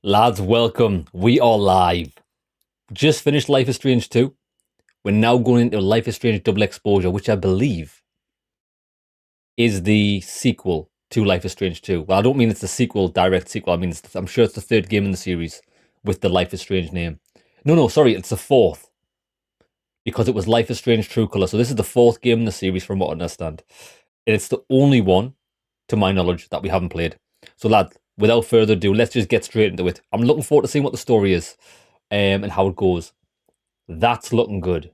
Lads, welcome. We are live. Just finished Life is Strange 2. We're now going into Life is Strange Double Exposure, which I believe is the sequel to Life is Strange 2. Well, I don't mean it's the sequel, direct sequel. I mean, I'm sure it's the third game in the series with the Life is Strange name. No, sorry, it's the fourth. Because it was Life is Strange True Color. So this is the fourth game in the series from what I understand. And it's the only one, to my knowledge, that we haven't played. So lads, without further ado, let's just get straight into it. I'm looking forward to seeing what the story is and how it goes. That's looking good.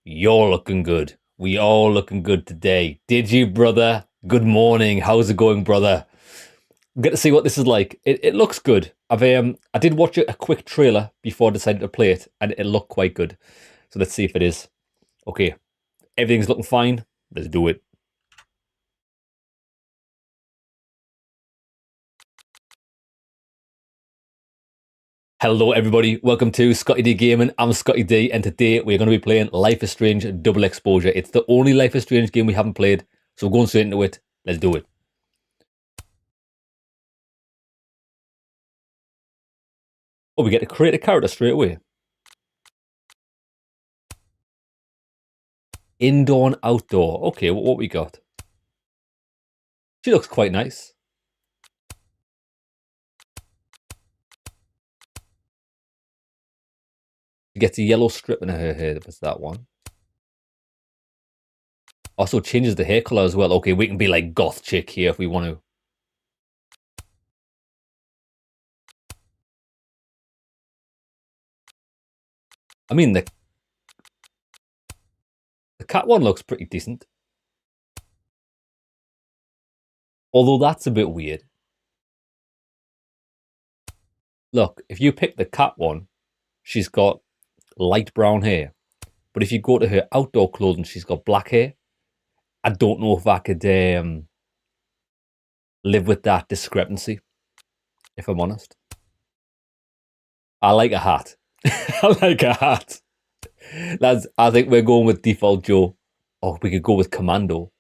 You're looking good. We all looking good today. Did you, brother? Good morning. How's it going, brother? Get to see what this is like. It looks good. I did watch a quick trailer before I decided to play it, and it looked quite good. So let's see if it is. Okay, everything's looking fine. Let's do it. Hello everybody, welcome to Scotty D Gaming. I'm Scotty D, and today we're going to be playing Life is Strange Double Exposure. It's the only Life is Strange game we haven't played, so we're going straight into it. Let's do it. Oh, we get to create a character straight away. Indoor and outdoor. Okay, what we got? She looks quite nice. She gets a yellow strip in her hair. What's that one? Also changes the hair color as well. Okay, we can be like goth chick here if we want to. I mean, the cat one looks pretty decent. Although that's a bit weird. Look, if you pick the cat one, she's got light brown hair. But if you go to her outdoor clothing, she's got black hair. I don't know if I could live with that discrepancy, if I'm honest. I like a hat. I like a hat. Lads, I think we're going with Default Joe. Or we could go with Commando.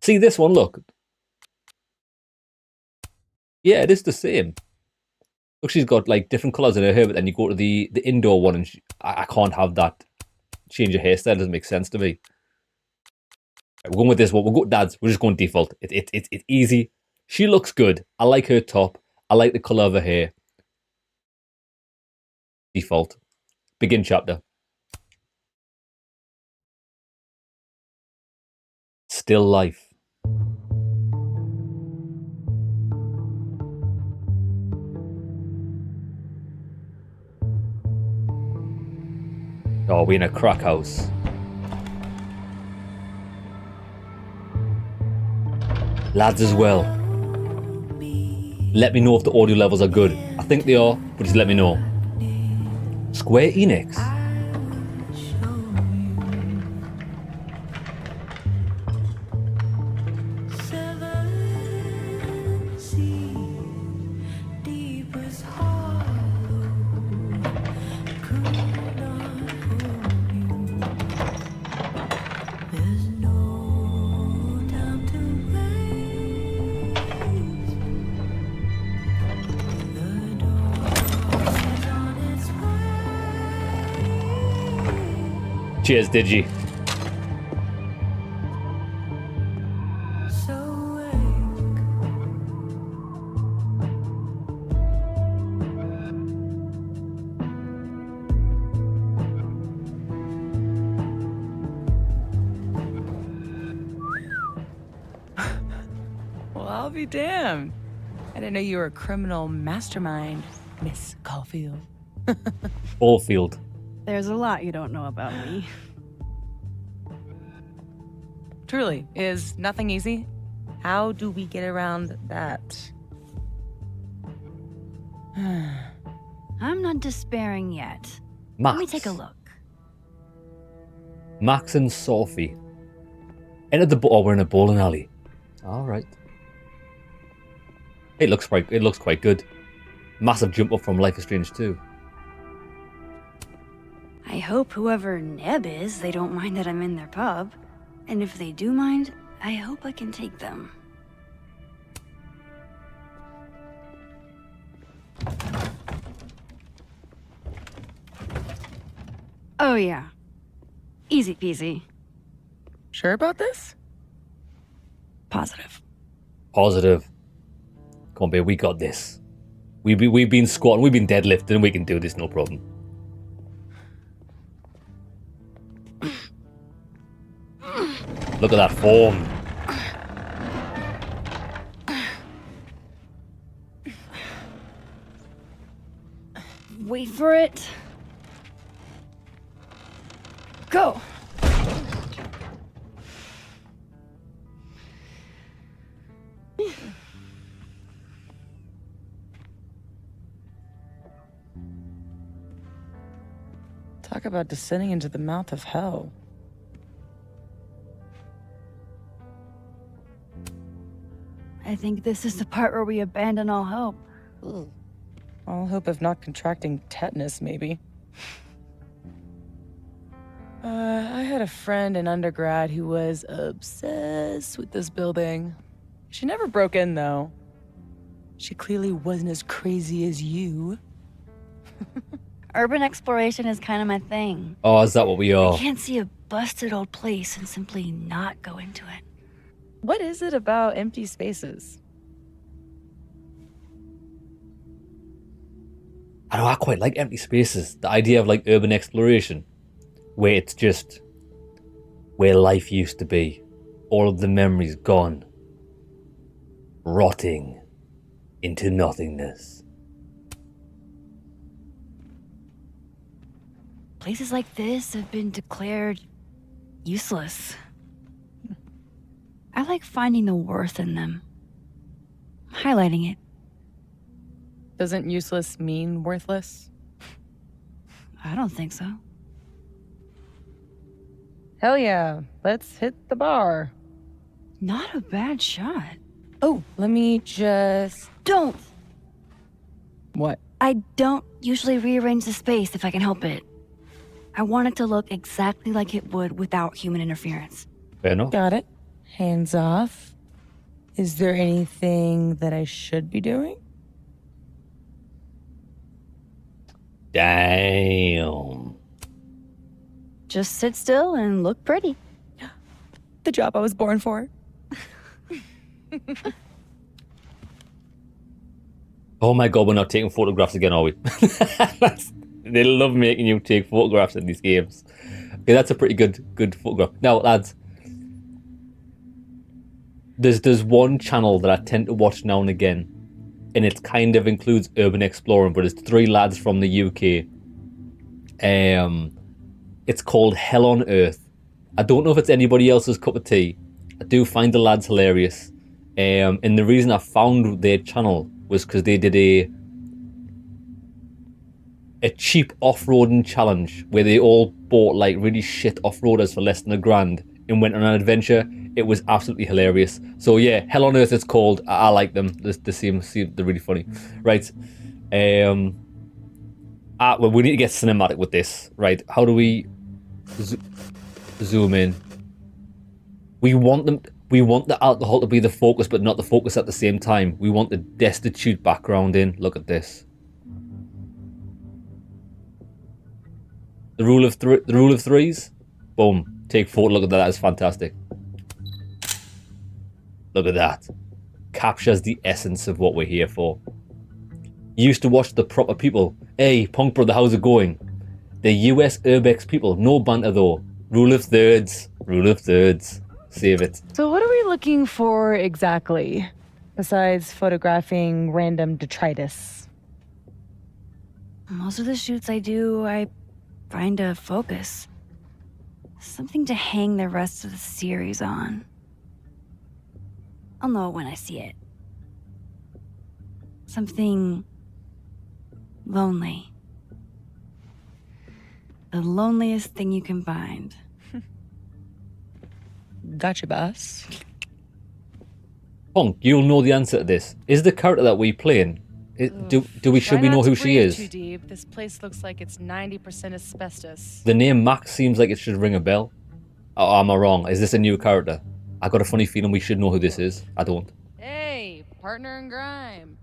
See this one, look. Yeah, it is the same. Look, she's got like different colours in her hair, but then you go to the indoor one and I can't have that change of hairstyle. It doesn't make sense to me. Right, we're going with this one. We'll go dads. We're just going default. It's easy. She looks good. I like her top. I like the colour of her hair. Default. Begin chapter. Still life. Oh, we're in a crack house. Lads as well. Let me know if the audio levels are good. I think they are, but just let me know. Square Enix. Cheers, Digi. Well, I'll be damned. I didn't know you were a criminal mastermind, Miss Caulfield. Caulfield. There's a lot you don't know about me. Truly, is nothing easy? How do we get around that? I'm not despairing yet. Max. Let me take a look. Max and Safi. Entered the we're in a bowling alley. Alright. It looks quite good. Massive jump up from Life is Strange 2. I hope whoever Neb is, they don't mind that I'm in their pub. And if they do mind, I hope I can take them. Oh, yeah. Easy peasy. Sure about this? Positive. Positive. Come on, babe, we got this. We've been squatting, we've been deadlifting, we can do this, no problem. Look at that form. Wait for it. Go! Talk about descending into the mouth of hell. I think this is the part where we abandon all hope. All hope of not contracting tetanus, maybe. I had a friend in undergrad who was obsessed with this building. She never broke in, though. She clearly wasn't as crazy as you. Urban exploration is kind of my thing. Oh, is that what we are? I can't see a busted old place and simply not go into it. What is it about empty spaces? I know, I quite like empty spaces. The idea of like urban exploration, where it's just where life used to be. All of the memories gone. Rotting into nothingness. Places like this have been declared useless. I like finding the worth in them. Highlighting it. Doesn't useless mean worthless? I don't think so. Hell yeah, let's hit the bar. Not a bad shot. Oh, let me just... Don't! What? I don't usually rearrange the space if I can help it. I want it to look exactly like it would without human interference. Fair enough. Got it. Hands off. Is there anything that I should be doing? Damn. Just sit still and look pretty. The job I was born for. Oh my god, we're not taking photographs again, are we? They love making you take photographs in these games. Okay, that's a pretty good photograph. Now, lads, there's one channel that I tend to watch now and again, and it kind of includes urban exploring, but it's three lads from the UK. It's called Hell on Earth. I don't know if it's anybody else's cup of tea. I do find the lads hilarious. And the reason I found their channel was because they did a cheap off-roading challenge where they all bought like really shit off-roaders for less than $1,000 and went on an adventure. It was absolutely hilarious. So yeah, Hell on Earth it's called. I like them. They seem they're really funny. Right. Well, we need to get cinematic with this. Right. How do we zoom in? We want the alcohol to be the focus, but not the focus at the same time. We want the destitute background in. Look at this. The rule of threes. Boom. Take photo. Look at that. That's fantastic. Look at that. Captures the essence of what we're here for. You used to watch The Proper People. Hey, Punk Brother, how's it going? The US Urbex people. No banter though. Rule of thirds. Rule of thirds. Save it. So what are we looking for exactly? Besides photographing random detritus? Most of the shoots I do, I find a focus. Something to hang the rest of the series on. I'll know it when I see it. Something lonely. The loneliest thing you can find. Gotcha, boss. Punk, you'll know the answer to this. Is the character that we playing? Should we know who she is? Too deep. This place looks like it's 90% asbestos. The name Max seems like it should ring a bell. Oh, am I wrong? Is this a new character? I got a funny feeling we should know who this is. I don't. Hey, partner in crime.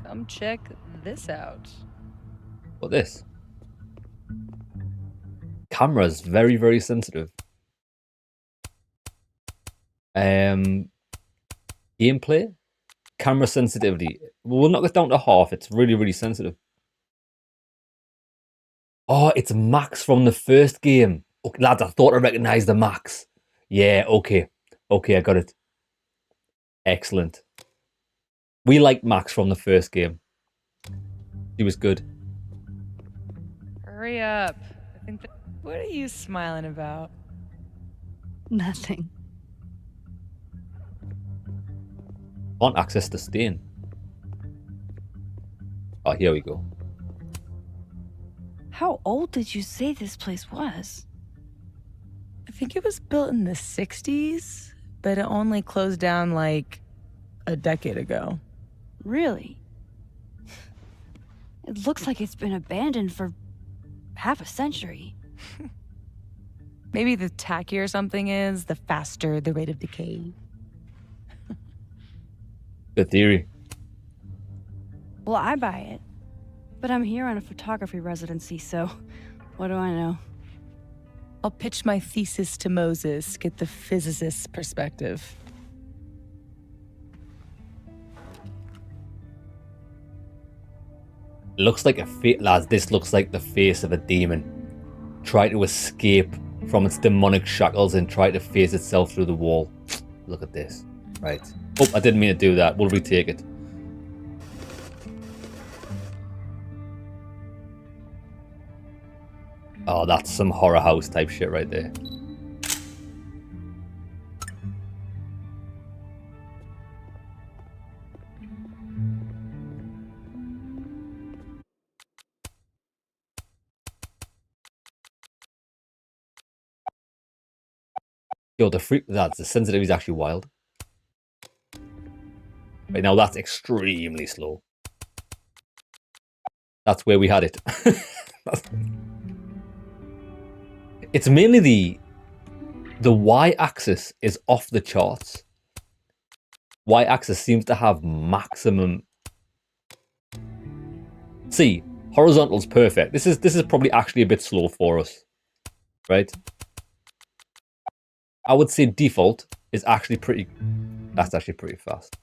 Come check this out. What this? Camera's very, very sensitive. Gameplay, camera sensitivity. We'll knock it down to half. It's really, really sensitive. Oh, it's Max from the first game. Okay, lads, I thought I recognized the Max. Yeah, okay. Okay, I got it. Excellent. We liked Max from the first game. He was good. Hurry up. I think what are you smiling about? Nothing. Want access to stain. Oh, here we go. How old did you say this place was? I think it was built in the 60s, but it only closed down like a decade ago. Really? It looks like it's been abandoned for half a century. Maybe the tackier something is, the faster the rate of decay. Good theory. Well, I buy it. But I'm here on a photography residency, so what do I know? I'll pitch my thesis to Moses, get the physicist's perspective. Looks like a lads, this looks like the face of a demon. Try to escape from its demonic shackles and try to face itself through the wall. Look at this. Right. Oh, I didn't mean to do that. We'll retake it. Oh, that's some horror house type shit right there. Yo, the sensitivity is actually wild. Right now, that's extremely slow. That's where we had it. It's mainly the y-axis is off the charts. Y-axis seems to have maximum. See, horizontal's perfect. This is probably actually a bit slow for us, right? I would say default is actually pretty. That's actually pretty fast.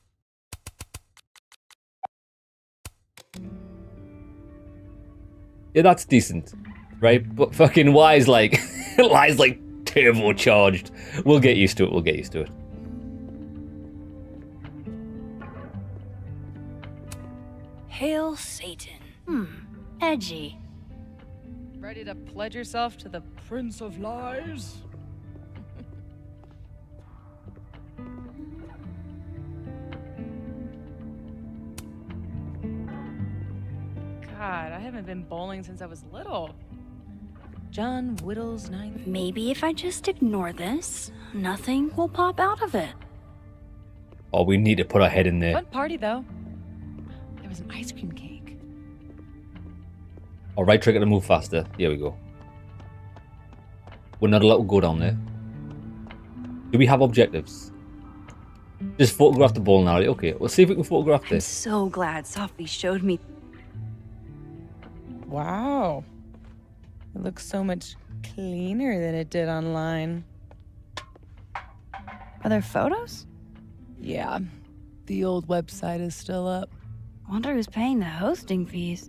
Yeah, that's decent, right? But fucking Y is like, Y is like turbocharged. We'll get used to it. We'll get used to it. Hail Satan. Edgy. Ready to pledge yourself to the Prince of Lies? God, I haven't been bowling since I was little. John Whittle's ninth. Maybe if I just ignore this, nothing will pop out of it. Oh, we need to put our head in there. Fun party, though. There was an ice cream cake. Oh, right trigger to move faster. Here we go. We're not allowed to go down there. Do we have objectives? Just photograph the ball now. Okay, we'll see if we can photograph I'm this. so glad Safi showed me. Wow. It looks so much cleaner than it did online. Are there photos? Yeah. The old website is still up. Wonder who's paying the hosting fees.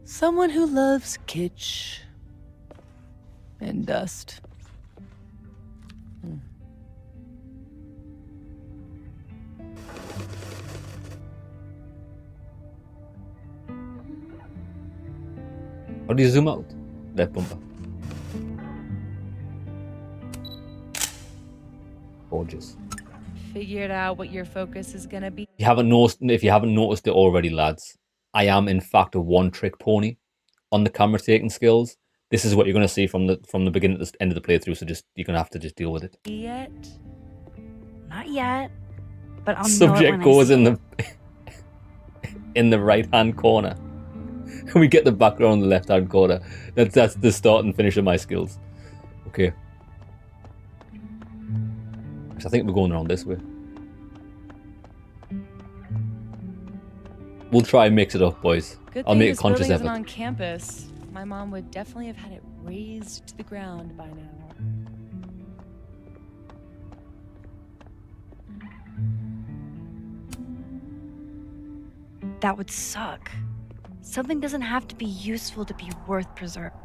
Someone who loves kitsch and dust. How do you zoom out? Left bumper. Gorgeous. Figured out what your focus is gonna be. If you haven't noticed it already, lads, I am in fact a one-trick pony on the camera taking skills. This is what you're going to see from the beginning to the end of the playthrough. So you're going to have to just deal with it. Yet? Not yet. But I'll Subject know it goes when in the right-hand corner. We get the background in the left-hand corner. That's the start and finish of my skills. Okay. I think we're going around this way. We'll try and mix it up, boys. Good I'll thing make a this conscious building isn't effort. on campus. My mom would definitely have had it razed to the ground by now. That would suck. Something doesn't have to be useful to be worth preserving.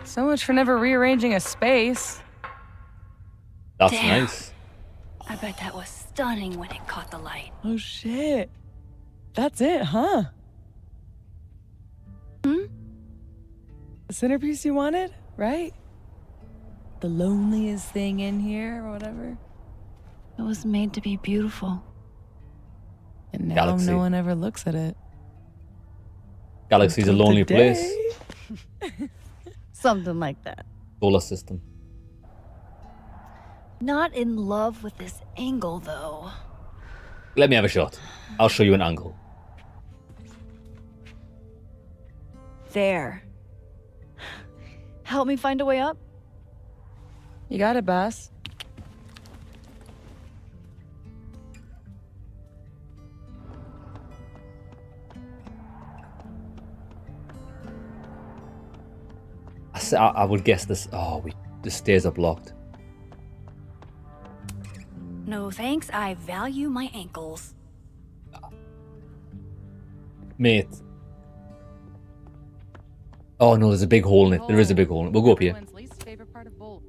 So much for never rearranging a space. That's Damn. nice. I bet that was stunning when it caught the light. Oh shit. That's it, huh? Hmm? The centerpiece you wanted, right? The loneliest thing in here or whatever. It was made to be beautiful. And now Galaxy. no one ever looks at it. Galaxy's a Until lonely today. place. Something like that. Solar system. Not in love with this angle, though. Let me have a shot. I'll show you an angle. There. Help me find a way up? You got it, boss. I would guess this. Oh, the stairs are blocked. No thanks, I value my ankles. Mate. Oh no, there's a big hole in it. There is a big hole in it. We'll go up here. Everyone's least favorite part of bowl.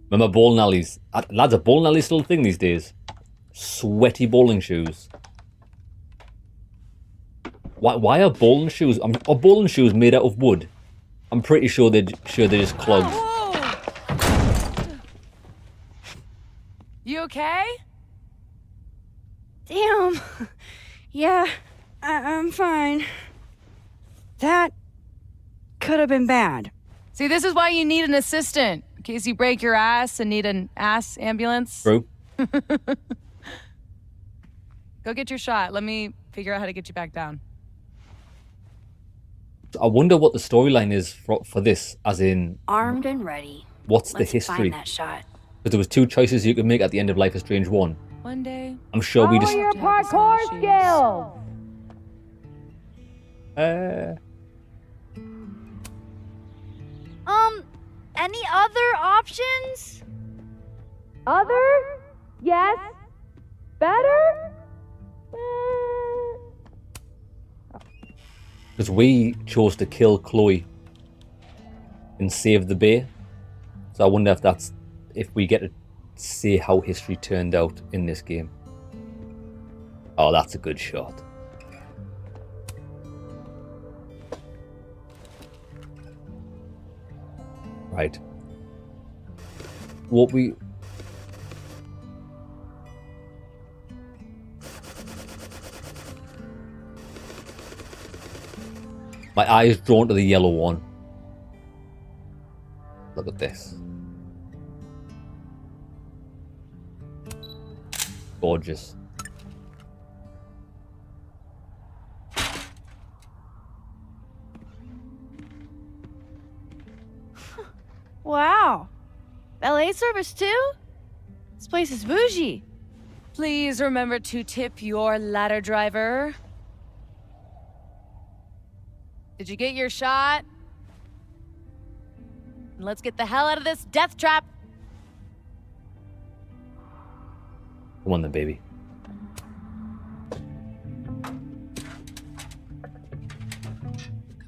Remember bowling alleys? Lads, are bowling alleys still a thing these days? Sweaty bowling shoes. Why are bowling shoes? Are bowling shoes made out of wood? I'm pretty sure they're just clogs. Whoa! You okay? Damn. Yeah, I'm fine. That could have been bad. See, this is why you need an assistant. In case you break your ass and need an ass ambulance. True. Go get your shot. Let me figure out how to get you back down. I wonder what the storyline is for this, as in, Armed and ready. what's Let's the history? find that shot. Because there was 2 choices you could make at the end of Life is Strange 1. One day. I'm sure we just... your parkour skills. Any other options? Other? Yes. Better? Because we chose to kill Chloe and save the bay. So I wonder if we get to see how history turned out in this game. Oh, that's a good shot. Right. What we... My eye is drawn to the yellow one. Look at this. Gorgeous. Wow. Valet service too? This place is bougie. Please remember to tip your ladder driver. Did you get your shot? Let's get the hell out of this death trap. Come on then, baby.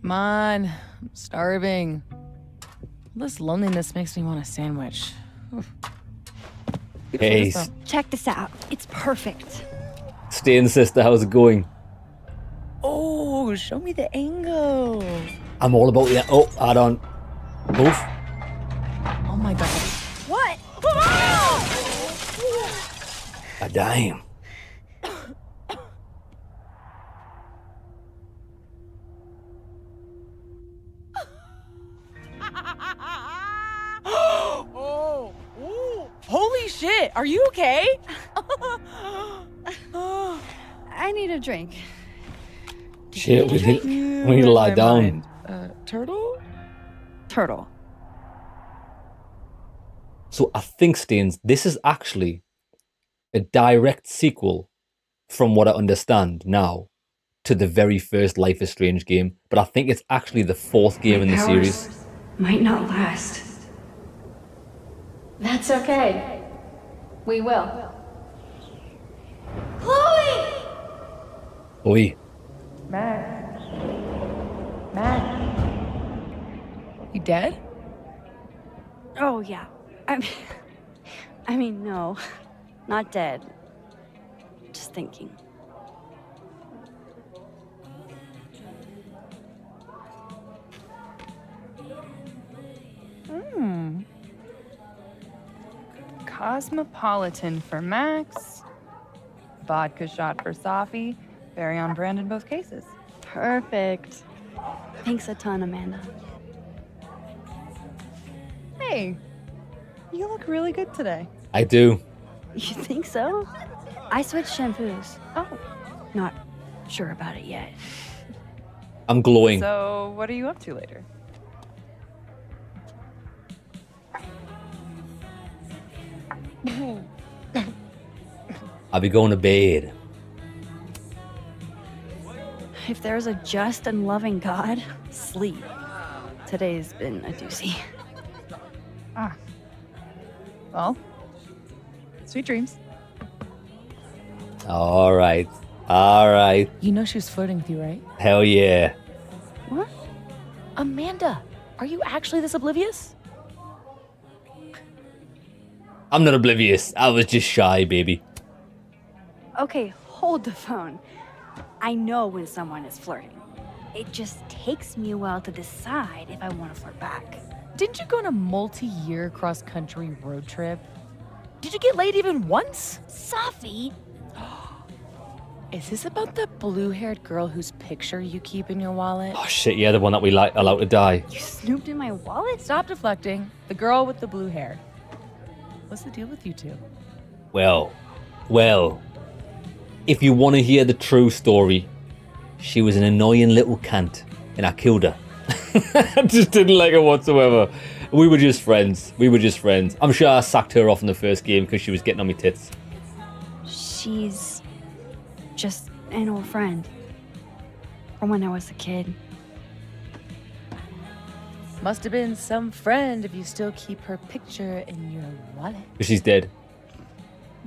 Come on, I'm starving. This loneliness makes me want a sandwich. Hey, Check this out. It's perfect. Stain sister, how's it going? Oh, show me the angle. I'm all about you. Oh, add on. Move. Oh my god. What? A dime. Oh, ooh. Holy shit, are you okay? I need a drink. Shit, we need to lie down. Turtle? Turtle. So I think, Stains, this is actually a direct sequel, from what I understand now, to the very first Life is Strange game. But I think it's actually the fourth game in the series. Might not last. That's okay. We will. Chloe! Oi. Max. Max. You dead? Oh, yeah. I mean, no. Not dead. Just thinking. Cosmopolitan for Max. Vodka shot for Safi. Very on brand in both cases. Perfect. Thanks a ton, Amanda. Hey, you look really good today. I do. You think so? I switched shampoos. Oh, Not sure about it yet. I'm glowing. so what are you up to later? I'll be going to bed. If there's a just and loving God, sleep. Today's been a doozy. Well, sweet dreams. All right. All right. You know she was flirting with you, right? Hell yeah. What? Amanda, are you actually this oblivious? I'm not oblivious. I was just shy, baby. Okay, hold the phone. I know when someone is flirting. It just takes me a while to decide if I want to flirt back. Didn't you go on a multi-year cross-country road trip? Did you get laid even once? Safi? Is this about the blue-haired girl whose picture you keep in your wallet? Oh shit, yeah, the one that we allowed to die. You snooped in my wallet? Stop deflecting. The girl with the blue hair. What's the deal with you two? Well, if you want to hear the true story, she was an annoying little cunt, and I killed her. I just didn't like her whatsoever. We were just friends. I'm sure I sacked her off in the first game because she was getting on my tits. She's just an old friend. From when I was a kid. Must have been some friend if you still keep her picture in your wallet. But she's dead.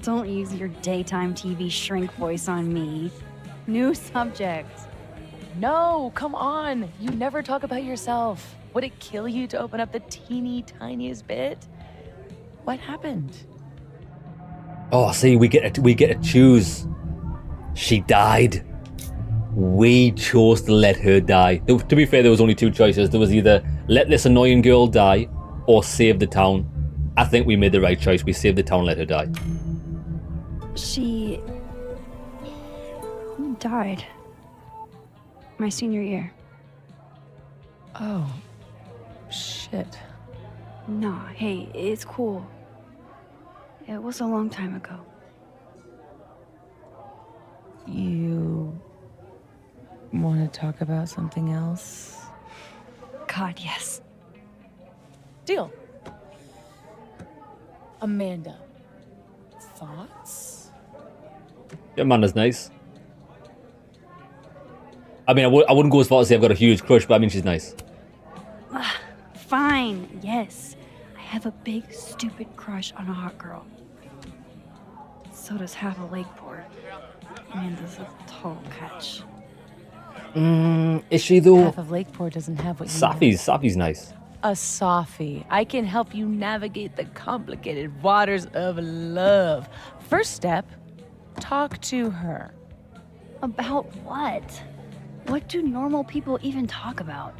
Don't use your daytime TV shrink voice on me. New subject. No, come on. You never talk about yourself. Would it kill you to open up the teeny tiniest bit? What happened? Oh, see, we get to choose. She died. We chose to let her die. To be fair, there was only two choices. There was either let this annoying girl die or save the town. I think we made the right choice. We saved the town, let her die. She died my senior year. Oh, shit. Nah, hey, it's cool. It was a long time ago. You want to talk about something else? God, yes. Deal. Amanda, thoughts? Yeah, Amanda's nice. I mean, I wouldn't go as far as say I've got a huge crush, but I mean, she's nice. Fine, yes. I have a big, stupid crush on a hot girl. So does half of Lakeport. Amanda's a total catch. Is she though? Half of Lakeport doesn't have what you need. Safi's nice. A Safi. I can help you navigate the complicated waters of love. First step, talk to her. About what? What do normal people even talk about?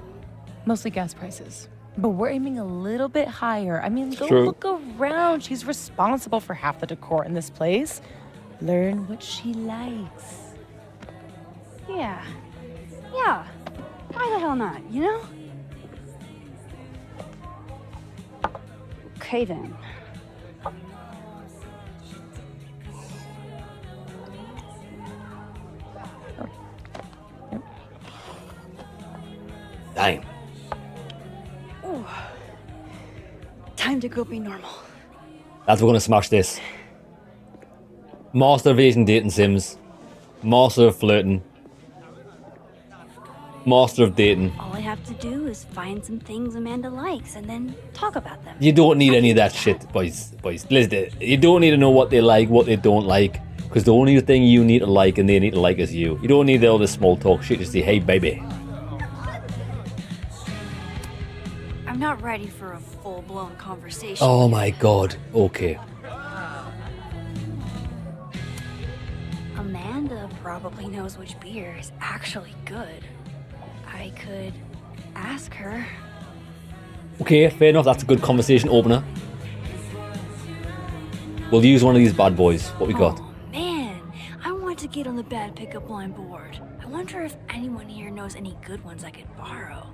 Mostly gas prices. But we're aiming a little bit higher. I mean, go True. look around. She's responsible for half the decor in this place. Learn what she likes. Yeah. Yeah. Why the hell not, you know? Okay then. Damn. Ooh. Time to go be normal. That's we're gonna smash this. Master of Asian dating sims. Master of flirting. Master of dating. All I have to do is find some things Amanda likes and then talk about them. You don't need any of that shit, boys. Listen, you don't need to know what they like, what they don't like. Because the only thing you need to like and they need to like is you. You don't need all this small talk shit. Just say, hey, baby. I'm not ready for a full-blown conversation. Oh my god. Okay. Amanda probably knows which beer is actually good. I could ask her. Okay, fair enough. That's a good conversation opener. We'll use one of these bad boys. What we got? Oh man, I want to get on the bad pickup line board. I wonder if anyone here knows any good ones I could borrow.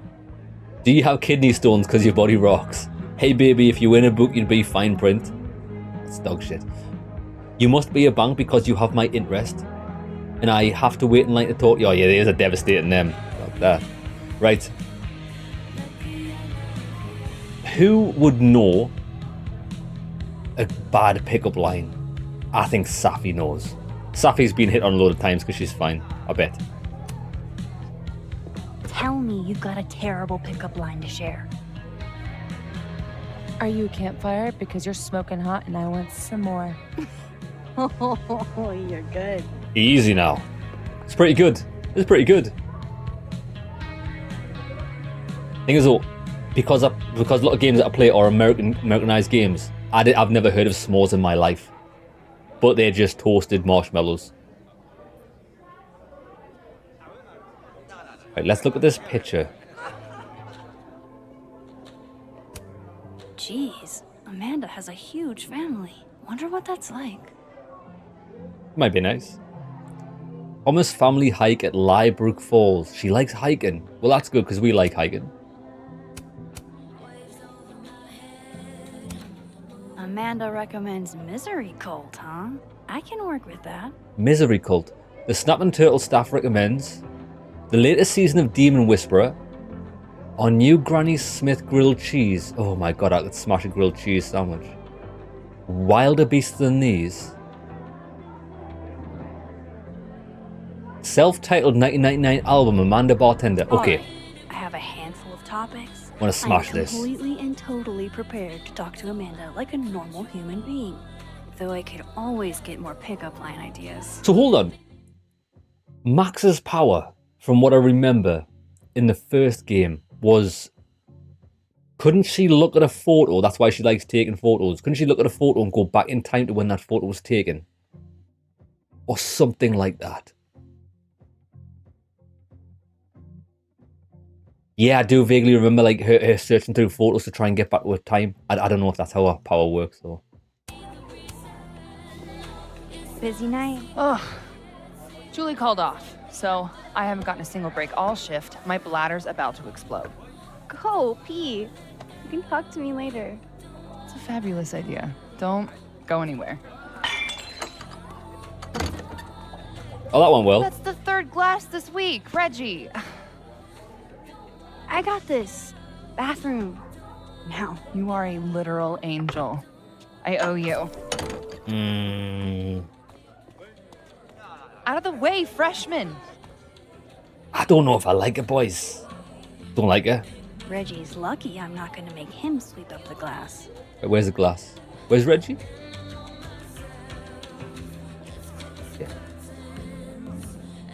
Do you have kidney stones because your body rocks? Hey baby, if you win a book, you'd be fine print. It's dog shit. You must be a bank because you have my interest. And I have to wait in line to talk to you. Oh yeah, there's a devastating name. Like that. Right. Who would know a bad pickup line? I think Safi knows. Safi's been hit on a load of times because she's fine. I bet. Tell me you've got a terrible pickup line to share. Are you a campfire? Because you're smoking hot and I want some more. Oh, you're good. Easy now. It's pretty good. It's pretty good. Thing is though, because a lot of games that I play are Americanized games, I've never heard of s'mores in my life. But they're just toasted marshmallows. Right, let's look at this picture. Jeez, Amanda has a huge family. Wonder what that's like. Might be nice. Thomas family hike at Liebrook Falls. She likes hiking. Well, that's good because we like hiking. Amanda recommends Misery Cult, huh? I can work with that. Misery Cult. The Snapping Turtle staff recommends the latest season of Demon Whisperer. Our new Granny Smith grilled cheese. Oh my god, I could smash a grilled cheese sandwich. Wilder beasts than these. Self-titled 1999 album, Amanda Bartender. Okay. Alright, I have a handful of topics. I want to smash I'm this. completely and totally prepared to talk to Amanda like a normal human being. Though I could always get more pickup line ideas. So hold on. Max's power, from what I remember in the first game, was... Couldn't she look at a photo? That's why she likes taking photos. Couldn't she look at a photo and go back in time to when that photo was taken? Or something like that. Yeah, I do vaguely remember like her searching through photos to try and get back to her time. I don't know if that's how her power works though. Busy night? Ugh. Julie called off, so I haven't gotten a single break all shift. My bladder's about to explode. Go, pee. You can talk to me later. It's a fabulous idea. Don't go anywhere. Oh, that went well. That's the third glass this week, Reggie. I got this. Bathroom. Now. You are a literal angel. I owe you. Out of the way, freshman. I don't know if I like it, boys. Don't like it. Reggie's lucky I'm not gonna make him sweep up the glass. Wait, where's the glass? Where's Reggie? Yeah.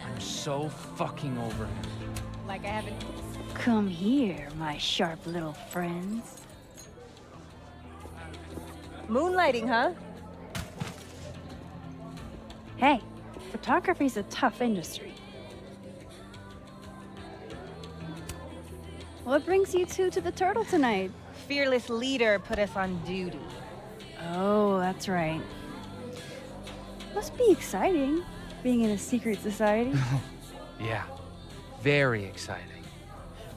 I'm so fucking over him. Like I haven't... Come here, my sharp little friends. Moonlighting, huh? Hey, photography's a tough industry. What brings you two to the Turtle tonight? Fearless leader put us on duty. Oh, that's right. Must be exciting, being in a secret society. Yeah, very exciting.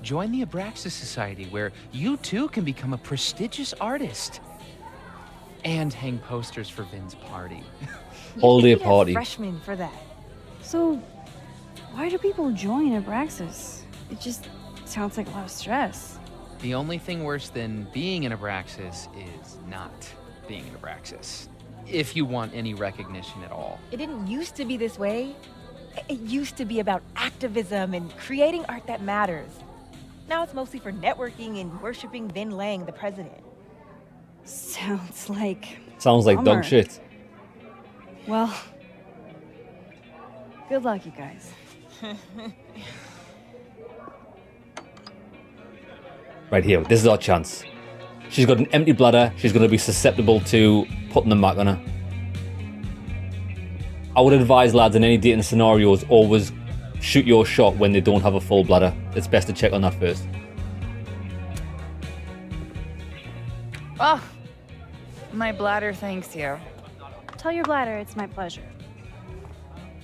Join the Abraxas Society, where you too can become a prestigious artist. And hang posters for Vin's party. All day party. Freshman for that. So, why do people join Abraxas? It just sounds like a lot of stress. The only thing worse than being an Abraxas is not. being an Abraxas. If you want any recognition at all. It didn't used to be this way. It used to be about activism and creating art that matters. Now it's mostly for networking and worshiping Vin Lang, the president. Sounds like Sounds like bummer. dog shit. Well, good luck, you guys. Right here, this is our chance. She's got an empty bladder. She's going to be susceptible to putting the Mac on her. I would advise lads in any dating scenarios, always shoot your shot when they don't have a full bladder. It's best to check on that first. Oh, my bladder thanks you. Tell your bladder it's my pleasure.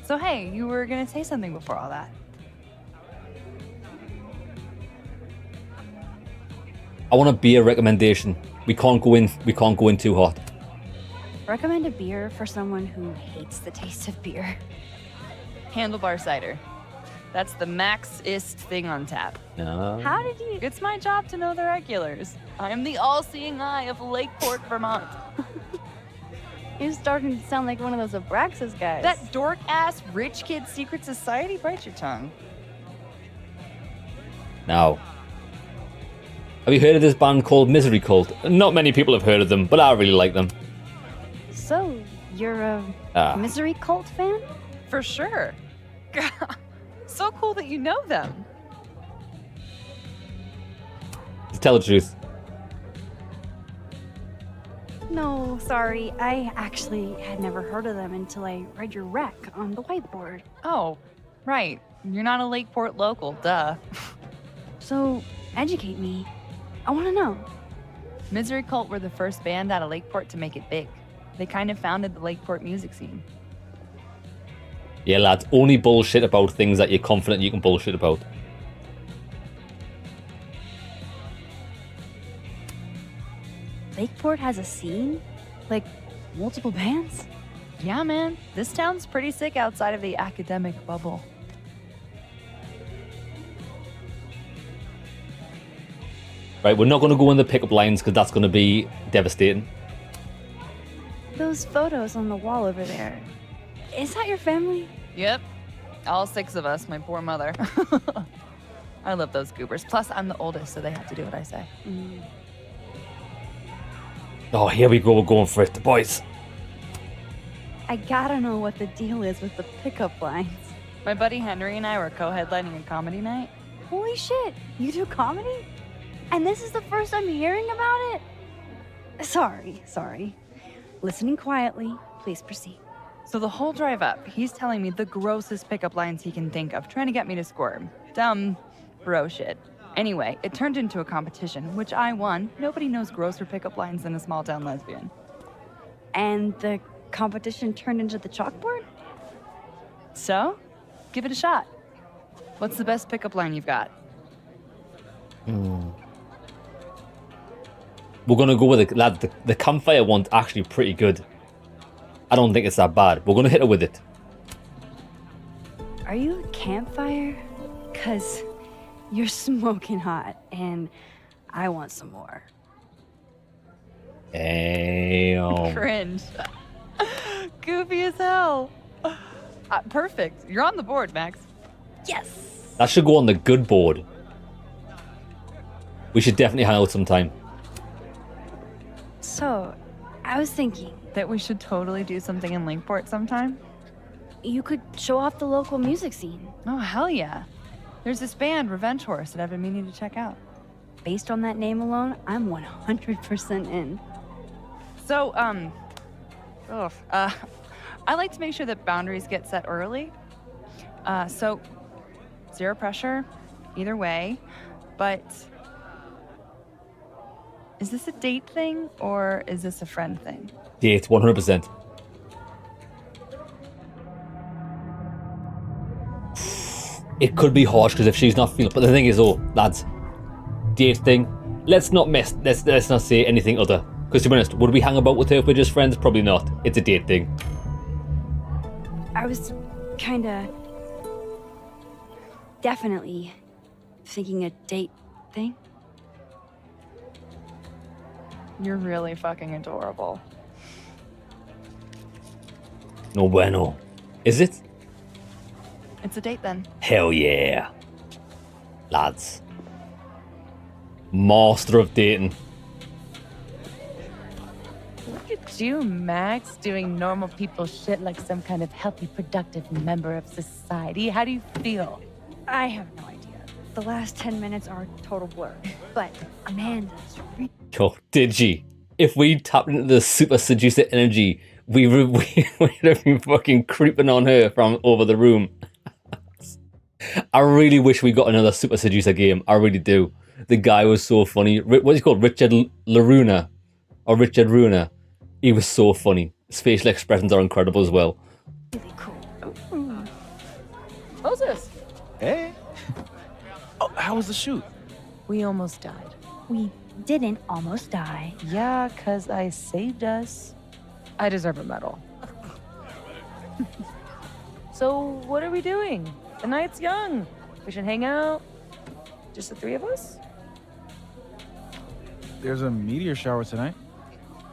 So hey, you were gonna say something before all that. I want a beer recommendation. We can't go in too hot. Recommend a beer for someone who hates the taste of beer. Handlebar cider. That's the maxist thing on tap. No. How did you... It's my job to know the regulars. I am the all-seeing eye of Lakeport, Vermont. You're starting to sound like one of those Abraxas guys. That dork-ass rich kid secret society? Bite your tongue. Now, have you heard of this band called Misery Cult? Not many people have heard of them, but I really like them. So, you're a Ah. Misery Cult fan? For sure. So cool that you know them. To tell the truth. No, sorry. I actually had never heard of them until I read your rec on the whiteboard. Oh, right. You're not a Lakeport local, duh. So, educate me. I want to know. Misery Cult were the first band out of Lakeport to make it big. They kind of founded the Lakeport music scene. Yeah, lads, only bullshit about things that you're confident you can bullshit about. Lakeport has a scene? Like, multiple bands? Yeah, man. This town's pretty sick outside of the academic bubble. Right, we're not going to go in the pickup lines because that's going to be devastating. Those photos on the wall over there. Is that your family? Yep. All 6 of us, my poor mother. I love those goobers. Plus, I'm the oldest, so they have to do what I say. Oh, here we go. We're going for it, boys. I gotta know what the deal is with the pickup lines. My buddy Henry and I were co-headlining a comedy night. Holy shit, you do comedy? And this is the first I'm hearing about it? Sorry. Listening quietly, please proceed. So the whole drive up, he's telling me the grossest pickup lines he can think of, trying to get me to squirm. Dumb bro shit. Anyway, it turned into a competition, which I won. Nobody knows grosser pickup lines than a small town lesbian. And the competition turned into the chalkboard? So, give it a shot. What's the best pickup line you've got? We're going to go with it, lad. The campfire one's actually pretty good. I don't think it's that bad. We're going to hit her with it. Are you a campfire? 'Cause you're smoking hot, and I want some more. Damn. Cringe. Goofy as hell. Perfect. You're on the board, Max. Yes! That should go on the good board. We should definitely hang out sometime. So, I was thinking, That we should totally do something in Lakeport sometime? you could show off the local music scene. Oh, hell yeah. There's this band, Revenge Horse, that I've been meaning to check out. Based on that name alone, I'm 100% in. So, I like to make sure that boundaries get set early. So, zero pressure, either way. But, is this a date thing, or is this a friend thing? Date, 100%. It could be harsh because if she's not feeling, but the thing is, lads, date thing. Let's not say anything other. Because to be honest, would we hang about with her if we're just friends? Probably not. It's a date thing. I was kinda... definitely thinking a date thing. You're really fucking adorable. No bueno. Is it? It's a date then. Hell yeah. Lads. Master of dating. Look at you, Max, doing normal people shit like some kind of healthy, productive member of society. How do you feel? I have no idea. The last 10 minutes are a total blur. But Amanda's Yo, did she? If we tapped into the super seducer energy, we would have been fucking creeping on her from over the room. I really wish we got another super seducer game. I really do. The guy was so funny. What's he called? Richard Laruna. Or Richard Runa. He was so funny. His facial expressions are incredible as well. really cool. Moses, Hey. Oh, how was the shoot? we almost died. We didn't almost die. Yeah, 'cause I saved us. I deserve a medal. So, what are we doing? The night's young. We should hang out. Just the three of us? There's a meteor shower tonight.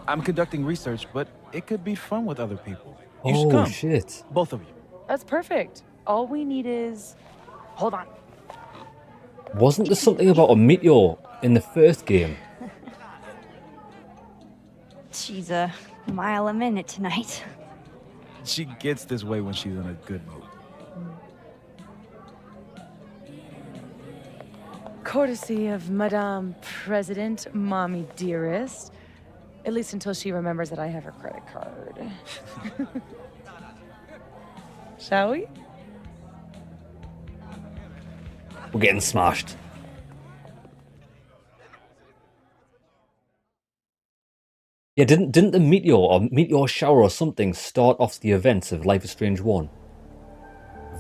I'm conducting research, but it could be fun with other people. You should Oh, come. shit. Both of you. That's perfect. All we need is. Hold on. Wasn't there something about a meteor in the first game? She's a mile a minute tonight. She gets this way when she's in a good mood. Courtesy of Madame President, Mommy Dearest. At least until she remembers that I have her credit card. Shall we? We're getting smashed. Yeah, didn't the meteor or meteor shower or something start off the events of Life is Strange 1?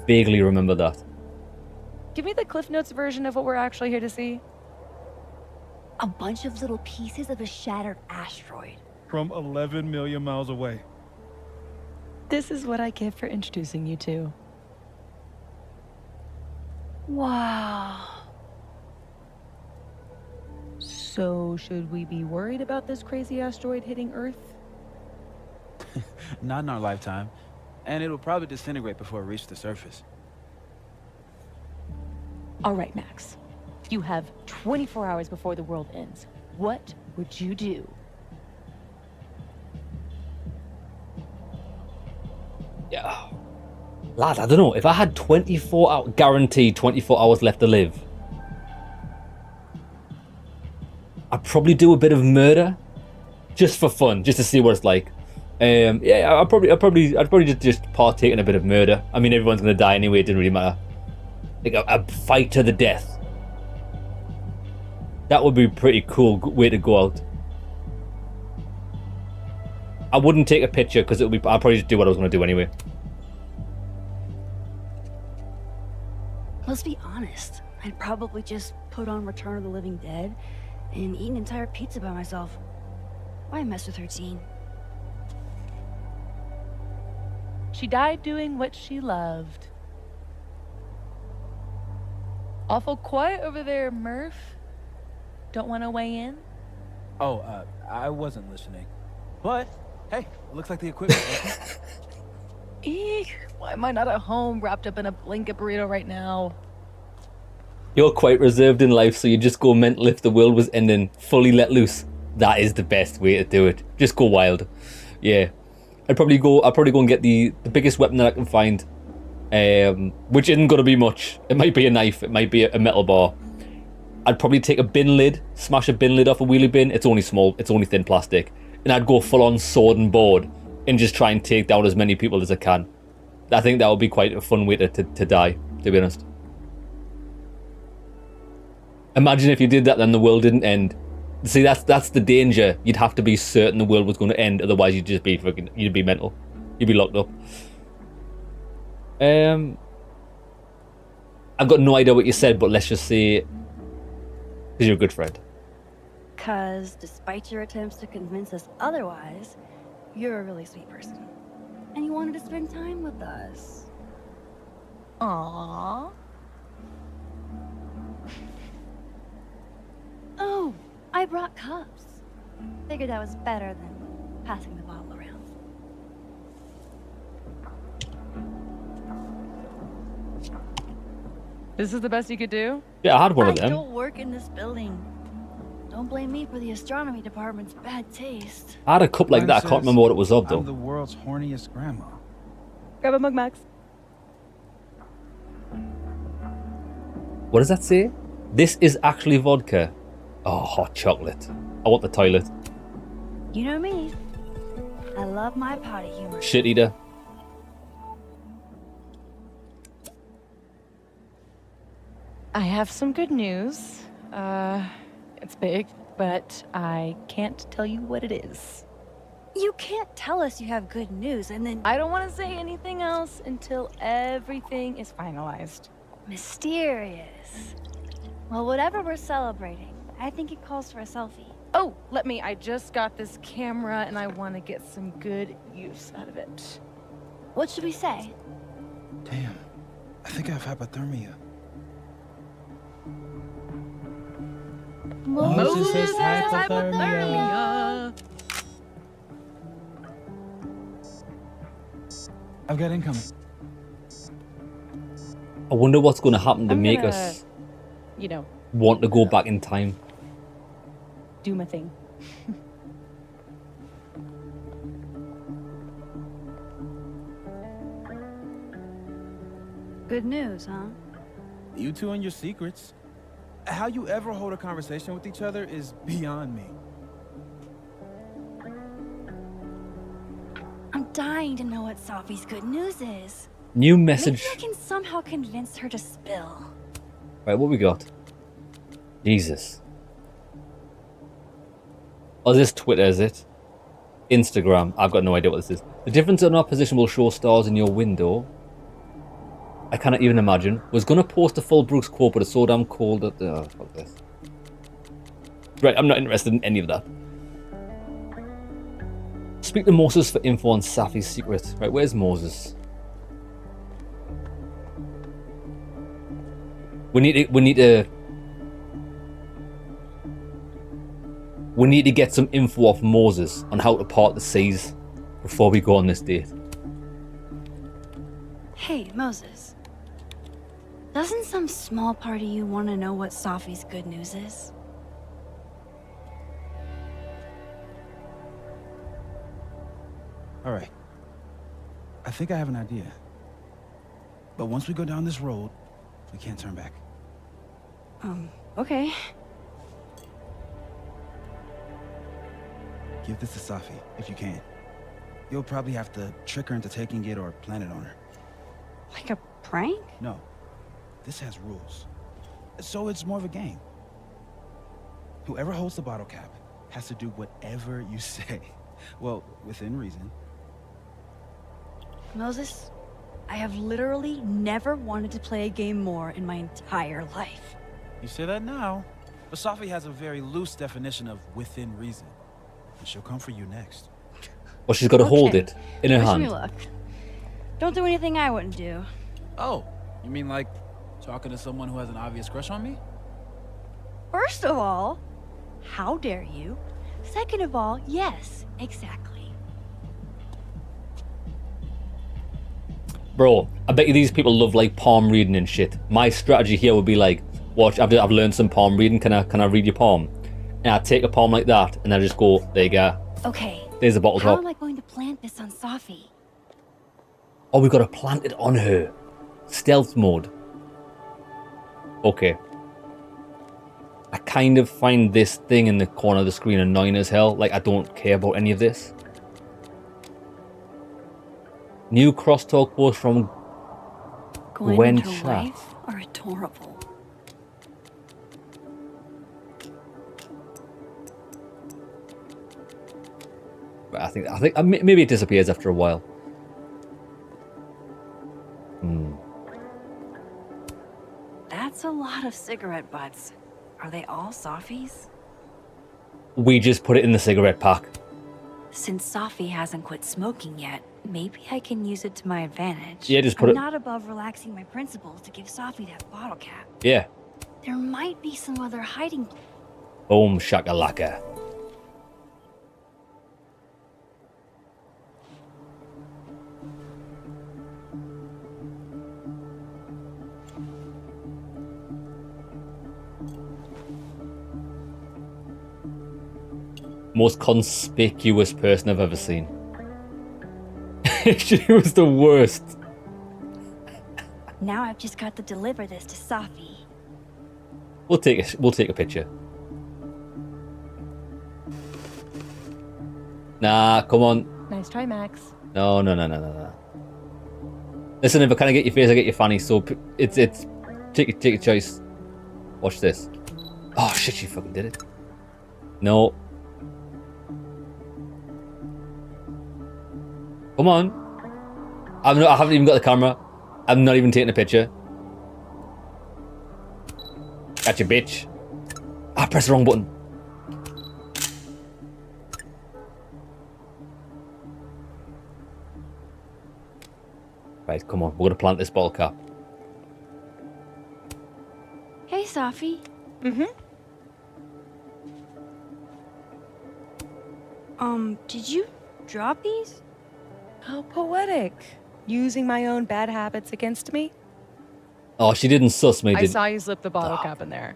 Vaguely remember that. Give me the Cliff Notes version of what we're actually here to see. A bunch of little pieces of a shattered asteroid. From 11 million miles away. This is what I get for introducing you to. Wow. So, should we be worried about this crazy asteroid hitting Earth? Not in our lifetime. And it'll probably disintegrate before it reaches the surface. All right, Max. You have 24 hours before the world ends. What would you do? Yeah. Lad, I don't know. If I had 24 hours, guaranteed 24 hours left to live, I'd probably do a bit of murder. Just for fun, just to see what it's like. Yeah, I'd probably just partake in a bit of murder. I mean, everyone's gonna die anyway, it didn't really matter. Like a fight to the death. That would be a pretty cool way to go out. I wouldn't take a picture because I'd probably just do what I was gonna do anyway. Let's be honest. I'd probably just put on Return of the Living Dead and eat an entire pizza by myself. Why mess with her teen? She died doing what she loved. Awful quiet over there, Murph. Don't want to weigh in? Oh, I wasn't listening. But, hey, it looks like the equipment. Eek, why am I not at home wrapped up in a blanket burrito right now? You're quite reserved in life, so you just go mental if the world was ending, fully let loose. That is the best way to do it. Just go wild. Yeah. I'd probably go and get the biggest weapon that I can find. Which isn't gonna be much. It might be a knife, it might be a metal bar. I'd probably take a bin lid, smash a bin lid off a wheelie bin. It's only small, it's only thin plastic. And I'd go full on sword and board and just try and take down as many people as I can. I think that would be quite a fun way to die, to be honest. Imagine if you did that, then the world didn't end. See, that's the danger. You'd have to be certain the world was going to end, otherwise you'd just be you'd be mental. You'd be locked up. I've got no idea what you said, but let's just say, because you're a good friend. Because despite your attempts to convince us otherwise, you're a really sweet person. And you wanted to spend time with us. Aww. Oh, I brought cups. Figured that was better than passing the bottle around. This is the best you could do? Yeah, I had one I of them. don't work in this building. Don't blame me for the astronomy department's bad taste. I had a cup like Mine that. I can't says, remember what it was of, I'm though. the world's horniest grandma. Grab a mug, Max. What does that say? This is actually vodka. Oh, hot chocolate. I want the toilet. You know me. I love my potty humor. Shit eater. I have some good news. It's big, but I can't tell you what it is. You can't tell us you have good news and then I don't want to say anything else until everything is finalized. mysterious. Well, whatever we're celebrating, I think it calls for a selfie. Oh, I just got this camera and I want to get some good use out of it. What should we say? Damn, I think I have hypothermia. Moses has hypothermia. I've got incoming. I wonder what's going to happen to I'm make gonna, us want to go back in time. Do my thing. Good news, huh? You two and your secrets. How you ever hold a conversation with each other is beyond me. I'm dying to know what Safi's good news is. New message. Maybe I can somehow convince her to spill. Right, what we got? Jesus. Oh, this Twitter, is it? Instagram. I've got no idea what this is. The difference in our position will show stars in your window. I cannot even imagine. Was going to post a full Brooks quote, but it's so damn cold that... Oh, fuck this. Right, I'm not interested in any of that. Speak to Moses for info on Safi's secret. Right, where's Moses? We need to get some info off Moses on how to part the seas before we go on this date. Hey, Moses. Doesn't some small part of you want to know what Safi's good news is? All right. I think I have an idea. But once we go down this road, we can't turn back. Okay. Give this to Safi, if you can. You'll probably have to trick her into taking it or plant it on her. Like a prank? No. This has rules. So it's more of a game. Whoever holds the bottle cap has to do whatever you say. Well, within reason. Moses, I have literally never wanted to play a game more in my entire life. You say that now, but Safi has a very loose definition of within reason. And she'll come for you next. Well, she's got to hold Okay. it in her Wish hand. me luck. Don't do anything I wouldn't do. Oh, you mean like talking to someone who has an obvious crush on me? First of all, how dare you? Second of all, yes, exactly. Bro, I bet you these people love like palm reading and shit. My strategy here would be like, watch, I've learned some palm reading. Can I read your palm? And I take a palm like that, and I just go, there you go. Okay. There's a bottle How top. am I going to plant this on Safi? Oh, we got to plant it on her. Stealth mode. Okay. I kind of find this thing in the corner of the screen annoying as hell. Like, I don't care about any of this. New crosstalk post from Gwen and her Chat. wife are adorable. But I think maybe it disappears after a while. That's a lot of cigarette butts. Are they all Safi's? We just put it in the cigarette pack. Since Safi hasn't quit smoking yet, maybe I can use it to my advantage. Yeah, just put I'm it- not above relaxing my principles to give Safi that bottle cap. Yeah. There might be some other hiding. Boom shakalaka. most conspicuous person I've ever seen. She was the worst. Now I've just got to deliver this to Safi. We'll take a picture. Nah, come on. Nice try, Max. No. Listen, if I can't get your face, I get your fanny. So it's take your choice. Watch this. Oh shit! She fucking did it. No. Come on. I haven't even got the camera. I'm not even taking a picture. Gotcha, bitch. I pressed the wrong button. Right, come on. We're going to plant this bottle cap. Hey, Safi. Did you drop these? How poetic. Using my own bad habits against me. Oh, she didn't suss me, I did saw you slip the bottle cap in there.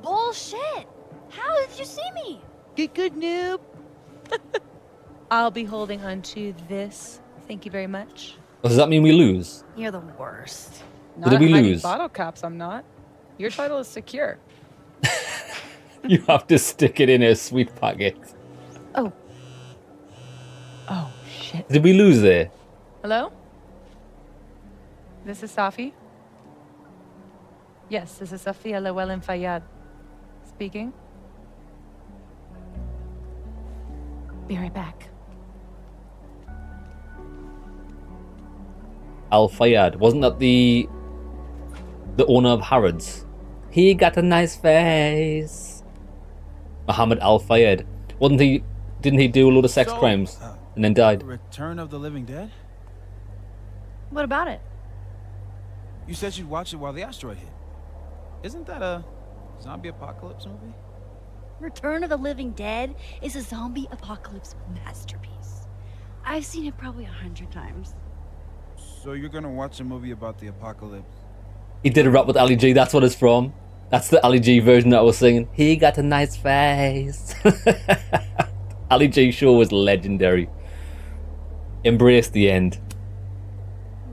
Bullshit! How did you see me? Get good, noob. I'll be holding on to this. Thank you very much. Oh, does that mean we lose? You're the worst. Not did we hiding lose? bottle caps, I'm not. Your title is secure. You have to stick it in a sweet packet. Oh. Oh, shit. Did we lose there? Hello? This is Safi? Yes, this is Safia Llewellyn Fayyad. Speaking. Be right back. Al Fayyad. Wasn't that the owner of Harrods? He got a nice face. Muhammad Al Fayyad. Didn't he do a load of sex crimes and then died? Return of the Living Dead? What about it? You said you'd watch it while the asteroid hit. Isn't that a zombie apocalypse movie? Return of the Living Dead is a zombie apocalypse masterpiece. I've seen it probably 100 times. So you're gonna watch a movie about the apocalypse? He did a rap with Ali G. That's what it's from. That's the Ali G version that I was singing. He got a nice face. Ali G show was legendary. Embrace the end.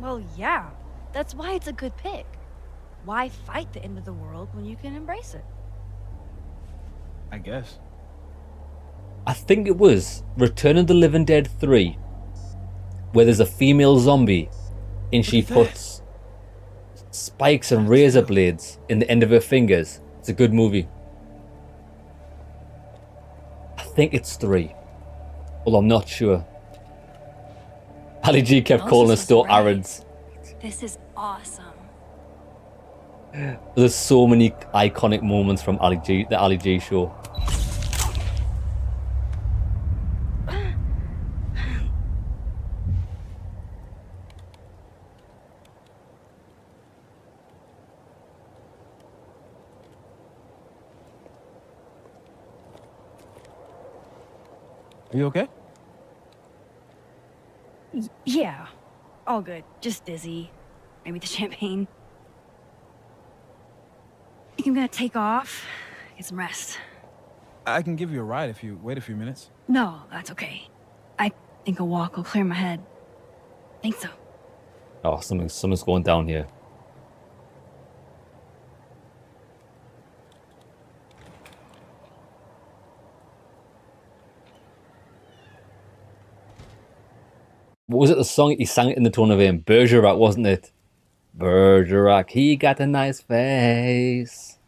Well, yeah. That's why it's a good pick. Why fight the end of the world when you can embrace it? I guess. I think it was Return of the Living Dead 3, where there's a female zombie and she puts spikes and razor blades in the end of her fingers. It's a good movie. I think it's 3. Well, I'm not sure. Ali G kept calling us store Arabs. This is awesome. There's so many iconic moments from Ali G, the Ali G show. Are you okay? Yeah. All good. Just dizzy. Maybe the champagne. I think I'm gonna take off. Get some rest. I can give you a ride if you wait a few minutes. No, that's okay. I think a walk will clear my head. Think so. Oh, something's going down here. What was it, the song? He sang it in the tone of Bergerac, wasn't it? Bergerac, he got a nice face.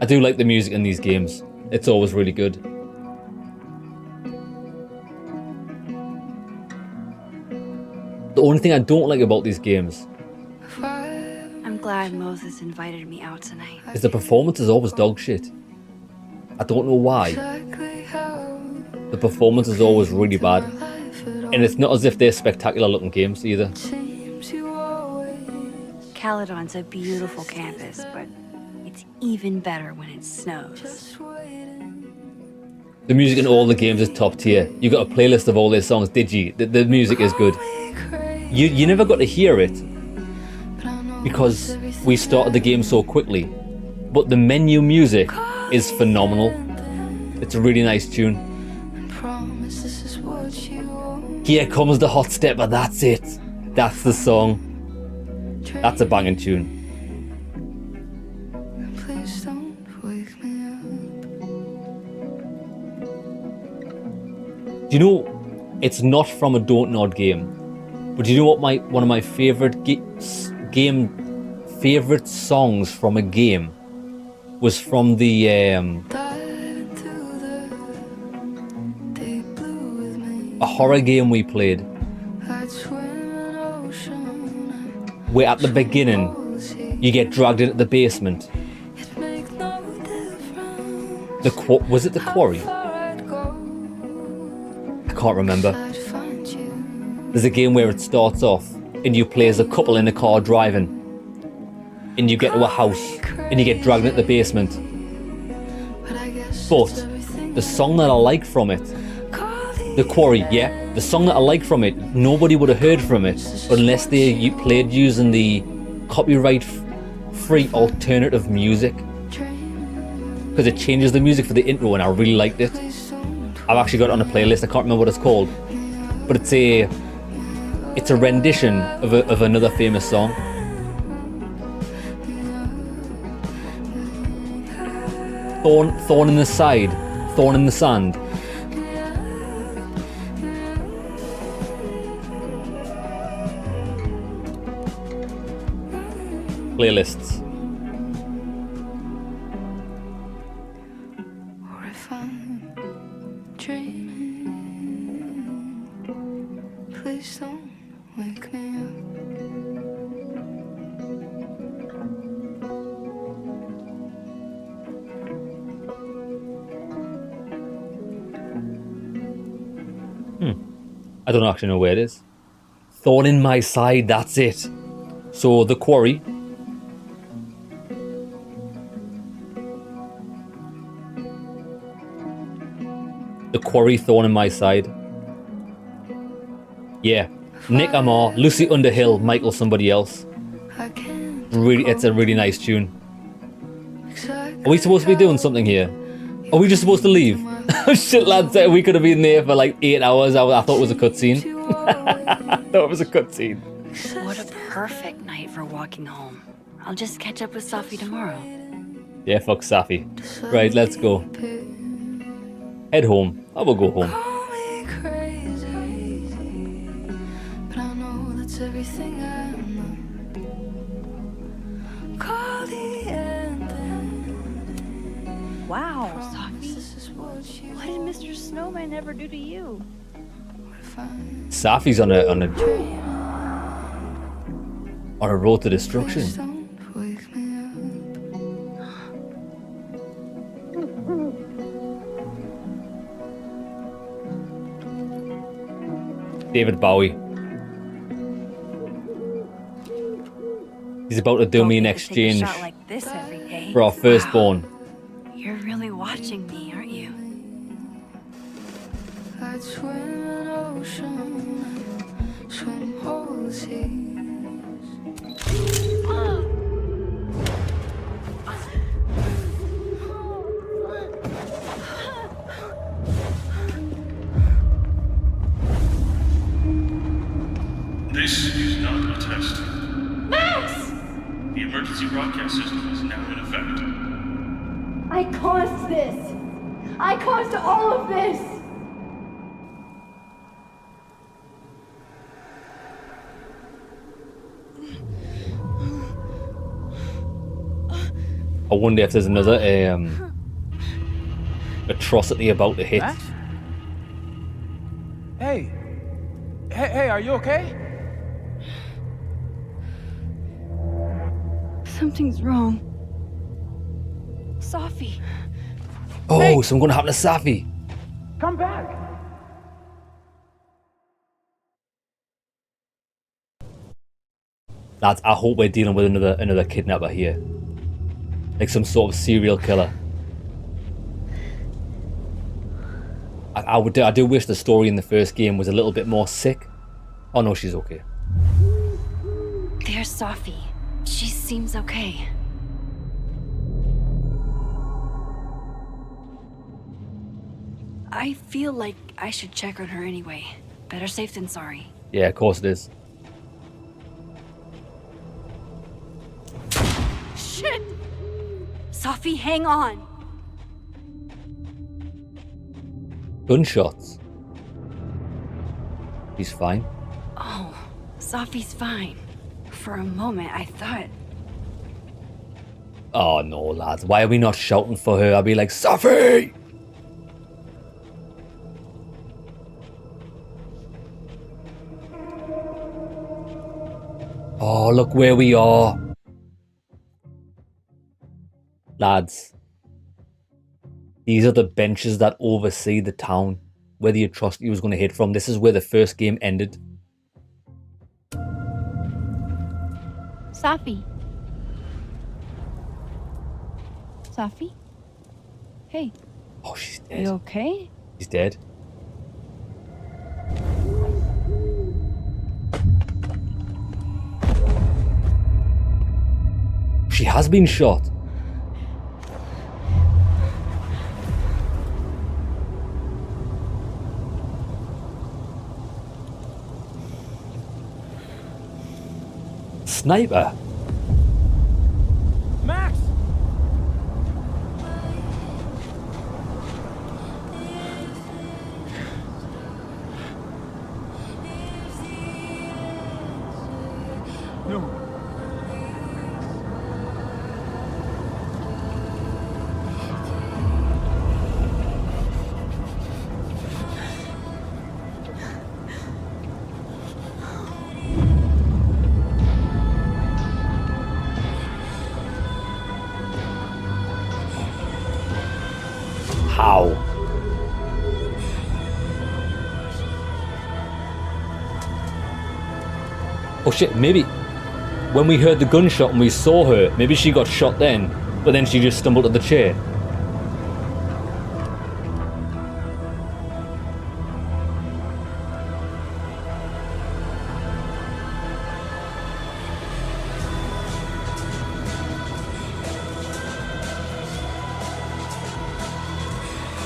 I do like the music in these games. It's always really good. The only thing I don't like about these games I'm glad Moses invited me out tonight. is the performance is always dog shit. I don't know why. The performance is always really bad. And it's not as if they're spectacular looking games either. Caledon's a beautiful campus, but it's even better when it snows. The music in all the games is top tier. You got a playlist of all their songs, did you? The music is good. You never got to hear it because we started the game so quickly. But the menu music is phenomenal. It's a really nice tune. Here comes the hot stepper, that's it. That's the song. That's a banging tune. Do you know, it's not from a Don't Nod game, but do you know what one of my favorite favorite songs from a game was from the a horror game we played, where at the beginning you get dragged into the basement. Was it the quarry? I can't remember. There's a game where it starts off and you play as a couple in a car driving, and you get to a house and you get dragged into the basement. But the song that I like from it, the quarry, yeah, the song that I like from it, nobody would have heard from it unless they played using the copyright-free alternative music, because it changes the music for the intro and I really liked it. I've actually got it on a playlist. I can't remember what it's called, but it's a rendition of another famous song. Thorn in the side, thorn in the sand. Playlists. I don't actually know where it is. Thorn in my side, that's it. So the quarry. The quarry, thorn in my side. Yeah. Nick Amar, Lucy Underhill, Michael somebody else. Really, it's a really nice tune. Are we supposed to be doing something here? Are we just supposed to leave? Shit, lads, we could have been there for like 8 hours. I thought it was a cutscene. I thought it was a cutscene. What a perfect night for walking home. I'll just catch up with Safi tomorrow. Yeah, fuck Safi. Right, let's go. Head home. I will go home. Wow, Safi. What did Mr. Snowman ever do to you? Safi's on a road to destruction. David Bowie. He's about to do me an exchange Like this every day. for our firstborn. You're really watching me, aren't you? This is not a test. Max! The emergency broadcast system is now in effect. I caused this! I caused all of this! I wonder if there's another atrocity about to hit. Max? Hey. Hey, are you okay? Something's wrong. Safi. Oh, Hey. something's gonna happen to Safi. Come back. Lads, I hope we're dealing with another kidnapper here. Like some sort of serial killer. I do wish the story in the first game was a little bit more sick. Oh no, she's okay. There's Safi. She seems okay. I feel like I should check on her anyway. Better safe than sorry. Yeah, of course it is. Shit! Safi, hang on! Gunshots. He's fine. Oh, Safi's fine. For a moment, I thought... Oh no, lads. Why are we not shouting for her? I'd be like, Safi! Oh, look where we are. Lads. These are the benches that oversee the town where the atrocity was going to hit from. This is where the first game ended. Safi. Safi? Hey. Oh, she's dead. You okay? She's dead. She has been shot. Sniper. Max! No. How? Oh shit, maybe when we heard the gunshot and we saw her, maybe she got shot then, but then she just stumbled to the chair.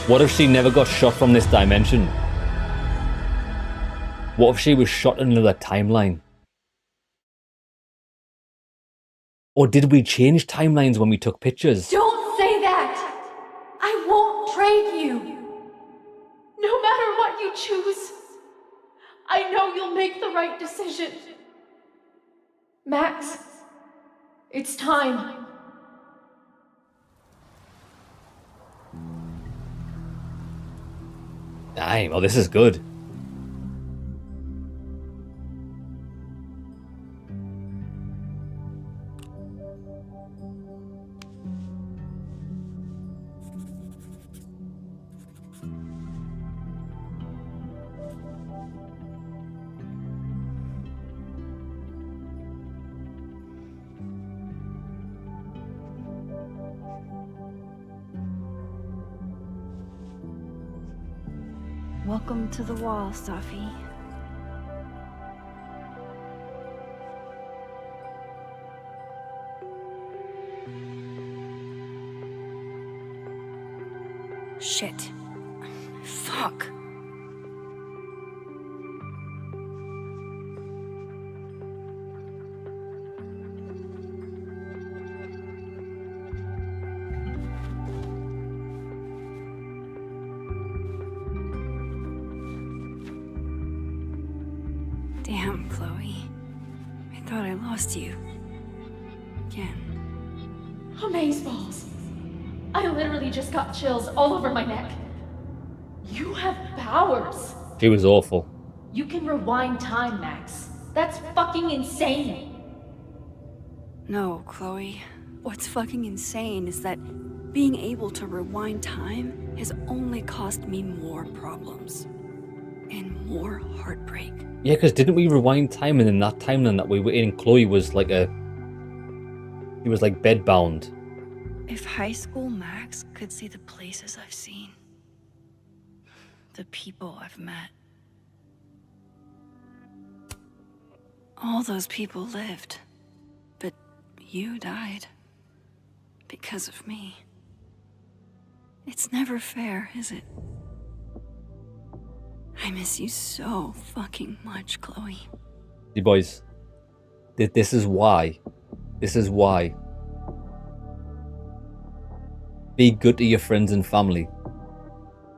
What if she never got shot from this dimension? What if she was shot in another timeline? Or did we change timelines when we took pictures? Don't say that! I won't trade you! No matter what you choose, I know you'll make the right decision. Max, it's time. Dang, well this is good. Welcome to the wall, Safi. Shit. Fuck. Damn, Chloe. I thought I lost you. Again. Amazeballs. I literally just got chills all over my neck. You have powers. She was awful. You can rewind time, Max. That's fucking insane. No, Chloe. What's fucking insane is that being able to rewind time has only caused me more problems. and more heartbreak. Yeah, because didn't we rewind time, and in that timeline that we were in, Chloe was like he was like bedbound. If high school Max could see the places I've seen, the people I've met, all those people lived, but you died because of me. It's never fair, is it? I miss you so fucking much, Chloe. See, boys, this is why. This is why. Be good to your friends and family.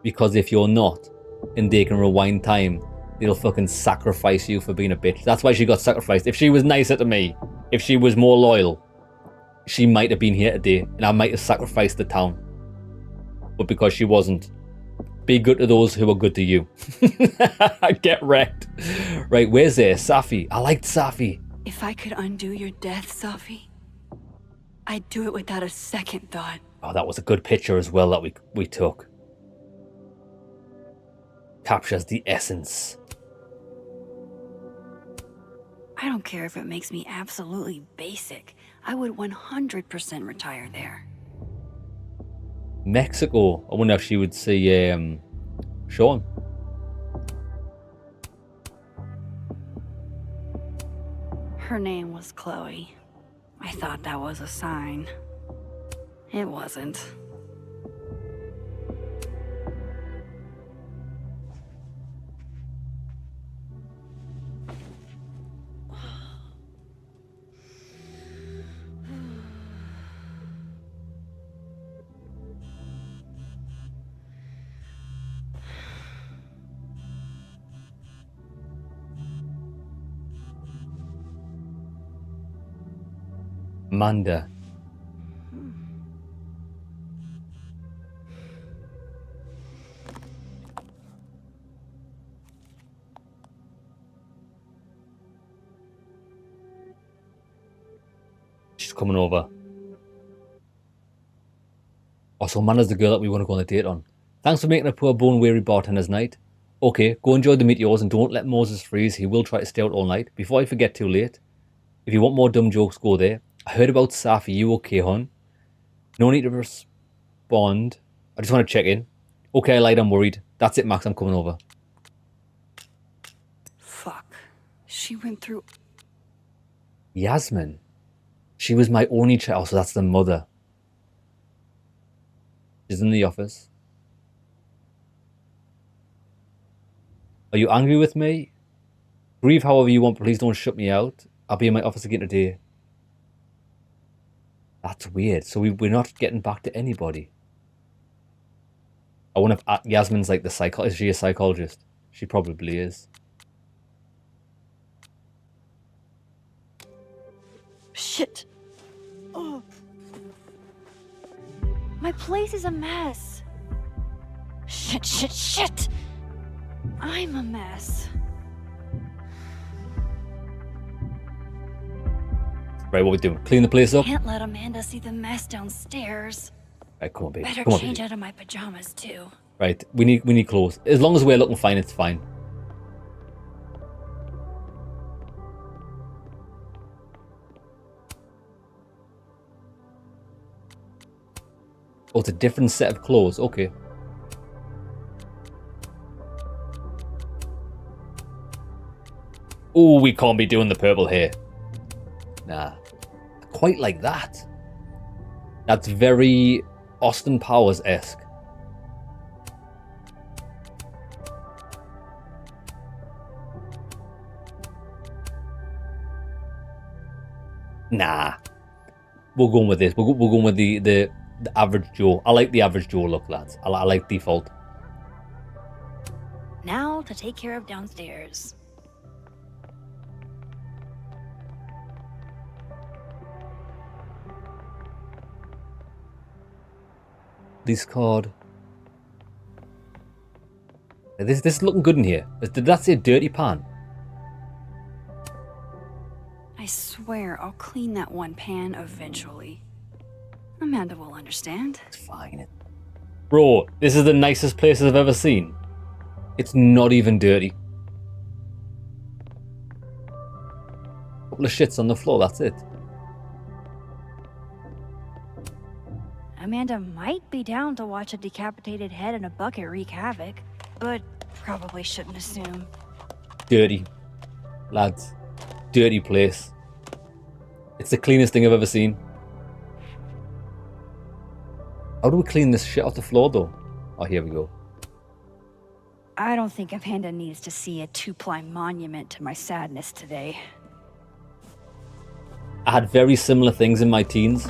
Because if you're not, and they can rewind time, they'll fucking sacrifice you for being a bitch. That's why she got sacrificed. If she was nicer to me, if she was more loyal, she might have been here today, and I might have sacrificed the town. But because she wasn't, be good to those who are good to you. Get wrecked. Right, where's there? Safi. I liked Safi. If I could undo your death, Safi, I'd do it without a second thought. Oh, that was a good picture as well that we took. Captures the essence. I don't care if it makes me absolutely basic. I would 100% retire there. Mexico. I wonder if she would see Sean. Her name was Chloe. I thought that was a sign. It wasn't. Amanda. She's coming over. Oh, so Amanda's the girl that we want to go on a date on. Thanks for making a poor bone weary bartender's night. Okay, go enjoy the meteors and don't let Moses freeze. He will try to stay out all night. Before I forget too late, if you want more dumb jokes, go there. I heard about Safi. You okay, hon? No need to respond. I just want to check in. Okay, I lied. I'm worried. That's it, Max. I'm coming over. Fuck. She went through... Yasmin. She was my only child, so that's the mother. She's in the office. Are you angry with me? Grieve however you want, but please don't shut me out. I'll be in my office again today. That's weird. So we're not getting back to anybody. I wonder if Yasmin's like the psychologist. Is she a psychologist? She probably is. Shit. Oh. My place is a mess. Shit. I'm a mess. Right, what we doing? Clean the place up? Can't let Amanda see the mess downstairs. Right, come on, baby. Better Come on, change baby. out of my pajamas too. Right, we need clothes. As long as we're looking fine, it's fine. Oh, it's a different set of clothes. Okay. Oh, we can't be doing the purple hair. Nah. Quite like that. That's very Austin Powers-esque. Nah. We're going with this. We're going with the average Joe. I like the average Joe look, lads. I like default. Now to take care of downstairs. This card. This is looking good in here. Did that say dirty pan? I swear I'll clean that one pan eventually. Amanda will understand. It's fine. Bro, this is the nicest place I've ever seen. It's not even dirty. Couple of shits on the floor, that's it. Amanda might be down to watch a decapitated head in a bucket wreak havoc, but probably shouldn't assume. Dirty. Lads. Dirty place. It's the cleanest thing I've ever seen. How do we clean this shit off the floor, though? Oh, here we go. I don't think Amanda needs to see a 2-ply monument to my sadness today. I had very similar things in my teens.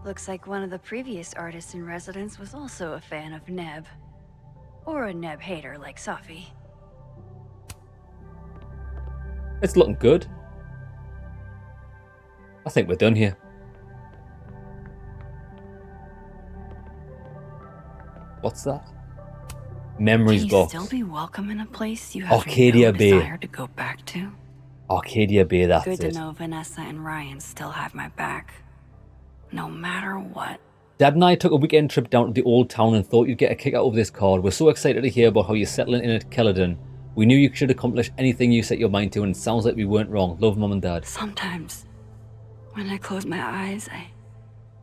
Looks like one of the previous artists in residence was also a fan of Neb. Or a Neb hater like Safi. It's looking good. I think we're done here. What's that? Memories Can you box. still be welcome in a place you have Arcadia no Bay. desire to go back to? Arcadia Bay, that's Good to it. know Vanessa and Ryan still have my back. No matter what. Dad and I took a weekend trip down to the old town and thought you'd get a kick out of this card. We're so excited to hear about how you're settling in at Kelladon. We knew you should accomplish anything you set your mind to, and it sounds like we weren't wrong. Love, Mum and Dad. Sometimes, when I close my eyes, I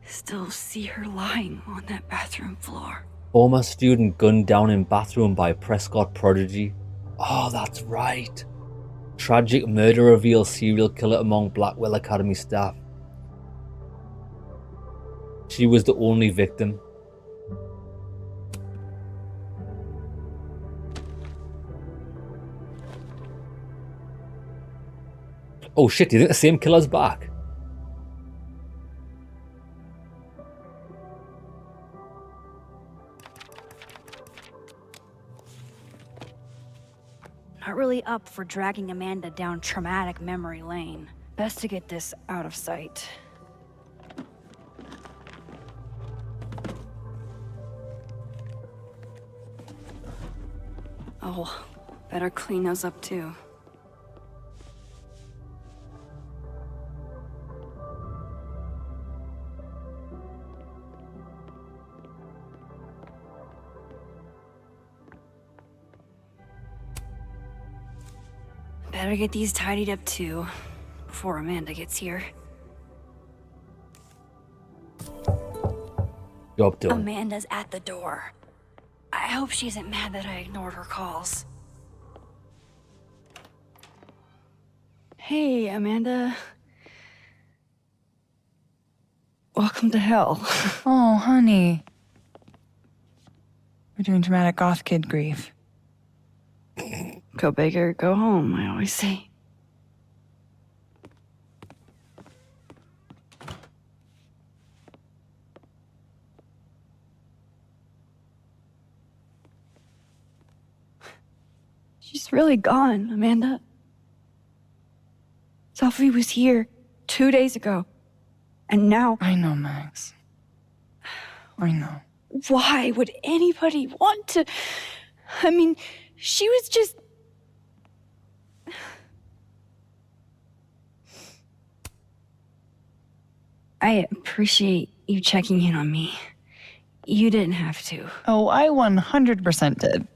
still see her lying on that bathroom floor. Former student gunned down in bathroom by Prescott prodigy. Oh, that's right. Tragic murder reveals serial killer among Blackwell Academy staff. She was the only victim. Oh shit, do you think the same killer's back? Not really up for dragging Amanda down traumatic memory lane. Best to get this out of sight. Oh, better clean those up too. Better get these tidied up too, before Amanda gets here. Job done. Amanda's at the door. I hope she isn't mad that I ignored her calls. Hey, Amanda. Welcome to hell. Oh, honey. We're doing dramatic goth kid grief. Go big or go home, I always say. She's really gone, Amanda. Safi was here 2 days ago. And now... I know, Max. I know. Why would anybody want to... I mean, she was just... I appreciate you checking in on me. You didn't have to. Oh, I 100% did.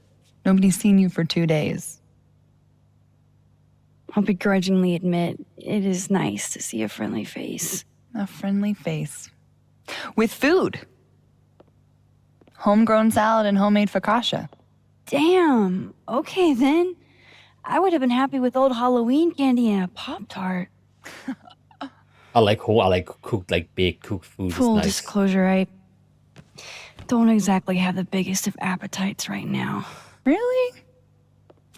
Nobody's seen you for 2 days. I'll begrudgingly admit, it is nice to see a friendly face. A friendly face. With food. Homegrown salad and homemade focaccia. Damn. Okay, then. I would have been happy with old Halloween candy and a Pop-Tart. I like cooked, like baked cooked food. It's Full nice. disclosure, I don't exactly have the biggest of appetites right now. Really?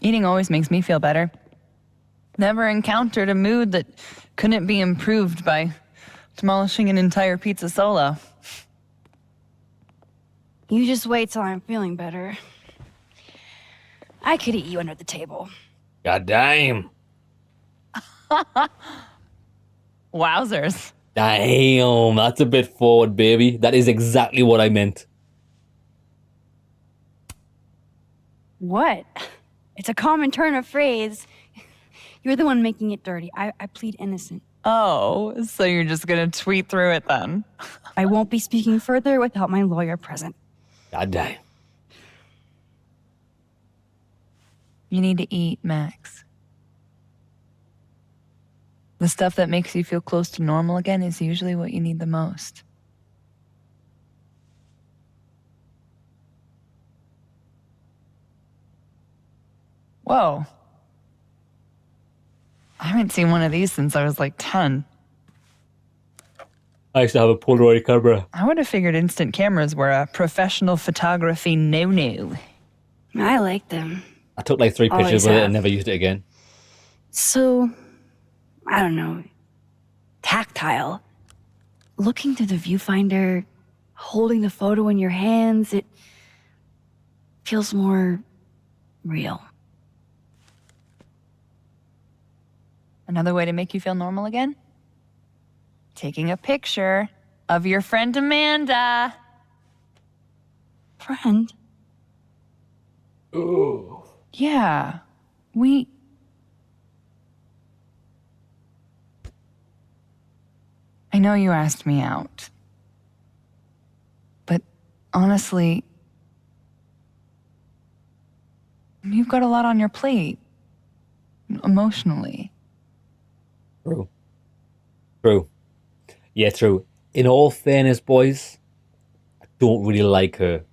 Eating always makes me feel better. Never encountered a mood that couldn't be improved by demolishing an entire pizza solo. You just wait till I'm feeling better. I could eat you under the table. God damn. Wowzers. Damn, that's a bit forward, baby. That is exactly what I meant. What? It's a common turn of phrase. You're the one making it dirty. I plead innocent. Oh, so you're just gonna tweet through it then? I won't be speaking further without my lawyer present. God damn. You need to eat, Max. The stuff that makes you feel close to normal again is usually what you need the most. Whoa. I haven't seen one of these since I was like 10. I used to have a Polaroid camera. I would have figured instant cameras were a professional photography no-no. I like them. I took like 3 Always pictures with it have. and never used it again. So, I don't know, tactile. Looking through the viewfinder, holding the photo in your hands, it feels more real. Another way to make you feel normal again? Taking a picture of your friend Amanda. Friend? Ooh. Yeah, I know you asked me out. But honestly, you've got a lot on your plate. Emotionally. True. True. Yeah, true. In all fairness, boys, I don't really like her.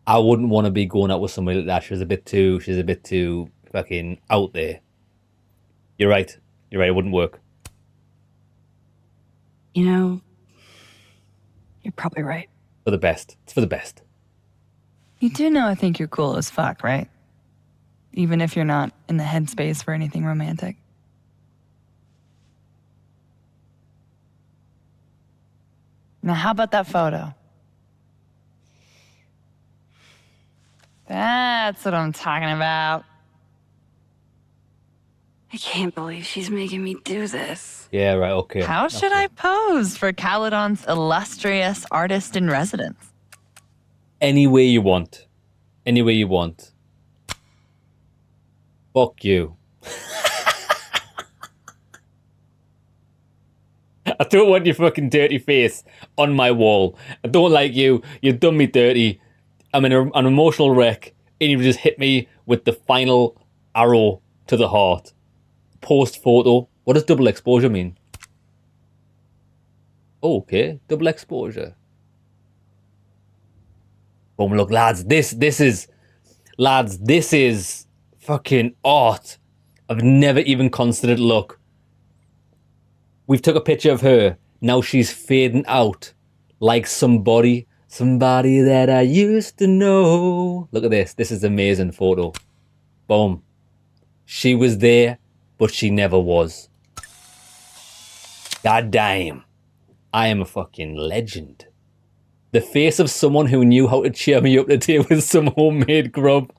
I wouldn't want to be going out with somebody like that. She's a bit too fucking out there. You're right. It wouldn't work. You know, you're probably right. For the best. It's for the best. You do know I think you're cool as fuck, right? Even if you're not in the headspace for anything romantic. Now, how about that photo? That's what I'm talking about. I can't believe she's making me do this. Yeah, right, okay. How should I pose for Caledon's illustrious artist in residence? Any way you want. Any way you want. Fuck you. I don't want your fucking dirty face on my wall. I don't like you. You've done me dirty. I'm in an emotional wreck, and you just hit me with the final arrow to the heart. Post photo. What does double exposure mean? Oh, okay, double exposure. Boom! Look, lads, this is fucking art. I've never even considered. Look, we've took a picture of her. Now she's fading out like somebody that I used to know. Look at this. This is an amazing photo. Boom. She was there, but she never was. God damn. I am a fucking legend. The face of someone who knew how to cheer me up today with some homemade grub.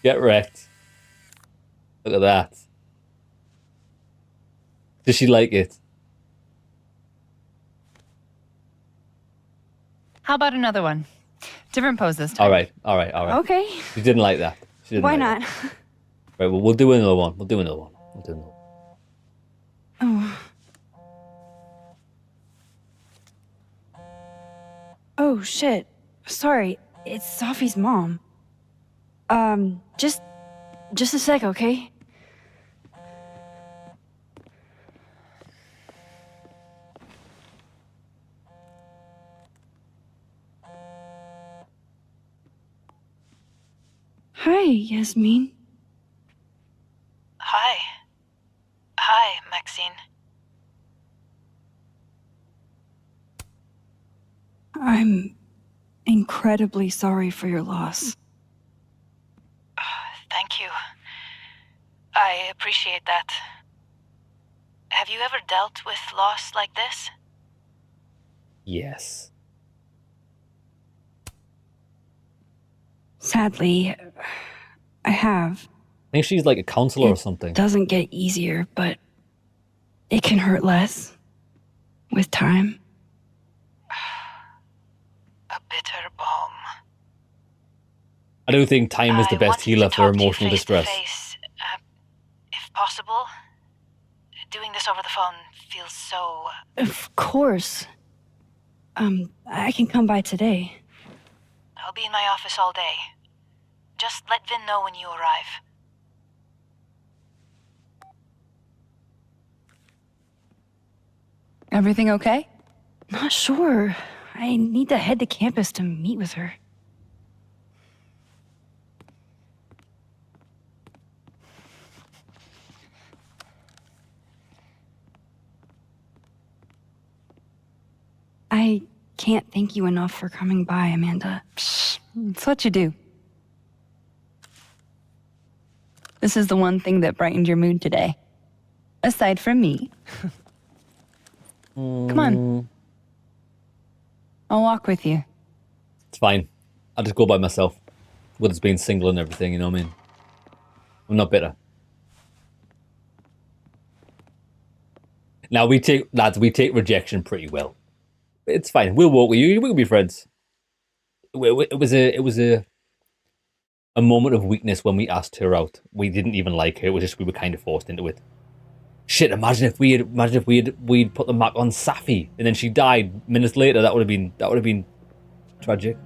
Get wrecked. Look at that. Does she like it? How about another one? Different pose this time. All right. Okay. She didn't like that. Why not? Right, well, we'll do another one. Oh. Oh, shit. Sorry. It's Safi's mom. Just a sec, okay? Hi, Yasmin. Hi, Maxine. I'm incredibly sorry for your loss. Thank you. I appreciate that. Have you ever dealt with loss like this? Yes. Sadly, I have. I think she's like a counselor or something. It doesn't get easier, but it can hurt less with time. A bitter balm. I do think time is the best healer for emotional distress. possible? Doing this over the phone feels so... Of course. I can come by today. I'll be in my office all day. Just let Vin know when you arrive. Everything okay? Not sure. I need to head to campus to meet with her. I can't thank you enough for coming by, Amanda. It's what you do. This is the one thing that brightened your mood today. Aside from me. Come on. I'll walk with you. It's fine. I'll just go by myself. With us being single and everything, you know what I mean? I'm not bitter. Now, lads, we take rejection pretty well. It's fine. We'll walk with you. We'll be friends. It was a moment of weakness when we asked her out. We didn't even like her. It was just we were kind of forced into it. Shit! Imagine if we'd put the mark on Safi and then she died minutes later. That would have been tragic.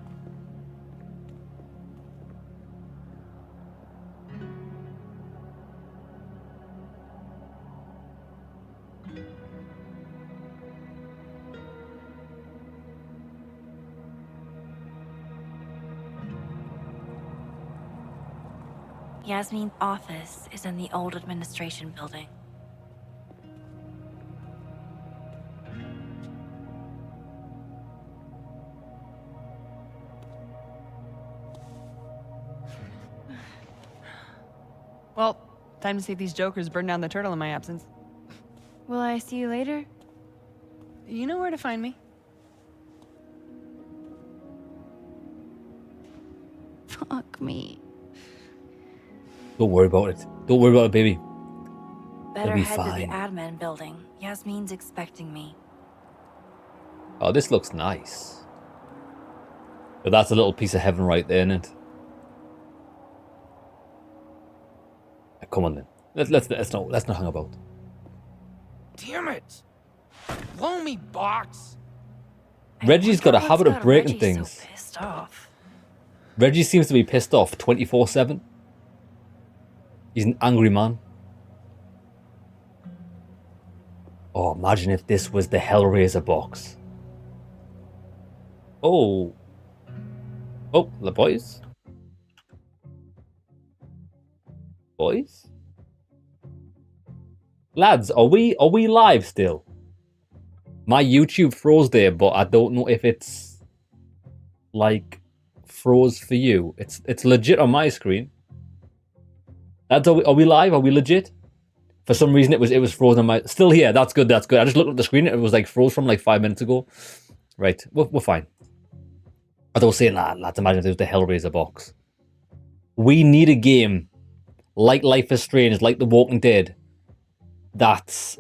Yasmin's office is in the old administration building. Well, time to see these jokers burn down the turtle in my absence. Will I see you later? You know where to find me. Fuck me. Don't worry about it. Don't worry about it, baby. Better It'll be head to fine. the admin building. Yasmin's expecting me. Oh, this looks nice. But that's a little piece of heaven right there, isn't it? Come on then. Let's not hang about. Damn it! Blow me, box! Reggie's got a habit of breaking things. So pissed off. Reggie seems to be pissed off 24/7. He's an angry man. Oh, imagine if this was the Hellraiser box. Oh. Oh, the boys. Boys? Lads, are we live still? My YouTube froze there, but I don't know if it's like froze for you. It's legit on my screen. Lads, are we live? Are we legit? For some reason it was frozen on my... Still here, that's good, that's good. I just looked at the screen, it was like froze from like 5 minutes ago. Right, we're fine. I was saying, lads, imagine if it was the Hellraiser box. We need a game like Life is Strange, like The Walking Dead, that's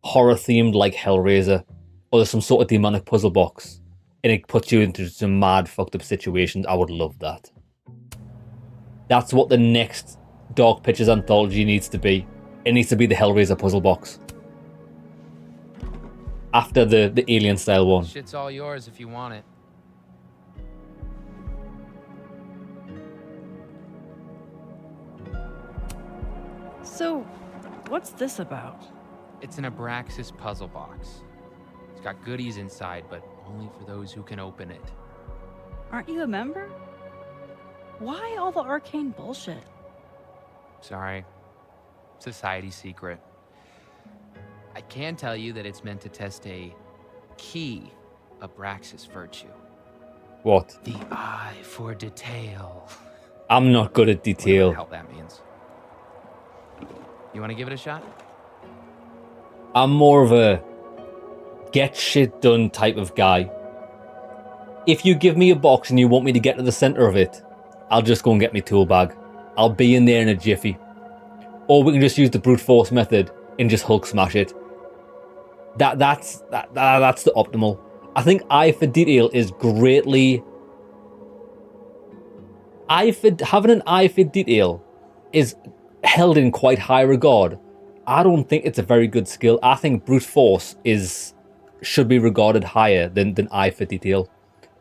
horror themed like Hellraiser, or there's some sort of demonic puzzle box, and it puts you into some mad fucked up situations. I would love that. That's what the next Dark Pictures anthology needs to be. It needs to be the Hellraiser puzzle box. After the Alien style one. Shit's all yours if you want it. So, what's this about? It's an Abraxas puzzle box. It's got goodies inside, but only for those who can open it. Aren't you a member? Why all the arcane bullshit? Sorry. Society secret. I can tell you that it's meant to test a key Abraxas virtue. What? The eye for detail. I'm not good at detail. Whatever the hell that means. You want to give it a shot? I'm more of a get shit done type of guy. If you give me a box and you want me to get to the center of it, I'll just go and get my tool bag. I'll be in there in a jiffy. Or we can just use the brute force method and just Hulk smash it. That's the optimal. I think eye for detail is greatly... having an eye for detail is held in quite high regard. I don't think it's a very good skill. I think brute force should be regarded higher than eye for detail,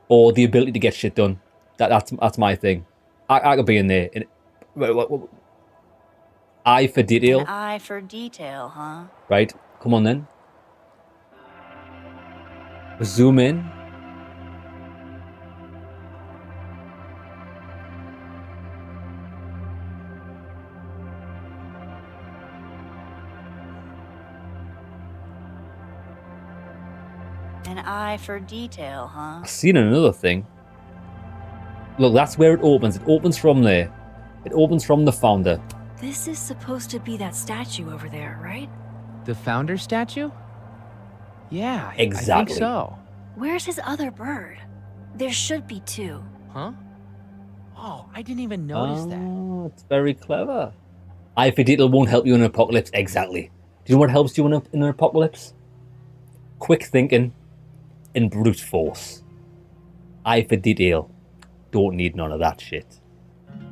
or the ability to get shit done. That's my thing. I could be in there. Eye for detail. An eye for detail, huh? Right. Come on then. Zoom in. An eye for detail, huh? I've seen another thing. Look, that's where it opens. It opens from there. It opens from the founder. This is supposed to be that statue over there, right? The founder statue? Yeah, Exactly. I think so. Where's his other bird? There should be two. Huh? Oh, I didn't even notice that. Oh, it's very clever. Eye for detail won't help you in an apocalypse. Exactly. Do you know what helps you in an apocalypse? Quick thinking and brute force. Eye for detail. Don't need none of that shit.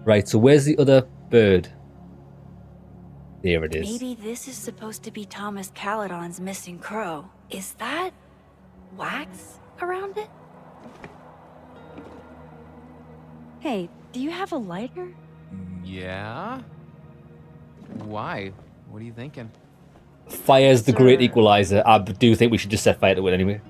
Right, so where's the other bird? There it is. Maybe this is supposed to be Thomas Caledon's missing crow. Is that wax around it? Hey, do you have a lighter? Yeah? Why? What are you thinking? Fire's the great equalizer. I do think we should just set fire to it anyway.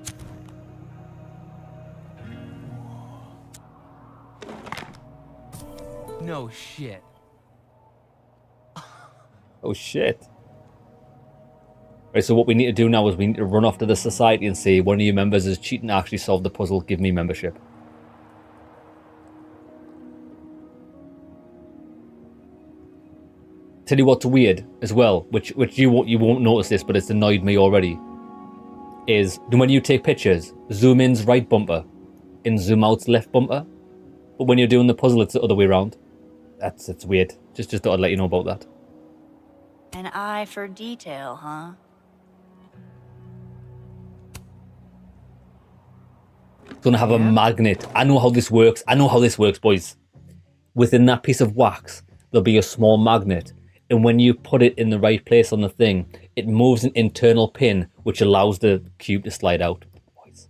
No shit. Oh shit. Right, so what we need to do now is we need to run off to the society and say one of your members is cheating to actually solve the puzzle, give me membership. Tell you what's weird as well, which you won't notice this, but it's annoyed me already, is when you take pictures, zoom in's right bumper and zoom out's left bumper. But when you're doing the puzzle, it's the other way around. It's weird. Just thought I'd let you know about that. An eye for detail, huh? Gonna have a magnet. I know how this works. Boys. Within that piece of wax, there'll be a small magnet. And when you put it in the right place on the thing, it moves an internal pin, which allows the cube to slide out. Boys.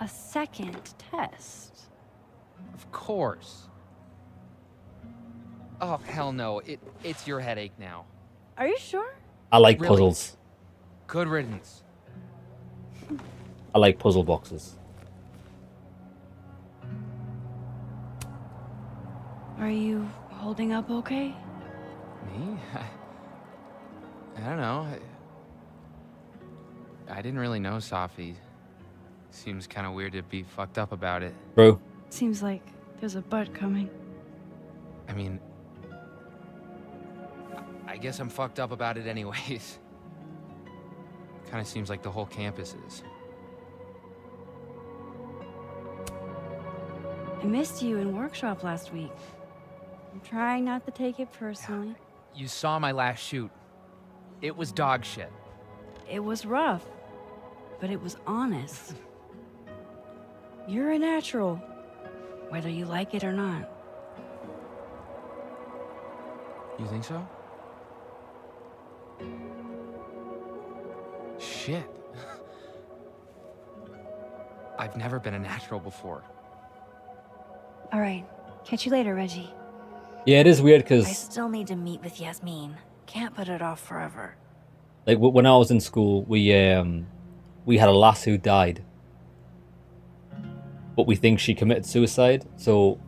A second test. Of course. Oh, hell no. It's your headache now. Are you sure? I like Really? puzzles. Good riddance. I like puzzle boxes. Are you holding up okay? Me? I don't know. I didn't really know Safi. Seems kind of weird to be fucked up about it. Bro. Seems like there's a but coming. I mean, I guess I'm fucked up about it anyways. Kind of seems like the whole campus is. I missed you in workshop last week. I'm trying not to take it personally. You saw my last shoot. It was dog shit. It was rough, but it was honest. You're a natural, whether you like it or not. You think so? Shit. I've never been a natural before. All right, catch you later, Reggie. Yeah, it is weird I because still need to meet with Yasmin. Can't put it off forever. like when I was in school, we had a lass who died, but we think she committed suicide. So,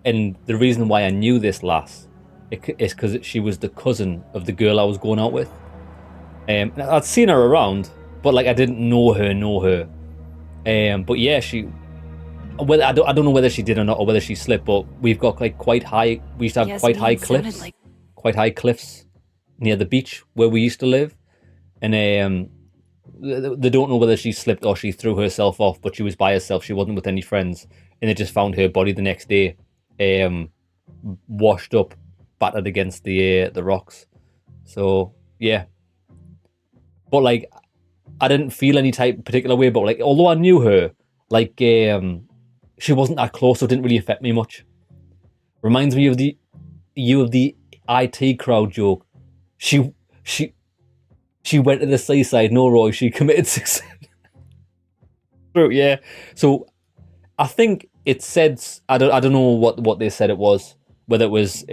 and the reason why I knew this lass is because she was the cousin of the girl I was going out with. I'd seen her around, but like I didn't know her. But yeah, whether I don't know whether she did or not, or whether she slipped. But we've got like quite high. We used to have quite high cliffs, quite high cliffs near the beach where we used to live, and they don't know whether she slipped or she threw herself off. But she was by herself. She wasn't with any friends, and they just found her body the next day, washed up, battered against the rocks. So yeah, but like I didn't feel any type particular way. But like although I knew her, like she wasn't that close, so it didn't really affect me much. Reminds me of you have the IT crowd joke. She went to the seaside. No, Roy, she committed suicide. True, yeah. So I think it said, I don't know what they said it was, whether it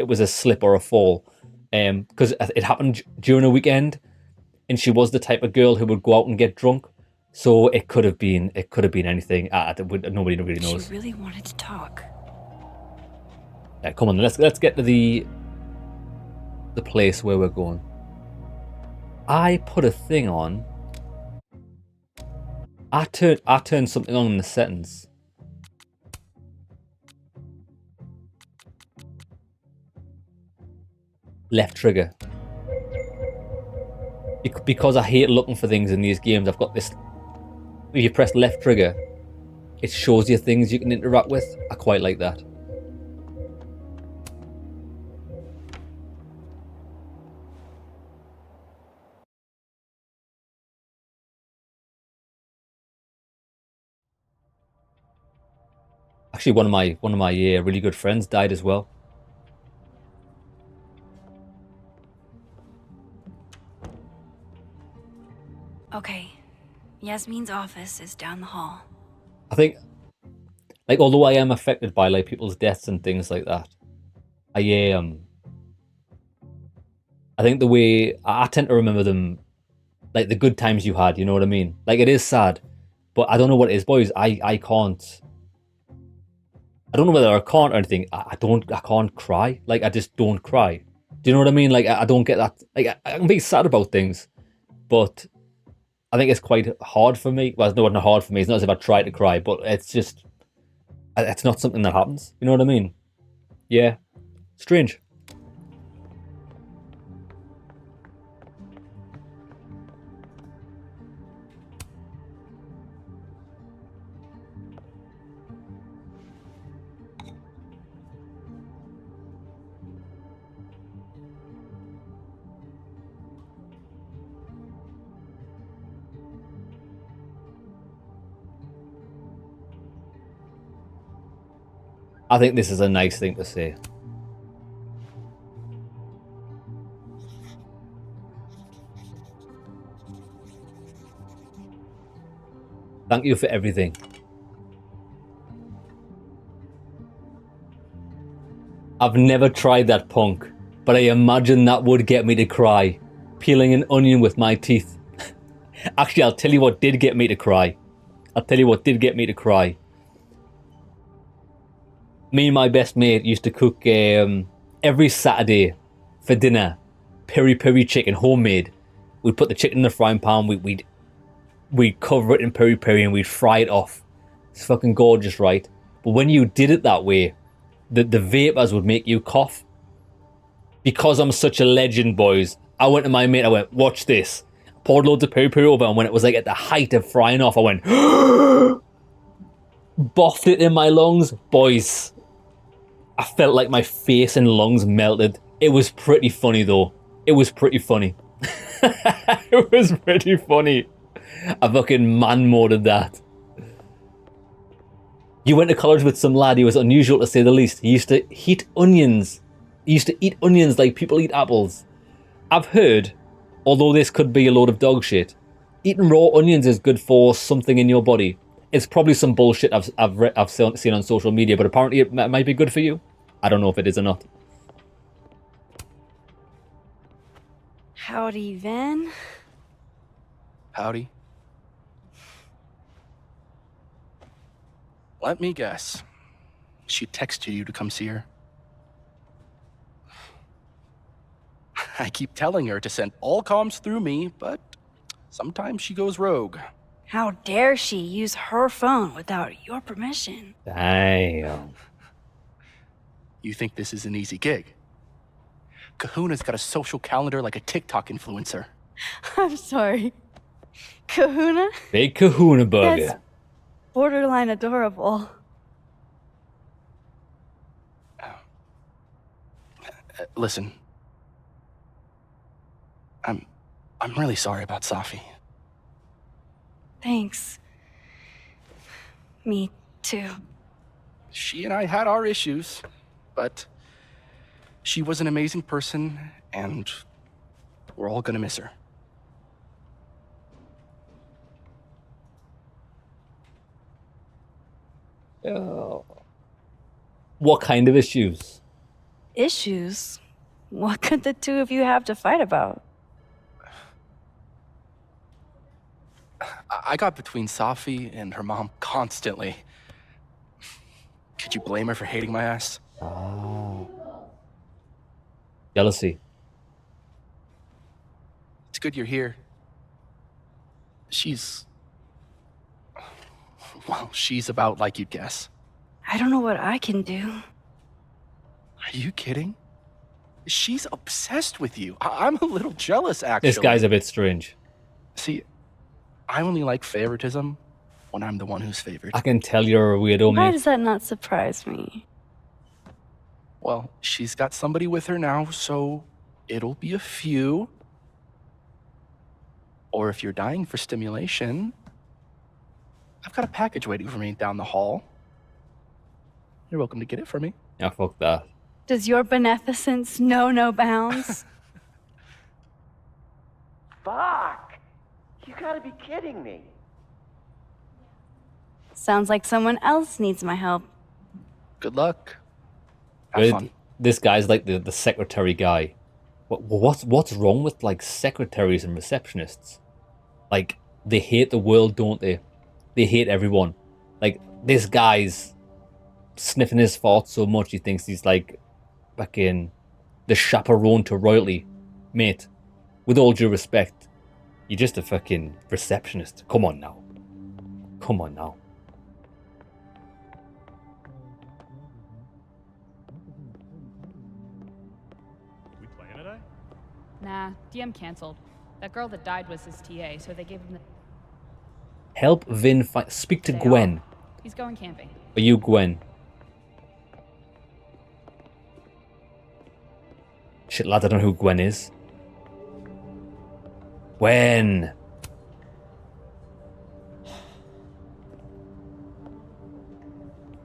was a slip or a fall, because it happened during a weekend, and she was the type of girl who would go out and get drunk. So it could have been anything. Nobody really knows. She really wanted to talk. Yeah, come on, let's get to the place where we're going. I put a thing on. I turned something on in the settings. Left trigger. Because I hate looking for things in these games, I've got this. If you press left trigger, it shows you things you can interact with. I quite like that. Actually, one of my really good friends died as well. Okay, Yasmin's office is down the hall. I think, like, although I am affected by like people's deaths and things like that, I think the way I tend to remember them, like the good times you had. You know what I mean? Like, it is sad, but I don't know what it is, boys. I can't. I don't know whether I can't or anything. I can't cry. Like, I just don't cry. Do you know what I mean? Like, I don't get that. Like, I can be sad about things, but I think it's quite hard for me. Well, it's not hard for me. It's not as if I try to cry, but it's just, it's not something that happens. You know what I mean? Yeah. Strange. I think this is a nice thing to say. Thank you for everything. I've never tried that punk, but I imagine that would get me to cry. Peeling an onion with my teeth. Actually, I'll tell you what did get me to cry. Me and my best mate used to cook every Saturday for dinner, peri-peri chicken, homemade. We'd put the chicken in the frying pan, we'd cover it in peri-peri and we'd fry it off. It's fucking gorgeous, right? But when you did it that way, the vapors would make you cough. Because I'm such a legend, boys, I went to my mate, I went, watch this. Poured loads of peri-peri over, and when it was like at the height of frying off, I went, boffed it in my lungs. Boys, I felt like my face and lungs melted. It was pretty funny, though. It was pretty funny. It was pretty funny. I fucking man-moded that. You went to college with some lad. He was unusual, to say the least. He used to eat onions. He used to eat onions like people eat apples. I've heard, although this could be a load of dog shit, eating raw onions is good for something in your body. It's probably some bullshit I've seen on social media, but apparently it might be good for you. I don't know if it is or not. Howdy, Vin. Howdy. Let me guess. She texted you to come see her? I keep telling her to send all comms through me, but sometimes she goes rogue. How dare she use her phone without your permission? Damn. You think this is an easy gig? Kahuna's got a social calendar like a TikTok influencer. I'm sorry. Kahuna? Big Kahuna burger. That's borderline adorable. Listen. I'm really sorry about Safi. Thanks. Me too. She and I had our issues, but She was an amazing person, and we're all gonna miss her. What kind of issues? Issues? What could the two of you have to fight about? I got between Safi and her mom constantly. Could you blame her for hating my ass? Jealousy. It's good you're here. Well, she's about like you'd guess. I don't know what I can do. Are you kidding? She's obsessed with you. I'm a little jealous, actually. This guy's a bit strange. See, I only like favoritism when I'm the one who's favored. I can tell you're a weirdo, Why mate. does that not surprise me? Well, she's got somebody with her now, so it'll be a few. Or if you're dying for stimulation, I've got a package waiting for me down the hall. You're welcome to get it for me. Yeah, fuck that. Does your beneficence know no bounds? Fuck! You gotta be kidding me. Sounds like someone else needs my help. Good luck. Have fun. This guy's like the secretary guy. What's wrong with like secretaries and receptionists? Like, they hate the world, don't they? They hate everyone. Like, this guy's sniffing his farts so much he thinks he's like fucking the chaperone to royalty. Mate, with all due respect, you're just a fucking receptionist. Come on now. Come on now. We playing today? Nah, DM canceled. That girl that died was his TA, so they gave him the... Help Vin speak to day Gwen. off. He's going camping. Are you Gwen? Shit, lad, I don't know who Gwen is. Gwen!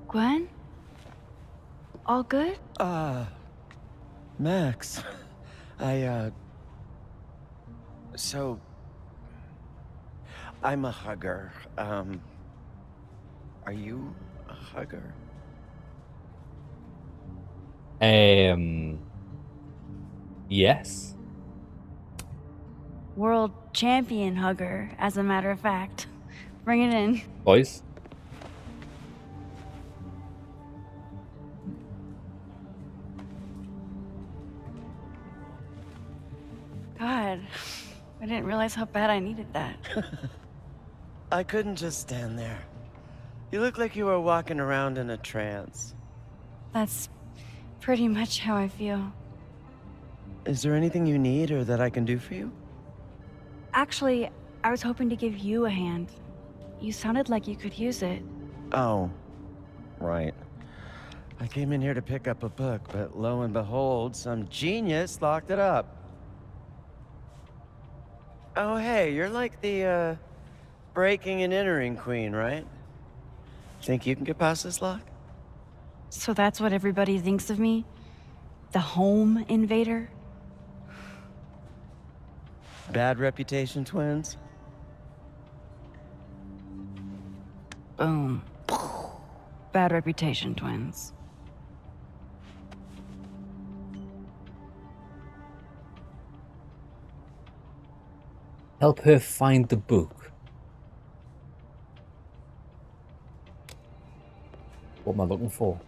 Gwen? All good? Max. So... I'm a hugger. Are you a hugger? Yes. World champion hugger, as a matter of fact. Bring it in. Boys? God, I didn't realize how bad I needed that. I couldn't just stand there. You look like you were walking around in a trance. That's pretty much how I feel. Is there anything you need or that I can do for you? Actually, I was hoping to give you a hand. You sounded like you could use it. Oh, right. I came in here to pick up a book, but lo and behold, some genius locked it up. Oh, hey, you're like the, breaking and entering queen, right? Think you can get past this lock? So that's what everybody thinks of me? The home invader? Bad reputation, twins? Boom. Bad reputation, twins. Help her find the book. What am I looking for?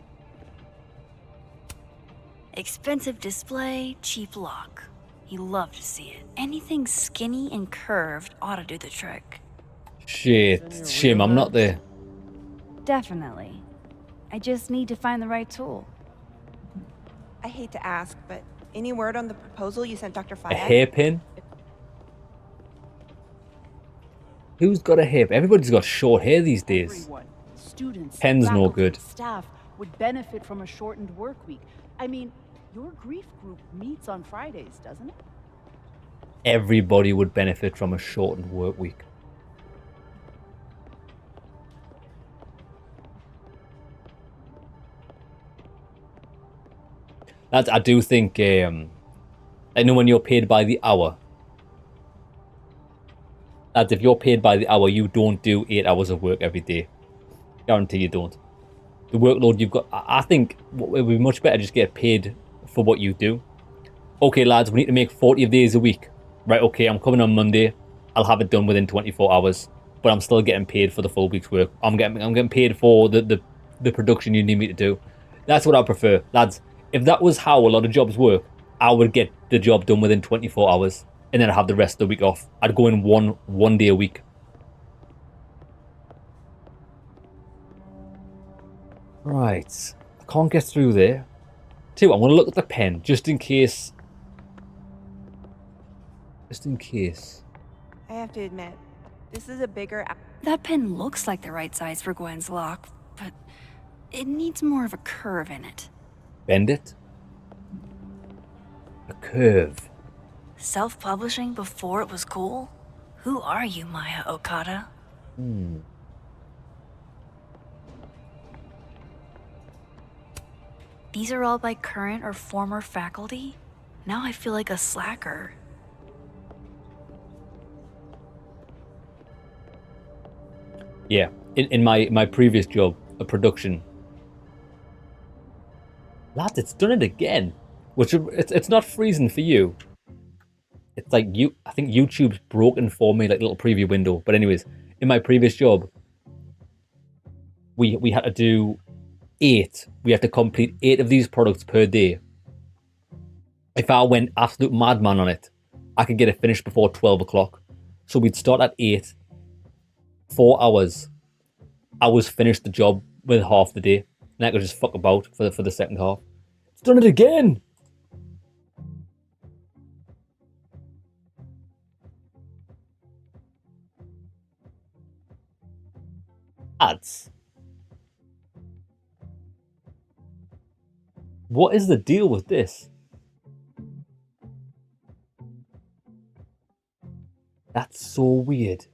Expensive display, cheap lock. You love to see it. Anything skinny and curved ought to do the trick. Shit, shame I'm not there. Definitely. I just need to find the right tool. I hate to ask, but any word on the proposal you sent Dr. A Fayed? hairpin? Who's got a hair? Everybody's got short hair these days. Everyone, students, Pen's no faculty, good. staff would benefit from a shortened work week. I mean, your grief group meets on Fridays, doesn't it? Everybody would benefit from a shortened work week. Lads, I do think, I know when you're paid by the hour. Lads, if you're paid by the hour, you don't do 8 hours of work every day. Guarantee you don't. The workload you've got, I think it would be much better just get paid for what you do. Okay, lads, we need to make 40 of these a week. Right, okay, I'm coming on Monday. I'll have it done within 24 hours. But I'm still getting paid for the full week's work. I'm getting paid for the production you need me to do. That's what I prefer. Lads, if that was how a lot of jobs work, I would get the job done within 24 hours. And then I'd have the rest of the week off. I'd go in one day a week. Right. I can't get through there. Too, I'm going to look at the pen, just in case. Just in case. I have to admit, this is a bigger... That pen looks like the right size for Gwen's lock, but it needs more of a curve in it. Bend it? A curve. Self-publishing before it was cool? Who are you, Maya Okada? These are all by current or former faculty? Now I feel like a slacker. Yeah, in my previous job, a production. Lads, it's done it again. Which it's not freezing for you. It's like I think YouTube's broken for me, like little preview window. But anyways, in my previous job, we had to do 8. We had to complete 8 of these products per day. If I went absolute madman on it, I could get it finished before 12 o'clock. So we'd start at 8, 4 hours. I was finished the job with half the day. And I could just fuck about for the second half. It's done it again! Ads. What is the deal with this? That's so weird.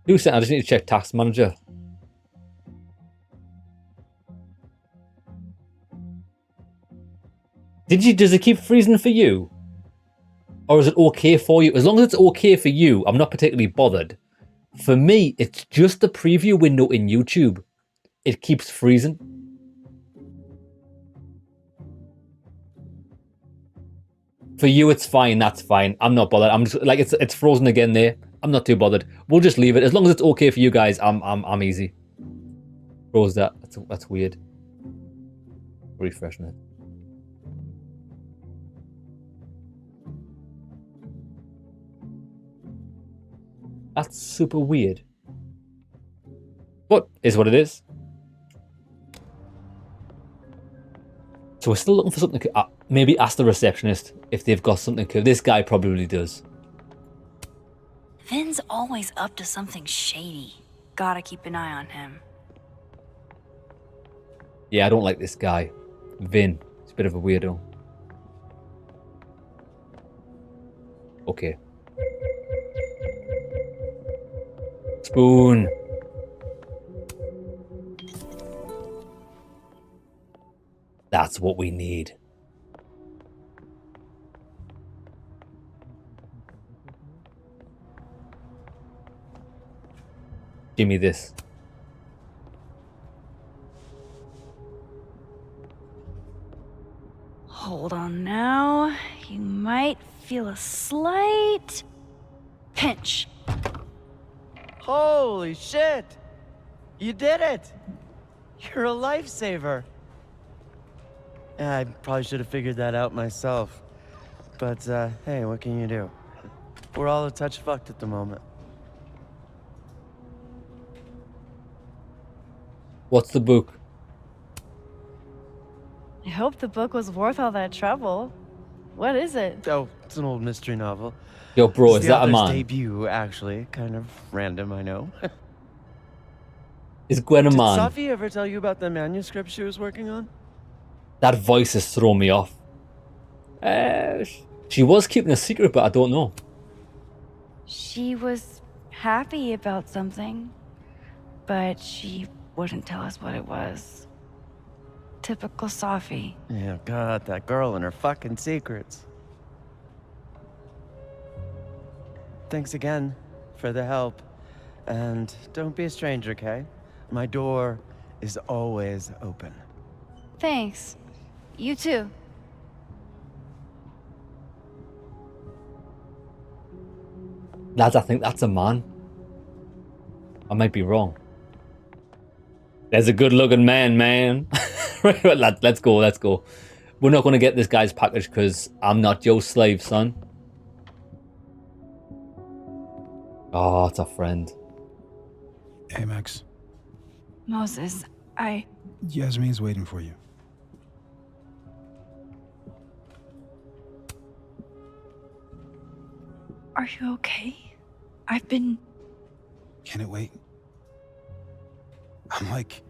Do something, I just need to check Task Manager. Does it keep freezing for you? Or is it okay for you? As long as it's okay for you, I'm not particularly bothered. For me, it's just the preview window in YouTube. It keeps freezing. For you, it's fine. That's fine. I'm not bothered. I'm just like it's frozen again there. I'm not too bothered. We'll just leave it as long as it's okay for you guys. I'm easy. Froze that. That's weird. Refreshing it. That's super weird. But is what it is. So we're still looking for something. Maybe ask the receptionist if they've got something cool. This guy probably does. Vin's always up to something shady. Gotta keep an eye on him. Yeah, I don't like this guy. Vin. He's a bit of a weirdo. Okay. Spoon. That's what we need. Give me this. Hold on now. You might feel a slight pinch. Holy shit! You did it! You're a lifesaver. I probably should have figured that out myself. But, hey, what can you do? We're all a touch fucked at the moment. What's the book? I hope the book was worth all that trouble. What is it? Oh, it's an old mystery novel. Yo, bro, It's is the that a author's man? debut, actually. Kind of random, I know. Is Gwen a Did man? Safi ever tell you about the manuscript she was working on? That voice has thrown me off. She was keeping a secret, but I don't know. She was happy about something, but she wouldn't tell us what it was. Typical Safi. Yeah, God, that girl and her fucking secrets. Thanks again for the help. And don't be a stranger, okay? My door is always open. Thanks. You too. Lads, I think that's a man. I might be wrong. There's a good-looking man. Right, lad, let's go. We're not going to get this guy's package because I'm not your slave, son. Oh, it's a friend. Hey, Max. Moses, Yasmin's waiting for you. Are you okay? I've been... Can it wait? I'm like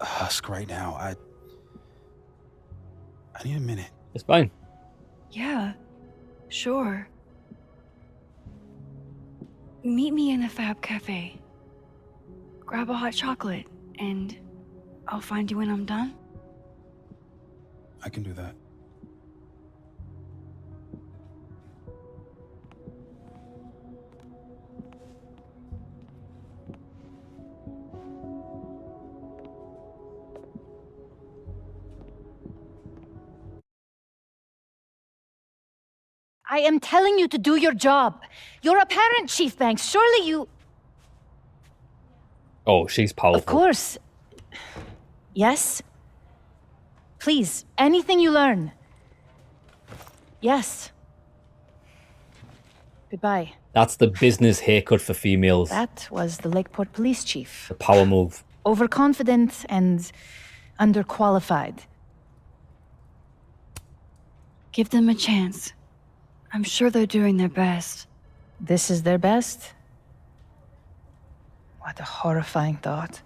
a husk right now. I need a minute. It's fine. Yeah, sure. Meet me in the Fab Cafe. Grab a hot chocolate, and I'll find you when I'm done. I can do that. I am telling you to do your job. You're a parent, Chief Banks. Surely you... Oh, she's powerful. Of course. Yes? Please, anything you learn. Yes. Goodbye. That's the business haircut for females. That was the Lakeport Police Chief. The power move. Overconfident and underqualified. Give them a chance. I'm sure they're doing their best. This is their best? What a horrifying thought.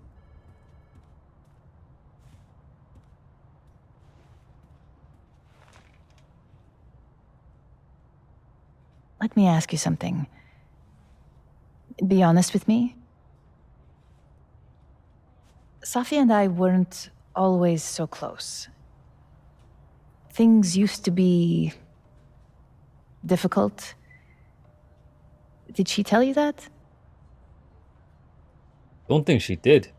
Let me ask you something. Be honest with me. Safi and I weren't always so close. Things used to be difficult. Did she tell you that? Don't think she did.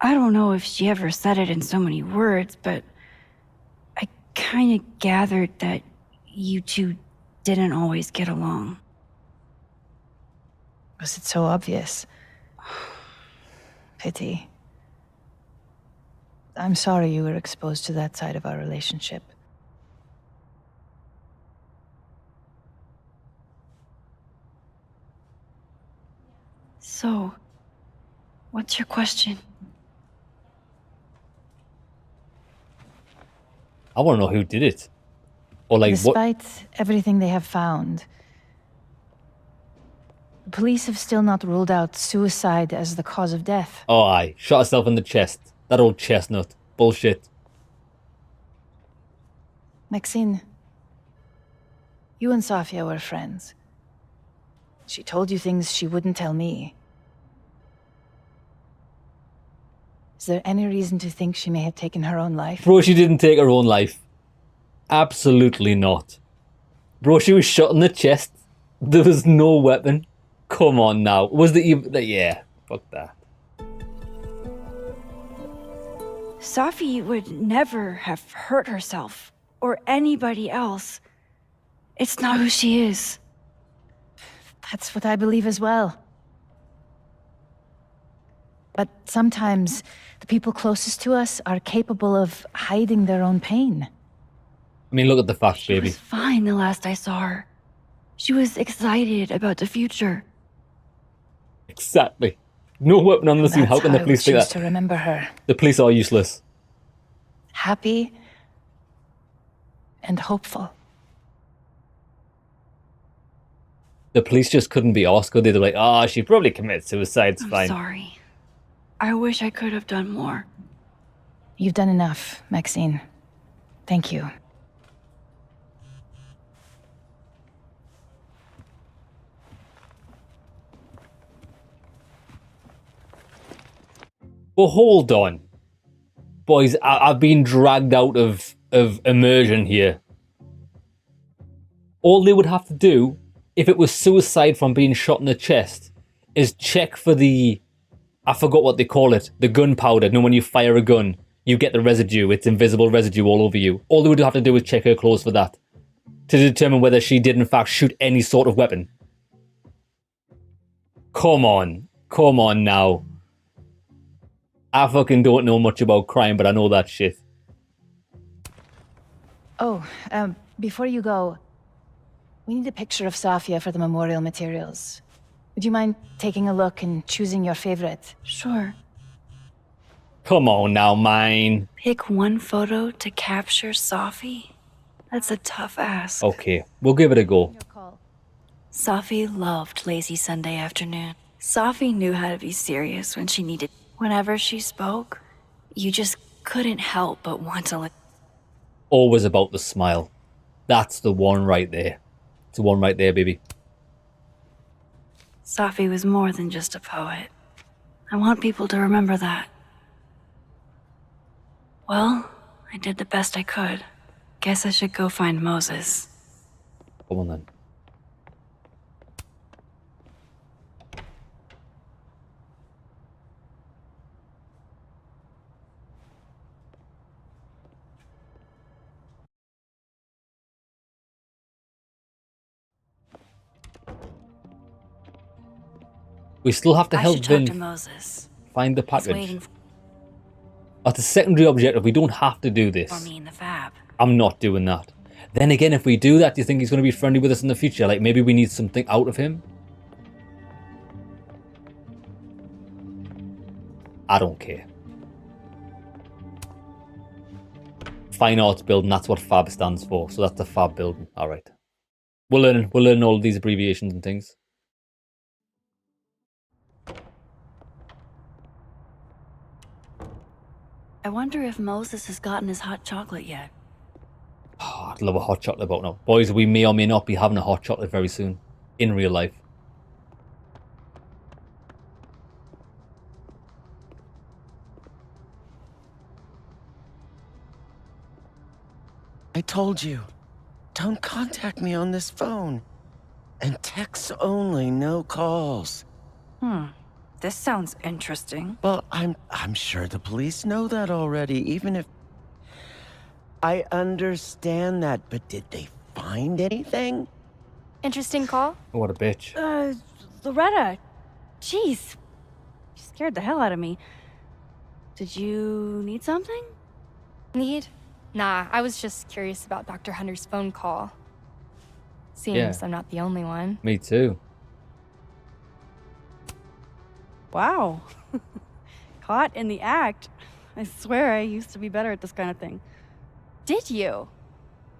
I don't know if she ever said it in so many words, but I kind of gathered that you two didn't always get along. Was it so obvious? Pity. I'm sorry you were exposed to that side of our relationship. So, what's your question? I want to know who did it. Or like Despite everything they have found, the police have still not ruled out suicide as the cause of death. Oh, aye. Shot herself in the chest. That old chestnut. Bullshit. Maxine, you and Safia were friends. She told you things she wouldn't tell me. Is there any reason to think she may have taken her own life? Bro, she didn't take her own life. Absolutely not. Bro, she was shot in the chest. There was no weapon. Come on now. Was the even... Yeah. Fuck that. Safi would never have hurt herself or anybody else. It's not who she is. That's what I believe as well. But sometimes the people closest to us are capable of hiding their own pain. I mean, look at the facts, baby. She was fine the last I saw her. She was excited about the future. Exactly. No weapon on the scene. How can the police think that? To remember her. The police are useless. Happy and hopeful. The police just couldn't be asked, could they? They're like, oh, she probably committed suicide. It's I'm fine. sorry. I wish I could have done more. You've done enough, Maxine. Thank you. But hold on. Boys, I've been dragged out of immersion here. All they would have to do, if it was suicide from being shot in the chest, is check for the... I forgot what they call it. The gunpowder. You know, when you fire a gun, you get the residue. It's invisible residue all over you. All they would have to do is check her clothes for that, to determine whether she did in fact shoot any sort of weapon. Come on. Come on now. I fucking don't know much about crime, but I know that shit. Oh, before you go, we need a picture of Safia for the memorial materials. Would you mind taking a look and choosing your favorite? Sure. Come on now, mine. Pick one photo to capture Safi? That's a tough ask. Okay, we'll give it a go. Safi loved lazy Sunday afternoon. Safi knew how to be serious when she needed. Whenever she spoke, you just couldn't help but want to... Always about the smile. That's the one right there. It's the one right there, baby. Safi was more than just a poet. I want people to remember that. Well, I did the best I could. Guess I should go find Moses. Come on then. We still have to help Vin find the package. That's a secondary objective. We don't have to do this. I'm not doing that. Then again, if we do that, do you think he's going to be friendly with us in the future? Like, maybe we need something out of him? I don't care. Fine Arts Building, that's what FAB stands for. So that's the FAB building. Alright. We're learning all of these abbreviations and things. I wonder if Moses has gotten his hot chocolate yet. Oh, I'd love a hot chocolate about now. Boys, we may or may not be having a hot chocolate very soon. In real life. I told you, don't contact me on this phone. And texts only, no calls. This sounds interesting. Well, I'm sure the police know that already, even if... I understand that, but did they find anything? Interesting call? What a bitch. Loretta, jeez. You scared the hell out of me. Did you need something? Need? Nah, I was just curious about Dr. Hunter's phone call. Seems Yeah. I'm not the only one. Me too. Wow. Caught in the act. I swear I used to be better at this kind of thing. Did you?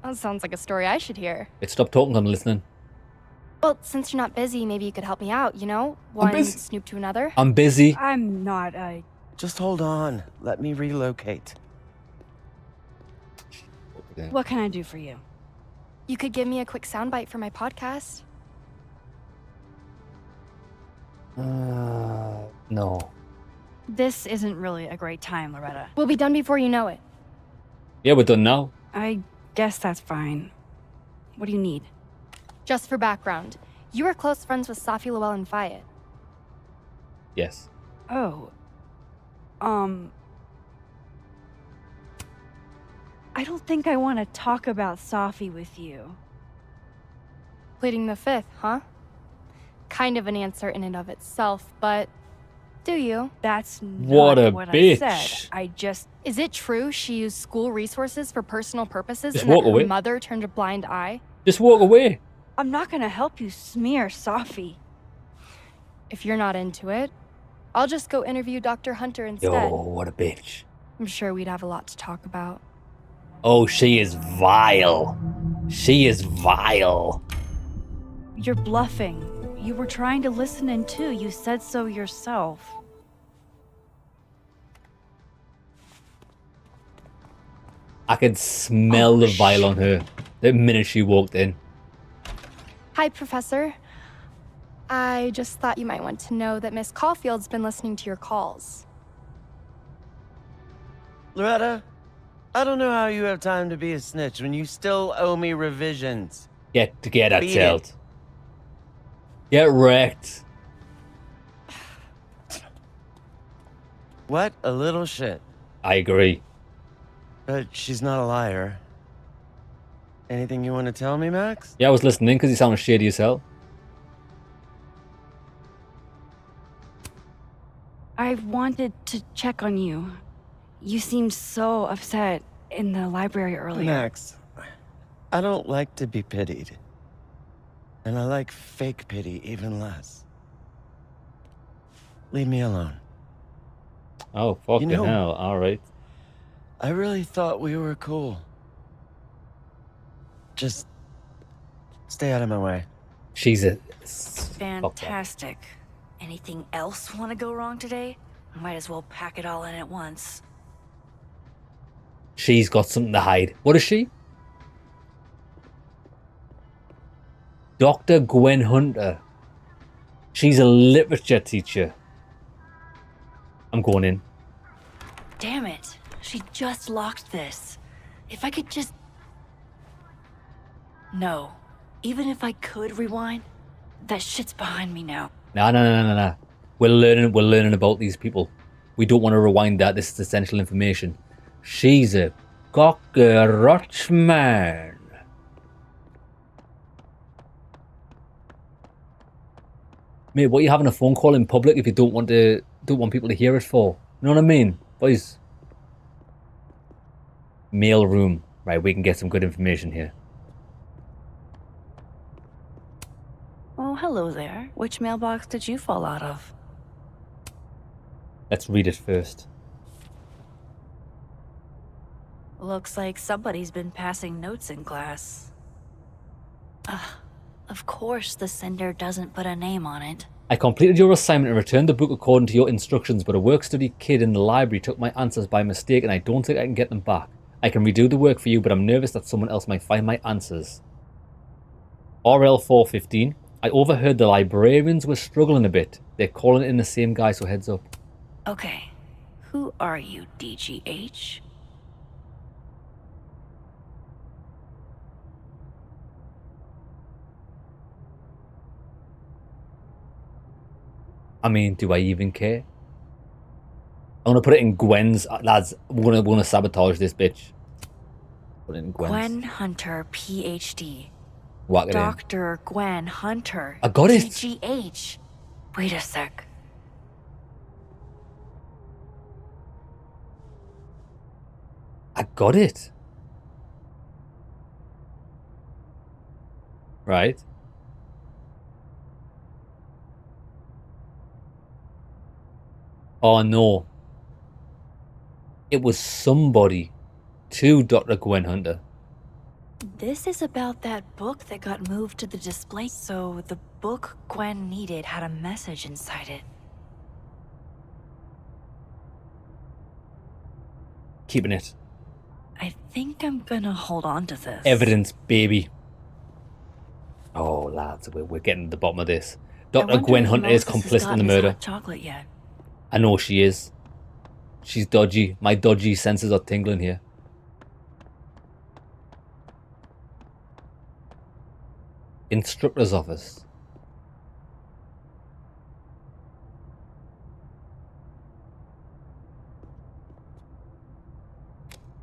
That sounds like a story I should hear. Hey, stop talking, I'm listening. Well, since you're not busy, maybe you could help me out, you know? I'm One busy. snoop to another. I'm busy. I'm not, Just hold on. Let me relocate. What can I do for you? You could give me a quick soundbite for my podcast. No. This isn't really a great time, Loretta. We'll be done before you know it. Yeah, we're done now. I guess that's fine. What do you need? Just for background, you were close friends with Safi Llewellyn Fayette. Yes. Oh. I don't think I want to talk about Safi with you. Pleading the fifth, huh? Kind of an answer in and of itself, but do you? That's What not a what bitch. I said. I just... Is it true she used school resources for personal purposes Just and that walk away. her mother turned a blind eye? Just walk away. I'm not gonna help you smear Safi. If you're not into it, I'll just go interview Dr. Hunter instead. Yo, what a bitch. I'm sure we'd have a lot to talk about. Oh, she is vile. She is vile. You're bluffing. You were trying to listen in too. You said so yourself. I could smell the vile on her the minute she walked in. Hi, Professor. I just thought you might want to know that Miss Caulfield's been listening to your calls. Loretta, I don't know how you have time to be a snitch when you still owe me revisions. Get together, Beat Tilt. Get wrecked. What a little shit. I agree. But she's not a liar. Anything you want to tell me, Max? Yeah, I was listening because you sounded shady as hell. I wanted to check on you. You seemed so upset in the library earlier. Max, I don't like to be pitied. And I like fake pity even less. Leave me alone. Oh, fucking You know, hell. All right. I really thought we were cool. Just stay out of my way. She's a... Fantastic. Anything else want to go wrong today? Might as well pack it all in at once. She's got something to hide. What is she? Dr. Gwen Hunter. She's a literature teacher. I'm going in. Damn it. She just locked this. If I could just... No. Even if I could rewind, that shit's behind me now. No. We're learning about these people. We don't want to rewind that. This is essential information. She's a cockroach man. Mate, what are you having a phone call in public if you don't want people to hear it for? You know what I mean? Boys. Mail room. Right, we can get some good information here. Oh, hello there. Which mailbox did you fall out of? Let's read it first. Looks like somebody's been passing notes in class. Of course the sender doesn't put a name on it. I completed your assignment and returned the book according to your instructions, but a work-study kid in the library took my answers by mistake and I don't think I can get them back. I can redo the work for you, but I'm nervous that someone else might find my answers. RL 415. I overheard the librarians were struggling a bit. They're calling in the same guy, so heads up. Okay. Who are you, DGH? I mean, do I even care? I'm gonna put it in Gwen's. Lads, we're gonna sabotage this bitch. Put it in Gwen's. Gwen Hunter, PhD. Whack it in. Dr. Gwen Hunter. I got it. DGH. Wait a sec. I got it. Right. Oh no. It was somebody to Dr. Gwen Hunter. This is about that book that got moved to the display. So the book Gwen needed had a message inside it. Keeping it. I think I'm gonna hold on to this. Evidence, baby. Oh, lads, we're getting to the bottom of this. Dr. Gwen Hunter is complicit in the murder. Hot chocolate yet? I know she is. She's dodgy. My dodgy senses are tingling here. Instructor's office.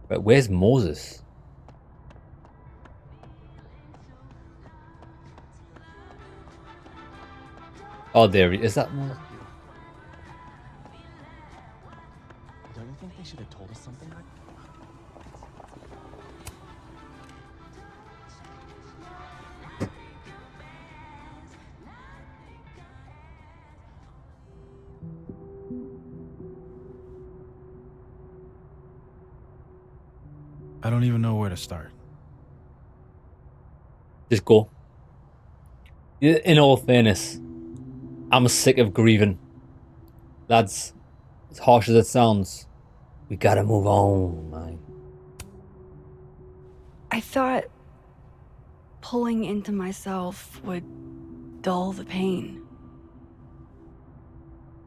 But where's Moses? Oh, there he is. That Moses? Don't you think they should have told us something? I don't even know where to start. Just go. In all fairness, I'm sick of grieving. Lads, as harsh as it sounds, we gotta move on, man. I thought pulling into myself would dull the pain.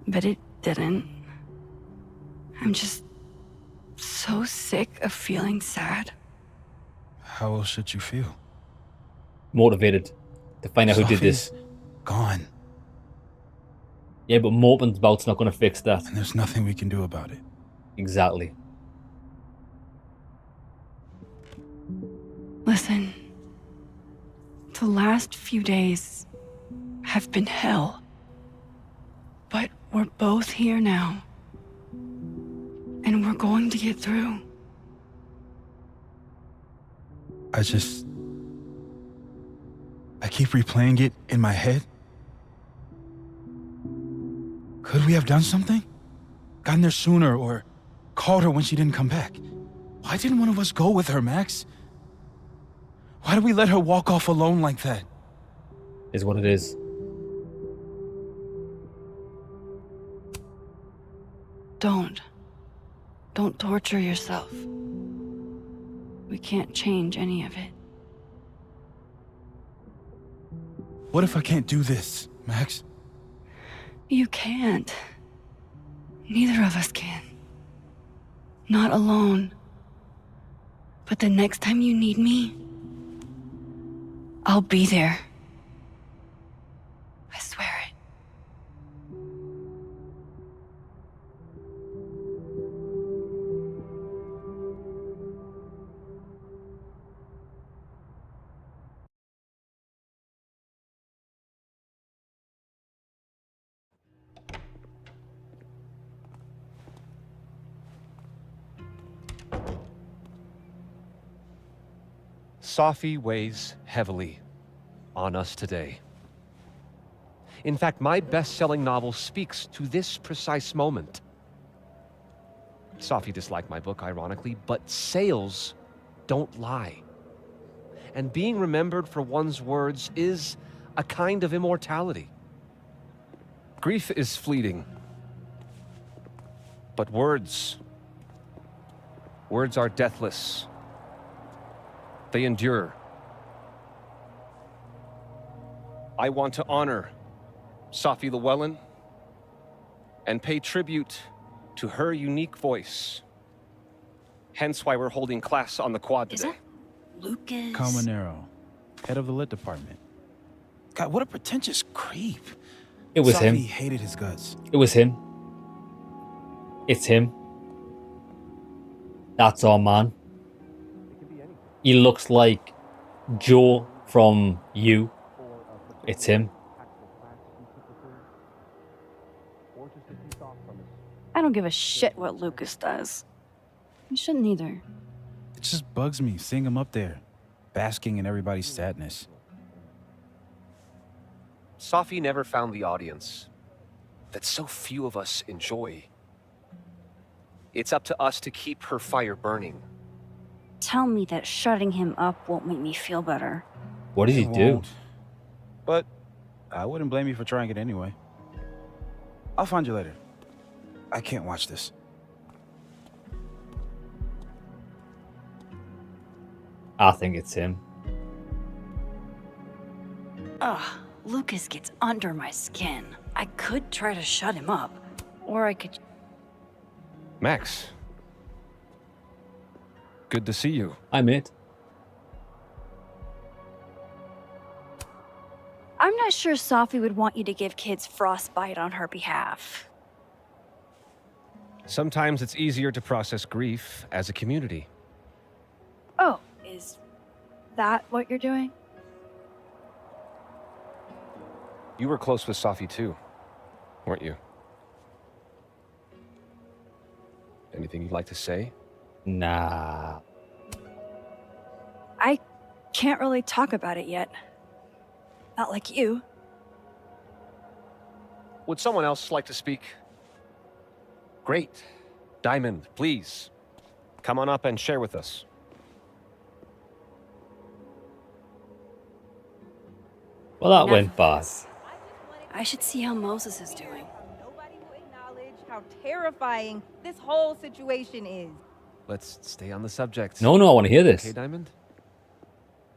But it didn't. I'm just so sick of feeling sad. How else should you feel? Motivated to find out who did this. Safi's gone. Yeah, but moping about's not going to fix that. And there's nothing we can do about it. Exactly. Listen, the last few days have been hell. But we're both here now. And we're going to get through. I keep replaying it in my head. Could we have done something? Gotten there sooner or called her when she didn't come back? Why didn't one of us go with her, Max? Why did we let her walk off alone like that? Is what it is. Don't torture yourself. We can't change any of it. What if I can't do this, Max? You can't. Neither of us can. Not alone. But the next time you need me, I'll be there. I swear it. Safi weighs heavily on us today. In fact, my best-selling novel speaks to this precise moment. Safi disliked my book, ironically, but sales don't lie. And being remembered for one's words is a kind of immortality. Grief is fleeting, but words are deathless. They endure. I want to honor Safi Llewellyn and pay tribute to her unique voice. Hence why we're holding class on the quad today. Lucas. Calmanero, head of the lit department. God, what a pretentious creep. It was Safi him. hated his guts. It was him. It's him. That's our man. He looks like Joe from You. It's him. I don't give a shit what Lucas does. You shouldn't either. It just bugs me seeing him up there, basking in everybody's sadness. Safi never found the audience that so few of us enjoy. It's up to us to keep her fire burning. Tell me that shutting him up won't make me feel better. What did he do? But I wouldn't blame you for trying it anyway. I'll find you later. I can't watch this. I think it's him. Ugh, Lucas gets under my skin. I could try to shut him up. Or I could... Max. Good to see you. Hi, mate. I'm not sure Safi would want you to give kids frostbite on her behalf. Sometimes it's easier to process grief as a community. Oh, is that what you're doing? You were close with Safi too, weren't you? Anything you'd like to say? Nah. I can't really talk about it yet. Not like you. Would someone else like to speak? Great. Diamond, please. Come on up and share with us. Well, that went bad. I should see how Moses is doing. How terrifying this whole situation is. Let's stay on the subject. No, I want to hear this. Okay, Diamond?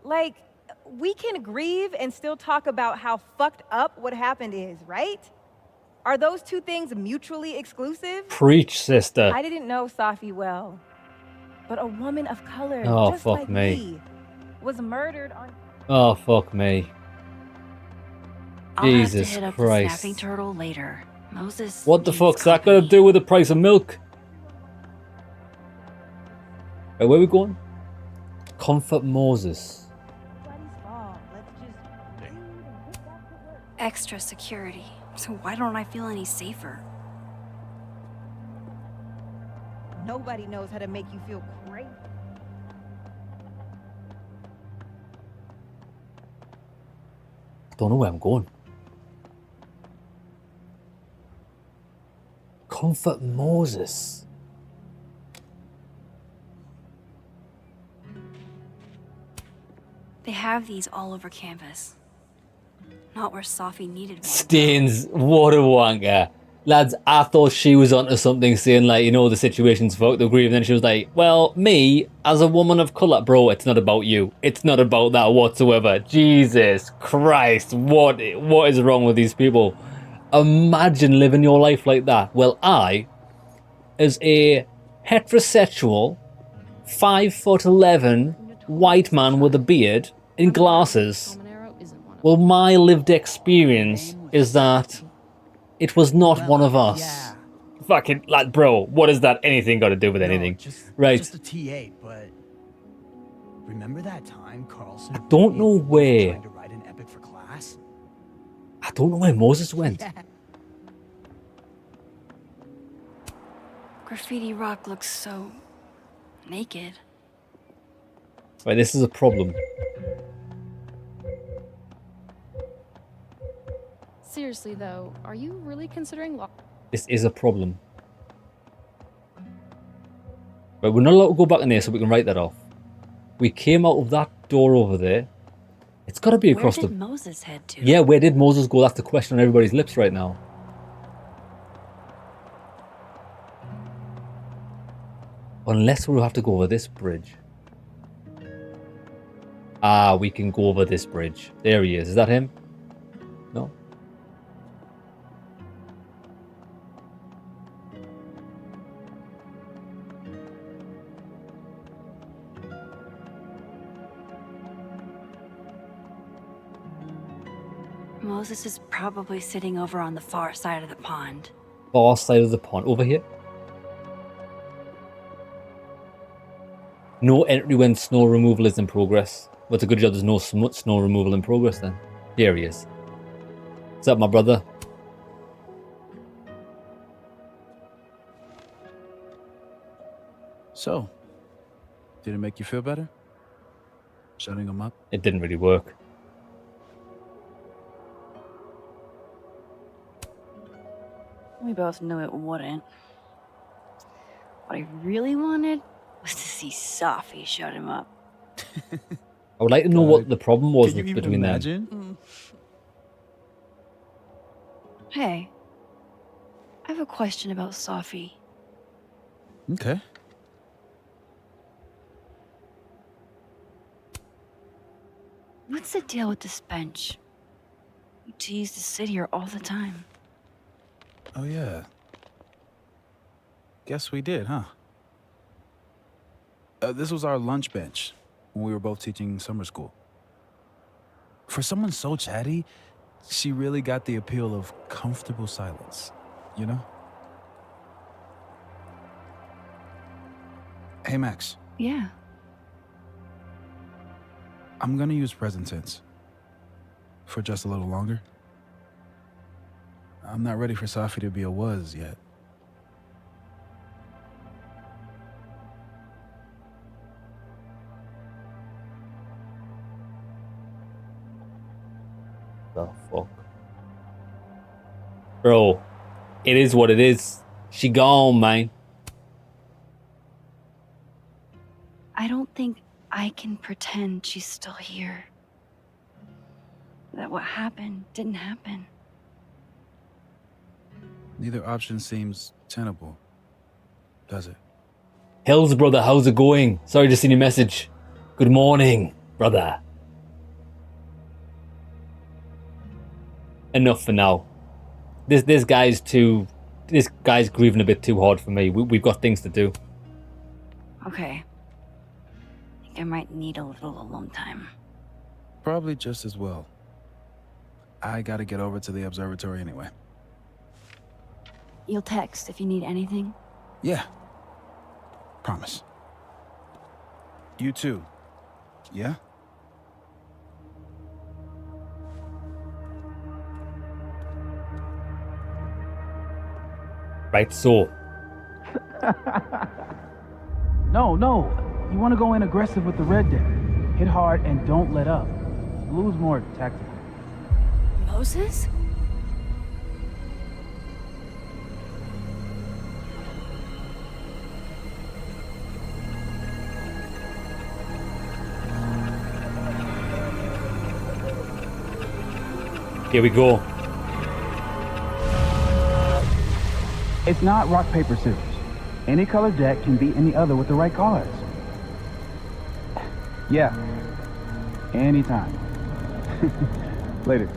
Like, we can grieve and still talk about how fucked up what happened is, right? Are those two things mutually exclusive? Preach, sister. I didn't know Safi well. but a woman of color, Oh, just fuck like me. was murdered on. Oh, fuck me. I'll have to Jesus hit up Christ. the snapping turtle later. Moses. What the needs fuck's that company. got to do with the price of milk? Right, where are we going? Comfort Moses. Extra security. So why don't I feel any safer? Nobody knows how to make you feel great. Don't know where I'm going. Comfort Moses. They have these all over campus. Not where Safi needed one. Stains, what a wanker. Lads, I thought she was onto something, saying like, you know, the situation's fucked, agree, and then she was like, well, me, as a woman of colour, bro, it's not about you. It's not about that whatsoever. Jesus Christ, what is wrong with these people? Imagine living your life like that. Well, I, as a heterosexual, 5'11" white man with a beard and glasses, well, my lived experience is that it was not one of us. Yeah. Fucking, like, bro, what has that anything got to do with anything? Right. Just a TA, but remember that time Carlson? I don't know where. Trying to write an epic for class? I don't know where Moses went. Yeah. Graffiti Rock looks so naked. Right, this is a problem. Seriously, though, are you really considering This is a problem. Right, we're not allowed to go back in there, so we can write that off. We came out of that door over there. It's got to be across Where did Moses head to? Yeah, where did Moses go? That's the question on everybody's lips right now. Unless we'll have to go over this bridge. Ah, we can go over this bridge. There he is. Is that him? No? Moses is probably sitting over on the far side of the pond. Far side of the pond. Over here? No entry when snow removal is in progress. Well, it's a good job there's no snow removal in progress then. Here he is. What's up, my brother? So, did it make you feel better? Shutting him up? It didn't really work. We both knew it wouldn't. What I really wanted was to see Safi shut him up. I would like to know what the problem was Can you even between imagine? them. Hey, I have a question about Safi. Okay. What's the deal with this bench? You two used to sit here all the time. Oh, yeah. Guess we did, huh? This was our lunch bench when we were both teaching summer school. For someone so chatty, she really got the appeal of comfortable silence, you know? Hey, Max. Yeah. I'm gonna use present tense. For just a little longer. I'm not ready for Safi to be a was yet. The fuck? Bro, it is what it is. She gone, man. I don't think I can pretend she's still here. That what happened didn't happen. Neither option seems tenable, does it? Hills, brother, how's it going? Sorry, just seen your message. Good morning, brother. Enough for now. This guy's grieving a bit too hard for me. We've got things to do. Okay, I might need a little alone time. Probably just as well. I gotta get over to the observatory anyway. You'll text if you need anything? Yeah. Promise. You too. Yeah? Right, so. No. You want to go in aggressive with the red deck. Hit hard and don't let up. Blue's more tactical. Moses? Here we go. It's not rock, paper, scissors. Any color deck can beat any other with the right cards. Yeah. Anytime. Later.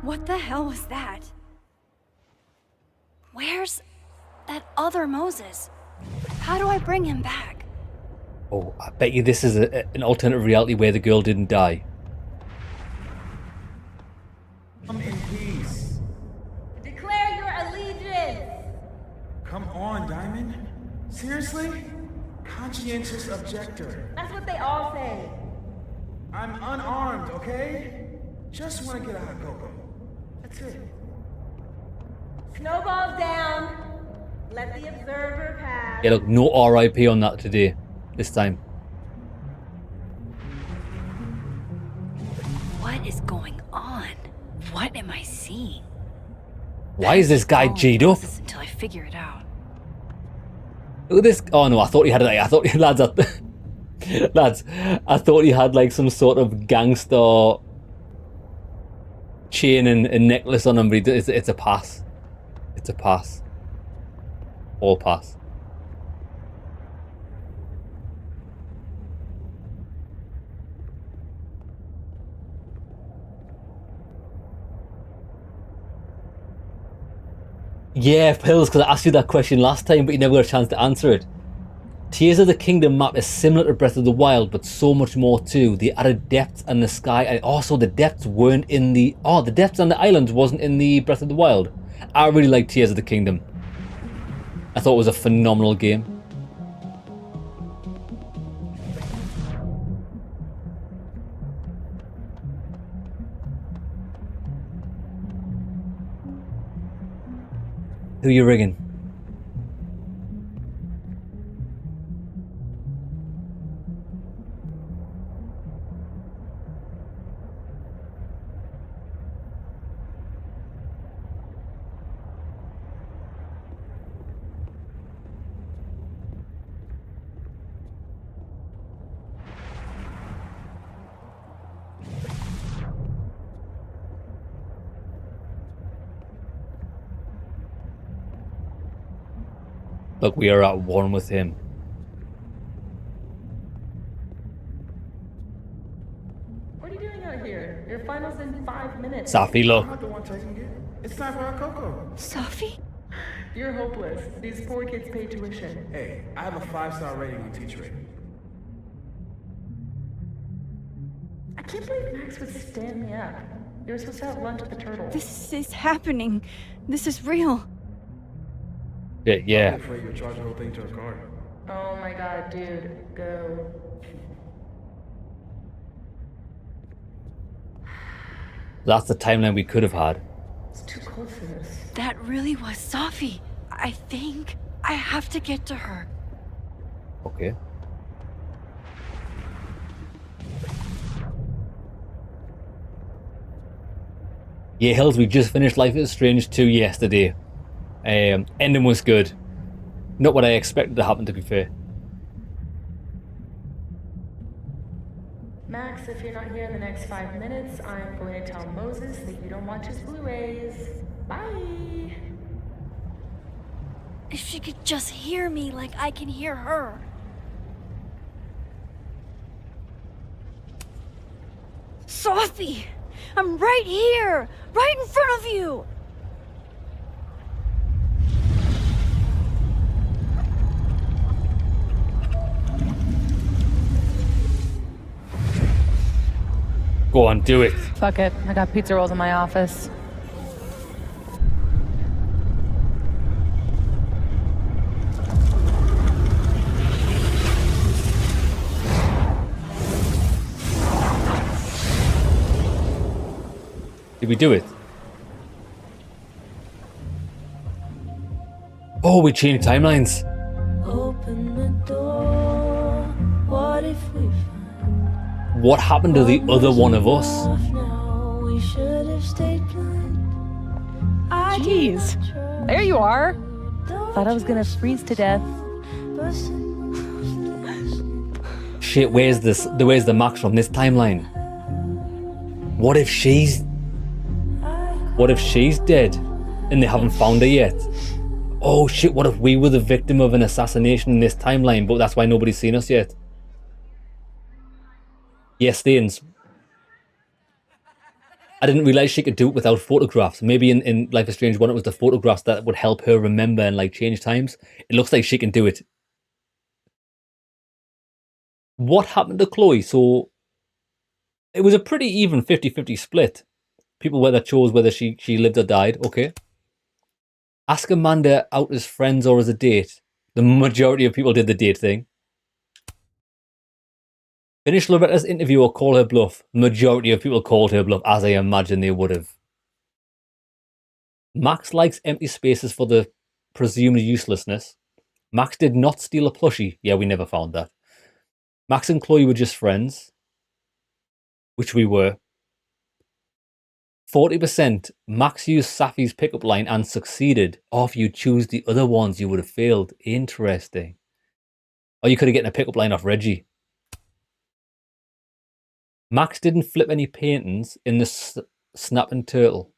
What the hell was that? Where's that other Moses? How do I bring him back? Oh, I bet you this is an alternate reality where the girl didn't die. Come in peace. Declare your allegiance. Come on, Diamond. Seriously? Conscientious objector. That's what they all say. I'm unarmed, okay? Just want to get a hot cocoa. That's it. Snowballs down. Let the observer pass. Yeah, look, no RIP on that today. This time. What is going on? What am I seeing? Why is this guy G'd up? Until I figure it out. Look at this. Oh no, I thought he had like, lads, I thought he had like some sort of gangster chain and necklace on him, but it's a pass. It's a pass. All pass. Yeah, Pills, because I asked you that question last time, but you never got a chance to answer it. Tears of the Kingdom map is similar to Breath of the Wild, but so much more too. The added depths and the sky, and also the depths weren't in the... Oh, the depths on the islands wasn't in the Breath of the Wild. I really like Tears of the Kingdom. I thought it was a phenomenal game. Who you rigging? Look, we are at one with him. What are you doing out here? Your final's in 5 minutes. Safi, look. I'm not the one taking it. It's time for our cocoa. Safi? You're hopeless. These poor kids pay tuition. Hey, I have a 5-star rating on Teacher. I can't believe Max would stand me up. You were supposed to have lunch at the Turtle. This is happening. This is real. Yeah. I'm afraid you'll charge the whole thing to a card. Oh my god, dude. Go. That's the timeline we could have had. It's too cold for this. That really was Safi. I think I have to get to her. Okay. Yeah, Hills, we just finished Life is Strange 2 yesterday. Ending was good. Not what I expected to happen, to be fair. Max, if you're not here in the next 5 minutes, I'm going to tell Moses that you don't watch his Blu-rays. Bye! If she could just hear me like I can hear her. Safi! I'm right here! Right in front of you! Go on, do it. Fuck it. I got pizza rolls in my office. Did we do it? Oh, we changed timelines. Open the door. What if we What happened to the other one of us? now? We should have stayed blind. Jeez. There you are. Thought I was gonna freeze to death. Shit, where's the Max from this timeline? What if she's dead and they haven't found her yet? Oh shit, what if we were the victim of an assassination in this timeline, but that's why nobody's seen us yet? Yes, Stains. I didn't realize she could do it without photographs. Maybe in Life is Strange 1 it was the photographs that would help her remember and like change times. It looks like she can do it. What happened to Chloe? So it was a pretty even 50-50 split. People whether chose whether she lived or died. Okay. Ask Amanda out as friends or as a date. The majority of people did the date thing. Finish Loretta's interview or call her bluff. The majority of people called her bluff, as I imagine they would have. Max likes empty spaces for the presumed uselessness. Max did not steal a plushie. Yeah, we never found that. Max and Chloe were just friends. Which we were. 40%. Max used Safi's pickup line and succeeded. Or if you choose the other ones, you would have failed. Interesting. Or you could have gotten a pickup line off Reggie. Max didn't flip any paintings in the snapping turtle.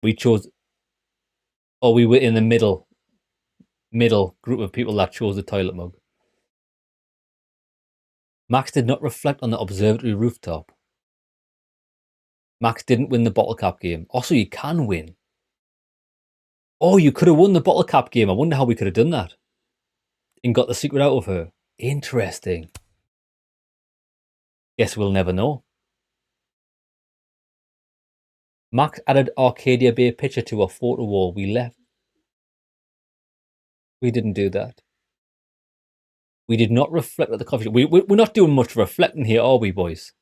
We chose... Or we were in the middle group of people that chose the toilet mug. Max did not reflect on the observatory rooftop. Max didn't win the bottle cap game. Also, you can win. Oh, you could have won the bottle cap game. I wonder how we could have done that. And got the secret out of her. Interesting. Guess we'll never know. Max added Arcadia Bay picture to our photo wall. We left. We didn't do that. We did not reflect at the coffee shop. We're not doing much reflecting here, are we, boys?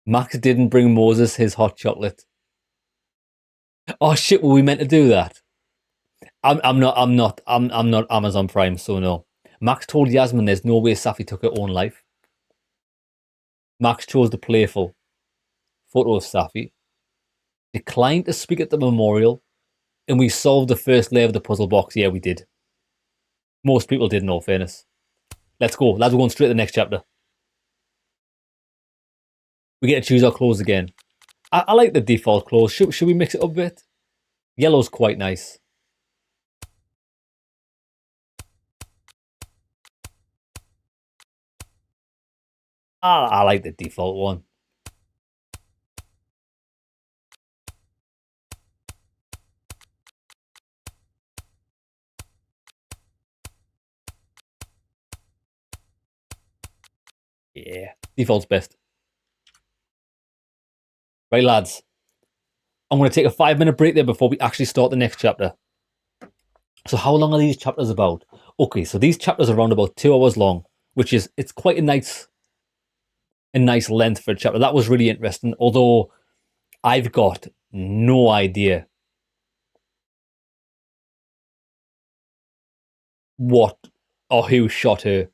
Max didn't bring Moses his hot chocolate. Oh shit, were we meant to do that? I'm not Amazon Prime, so no. Max told Yasmin there's no way Safi took her own life. Max chose the playful photo of Safi. Declined to speak at the memorial. And we solved the first layer of the puzzle box. Yeah, we did. Most people did, in all fairness. Let's go. Lads, we're going straight to the next chapter. We get to choose our clothes again. I like the default clothes. Should we mix it up a bit? Yellow's quite nice. I like the default one. Yeah, default's best. Right, lads. I'm going to take a 5-minute break there before we actually start the next chapter. So how long are these chapters about? Okay, so these chapters are around about 2 hours long, which is, it's quite a nice length for a chapter. That was really interesting, although I've got no idea what or who shot her.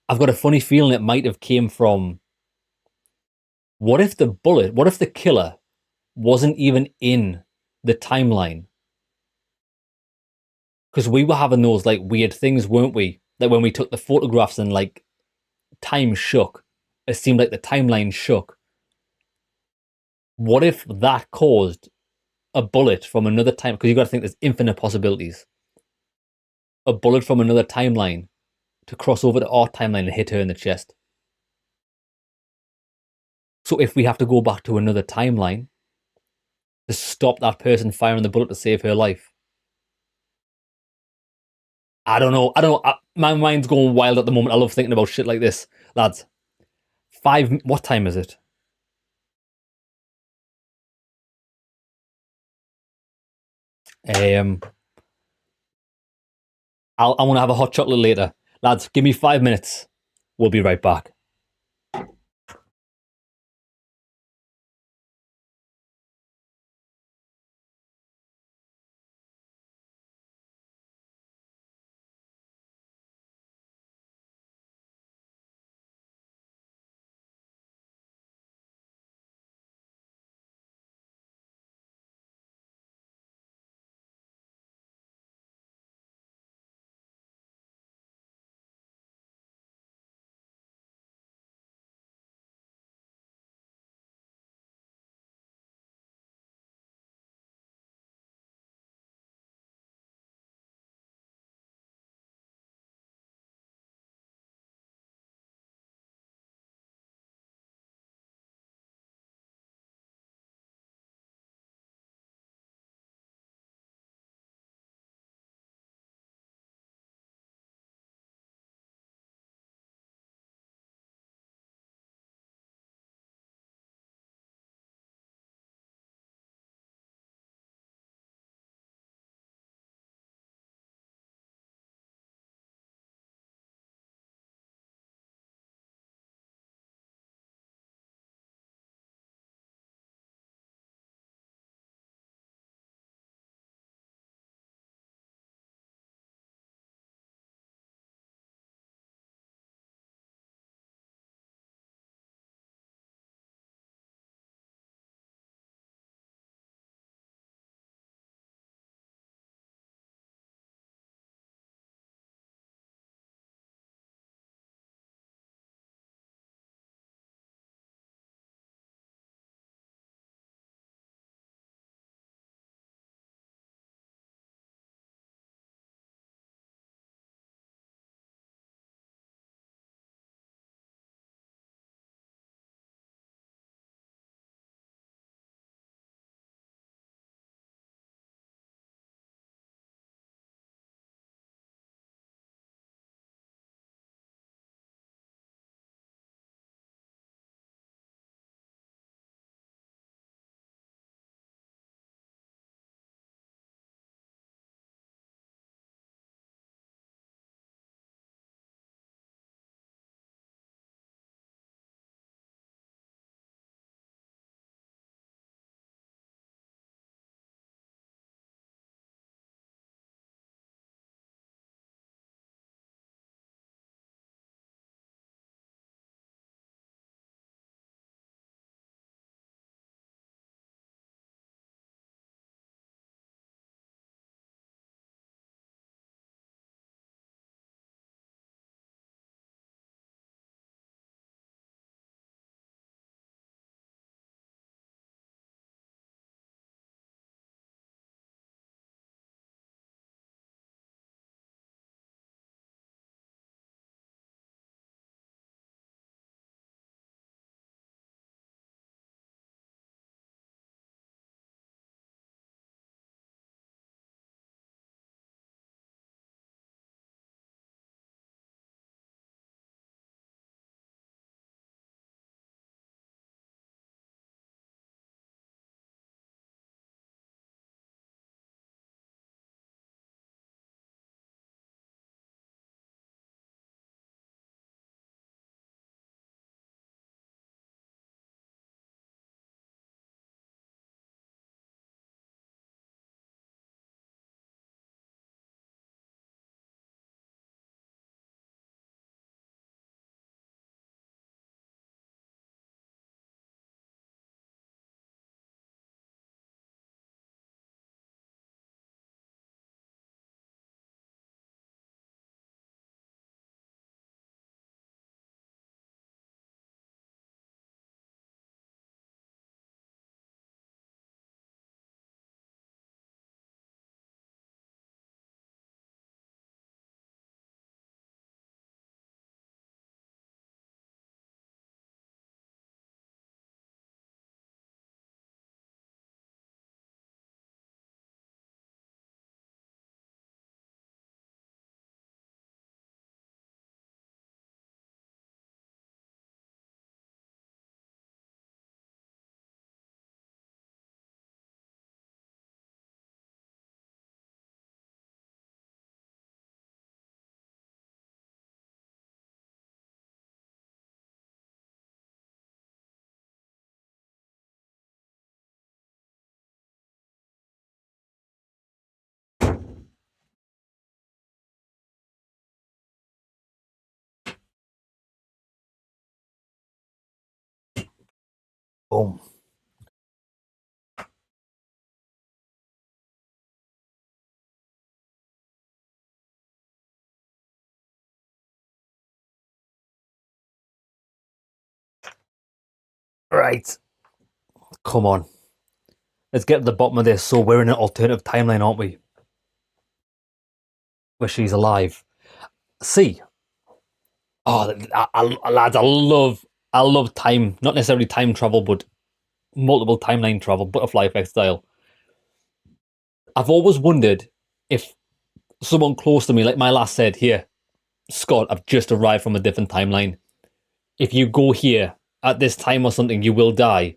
I've got a funny feeling it might have came from... What if the killer wasn't even in the timeline? Because we were having those like weird things, weren't we? Like when we took the photographs and like time shook. It seemed like the timeline shook. What if that caused a bullet from another time? Because you got to think there's infinite possibilities. A bullet from another timeline to cross over to our timeline and hit her in the chest. So if we have to go back to another timeline to stop that person firing the bullet to save her life. I don't know. My mind's going wild at the moment. I love thinking about shit like this. Lads, What time is it? I want to have a hot chocolate later. Lads, give me 5 minutes. We'll be right back. Boom. Right. Come on. Let's get to the bottom of this. So we're in an alternative timeline, aren't we? Where she's alive. See. Oh, lads, I love time. Not necessarily time travel, but multiple timeline travel, butterfly effect style. I've always wondered if someone close to me, like my lass said, here, Scott, I've just arrived from a different timeline. If you go here at this time or something, you will die.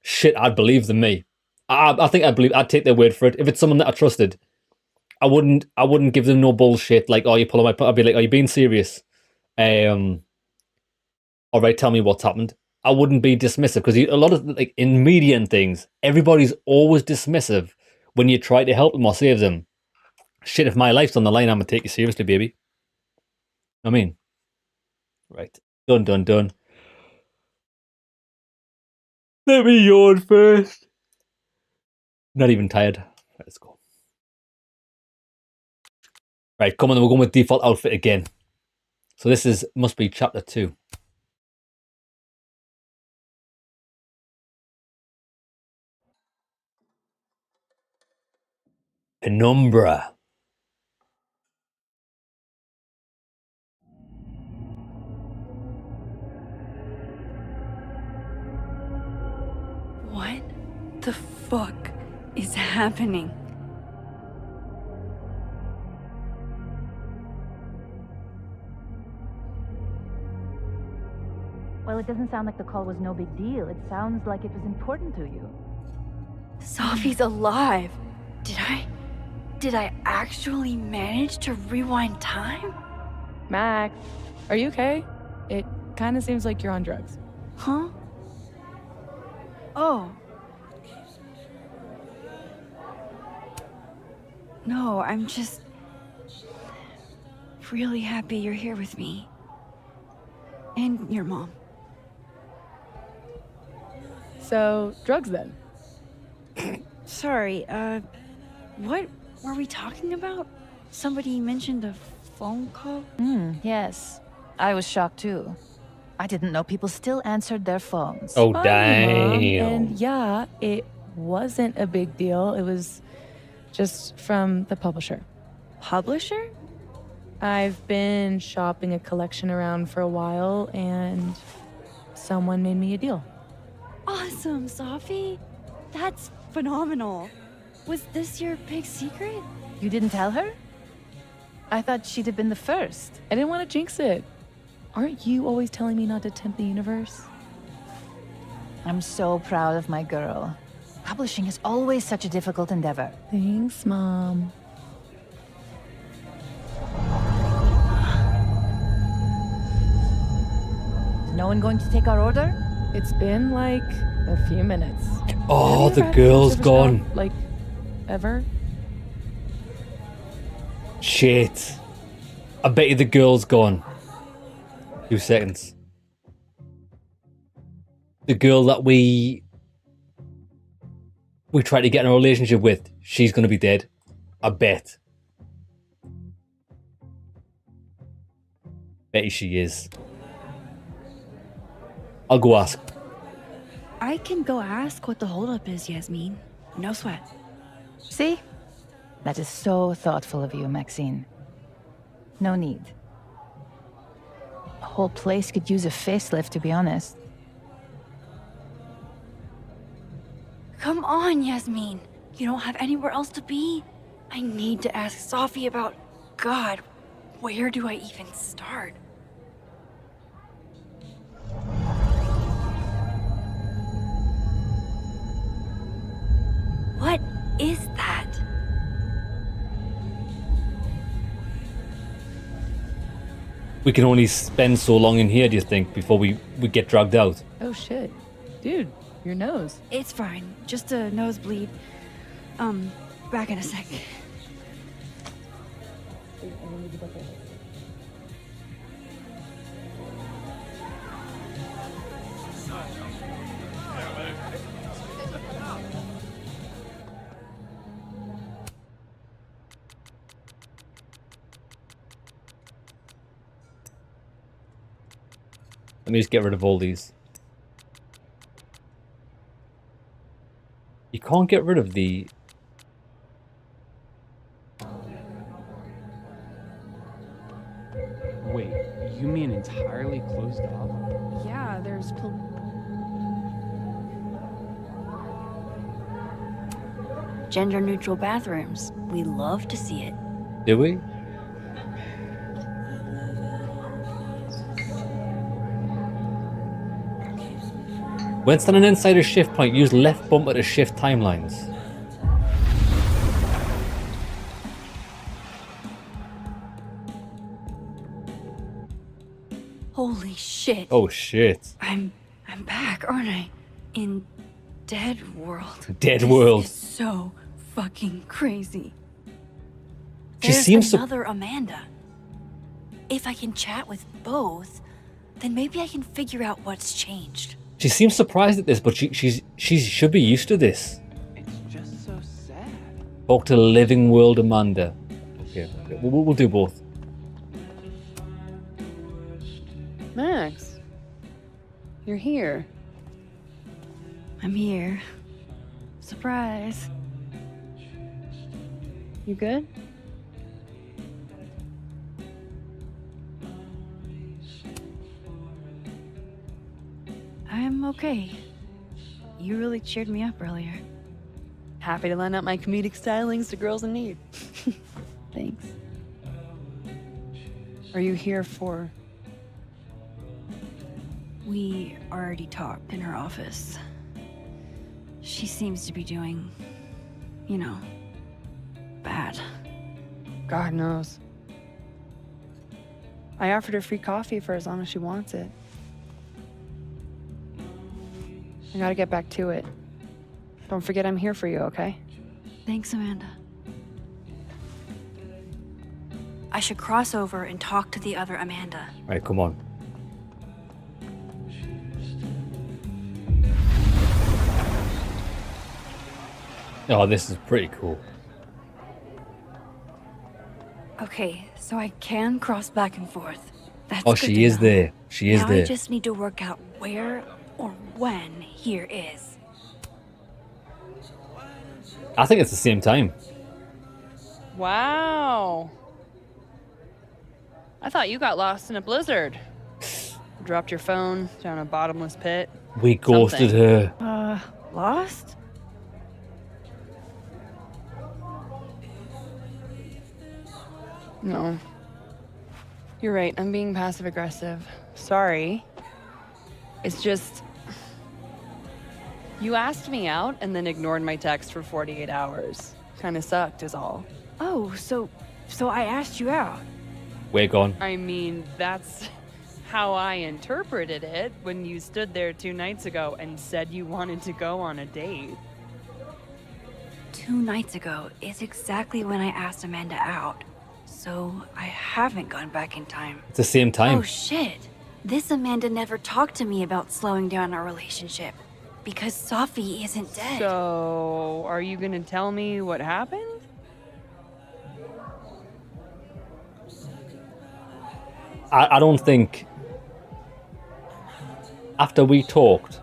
Shit, I'd believe them, me. I think I'd take their word for it. If it's someone that I trusted, I wouldn't give them no bullshit like, oh, you pull on my. I'd be like, are you being serious? All right, tell me what's happened. I wouldn't be dismissive because a lot of like in media and things, everybody's always dismissive when you try to help them or save them. Shit, if my life's on the line, I'm gonna take you seriously, baby. I mean, right, done. Let me yawn first. Not even tired. Right, let's go. Right, come on, we're going with default outfit again. So this must be chapter 2. Penumbra. What the fuck is happening? Well, it doesn't sound like the call was no big deal. It sounds like it was important to you. Safi's alive. Did I actually manage to rewind time? Max, are you okay? It kind of seems like you're on drugs. Huh? Oh. No, I'm just really happy you're here with me. And your mom. So, drugs then? Sorry, what were we talking about? Somebody mentioned a phone call? Yes. I was shocked too. I didn't know people still answered their phones. Oh, Fine, Mom. damn. And yeah, it wasn't a big deal. It was just from the publisher. Publisher? I've been shopping a collection around for a while, and someone made me a deal. Awesome, Safi. That's phenomenal. Was this your big secret? You didn't tell her? I thought she'd have been the first. I didn't want to jinx it. Aren't you always telling me not to tempt the universe? I'm so proud of my girl. Publishing is always such a difficult endeavor. Thanks, Mom. Is no one going to take our order? It's been like a few minutes. Oh, Have you the ever had girl's service gone. now? Like, ever? Shit. I bet you the girl's gone. 2 seconds. The girl that we tried to get in a relationship with, she's gonna be dead. I bet. Bet you she is. I'll go ask. I can go ask what the holdup is, Yasmin. No sweat. See? That is so thoughtful of you, Maxine. No need. The whole place could use a facelift, to be honest. Come on, Yasmin. You don't have anywhere else to be? I need to ask Safi about... God, where do I even start? What is that? We can only spend so long in here, do you think, before we get dragged out? Oh shit. Dude, your nose. It's fine. Just a nosebleed. Back in a sec. Let me just get rid of all these. You can't get rid of the... Wait, you mean entirely closed off? Yeah, there's Gender-neutral bathrooms. We love to see it. Do we? When standing inside a shift point, use left bumper to shift timelines. Holy shit. Oh shit. I'm back, aren't I? In Dead World. Dead World. This is so fucking crazy. She There's seems another Amanda. If I can chat with both, then maybe I can figure out what's changed. She seems surprised at this, but she should be used to this. It's just so sad. Talk to Living World Amanda. Okay, we'll do both. Max, you're here. I'm here. Surprise. You good? I'm okay. You really cheered me up earlier. Happy to lend out my comedic stylings to girls in need. Thanks. Are you here for... We already talked in her office. She seems to be doing, you know, bad. God knows. I offered her free coffee for as long as she wants it. I gotta get back to it. Don't forget I'm here for you, okay? Thanks, Amanda. I should cross over and talk to the other Amanda. Right, come on. Oh, this is pretty cool. Okay, so I can cross back and forth. That's Oh, good she to is know. there. She is now there. I just need to work out where or when here is. I think it's the same time. Wow. I thought you got lost in a blizzard. Dropped your phone down a bottomless pit. We ghosted Something. her. Lost? No. You're right, I'm being passive aggressive. Sorry. It's just... You asked me out and then ignored my text for 48 hours. Kinda sucked is all. Oh, so I asked you out. We're gone. I mean, that's how I interpreted it when you stood there 2 nights ago and said you wanted to go on a date. 2 nights ago is exactly when I asked Amanda out. So I haven't gone back in time. It's the same time. Oh shit. This Amanda never talked to me about slowing down our relationship. Because Safi isn't dead. So, are you gonna tell me what happened? I don't think... After we talked,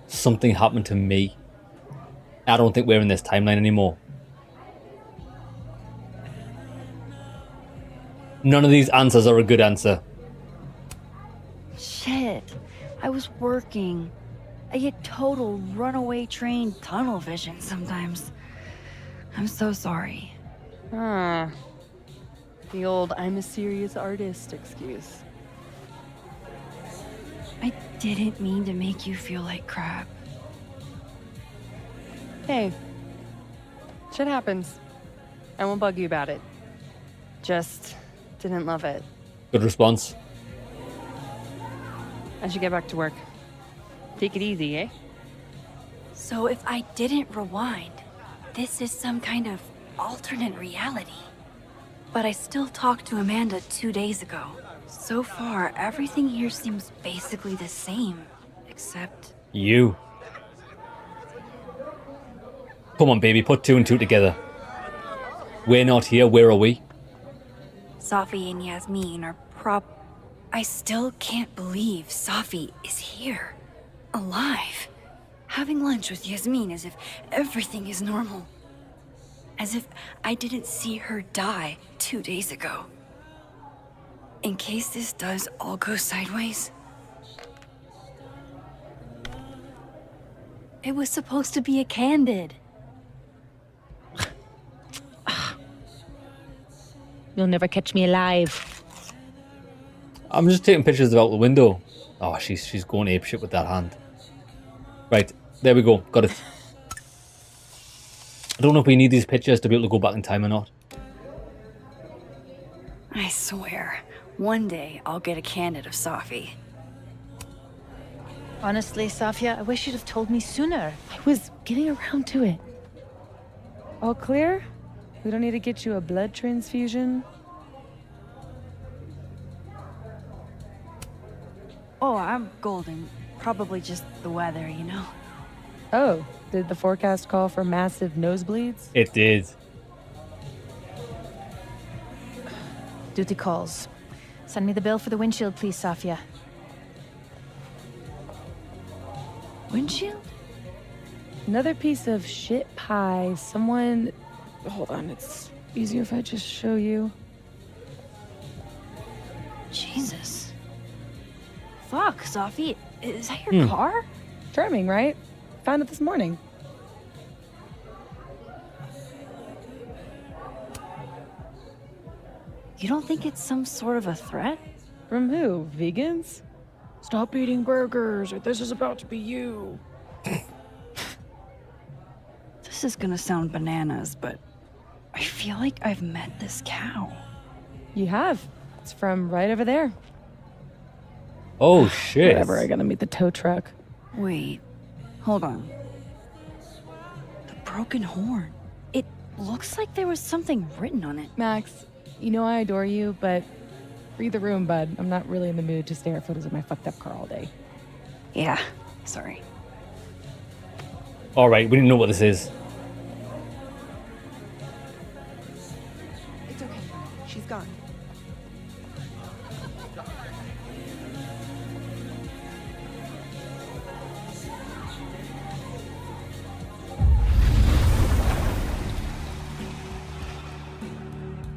something happened to me. I don't think we're in this timeline anymore. None of these answers are a good answer. Shit. I was working. I get total runaway train tunnel vision sometimes. I'm so sorry. Huh. The old I'm a serious artist excuse. I didn't mean to make you feel like crap. Hey. Shit happens. I won't bug you about it. Just didn't love it. Good response. I should get back to work. Take it easy, eh? So if I didn't rewind, this is some kind of alternate reality. But I still talked to Amanda 2 days ago. So far, everything here seems basically the same, except... You. Come on, baby, put 2 and 2 together. We're not here, where are we? Safi and Yasmin are I still can't believe Safi is here, alive, having lunch with Yasmin as if everything is normal. As if I didn't see her die 2 days ago. In case this does all go sideways. It was supposed to be a candid. You'll never catch me alive. I'm just taking pictures out the window. Oh, she's going apeshit with that hand. Right, there we go. Got it. I don't know if we need these pictures to be able to go back in time or not. I swear, one day I'll get a candid of Safi. Honestly, Safia, I wish you'd have told me sooner. I was getting around to it. All clear? We don't need to get you a blood transfusion? Oh, I'm golden. Probably just the weather, you know? Oh, did the forecast call for massive nosebleeds? It did. Duty calls. Send me the bill for the windshield, please, Safia. Windshield? Another piece of shit pie. Someone... Hold on, it's easier if I just show you. Jesus. Fuck, Safi. Is that your car? Charming, right? Found it this morning. You don't think it's some sort of a threat? From who? Vegans? Stop eating burgers, or this is about to be you. This is gonna sound bananas, but I feel like I've met this cow. You have. It's from right over there. Oh, shit. Whatever, I gotta meet the tow truck. Wait, hold on. The broken horn. It looks like there was something written on it. Max, you know I adore you, but read the room, bud. I'm not really in the mood to stare at photos of my fucked up car all day. Yeah, sorry. All right, we didn't know what this is. It's okay. She's gone.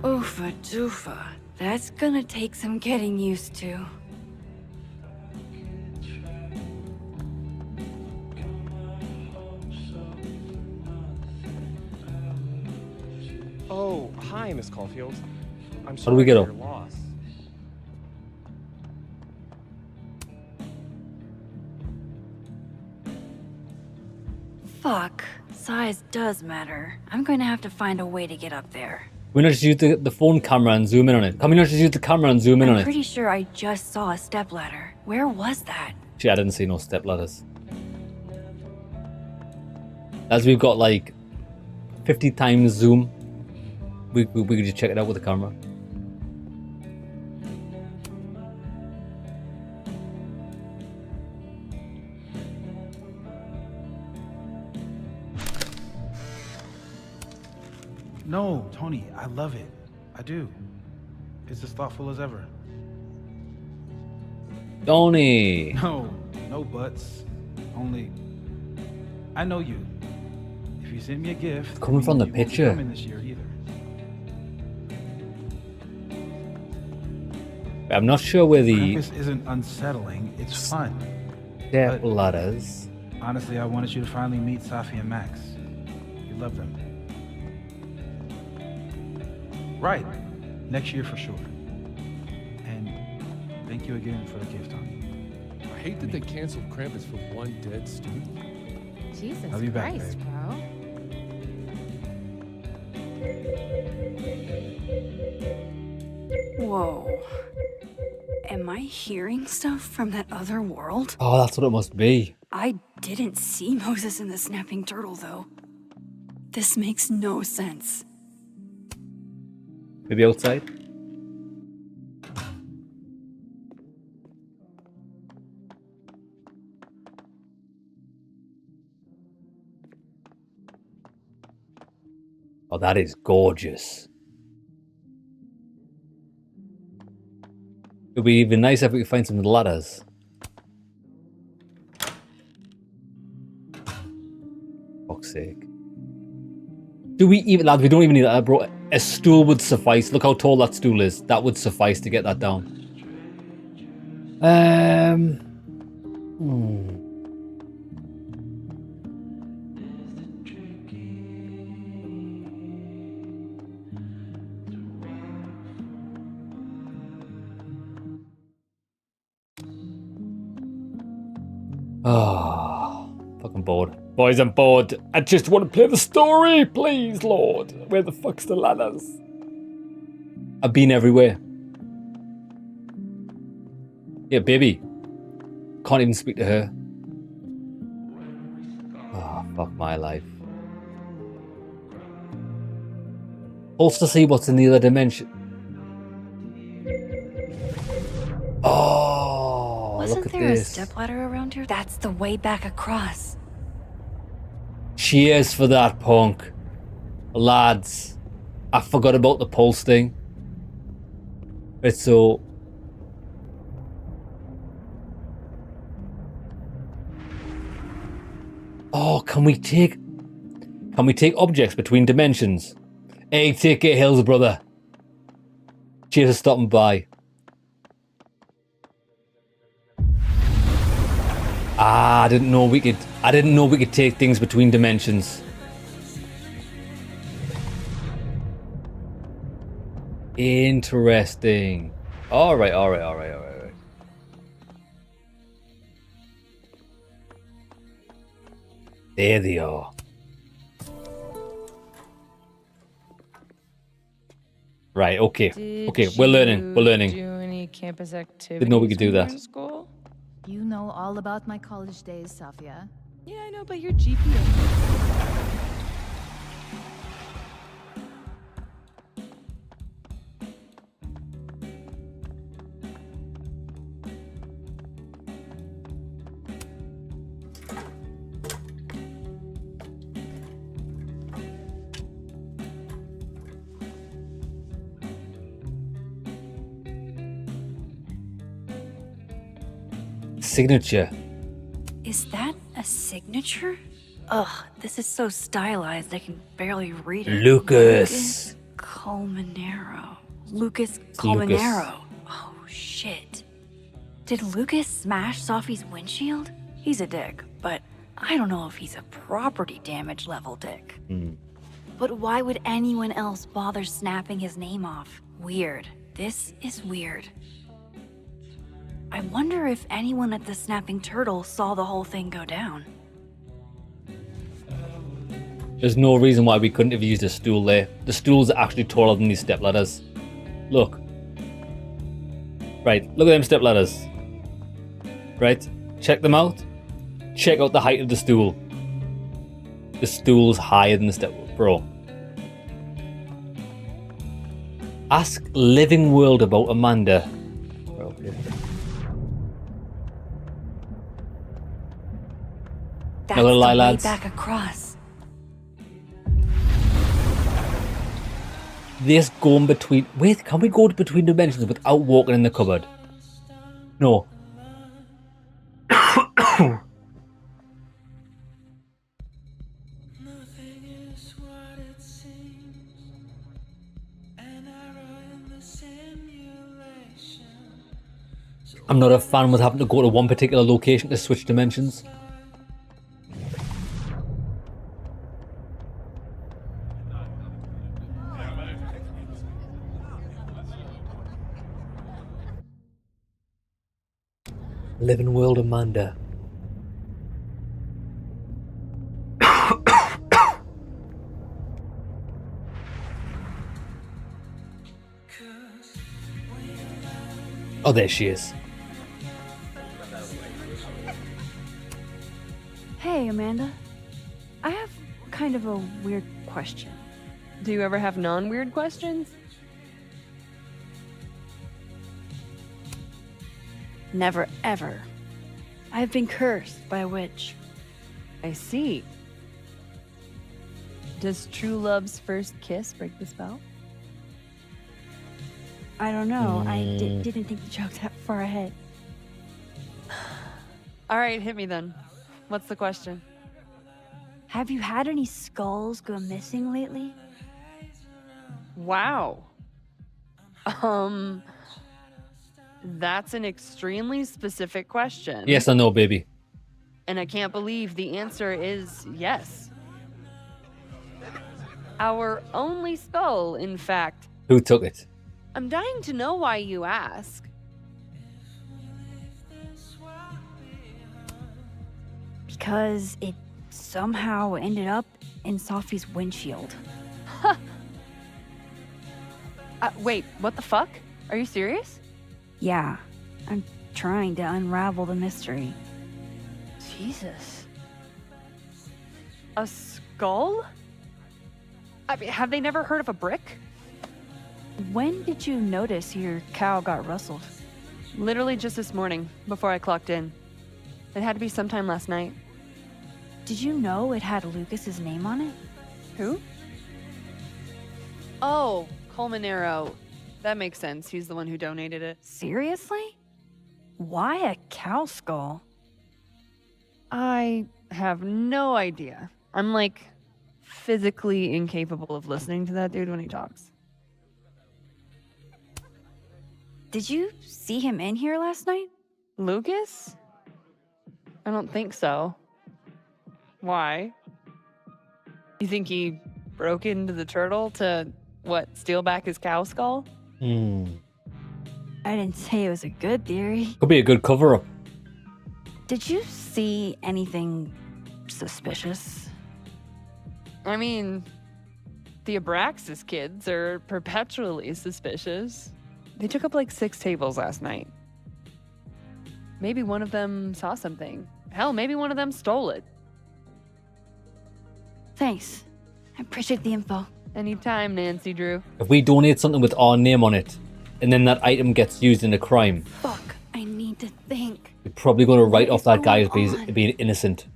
Oofa doofa. That's gonna take some getting used to. Oh, hi, Miss Caulfield. I'm How do we get for up? your loss. Fuck. Size does matter. I'm going to have to find a way to get up there. Why not just use the phone camera and zoom in on it? Can we not just use the camera and zoom in on I'm it? pretty sure I just saw a stepladder. Where was that? Gee, I didn't see no step ladders. As we've got like 50 times zoom, we could just check it out with the camera. No, Tony, I love it. I do. It's as thoughtful as ever. Tony! No, no buts. Only, I know you. If you send me a gift, Coming from the you won't be picture. coming this year either. I'm not sure where the Krampus isn't unsettling. It's fun. step ladders. Honestly, I wanted you to finally meet Safi and Max. You love them. Right. Next year for sure. And thank you again for the gift, Tony. I hate that they canceled Krampus for one dead student. Jesus I'll be back, Christ, babe. bro. Whoa. Am I hearing stuff from that other world? Oh, that's what it must be. I didn't see Moses and the snapping turtle, though. This makes no sense. Maybe outside? Oh, that is gorgeous. It'd be even nice if we could find some ladders. Fuck's sake. Do we even, lads, we don't even need that, bro. A stool would suffice. Look how tall that stool is. That would suffice to get that down. Fucking bored. Boys, I'm bored. I just want to play the story, please, Lord. Where the fuck's the ladders? I've been everywhere. Yeah, baby. Can't even speak to her. Oh, fuck my life. Also see what's in the other dimension. Oh, Wasn't look at there this. a stepladder around here? That's the way back across. Cheers for that, punk. Lads, I forgot about the pulse thing. It's so... Oh, can we take objects between dimensions? Hey, take it, Hills, brother. Cheers for stopping by. I didn't know we could take things between dimensions. Interesting. All right. There they are. Right, okay. We're learning. Do any campus activities? Didn't know we could do when you were that. in school? You know all about my college days, Safia. Yeah, I know, but your GPA. Signature. Is that a signature? Ugh, this is so stylized I can barely read it. Lucas. Colmenero. Lucas Colmenero. Oh, shit. Did Lucas smash Safi's windshield? He's a dick, but I don't know if he's a property damage level dick. But why would anyone else bother snapping his name off? Weird. This is weird. I wonder if anyone at the Snapping Turtle saw the whole thing go down. There's no reason why we couldn't have used a stool there. The stools are actually taller than these stepladders. Look. Right, look at them stepladders. Right, check them out. Check out the height of the stool. The stool's higher than the step, bro. Ask Living World about Amanda. That's Another lie, the way lads. back across. This going between... Wait, can we go between dimensions without walking in the cupboard? No. I'm not a fan with having to go to one particular location to switch dimensions. Living World Amanda. Oh, there she is. Hey, Amanda. I have kind of a weird question. Do you ever have non-weird questions? Never, ever. I've been cursed by a witch. I see. Does true love's first kiss break the spell? I don't know. I didn't think the joke that far ahead. All right, hit me then. What's the question? Have you had any skulls go missing lately? Wow. That's an extremely specific question. Yes or no, baby? And I can't believe the answer is yes. Our only skull, in fact. Who took it? I'm dying to know why you ask. Because it somehow ended up in Safi's windshield. Wait, what the fuck? Are you serious? Yeah, I'm trying to unravel the mystery. Jesus. A skull? I mean, have they never heard of a brick? When did you notice your cow got rustled? Literally just this morning, before I clocked in. It had to be sometime last night. Did you know it had Lucas's name on it? Who? Oh, Colmenero. That makes sense. He's the one who donated it. Seriously? Why a cow skull? I have no idea. I'm like physically incapable of listening to that dude when he talks. Did you see him in here last night? Lucas? I don't think so. Why? You think he broke into the turtle to, what, steal back his cow skull? Hmm. I didn't say it was a good theory. Could be a good cover-up. Did you see anything suspicious? I mean, the Abraxas kids are perpetually suspicious. They took up like 6 tables last night. Maybe one of them saw something. Hell, maybe one of them stole it. Thanks. I appreciate the info. Anytime, Nancy Drew. If we donate something with our name on it, and then that item gets used in a crime, Fuck, I need to think. we're probably going to write What off is that guy as going on? being innocent.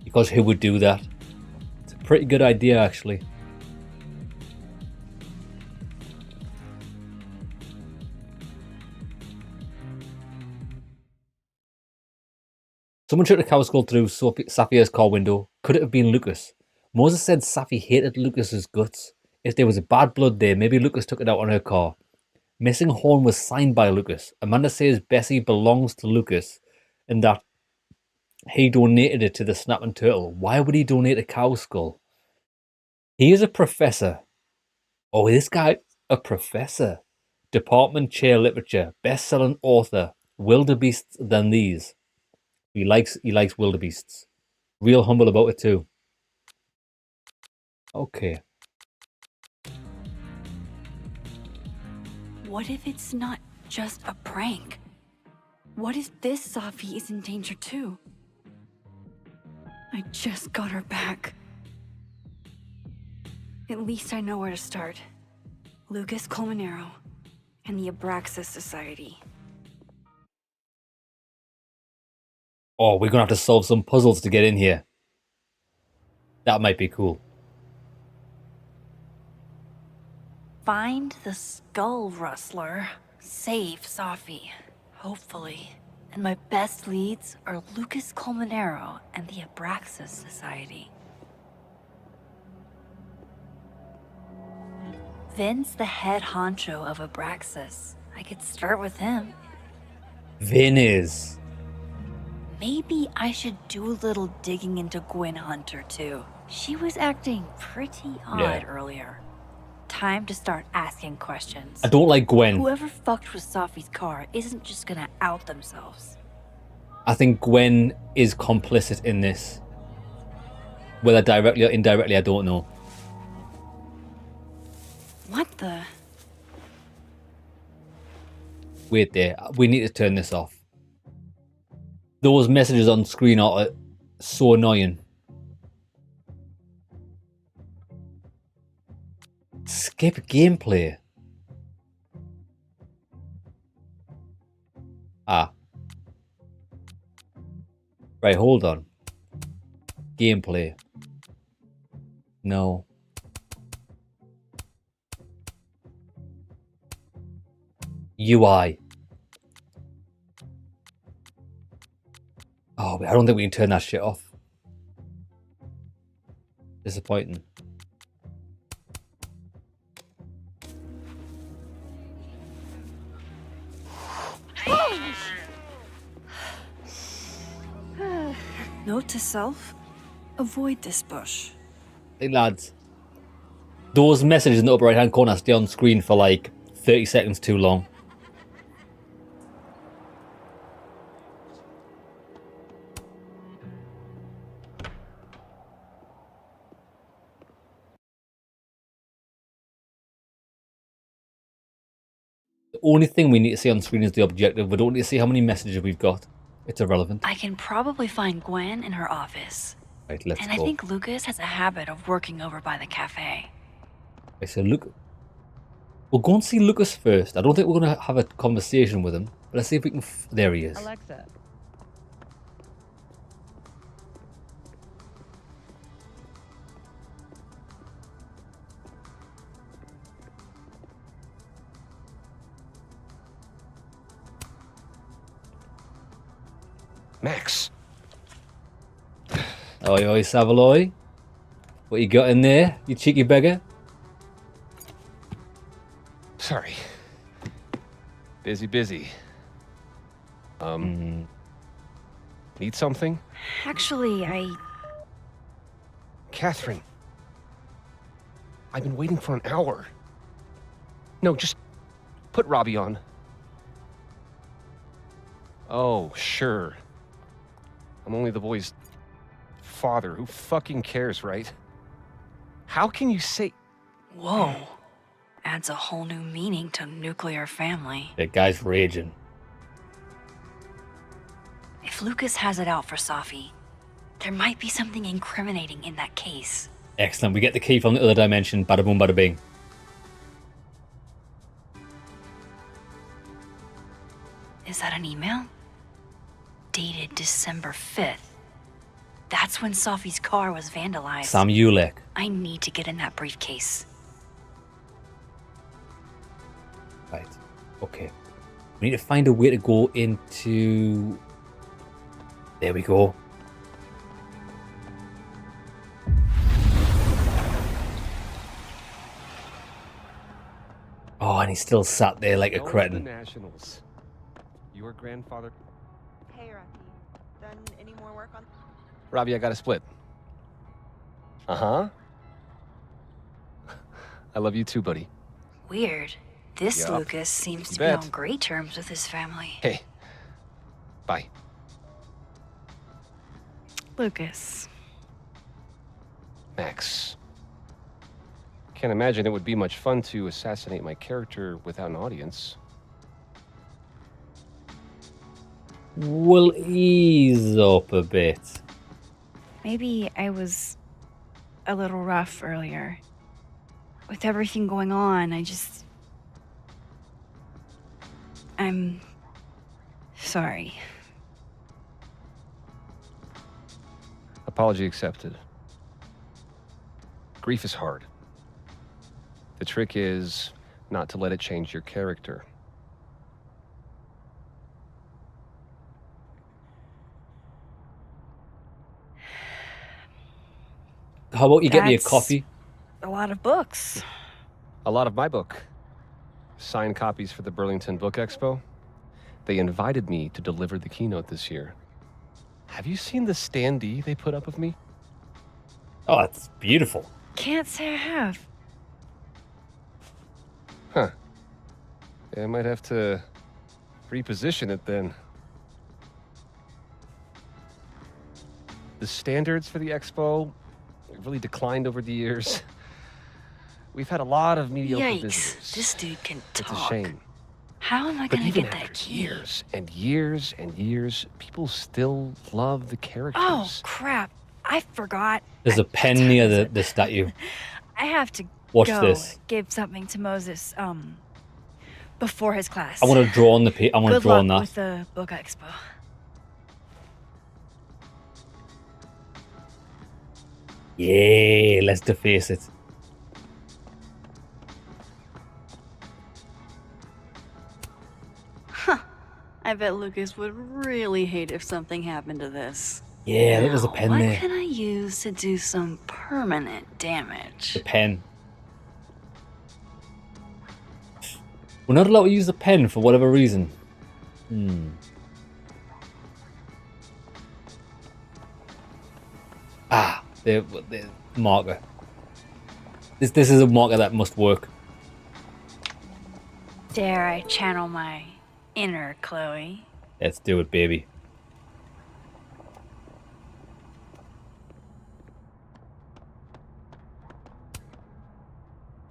Because who would do that? It's a pretty good idea, actually. Someone took the cow skull through Safia's car window. Could it have been Lucas? Moses said Safi hated Lucas's guts. If there was a bad blood there, maybe Lucas took it out on her car. Missing horn was signed by Lucas. Amanda says Bessie belongs to Lucas and that he donated it to the snapping turtle. Why would he donate a cow skull? He is a professor. Oh, this guy, a professor. Department chair literature, best-selling author, wildebeests than these. He likes wildebeests. Real humble about it too. Okay. What if it's not just a prank? What if this Safi is in danger too? I just got her back. At least I know where to start. Lucas Colmenero and the Abraxas Society. Oh, we're gonna have to solve some puzzles to get in here. That might be cool. Find the skull rustler. Save Safi. Hopefully. And my best leads are Lucas Colmenero and the Abraxas Society. Vin's the head honcho of Abraxas. I could start with him. Vin is. Maybe I should do a little digging into Gwen Hunter too. She was acting pretty odd earlier. Time to start asking questions. I don't like Gwen. Whoever fucked with Safi's car isn't just gonna out themselves. I think Gwen is complicit in this. Whether directly or indirectly, I don't know. What the? Wait there. We need to turn this off. Those messages on screen are so annoying. Skip gameplay. Ah. Right, hold on. Gameplay. No. UI. Oh, I don't think we can turn that shit off. Disappointing. Note to self, avoid this bush. Hey lads, those messages in the upper right hand corner stay on screen for like 30 seconds too long. The only thing we need to see on screen is the objective. We don't need to see how many messages we've got. It's irrelevant. I can probably find Gwen in her office. Right, let's and go. I think Lucas has a habit of working over by the cafe. Okay, so look, we'll go and see Lucas first. I don't think we're going to have a conversation with him. But let's see if we can... There he is. Alexa. Max. Oi, oi, Savaloy. What you got in there, you cheeky beggar? Sorry. Busy. Need something? Actually, Catherine. I've been waiting for an hour. No, just put Robbie on. Oh, sure. I'm only the boy's father. Who fucking cares, right? How can you say... Whoa. Adds a whole new meaning to nuclear family. That guy's raging. If Lucas has it out for Safi, there might be something incriminating in that case. Excellent. We get the key from the other dimension. Bada boom, bada bing. Is that an email? Dated December 5th. That's when Safi's car was vandalized. Sam Ulek. I need to get in that briefcase. Right. Okay. We need to find a way to go into... There we go. Oh, and he still sat there like a cretin. Nationals. Your grandfather... Hey, Rocky. Done any more work on... Robbie, I got a split. Uh-huh. I love you too, buddy. Weird. This Yup. Lucas seems to be Bet. on great terms with his family. Hey. Bye. Lucas. Max. Can't imagine it would be much fun to assassinate my character without an audience. We'll ease up a bit. Maybe I was a little rough earlier. With everything going on, I'm sorry. Apology accepted. Grief is hard. The trick is not to let it change your character. How about you get me a That's coffee? A lot of books. A lot of my book. Signed copies for the Burlington Book Expo. They invited me to deliver the keynote this year. Have you seen the standee they put up of me? Oh, it's beautiful. Can't say I have. Huh. Yeah, I might have to reposition it then. The standards for the expo really declined over the years. We've had a lot of mediocre Yikes. visitors. This dude can It's talk. a shame. How am I But gonna even get that after key? years and years and years, people still love the characters. Oh, crap. I forgot. There's a pen near the statue. I have to Watch go this. give something to Moses, before his class. I want to draw on the I want to Good draw luck on that. with the book expo. Yeah, let's deface it. I bet Lucas would really hate if something happened to this. Yeah, look, there's a pen what there. can I use to do some permanent damage? The pen. We're not allowed to use the pen for whatever reason. Ah, the marker. This is a marker that must work. Dare I channel my inner Chloe? Let's do it, baby.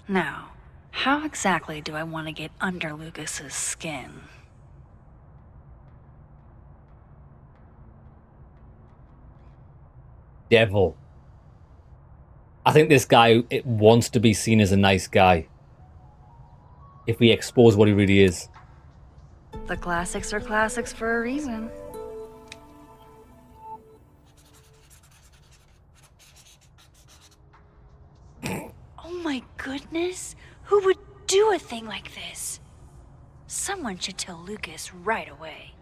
Now, how exactly do I want to get under Lucas's skin? Devil. I think this guy wants to be seen as a nice guy. If we expose what he really is. The classics are classics for a reason. Oh my goodness! Who would do a thing like this? Someone should tell Lucas right away.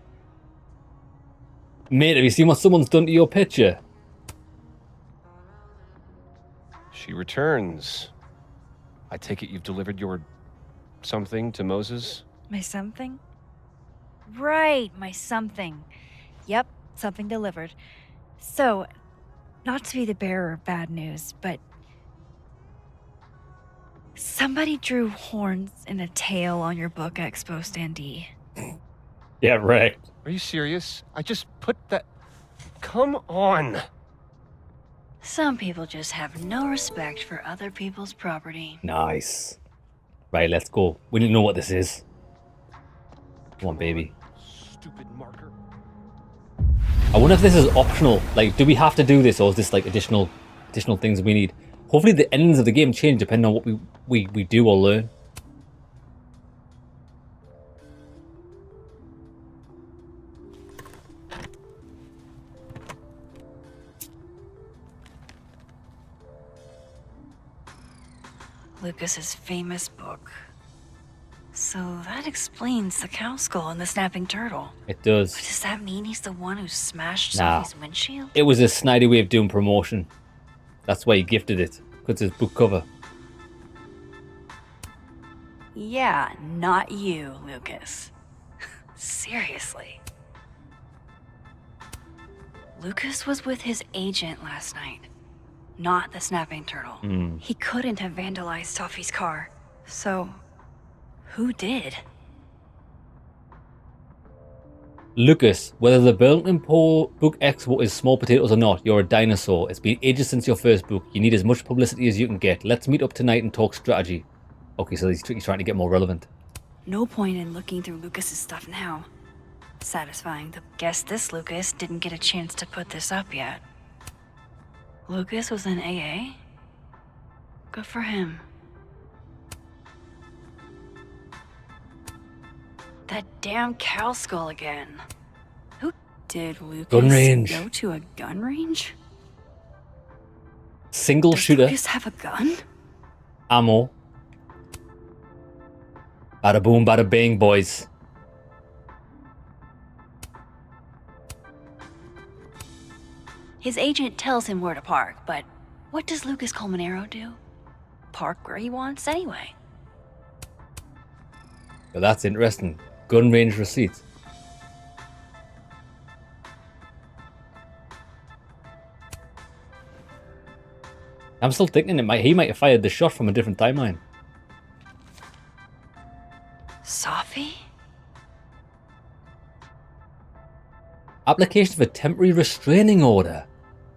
Mate, have you seen what someone's done to your picture? She returns. I take it you've delivered your something to Moses? My something? Right, my something. Yep, something delivered. So, not to be the bearer of bad news, but somebody drew horns in a tail on your book Expo standee. Yeah, right. Are you serious? I just put that... Come on! Some people just have no respect for other people's property. Nice. Right, let's go. We need to know what this is. Come on, baby. Stupid marker. I wonder if this is optional. Like, do we have to do this, or is this like additional things we need? Hopefully the endings of the game change depending on what we do or learn. Lucas's famous book. So that explains the cow skull and the snapping turtle. It does. But does that mean he's the one who smashed Nah. Safi's windshield? It was a snidey way of doing promotion. That's why he gifted it. Because it's book cover. Yeah, not you, Lucas. Seriously. Lucas was with his agent last night, not the snapping turtle. He couldn't have vandalized Safi's car. So, who did? Lucas, whether the Burlington Book Expo is small potatoes or not, you're a dinosaur. It's been ages since your first book. You need as much publicity as you can get. Let's meet up tonight and talk strategy. Okay, so he's trying to get more relevant. No point in looking through Lucas's stuff now. Satisfying. Guess this Lucas didn't get a chance to put this up yet. Lucas was in AA? Good for him. That damn cow skull again. Who did Lucas Gun range. go to a gun range? Single Does shooter. Lucas have a gun? Ammo. Bada boom, bada bing, boys. His agent tells him where to park, but what does Lucas Colmenero do? Park where he wants anyway. Well, that's interesting. Gun range receipts. I'm still thinking he might have fired the shot from a different timeline. Safi? Application for temporary restraining order.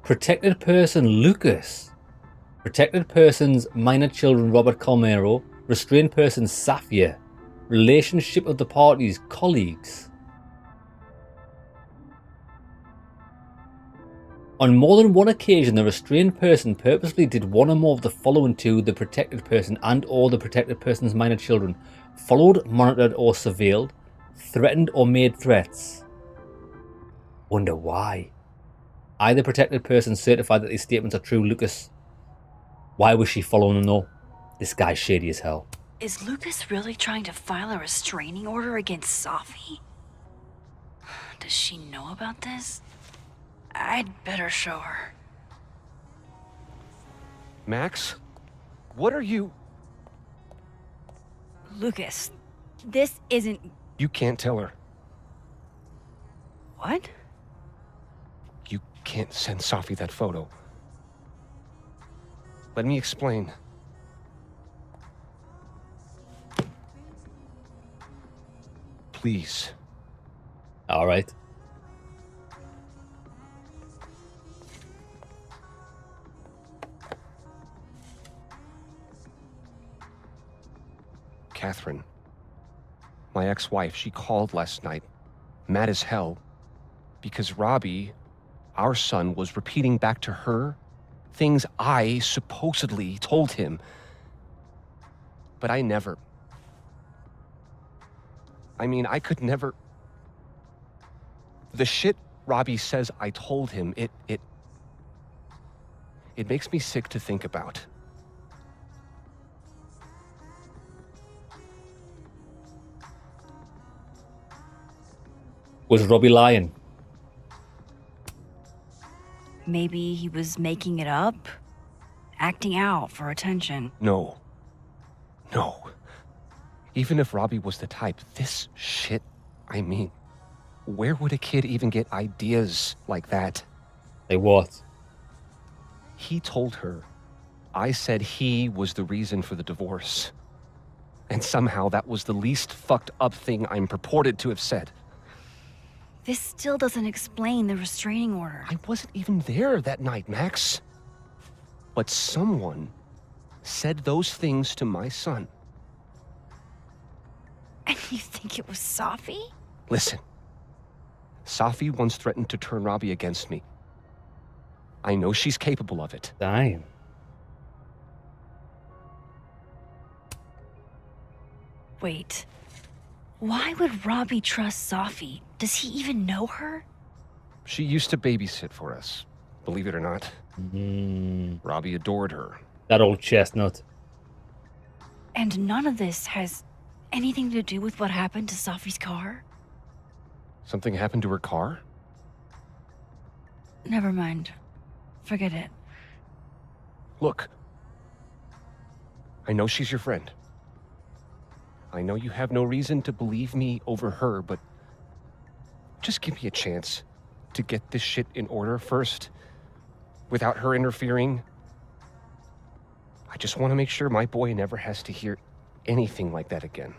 Protected person Lucas. Protected persons minor children Robert Colmero. Restrained person Safi. Relationship of the parties colleagues. On more than one occasion, the restrained person purposely did one or more of the following to the protected person and or the protected person's minor children. Followed, monitored or surveilled. Threatened or made threats. Wonder why. I, the protected person, certified that these statements are true. Lucas. Why was she following him though? This guy's shady as hell. Is Lucas really trying to file a restraining order against Safi? Does she know about this? I'd better show her. Max? What are you... Lucas, this isn't... You can't tell her. What? You can't send Safi that photo. Let me explain. Please. All right. Catherine, my ex-wife, she called last night, mad as hell, because Robbie, our son, was repeating back to her things I supposedly told him. But I never... I mean, I could never... The shit Robbie says I told him, it makes me sick to think about. Was Robbie lying? Maybe he was making it up? Acting out for attention. No. No. Even if Robbie was the type, this shit, I mean, where would a kid even get ideas like that? Like what? He told her I said he was the reason for the divorce. And somehow that was the least fucked up thing I'm purported to have said. This still doesn't explain the restraining order. I wasn't even there that night, Max. But someone said those things to my son. And you think it was Safi? Listen, Safi once threatened to turn Robbie against me. I know she's capable of it. Damn. Wait. Why would Robbie trust Safi? Does he even know her? She used to babysit for us, believe it or not. Robbie adored her. That old chestnut. And none of this has anything to do with what happened to Safi's car? Something happened to her car? Never mind. Forget it. Look. I know she's your friend. I know you have no reason to believe me over her, but just give me a chance to get this shit in order first, without her interfering. I just want to make sure my boy never has to hear anything like that again.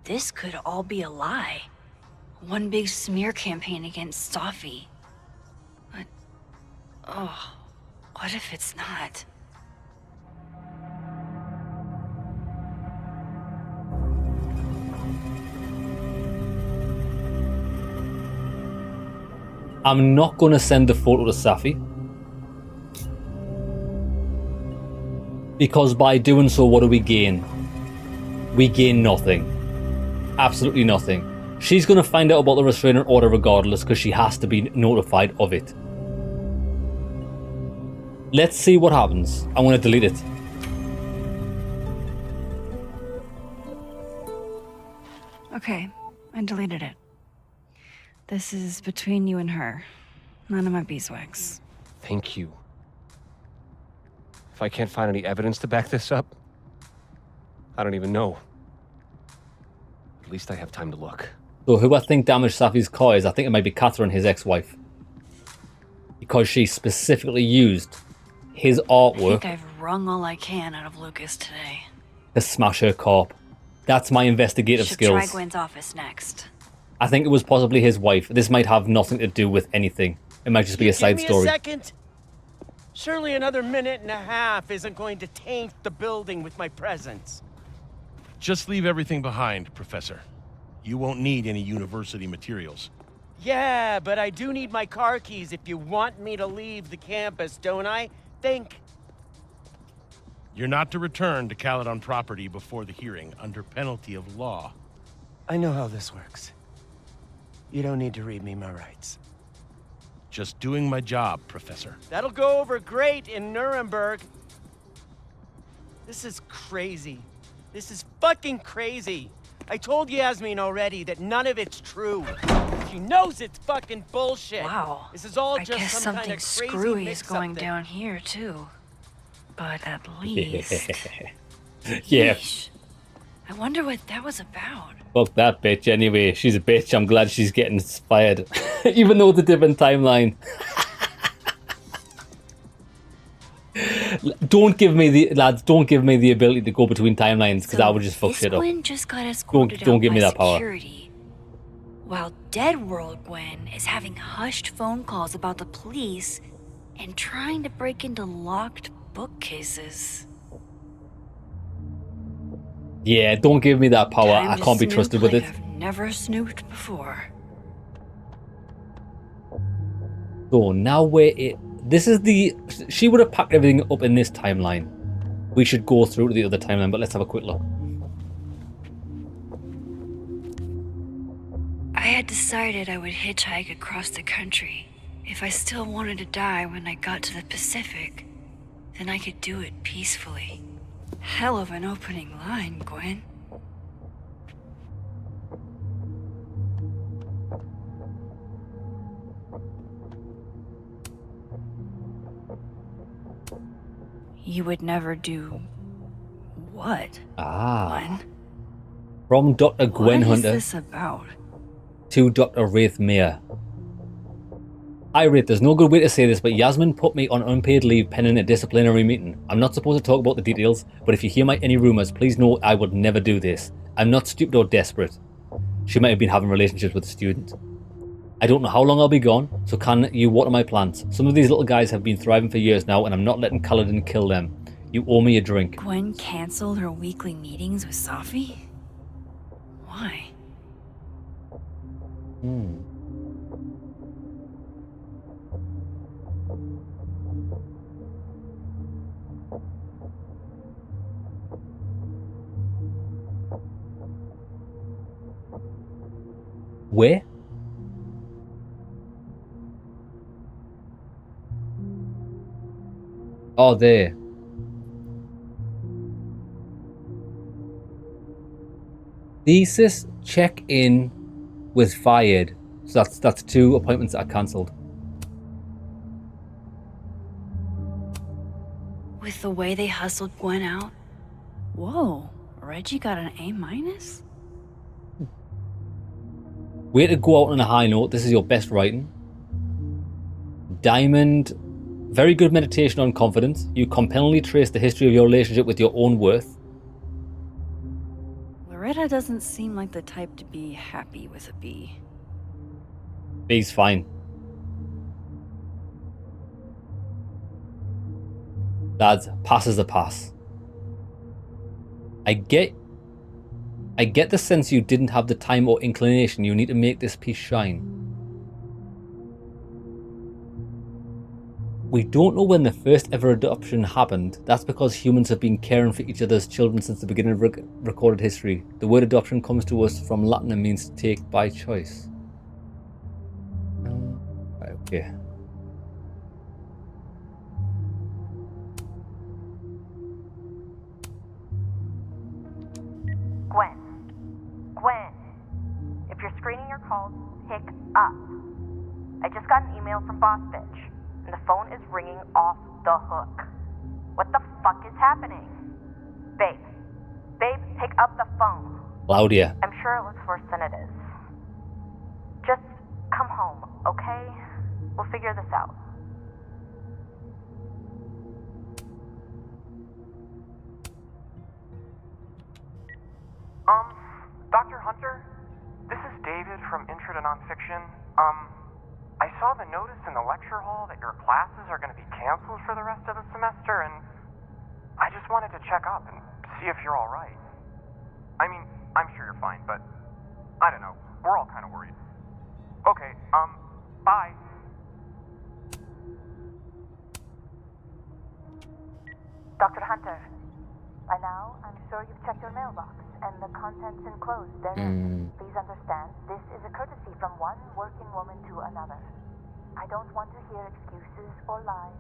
This could all be a lie. One big smear campaign against Safi. But, oh, what if it's not? I'm not going to send the photo to Safi, because by doing so, what do we gain? We gain nothing. Absolutely nothing. She's going to find out about the restraining order regardless, because she has to be notified of it. Let's see what happens. I'm going to delete it. Okay, I deleted it. This is between you and her. None of my beeswax. Thank you. If I can't find any evidence to back this up, I don't even know. At least I have time to look. So who I think damaged Safi's car is, I think it might be Catherine, his ex-wife. Because she specifically used his artwork I think I've wrung all I can out of Lucas today. to smash her car up. That's my investigative Should skills. try Gwen's office next. I think it was possibly his wife. This might have nothing to do with anything. It might just be a side story. Give me a second. Surely another minute and a half isn't going to taint the building with my presence. Just leave everything behind, Professor. You won't need any university materials. Yeah, but I do need my car keys if you want me to leave the campus, don't I? Think. You're not to return to Caledon property before the hearing, under penalty of law. I know how this works. You don't need to read me my rights. Just doing my job, Professor. That'll go over great in Nuremberg. This is crazy. This is fucking crazy. I told Yasmin already that none of it's true. She knows it's fucking bullshit. Wow. This is all I just guess some kind something of crazy screwy is mix-up going thing. down here, too. But at least... Yeah. Yeesh. I wonder what that was about. Fuck that bitch anyway. She's a bitch. I'm glad she's getting inspired. Even though it's a different timeline. Don't give me the ability to go between timelines, because I would just fuck shit up. Gwen just got escorted Don't out give me by that power. security, while Dead World Gwen is having hushed phone calls about the police and trying to break into locked bookcases. Yeah, don't give me that power. Time I to can't be snoop trusted with like it. I've never snooped before. So now she would have packed everything up in this timeline. We should go through to the other timeline, but let's have a quick look. I had decided I would hitchhike across the country. If I still wanted to die when I got to the Pacific, then I could do it peacefully. Hell of an opening line, Gwen. You would never do... what? Ah. From Dr. Gwen What is Hunter this about? to Dr. Wraith Meir. Hi Wraith, there's no good way to say this, but Yasmin put me on unpaid leave pending a disciplinary meeting. I'm not supposed to talk about the details, but if you hear any rumors, please know I would never do this. I'm not stupid or desperate. She might have been having relationships with a student. I don't know how long I'll be gone, so can you water my plants? Some of these little guys have been thriving for years now, and I'm not letting Kaladin kill them. You owe me a drink. Gwen canceled her weekly meetings with Safi? Why? Where? Oh, there. Thesis check in with fired. So that's 2 appointments that are cancelled. With the way they hustled Gwen out? Whoa, Reggie got an A-? Way to go out on a high note. This is your best writing. Diamond, very good meditation on confidence. You compellingly trace the history of your relationship with your own worth. Loretta doesn't seem like the type to be happy with a B. B's fine. Lads, pass is a pass. I get the sense you didn't have the time or inclination you need to make this piece shine. We don't know when the first ever adoption happened. That's because humans have been caring for each other's children since the beginning of recorded history. The word adoption comes to us from Latin and means to take by choice. Right, okay. Gwen, if you're screening your calls, pick up. I just got an email from Boss Bitch, and the phone is ringing off the hook. What the fuck is happening? Babe, pick up the phone. Claudia. I'm sure it looks worse than it is. Just come home, okay? We'll figure this out. Dr. Hunter? This is David from Intro to Nonfiction. I saw the notice in the lecture hall that your classes are going to be canceled for the rest of the semester, and I just wanted to check up and see if you're all right. I mean, I'm sure you're fine, but I don't know. We're all kind of worried. Okay, bye. Dr. Hunter, by now, I'm sure you've checked your mailbox, and the contents enclosed therein. Please understand, this is a courtesy from one working woman to another. I don't want to hear excuses or lies.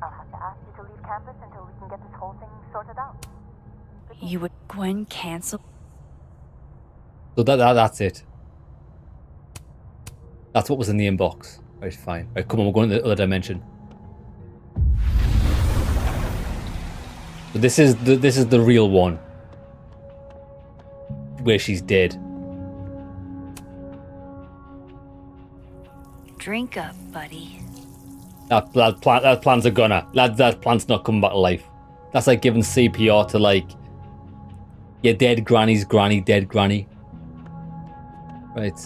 I'll have to ask you to leave campus until we can get this whole thing sorted out. You would Gwen cancel? So that's it. That's what was in the inbox. Right, fine. Right, come on, we're going to the other dimension. So this is the real one. Where she's dead. Drink up, buddy. That plant's a gunner. That plant's not coming back to life. That's like giving CPR to like your dead granny's granny, dead granny. Right.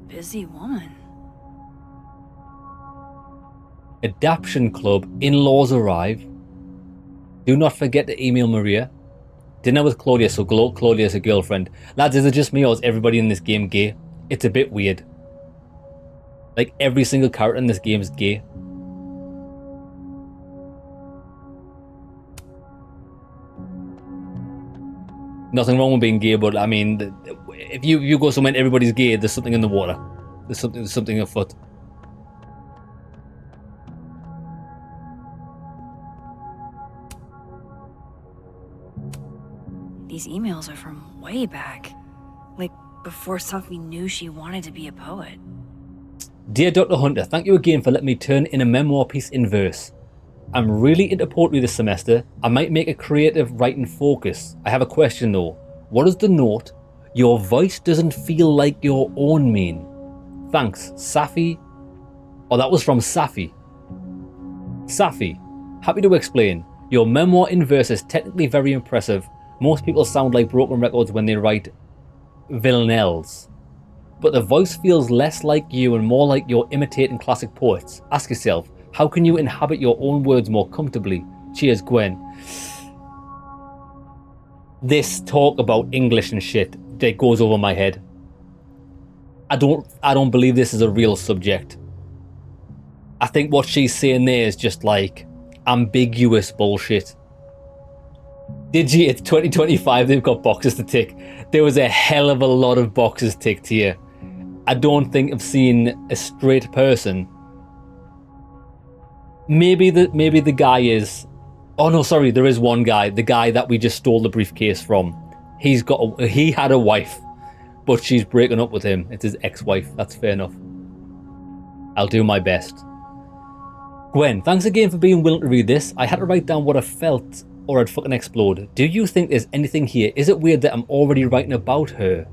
Busy woman. Adaption Club. In-laws arrive. Do not forget to email Maria. Dinner with Claudia, so Claudia's a girlfriend. Lads, is it just me or is everybody in this game gay? It's a bit weird. Like, every single character in this game is gay. Nothing wrong with being gay, but I mean, if you go somewhere and everybody's gay, there's something in the water. There's something afoot. These emails are from way back. Like, before Safi knew she wanted to be a poet. Dear Dr. Hunter, thank you again for letting me turn in a memoir piece in verse. I'm really into poetry this semester. I might make a creative writing focus. I have a question though. What does the note, "Your voice doesn't feel like your own" mean? Thanks, Safi. Oh, that was from Safi. Safi, happy to explain. Your memoir in verse is technically very impressive. Most people sound like broken records when they write villanelles. But the voice feels less like you and more like you're imitating classic poets. Ask yourself, how can you inhabit your own words more comfortably? Cheers, Gwen. This talk about English and shit, that goes over my head. I don't believe this is a real subject. I think what she's saying there is just like ambiguous bullshit. It's 2025, they've got boxes to tick. There was a hell of a lot of boxes ticked here. I don't think I've seen a straight person. Maybe the guy is... Oh no, sorry, there is one guy. The guy that we just stole the briefcase from. He had a wife, but she's breaking up with him. It's his ex-wife. That's fair enough. I'll do my best. Gwen, thanks again for being willing to read this. I had to write down what I felt or I'd fucking explode. Do you think there's anything here? Is it weird that I'm already writing about her?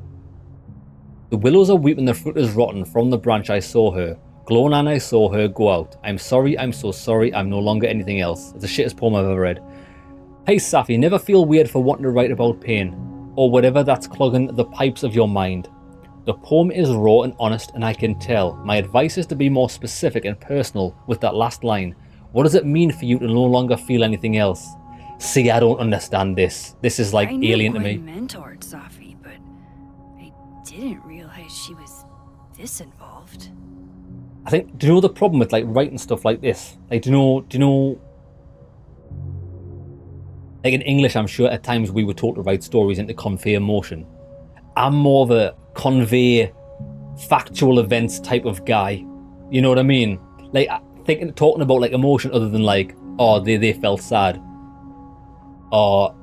The willows are weeping, the fruit is rotten. From the branch I saw her. Glow and I saw her go out. I'm sorry, I'm so sorry, I'm no longer anything else. It's the shittest poem I've ever read. Hey Safi, never feel weird for wanting to write about pain, or whatever that's clogging the pipes of your mind. The poem is raw and honest, and I can tell. My advice is to be more specific and personal with that last line. What does it mean for you to no longer feel anything else? See, I don't understand this. This is like alien to me. I mentored Safi, but I didn't realize she was this involved. I think, do you know the problem with like writing stuff like this? Like, do you know, like in English, I'm sure at times we were taught to write stories and to convey emotion. I'm more of a convey factual events type of guy. You know what I mean? Like, talking about like emotion other than like, oh, they felt sad. Or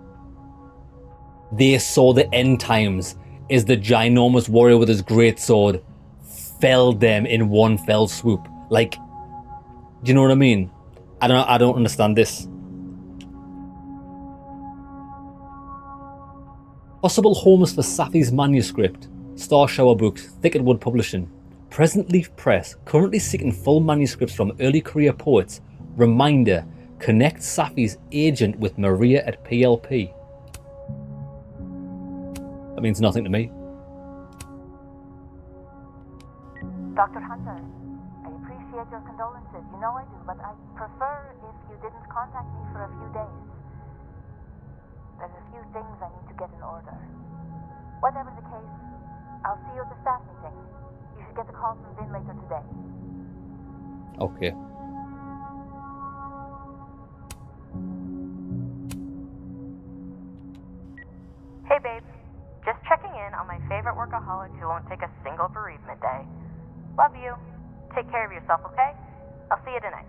they saw the end times as the ginormous warrior with his great sword felled them in one fell swoop. Like, do you know what I mean? I don't understand this. Possible homes for Safi's manuscript. Star Shower Books, Thicketwood Publishing. Present Leaf Press, currently seeking full manuscripts from early career poets. Reminder, connect Safi's agent with Maria at PLP. That means nothing to me. Dr. Hunter, I appreciate your condolences. You know I do, but I'd prefer if you didn't contact me for a few days. There's a few things I need to get in order. Whatever the case, I'll see you at the staff meeting. You should get a call from Vin later today. Okay. Hey babe, just checking in on my favorite workaholic who won't take a single bereavement day. Love you. Take care of yourself, okay? I'll see you tonight.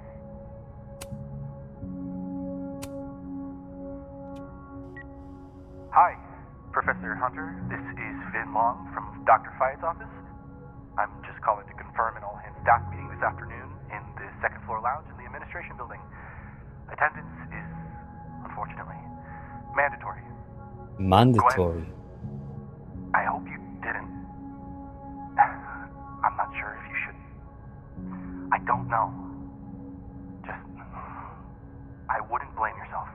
Hi, Professor Hunter. This is Vin Long from Dr. Fayette's office. I'm just calling to confirm an all-hands staff meeting this afternoon in the second floor lounge in the administration building. Attendance is, unfortunately, mandatory. Mandatory. Gwen, I hope you didn't. I'm not sure if you should. I don't know. Just, I wouldn't blame yourself.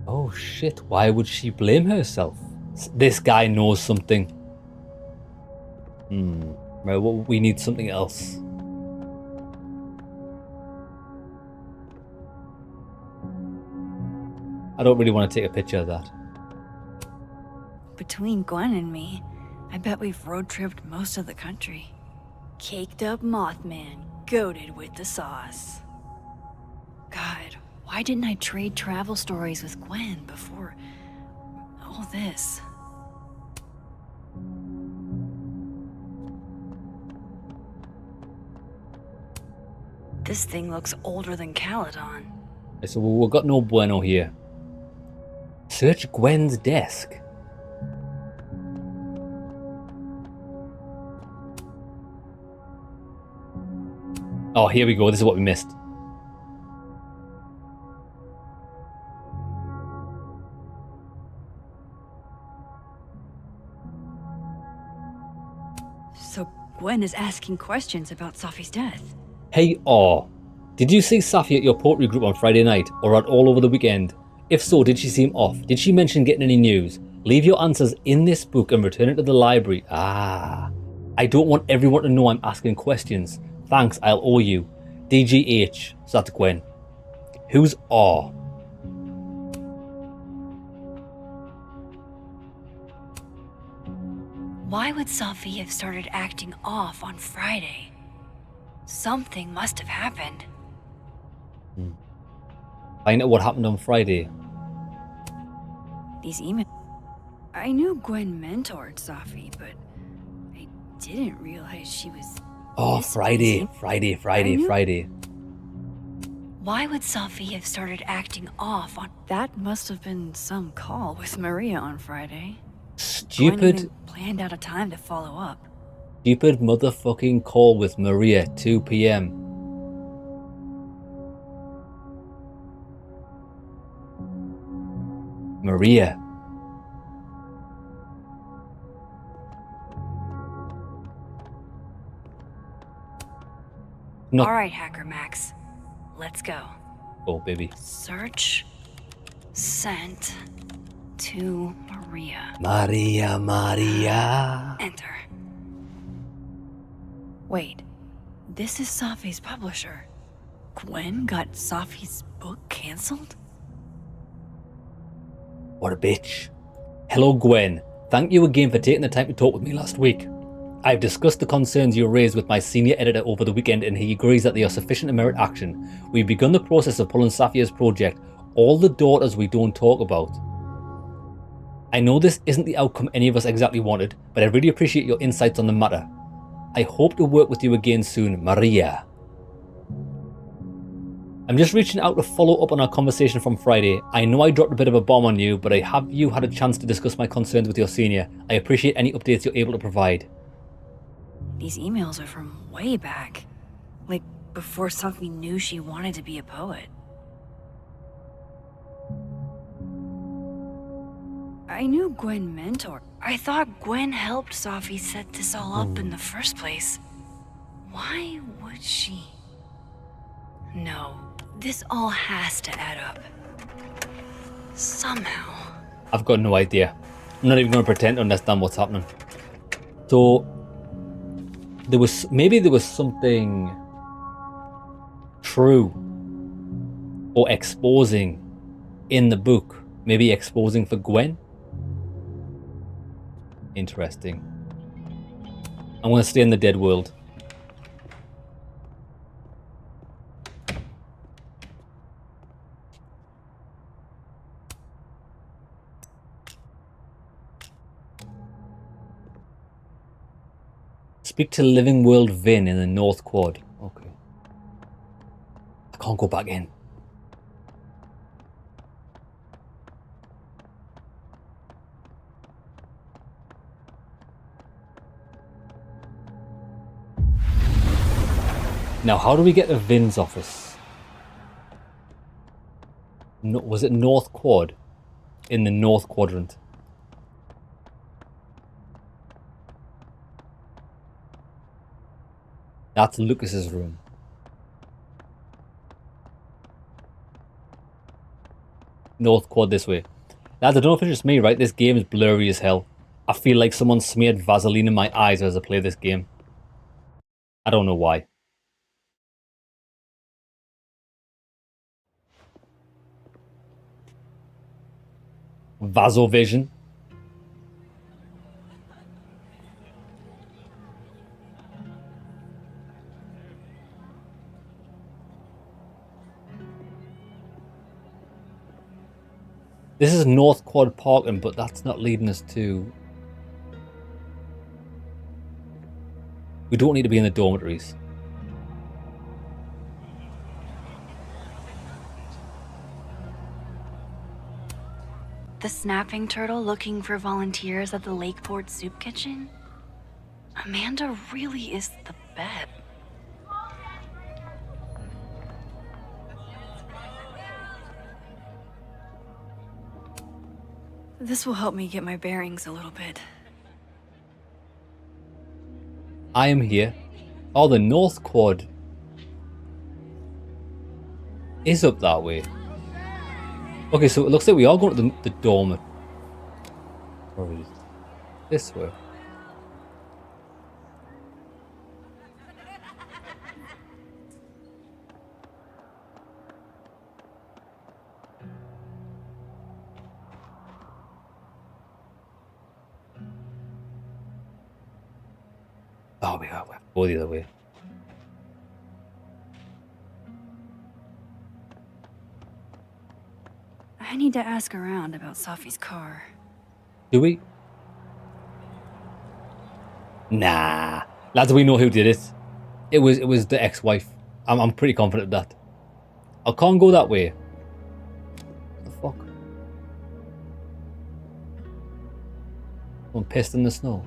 Oh shit, why would she blame herself? This guy knows something. Right, well, we need something else. I don't really want to take a picture of that. Between Gwen and me, I bet we've road-tripped most of the country. Caked up Mothman, goated with the sauce. God, why didn't I trade travel stories with Gwen before all this? This thing looks older than Caledon. So we've got no bueno here. Search Gwen's desk. Oh, here we go. This is what we missed. So Gwen is asking questions about Safi's death. Hey, did you see Safi at your poetry group on Friday night or out all over the weekend? If so, did she seem off? Did she mention getting any news? Leave your answers in this book and return it to the library. I don't want everyone to know I'm asking questions. Thanks, I'll owe you. DGH. So that's Gwen. Who's R? Why would Safi have started acting off on Friday? Something must have happened. Find out what happened on Friday. These emails. I knew Gwen mentored Safi, but I didn't realize she was. Oh, Friday. Why would Safi have started acting off on? That must have been some call with Maria on Friday. Stupid. Gwen even planned out a time to follow up. Stupid motherfucking call with Maria, 2 p.m. Maria. All right, Hacker Max. Let's go. Oh, baby. Search. Sent. To Maria. Maria. Enter. Wait. This is Safi's publisher. Gwen got Safi's book canceled? What a bitch. Hello, Gwen. Thank you again for taking the time to talk with me last week. I've discussed the concerns you raised with my senior editor over the weekend and he agrees that they are sufficient to merit action. We've begun the process of pulling Safia's project, All the Daughters We Don't Talk About. I know this isn't the outcome any of us exactly wanted, but I really appreciate your insights on the matter. I hope to work with you again soon, Maria. I'm just reaching out to follow up on our conversation from Friday. I know I dropped a bit of a bomb on you, but have you had a chance to discuss my concerns with your senior? I appreciate any updates you're able to provide. These emails are from way back. Like, before Safi knew she wanted to be a poet. I knew Gwen mentored. I thought Gwen helped Safi set this all up in the first place. Why would she? No, this all has to add up. Somehow. I've got no idea. I'm not even going to pretend to understand what's happening. So, there was something true or exposing in the book. Maybe exposing for Gwen? Interesting. I'm going to stay in the dead world. Speak to Living World Vin in the North Quad. Okay. I can't go back in. Now, how do we get to Vin's office? No, was it North Quad? In the North Quadrant. That's Lucas's room. North Quad this way. Lads, I don't know if it's just me, right? This game is blurry as hell. I feel like someone smeared Vaseline in my eyes as I play this game. I don't know why. Vasovision. This is North Quad parking, but that's not leading us to... We don't need to be in the dormitories. The snapping turtle looking for volunteers at the Lakeport Soup Kitchen? Amanda really is the bet. This will help me get my bearings a little bit. I am here. Oh, the North Quad is up that way. Okay, so it looks like we are going to the dormitory. This way. Oh, we have to go the other way. I need to ask around about Safi's car. Do we? Nah. Lads, we know who did it. It was the ex-wife. I'm pretty confident of that. I can't go that way. What the fuck? I'm pissed in the snow.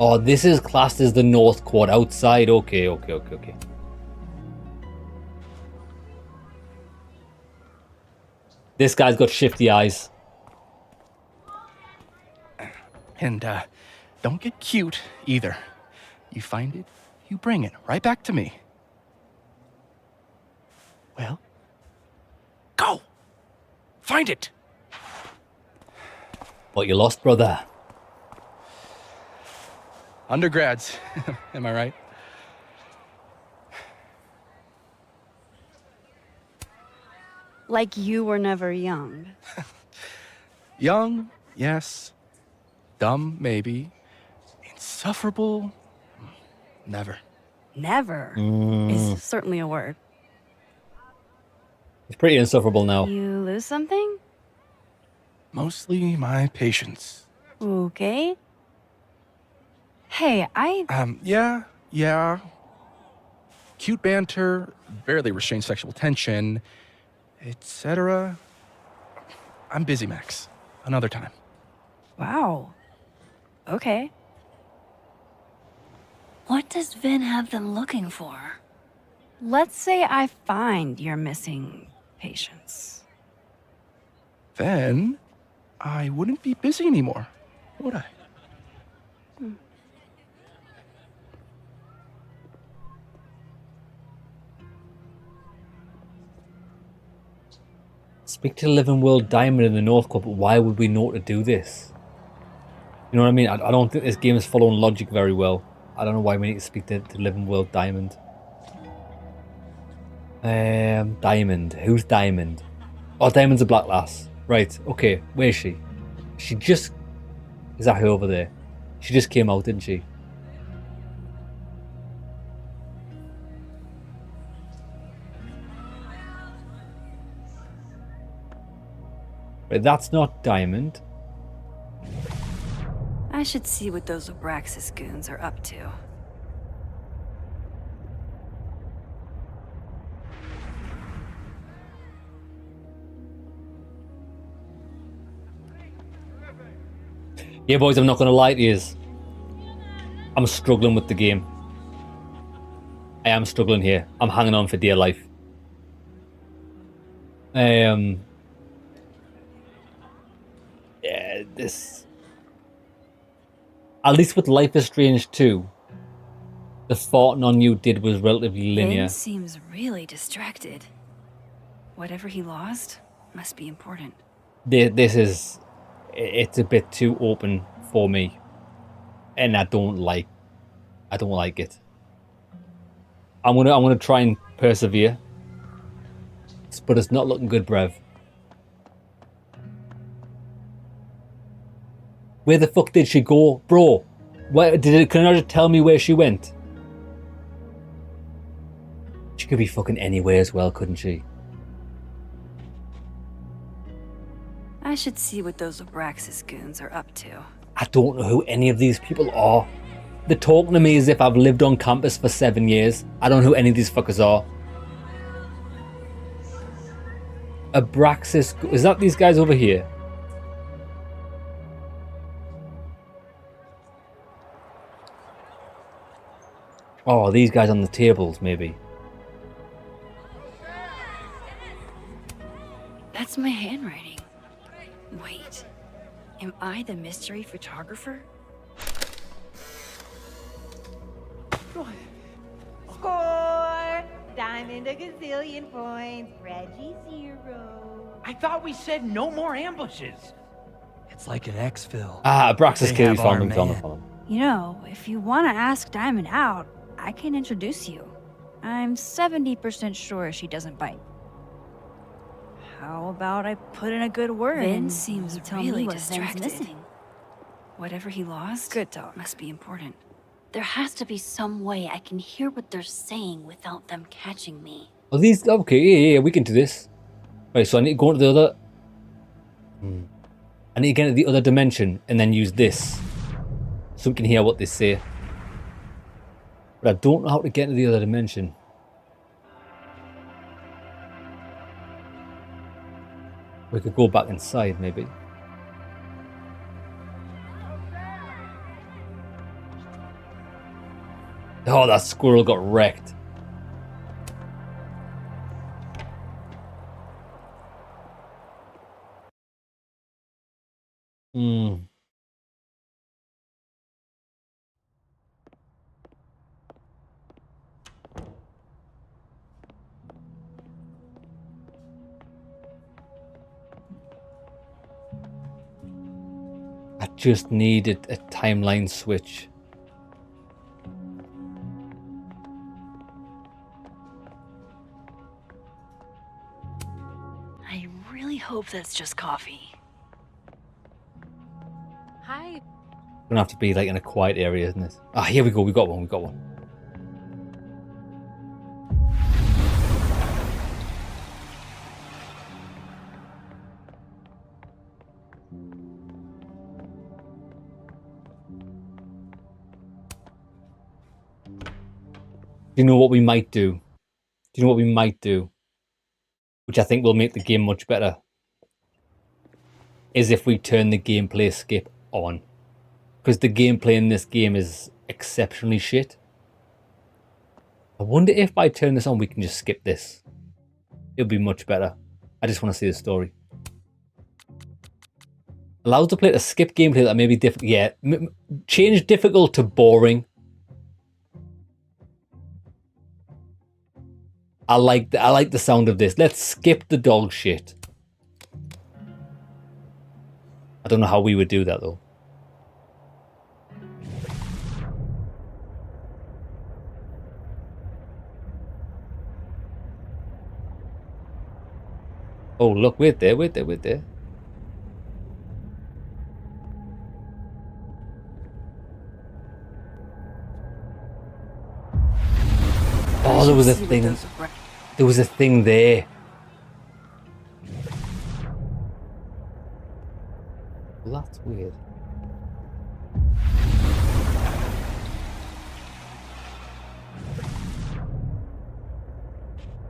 Oh, this is classed as the North Quad outside. Okay. This guy's got shifty eyes. And don't get cute either. You find it, you bring it right back to me. Well, go! Find it! What you lost, brother? Undergrads, am I right? Like you were never young. Young, yes. Dumb, maybe. Insufferable, never. Never is certainly a word. It's pretty insufferable now. You lose something? Mostly my patience. Okay. Hey, Yeah. Cute banter, barely restrained sexual tension, etc. I'm busy, Max. Another time. Wow. Okay. What does Vin have them looking for? Let's say I find your missing patience. Then I wouldn't be busy anymore, would I? Speak to the Living World Diamond in the North Quad, but why would we know to do this? You know what I mean? I don't think this game is following logic very well. I don't know why we need to speak to Living World Diamond. Diamond. Who's Diamond? Oh, Diamond's a black lass. Right, okay. Where is she? She just... Is that her over there? She just came out, didn't she? Right, that's not Diamond. I should see what those Abraxas goons are up to. Yeah, boys, I'm not going to lie to you. I'm struggling with the game. I am struggling here. I'm hanging on for dear life. Yeah, this... At least with Life is Strange 2, the farting on you did was relatively linear. Vin seems really distracted. Whatever he lost must be important. This is... It's a bit too open for me. And I don't like it. I'm gonna try and persevere. But it's not looking good, bruv. Where the fuck did she go? Bro, can you just tell me where she went? She could be fucking anywhere as well, couldn't she? I should see what those Abraxas goons are up to. I don't know who any of these people are. They're talking to me as if I've lived on campus for 7 years. I don't know who any of these fuckers are. Abraxas... Is that these guys over here? Oh, these guys on the tables, maybe. That's my handwriting. Wait, am I the mystery photographer? Score! Diamond a gazillion points. Reggie 0. I thought we said no more ambushes. It's like an exfil. Ah, Abraxas clearly found him. You know, if you want to ask Diamond out, I can introduce you. I'm 70% sure she doesn't bite. How about I put in a good word? Vin and seems you tell really me what Vin's distracted. missing. Whatever he lost, Good talk. must be important. There has to be some way I can hear what they're saying without them catching me. Oh, these... Okay, yeah, we can do this. Right, so I need to go into the other... I need to get into the other dimension and then use this. So we can hear what they say. But I don't know how to get into the other dimension. We could go back inside, maybe. Oh, that squirrel got wrecked. I just needed a timeline switch. I really hope that's just coffee. Hi. Gonna have to be like in a quiet area, isn't it? Ah, here we go. We got one. Do you know what we might do? Which I think will make the game much better. Is if we turn the gameplay skip on. Because the gameplay in this game is exceptionally shit. I wonder if by turning this on we can just skip this. It'll be much better. I just want to see the story. Allows the player to skip gameplay that may be difficult. Yeah, change difficult to boring. I like the sound of this. Let's skip the dog shit. I don't know how we would do that though. Oh look, wait there. Oh, there was a thing. There was a thing there. Well, that's weird.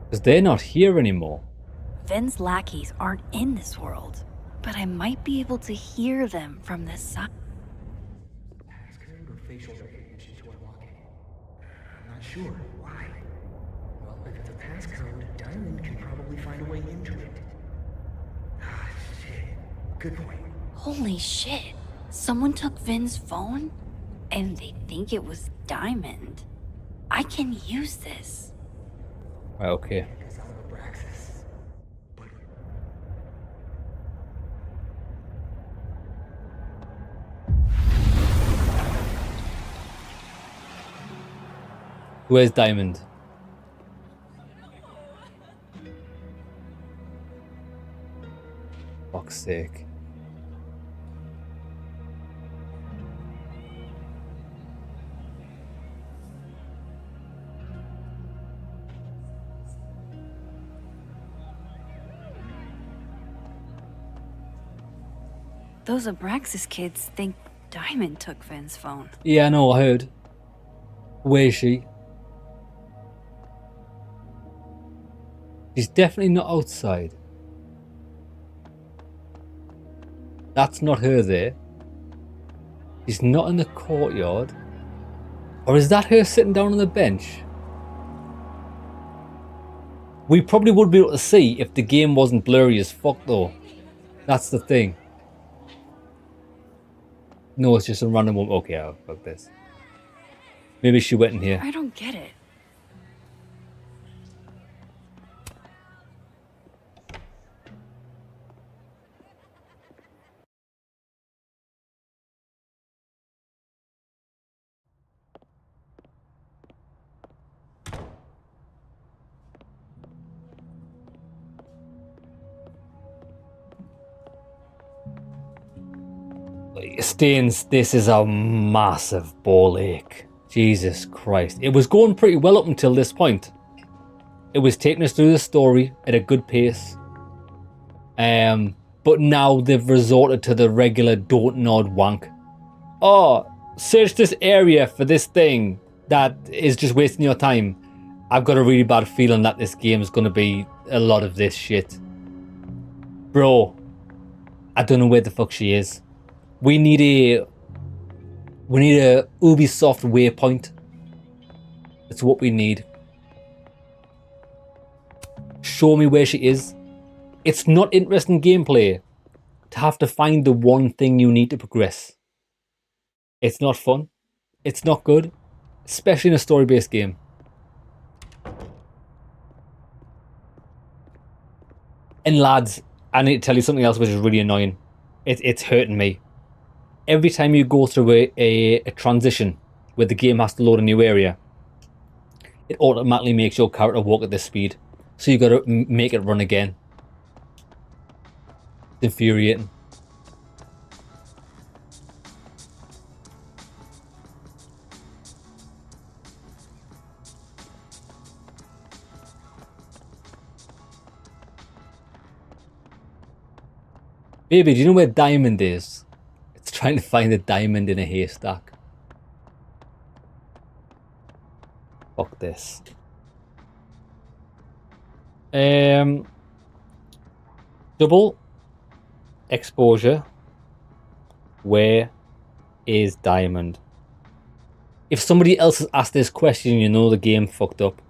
Because they're not here anymore. Vin's lackeys aren't in this world, but I might be able to hear them from this side. facial recognition to unlock it. I'm not sure. Why? Well, if it's a passcode, Diamond can probably find a way into it. Ah, shit. Good point. Holy shit. Someone took Vin's phone? And they think it was Diamond. I can use this. Okay. Where's Diamond? Fuck's sake. Those Abraxas kids think Diamond took Vin's phone. Yeah, I know, I heard. Where is she? She's definitely not outside. That's not her there. She's not in the courtyard. Or is that her sitting down on the bench? We probably would be able to see if the game wasn't blurry as fuck though. That's the thing. No, it's just a random one. Okay, I'll fuck this. Maybe she went in here. I don't get it. Stains, this is a massive ball ache. Jesus Christ. It was going pretty well up until this point. It was taking us through the story at a good pace. But now they've resorted to the regular don't nod wank. Oh, search this area for this thing that is just wasting your time. I've got a really bad feeling that this game is going to be a lot of this shit. Bro, I don't know where the fuck she is. We need a Ubisoft waypoint. That's what we need. Show me where she is. It's not interesting gameplay to have to find the one thing you need to progress. It's not fun. It's not good. Especially in a story-based game. And lads, I need to tell you something else which is really annoying. It's hurting me. Every time you go through a transition where the game has to load a new area, it automatically makes your character walk at this speed. So you got to make it run again. It's infuriating. Baby, do you know where Diamond is? It's trying to find a diamond in a haystack. Fuck this. Double exposure. Where is Diamond? If somebody else has asked this question, you know the game fucked up.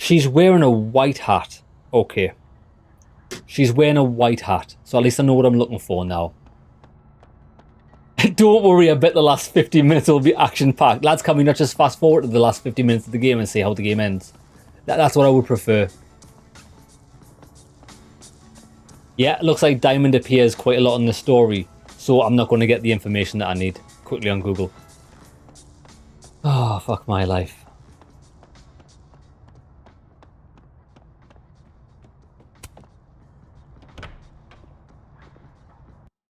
She's wearing a white hat. Okay. She's wearing a white hat. So at least I know what I'm looking for now. Don't worry, I bet the last 15 minutes will be action-packed. Lads, can we not just fast forward to the last 50 minutes of the game and see how the game ends? That's what I would prefer. Yeah, it looks like Diamond appears quite a lot in the story. So I'm not going to get the information that I need quickly on Google. Oh, fuck my life.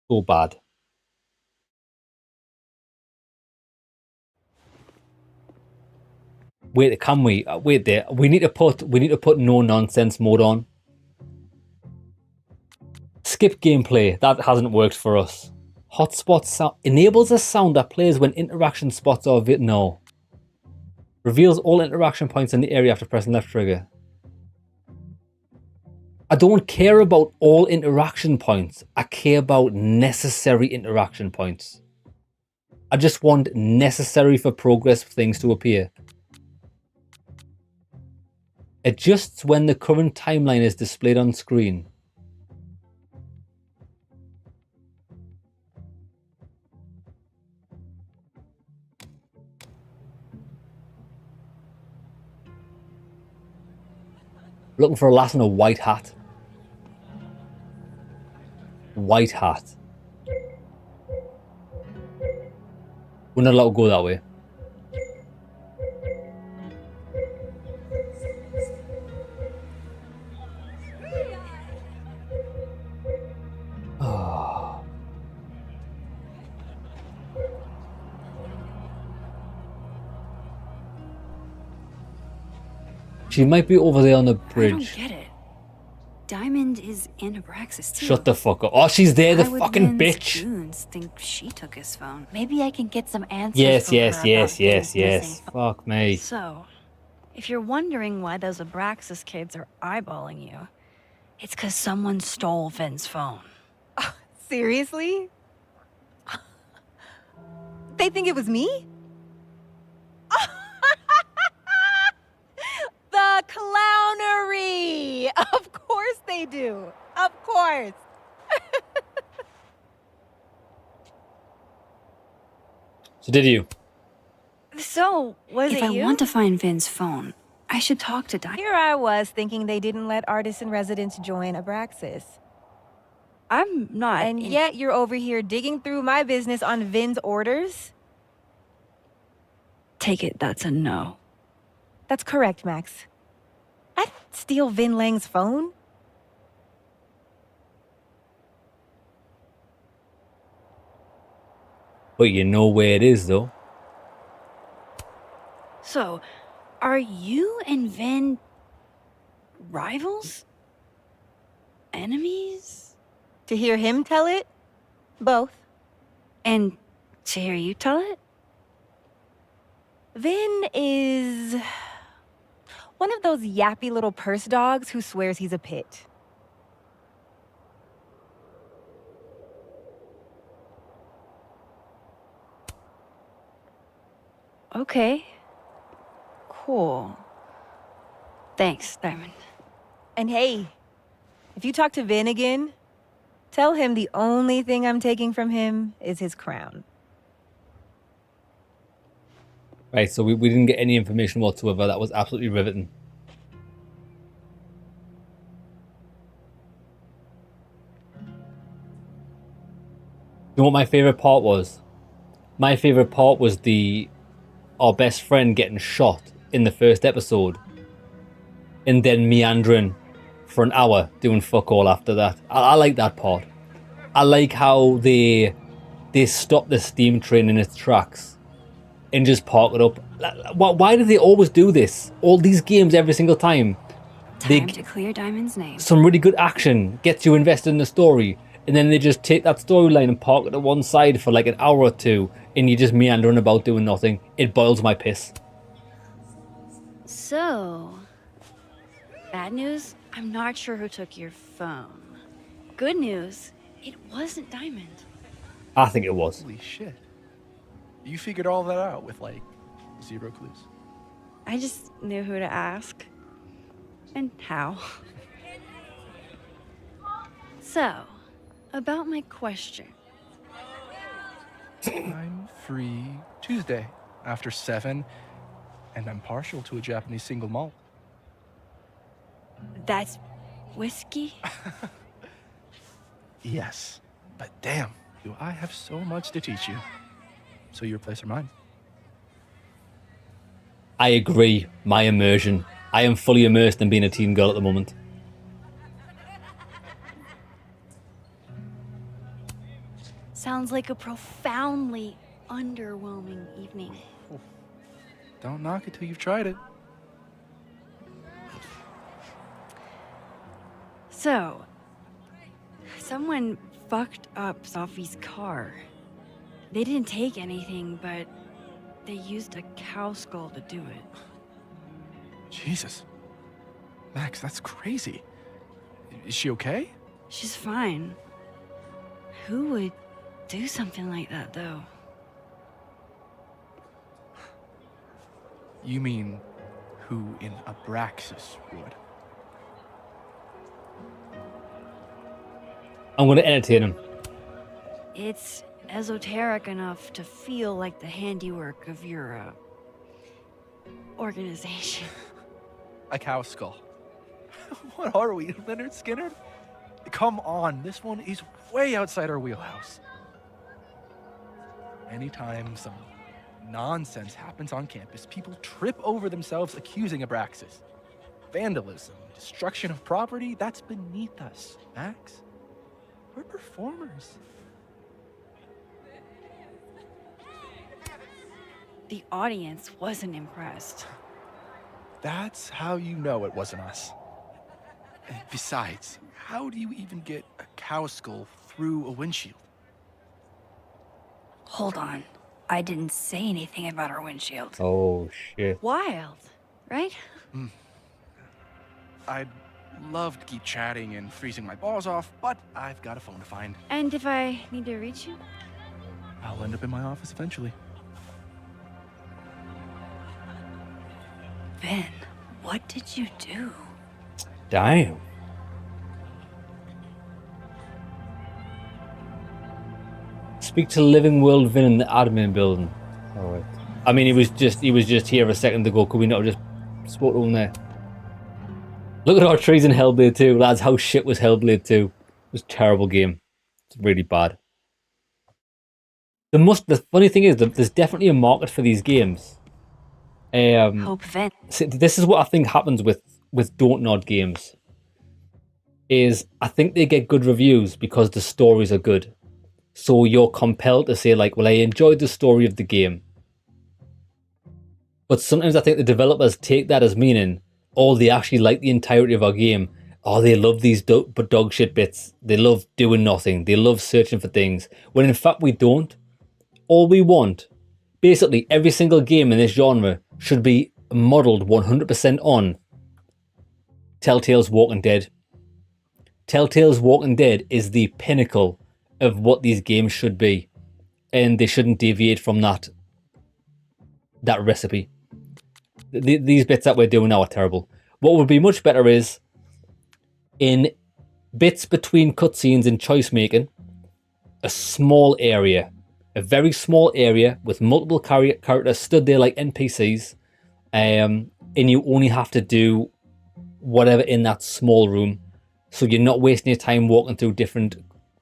So bad. Wait, can we? Wait there. We need to put no nonsense mode on. Skip gameplay. That hasn't worked for us. Hotspot sound enables a sound that plays when interaction spots are no. Reveals all interaction points in the area after pressing left trigger. I don't care about all interaction points. I care about necessary interaction points. I just want necessary for progress things to appear. Adjusts when the current timeline is displayed on screen. Looking for a lass in a white hat. White hat. We're not allowed to go that way. Oh. She might be over there on the bridge. I don't get it. Diamond is in Abraxas too. Shut the fuck up. Oh, she's there, the Why would fucking Vin's bitch. goons think she took his phone? Maybe I can get some answers Yes, from yes, her yes, about yes, Vin's yes. missing Fuck me. So, if you're wondering why those Abraxas kids are eyeballing you, it's because someone stole Vin's phone. Seriously? They think it was me? The clownery! Of course they do. Of course. So did you? So, was If it I you? want to find Vin's phone, I should talk to Diamond. Here I was thinking they didn't let artists in residence join Abraxas. I'm not. And yet you're over here digging through my business on Vin's orders? Take it that's a no. That's correct, Max. I'd steal Vin Lang's phone. But you know where it is, though. So, are you and Vin rivals? Enemies? To hear him tell it? Both. And to hear you tell it? Vin is one of those yappy little purse dogs who swears he's a pit. Okay. Cool. Thanks, Diamond. And hey, if you talk to Vin again, tell him the only thing I'm taking from him is his crown. Right, so we didn't get any information whatsoever. That was absolutely riveting. You know what my favorite part was? My favorite part was our best friend getting shot in the first episode and then meandering for an hour doing fuck all after that. I like that part. I like how they stop the steam train in its tracks and just park it up. Why do they always do this? All these games every single time. Time to clear Diamond's name. Some really good action gets you invested in the story, and then they just take that storyline and park it to one side for like an hour or two, and you're just meandering about doing nothing. It boils my piss. So, bad news, I'm not sure who took your phone. Good news, it wasn't Diamond. I think it was. Holy shit. You figured all that out with, like, 0 clues. I just knew who to ask. And how. So, about my question. I'm free Tuesday after 7, and I'm partial to a Japanese single malt. That's whiskey? Yes, but damn, do I have so much to teach you. So your place or mine? I agree. My immersion. I am fully immersed in being a teen girl at the moment. Sounds like a profoundly underwhelming evening. Don't knock it till you've tried it. So, someone fucked up Safi's car. They didn't take anything, but they used a cow skull to do it. Jesus. Max, that's crazy. Is she okay? She's fine. Who would do something like that, though? You mean who in Abraxas would? I'm going to entertain him. It's esoteric enough to feel like the handiwork of your, organization. A cow skull. What are we, Leonard Skinner? Come on, this one is way outside our wheelhouse. Anytime some nonsense happens on campus, people trip over themselves accusing Abraxas. Vandalism, destruction of property, that's beneath us, Max. We're performers. The audience wasn't impressed. That's how you know it wasn't us. Besides, how do you even get a cow skull through a windshield? Hold on. I didn't say anything about our windshield. Oh, shit. Wild, right? I'd love to keep chatting and freezing my balls off, but I've got a phone to find. And if I need to reach you? I'll end up in my office eventually. Vin, what did you do? Damn. Speak to Living World Vin in the admin building. All right. I mean, he was just here a second ago. Could we not have just spoke to him there? Look at our trees in Hellblade 2, lads. How shit was Hellblade 2? It was a terrible game. It's really bad. The funny thing is that there's definitely a market for these games. Hope Vin. This is what I think happens with Don't Nod games. Is I think they get good reviews because the stories are good. So you're compelled to say like, well, I enjoyed the story of the game. But sometimes I think the developers take that as meaning, oh, they actually like the entirety of our game. Oh, they love these dog shit bits. They love doing nothing. They love searching for things. When in fact we don't. All we want, basically every single game in this genre should be modeled 100% on Telltale's Walking Dead. Telltale's Walking Dead is the pinnacle of what these games should be, and they shouldn't deviate from that recipe. These bits that we're doing now are terrible. What would be much better is in bits between cutscenes and choice making, a small area, a very small area with multiple characters stood there like NPCs, and you only have to do whatever in that small room, so you're not wasting your time walking through different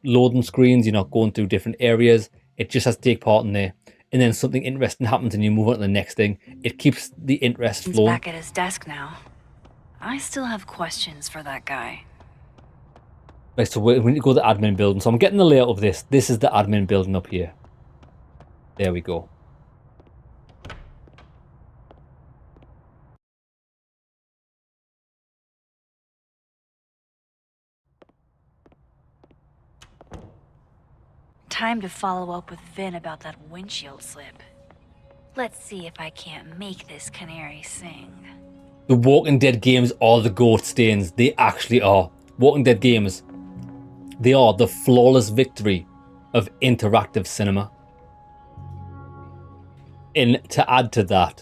loading screens, you're not going through different areas. It just has to take part in there, and then something interesting happens and you move on to the next thing. It keeps the interest He's flowing. back at his desk now. I still have questions for that guy. Right, so we need to go to the admin building. So I'm getting the layout of this. This is the admin building up here. There we go. Time to follow up with Vin about that windshield slip. Let's see if I can't make this canary sing. The Walking Dead games are the goat stains. They actually are. Walking Dead games, they are the flawless victory of interactive cinema. And to add to that,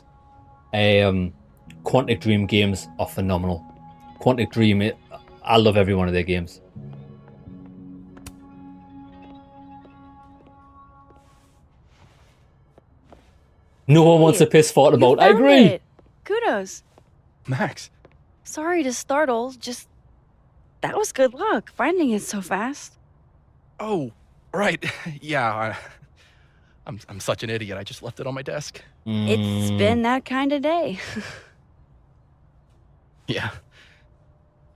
Quantic Dream games are phenomenal. Quantic Dream, I love every one of their games. No one wants a piss fart about. I agree. It. Kudos. Max. Sorry to startle, just that was good luck, finding it so fast. Oh, right. Yeah, I'm such an idiot. I just left it on my desk. It's been that kind of day. Yeah.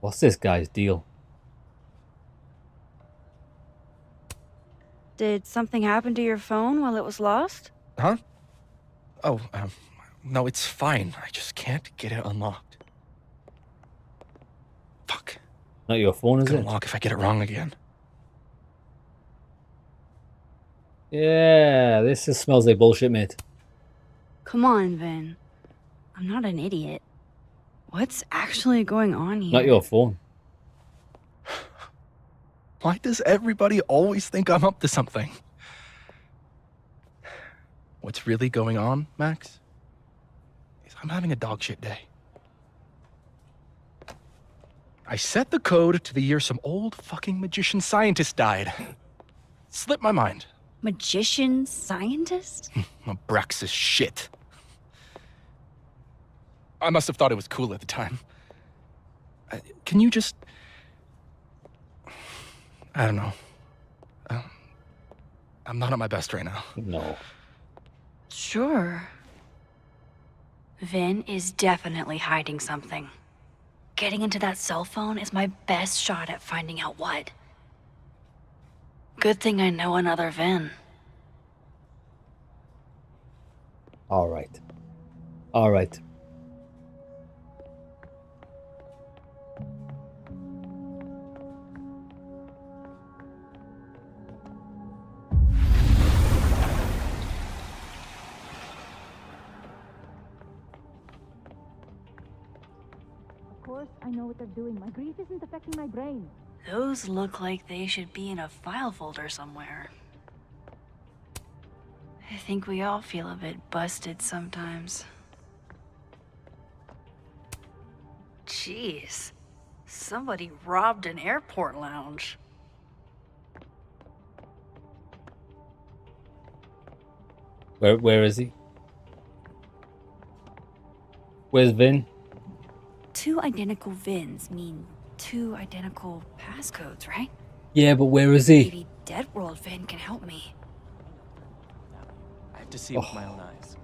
What's this guy's deal? Did something happen to your phone while it was lost? Huh? Oh, no, it's fine. I just can't get it unlocked. Fuck. Not your phone, is it? Unlock if I get it wrong again. Yeah, this just smells like bullshit, mate. Come on, Vin. I'm not an idiot. What's actually going on here? Not your phone. Why does everybody always think I'm up to something? What's really going on, Max? Is I'm having a dogshit day. I set the code to the year some old fucking magician scientist died. Slipped my mind. Magician scientist? Abraxas shit. I must have thought it was cool at the time. Can you just... I don't know. I'm not at my best right now. No. Sure. Vin is definitely hiding something. Getting into that cell phone is my best shot at finding out what. Good thing I know another Vin. All right. All right. Of course, I know what they're doing. My grief isn't affecting my brain. Those look like they should be in a file folder somewhere. I think we all feel a bit busted sometimes. Jeez. Somebody robbed an airport lounge. Where is he? Where's Vin? 2 identical VINs mean 2 identical passcodes, right? Yeah, but where is he? Maybe Dead World Vin can help me. I have to see it with my own eyes.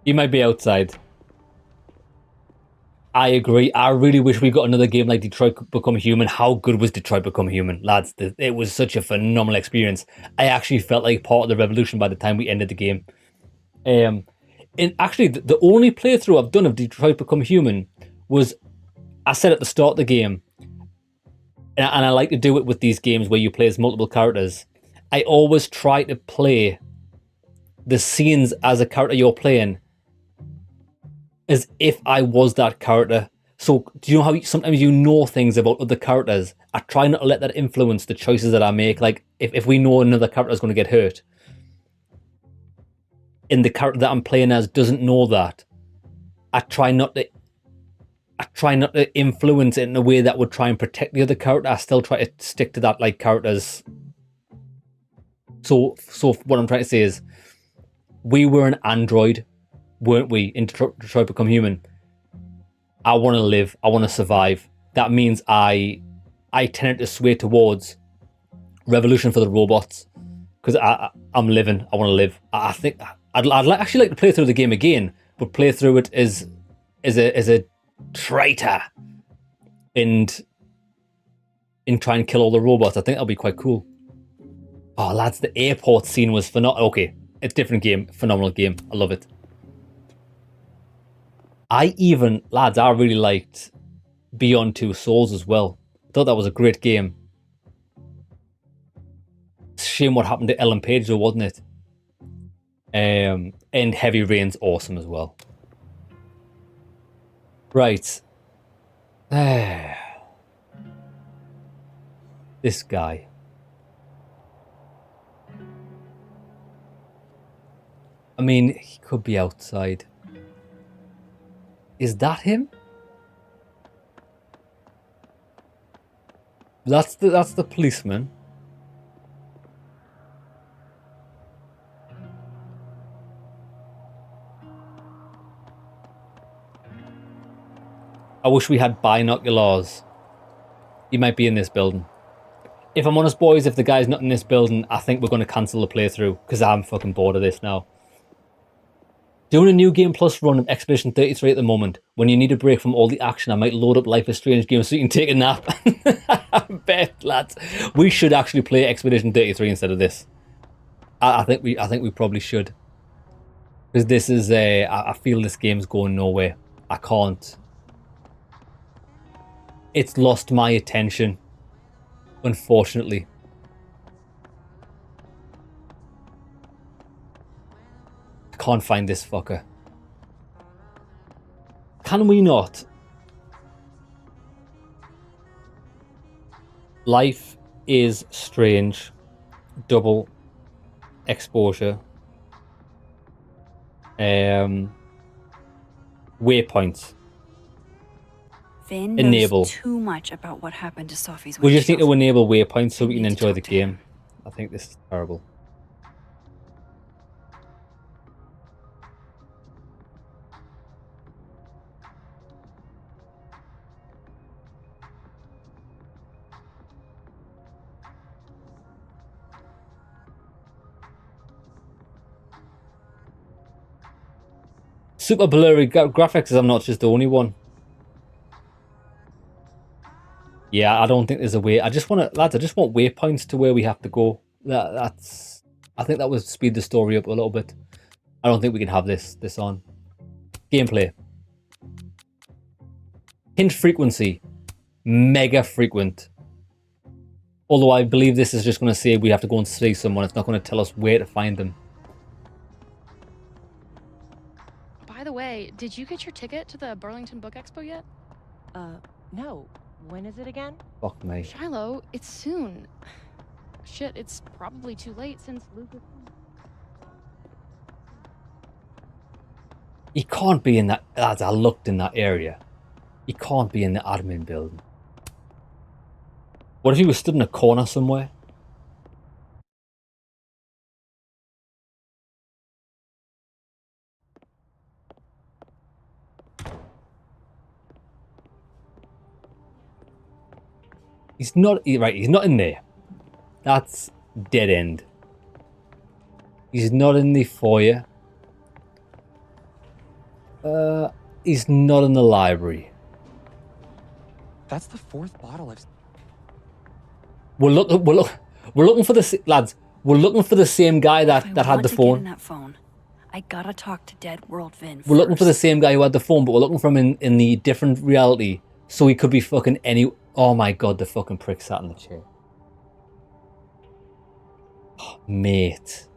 He might be outside. I agree. I really wish we got another game like Detroit Become Human. How good was Detroit Become Human? Lads, it was such a phenomenal experience. I actually felt like part of the revolution by the time we ended the game. And actually, the only playthrough I've done of Detroit Become Human was, I said at the start of the game, and I like to do it with these games where you play as multiple characters. I always try to play the scenes as a character you're playing as if I was that character. So do you know how sometimes you know things about other characters? I try not to let that influence the choices that I make. Like if we know another character is going to get hurt, and the character that I'm playing as doesn't know that, I try not to influence it in a way that would try and protect the other character. I still try to stick to that like characters. So what I'm trying to say is, we were an android, weren't we, in Detroit Become Human? I want to live. I want to survive. That means I tended to sway towards revolution for the robots because I'm living. I want to live. I think I'd actually like to play through the game again, but play through it as a traitor and try and kill all the robots. I think that'll be quite cool. Oh, lads, the airport scene was phenomenal. Okay, it's a different game. Phenomenal game. I love it. Lads, I really liked Beyond Two Souls as well. I thought that was a great game. Shame what happened to Ellen Page though, wasn't it? And Heavy Rain's awesome as well. Right. This guy. I mean, he could be outside. Is that him? That's the policeman. I wish we had binoculars. He might be in this building. If I'm honest, boys, if the guy's not in this building, I think we're going to cancel the playthrough because I'm fucking bored of this now. Doing a New Game Plus run of Expedition 33 at the moment, when you need a break from all the action, I might load up Life is Strange games so you can take a nap. I bet, lads. We should actually play Expedition 33 instead of this. I think we probably should. Because this is I feel this game's going nowhere. I can't. It's lost my attention, unfortunately. I can't find this fucker. Can we not? Life is Strange. Double exposure. Waypoints. Vin Enable. knows too much about what happened to Safi's We just need windshield. to enable waypoints so we can enjoy the game. I think this is terrible. Super blurry graphics, I'm not just the only one. Yeah, I don't think there's a way. I just want to, lads, I just want waypoints to where we have to go. That's. I think that would speed the story up a little bit. I don't think we can have this on. Gameplay. Hint frequency. Mega frequent. Although I believe this is just going to say we have to go and see someone. It's not going to tell us where to find them. By the way, did you get your ticket to the Burlington Book Expo yet? No. When is it again? Fuck me. Shiloh, it's soon. Shit, it's probably too late since Lucas. He can't be in that. As I looked in that area, he can't be in the admin building. What if he was stood in a corner somewhere? He's not right. He's not in there. That's dead end. He's not in the foyer. He's not in the library. That's the fourth bottle I've... We're looking for the lads. We're looking for the same guy that had the Want to get phone. in that phone. I gotta talk to Dead World Vin. We're looking for the same guy who had the phone, but we're looking for him in the different reality. So he could be fucking any. Oh my god, the fucking prick sat in the chair. Oh, mate,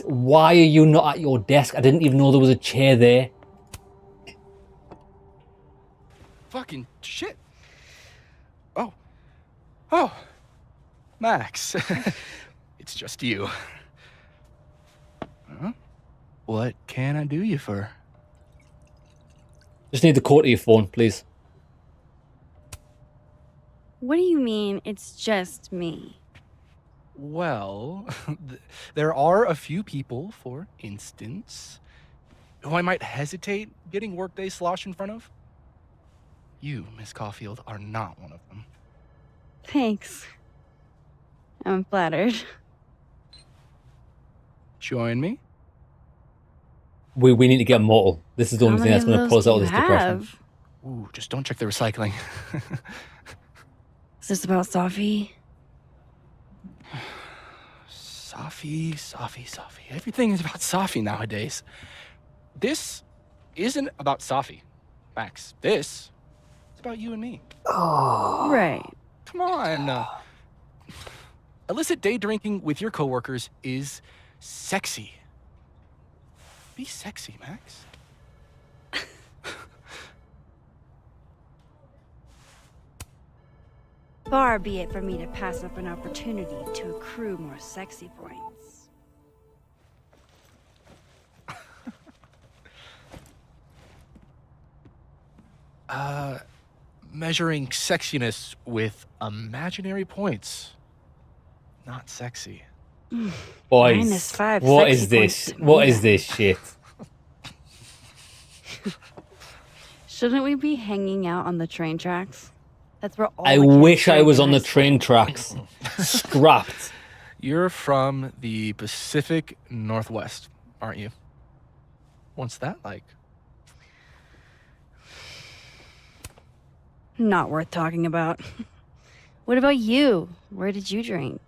why are you not at your desk? I didn't even know there was a chair there. Fucking shit. Oh, Max. It's just you. Huh? What can I do you for? Just need the code to your phone, please. What do you mean it's just me? Well, there are a few people, for instance, who I might hesitate getting workday slosh in front of. You, Miss Caulfield, are not one of them. Thanks. I'm flattered. Join me? We need to get mortal. This is the only thing that's going to pull us out of this depression. Ooh, just don't check the recycling. Is this about Safi? Safi. Everything is about Safi nowadays. This isn't about Safi, Max. This is about you and me. Oh. Right. Come on. Illicit day drinking with your coworkers is sexy. Be sexy, Max. Far be it for me to pass up an opportunity to accrue more sexy points. Measuring sexiness with imaginary points. Not sexy. Boys, -5 what sexy is this? points to What me. is this shit? Shouldn't we be hanging out on the train tracks? That's where all I the kids wish I drink was in on high the train tracks. Scrapped. You're from the Pacific Northwest, aren't you? What's that like? Not worth talking about. What about you? Where did you drink?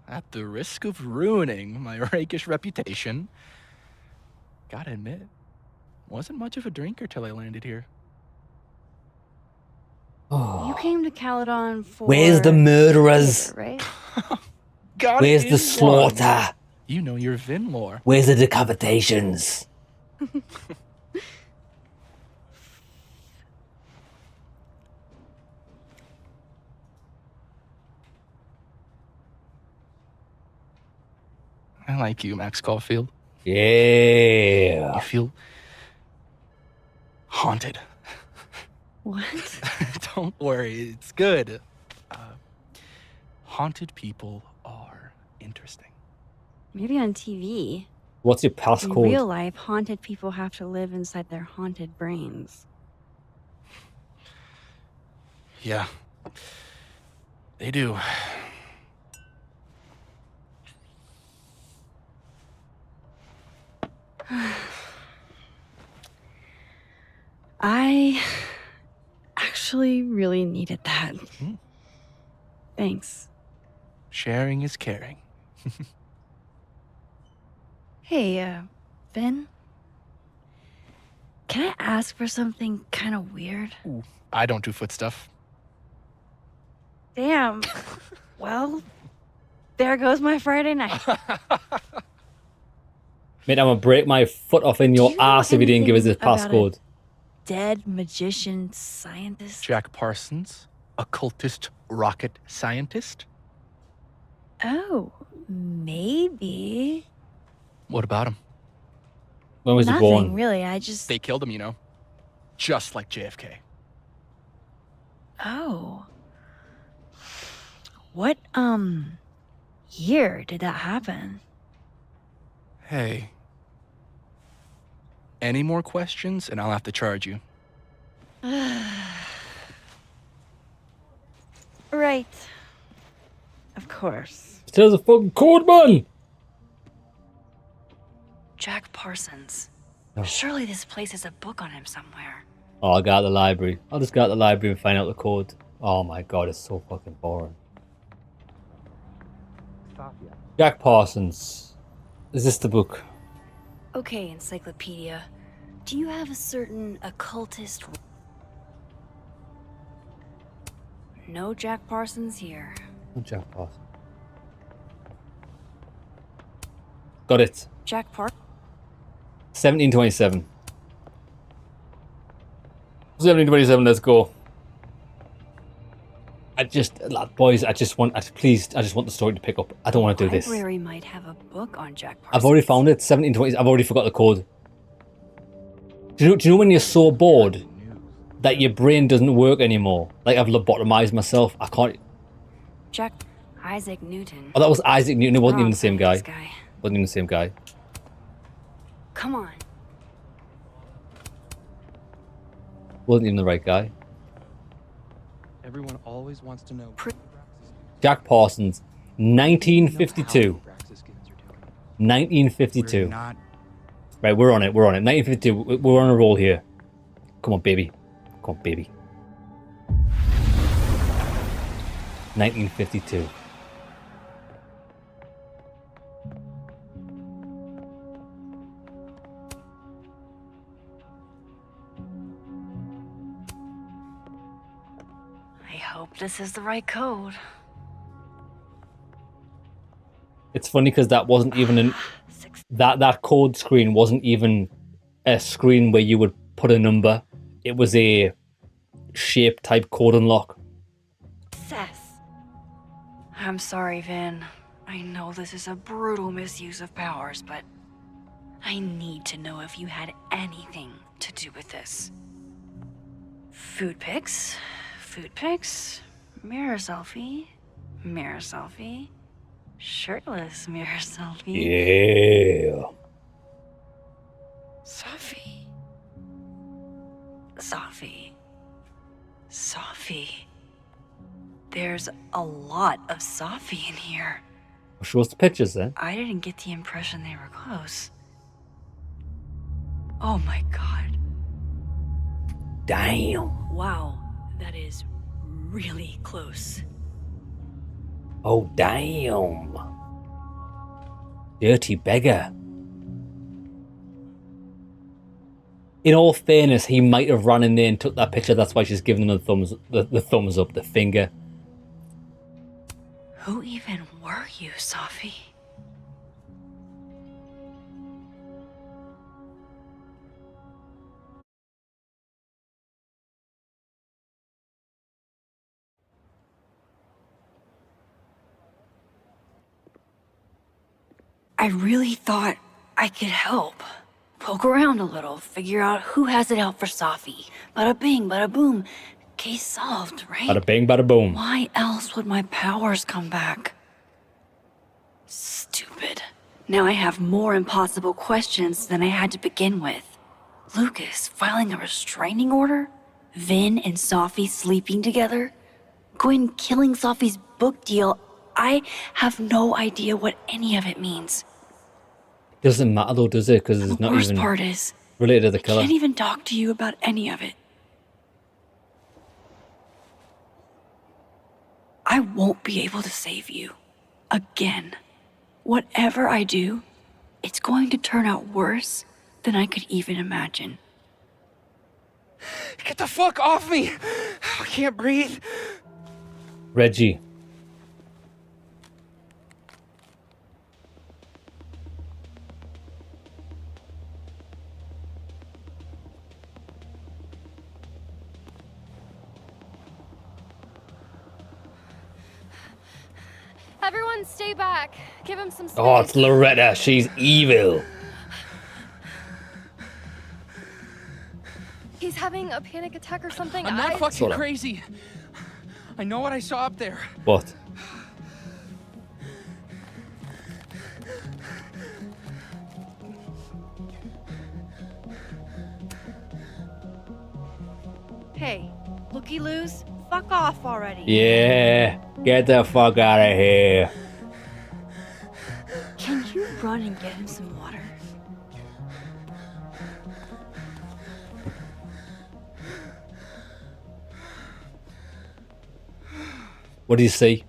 At the risk of ruining my rakish reputation, gotta admit, wasn't much of a drinker till I landed here. You came to Caledon for... Where's the murderers? theater, right? Got Where's it the in slaughter? one. You know your Vin lore. Where's the decapitations? I like you, Max Caulfield. Yeah. You feel haunted. What? Don't worry, it's good. Haunted people are interesting. Maybe on TV. What's your In passcode? real life, haunted people have to live inside their haunted brains. Yeah, they do. I actually really needed that. Thanks. Sharing is caring. Hey, Ben? Can I ask for something kind of weird? Ooh, I don't do foot stuff. Damn. Well, there goes my Friday night. Mate, I'm gonna break my foot off in your Do you know ass if you didn't give us this anything about a passcode. Dead magician scientist? Jack Parsons, occultist rocket scientist. Oh, maybe. What about him? When was he Nothing, born? really. I just... They killed him, you know. Just like JFK. Oh. What, year did that happen? Hey. Any more questions and I'll have to charge you. Right. Of course. Tell us a fucking code, man! Jack Parsons. Oh. Surely this place has a book on him somewhere. Oh, I'll go to the library. I'll just go to the library and find out the code. Oh my god, it's so fucking boring. Jack Parsons. Is this the book? Okay, Encyclopedia. Do you have a certain occultist... No Jack Parsons here. Oh, Jack Parsons. Got it. Jack Par... 1727. 1727, let's go. Boys, I just want the story to pick up. I don't want to do this. Library might have a book on Jack Parsons. I've already found it. 1720. I've already forgot the code. Do you know when you're so bored that your brain doesn't work anymore? Like I've lobotomized myself. I can't. Jack Isaac Newton. Oh, that was Isaac Newton. It wasn't even the same guy. This guy. Wasn't even the same guy. Come on. Wasn't even the right guy. Everyone always wants to know. Jack Parsons, 1952. 1952. Right, we're on it. We're on it. 1952. We're on a roll here. Come on, baby. Come on, baby. 1952. I hope this is the right code. It's funny because that wasn't even an that code screen wasn't even a screen where you would put a number. It was a shape type code unlock. I'm sorry, Vin. I know this is a brutal misuse of powers, but I need to know if you had anything to do with this. Food pics, mirror selfie, shirtless mirror selfie. Yeah. Safi. There's a lot of Safi in here. Show us the pictures then. I didn't get the impression they were close. Oh my god. Damn. Wow, that is really close. Oh, damn. Dirty beggar. In all fairness, he might have run in there and took that picture. That's why she's giving him the thumbs up, the finger. Who even were you, Safi? I really thought I could help. Poke around a little, figure out who has it out for Safi. Bada bing, bada boom. Case solved, right? Bada bing, bada boom. Why else would my powers come back? Stupid. Now I have more impossible questions than I had to begin with. Lucas filing a restraining order? Vin and Safi sleeping together? Gwen killing Safi's book deal? I have no idea what any of it means. Doesn't matter though, does it? Because it's The not worst even part is, related to the I killer. can't even talk to you about any of it. I won't be able to save you. Again. Whatever I do, it's going to turn out worse than I could even imagine. Get the fuck off me! I can't breathe. Reggie. Everyone stay back. Give him some space. Oh, it's Loretta. She's evil. He's having a panic attack or something. I'm not fucking Sorta. crazy. I know what I saw up there. What? Hey, looky-loos, fuck off already. Yeah. Get the fuck out of here. Can you run and get him some water? What do you see?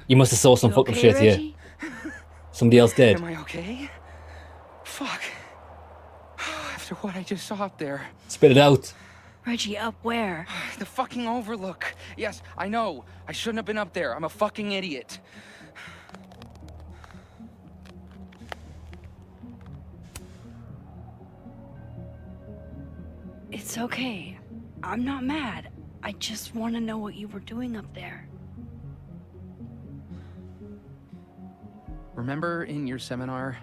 You must have saw some You fucked up okay, shit here. Reggie? Somebody else dead. Am I okay? Fuck. After what I just saw up there. Spit it out. Reggie, up where? The fucking overlook. Yes, I know. I shouldn't have been up there. I'm a fucking idiot. It's okay. I'm not mad. I just want to know what you were doing up there. Remember in your seminar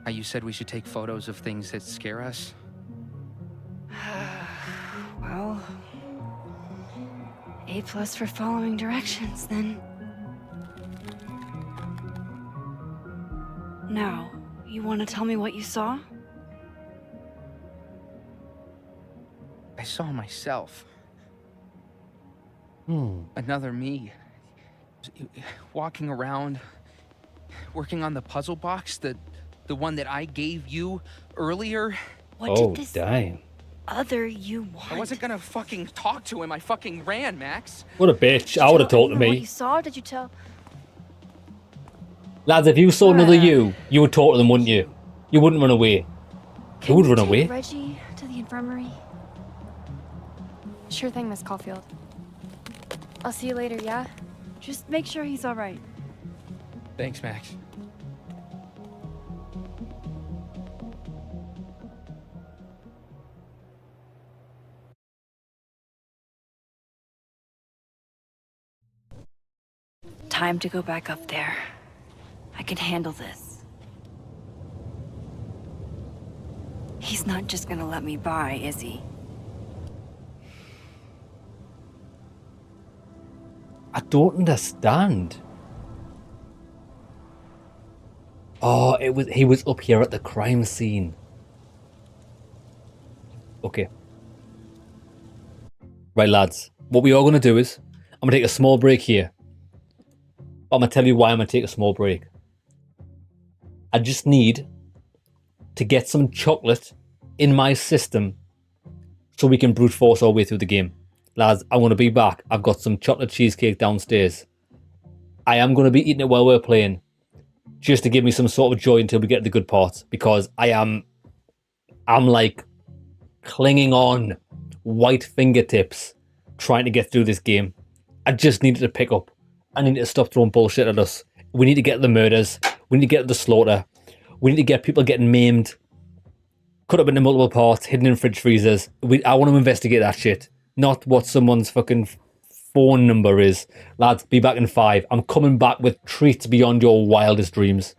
how you said we should take photos of things that scare us? Well, A+ for following directions, then. Now, you want to tell me what you saw? I saw myself. Hmm. Another me. Walking around, working on the puzzle box, the one that I gave you earlier. What Oh, did this damn. other you want? I wasn't gonna fucking talk to him. I fucking ran, Max. What a bitch. I would have talked to What you me. saw, or did you tell? Lads, if you saw another you would talk to them, wouldn't you? You wouldn't run away. Can Who would you run take away? Reggie to the infirmary? Sure thing, Miss Caulfield. I'll see you later, yeah? Just make sure he's all right. Thanks, Max. Time to go back up there. I can handle this. He's not just gonna let me by, is he? I don't understand. Oh, he was up here at the crime scene. Okay. Right, lads. What we are going to do is, I'm going to take a small break here. I'm going to tell you why I'm going to take a small break. I just need to get some chocolate in my system so we can brute force our way through the game. Lads, I'm going to be back. I've got some chocolate cheesecake downstairs. I am going to be eating it while we're playing, just to give me some sort of joy until we get the good parts, because I'm like clinging on, white fingertips, trying to get through this game. I just needed to pick up. I need to stop throwing bullshit at us. We need to get the murders. We need to get the slaughter. We need to get people getting maimed, cut up into multiple parts, hidden in fridge freezers. I want to investigate that shit, not what someone's fucking phone number is. Lads, be back in 5. I'm coming back with treats beyond your wildest dreams.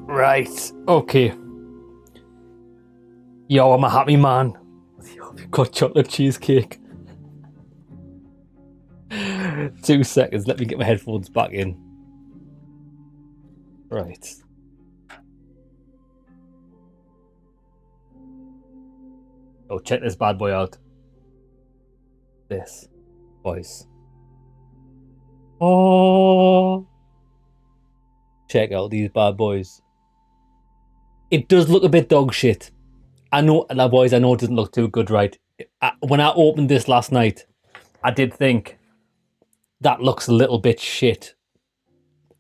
Right, okay. Yo, I'm a happy man. We've got chocolate cheesecake. 2 seconds, let me get my headphones back in. Right. Oh, check this bad boy out. This. boys. Oh, check out these bad boys. It does look a bit dog shit. I know, boys, I know it doesn't look too good, right? When I opened this last night, I did think that looks a little bit shit.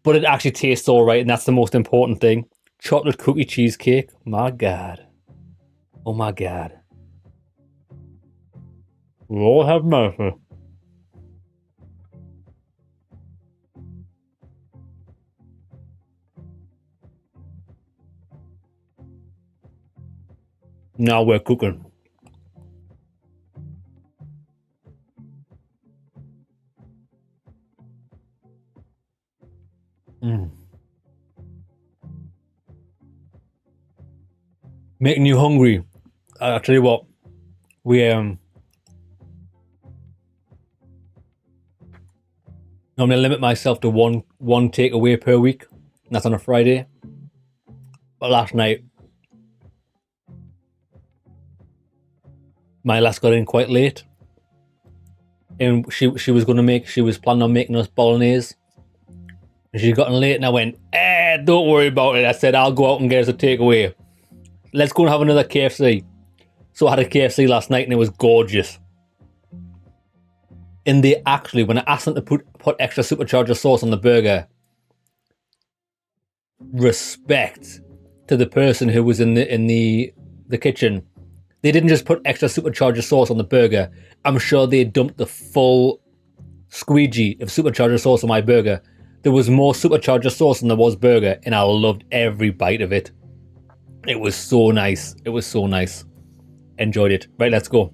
But it actually tastes all right, and that's the most important thing. Chocolate cookie cheesecake. My God. Oh my God. Lord have mercy. Now we're cooking. Making you hungry. I'll tell you what. We normally limit myself to one takeaway per week. And that's on a Friday. But last night, my lass got in quite late. And she was planning on making us bolognese. And she got in late and I went, don't worry about it. I said, I'll go out and get us a takeaway. Let's go and have another KFC. So I had a KFC last night and it was gorgeous. And they actually, when I asked them to put extra supercharger sauce on the burger, respect to the person who was in the kitchen. They didn't just put extra supercharger sauce on the burger. I'm sure they dumped the full squeegee of supercharger sauce on my burger. There was more supercharger sauce than there was burger, and I loved every bite of it. It was so nice. It was so nice. Enjoyed it. Right, let's go.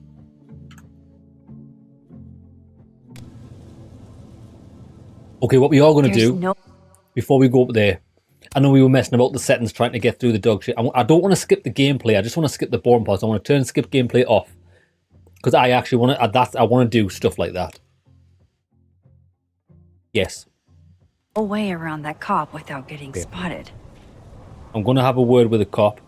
Okay, what we are going to do before we go up there, I know we were messing about the settings trying to get through the dog shit. I don't want to skip the gameplay. I just want to skip the boring parts. I want to turn skip gameplay off because I actually want to. I want to do stuff like that. Yes. No way around that cop without getting spotted. I'm going to have a word with the cop.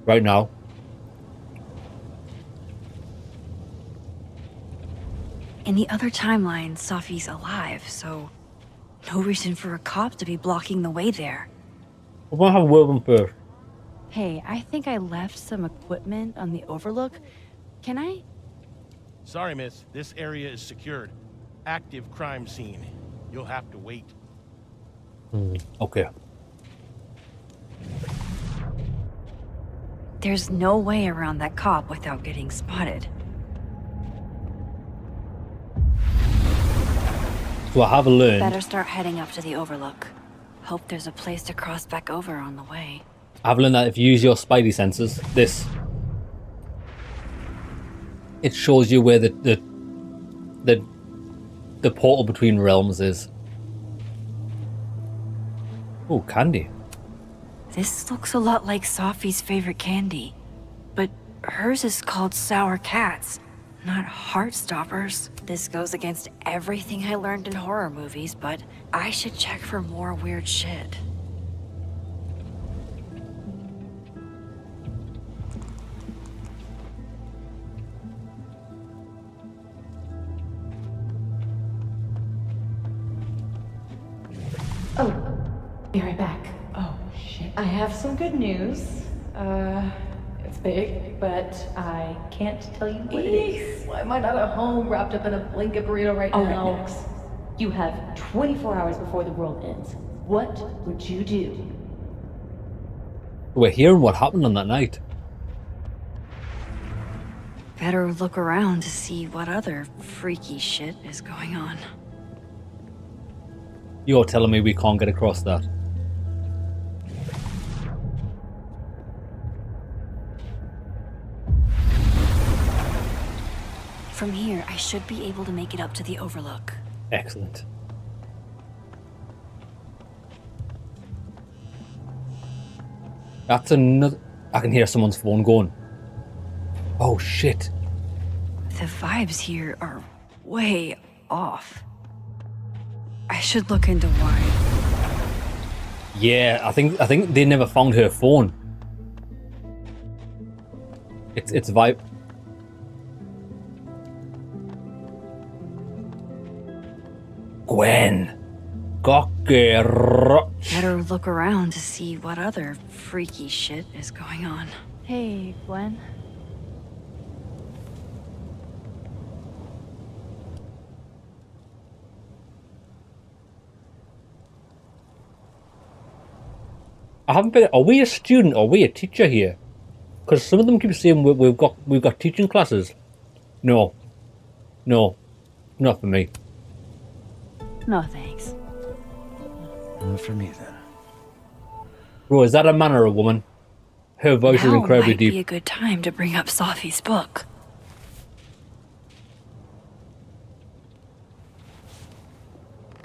Right now. In the other timeline, Safi's alive, so no reason for a cop to be blocking the way there. I want to have a word with him first. Hey, I think I left some equipment on the overlook. Can I? Sorry, miss. This area is secured. Active crime scene. You'll have to wait. Okay. There's no way around that cop without getting spotted. So I have learned. Better start heading up to the overlook. Hope there's a place to cross back over on the way. I've learned that if you use your spidey senses, it shows you where the portal between realms is. Oh, candy. This looks a lot like Safi's favorite candy, but hers is called Sour Cats, not Heartstoppers. This goes against everything I learned in horror movies, but I should check for more weird shit. Oh, be right back. Oh, shit. I have some good news. It's big, but I can't tell you what it is. Why am I not at home wrapped up in a blanket burrito right now? Max, you have 24 hours before the world ends. What would you do? We're hearing what happened on that night. Better look around to see what other freaky shit is going on. You're telling me we can't get across that? From here, I should be able to make it up to the overlook. Excellent. That's another... I can hear someone's phone going. Oh, shit. The vibes here are way off. I should look into why. Yeah, I think they never found her phone. It's vibe. Gwen. Cockroach. Better look around to see what other freaky shit is going on. Hey, Gwen. I haven't been. Are we a student or are we a teacher here? Because some of them keep saying we've got teaching classes. No, not for me. No thanks. Not for me then. Bro, is that a man or a woman? Her voice is Now incredibly might be deep. a good time to bring up Safi's book.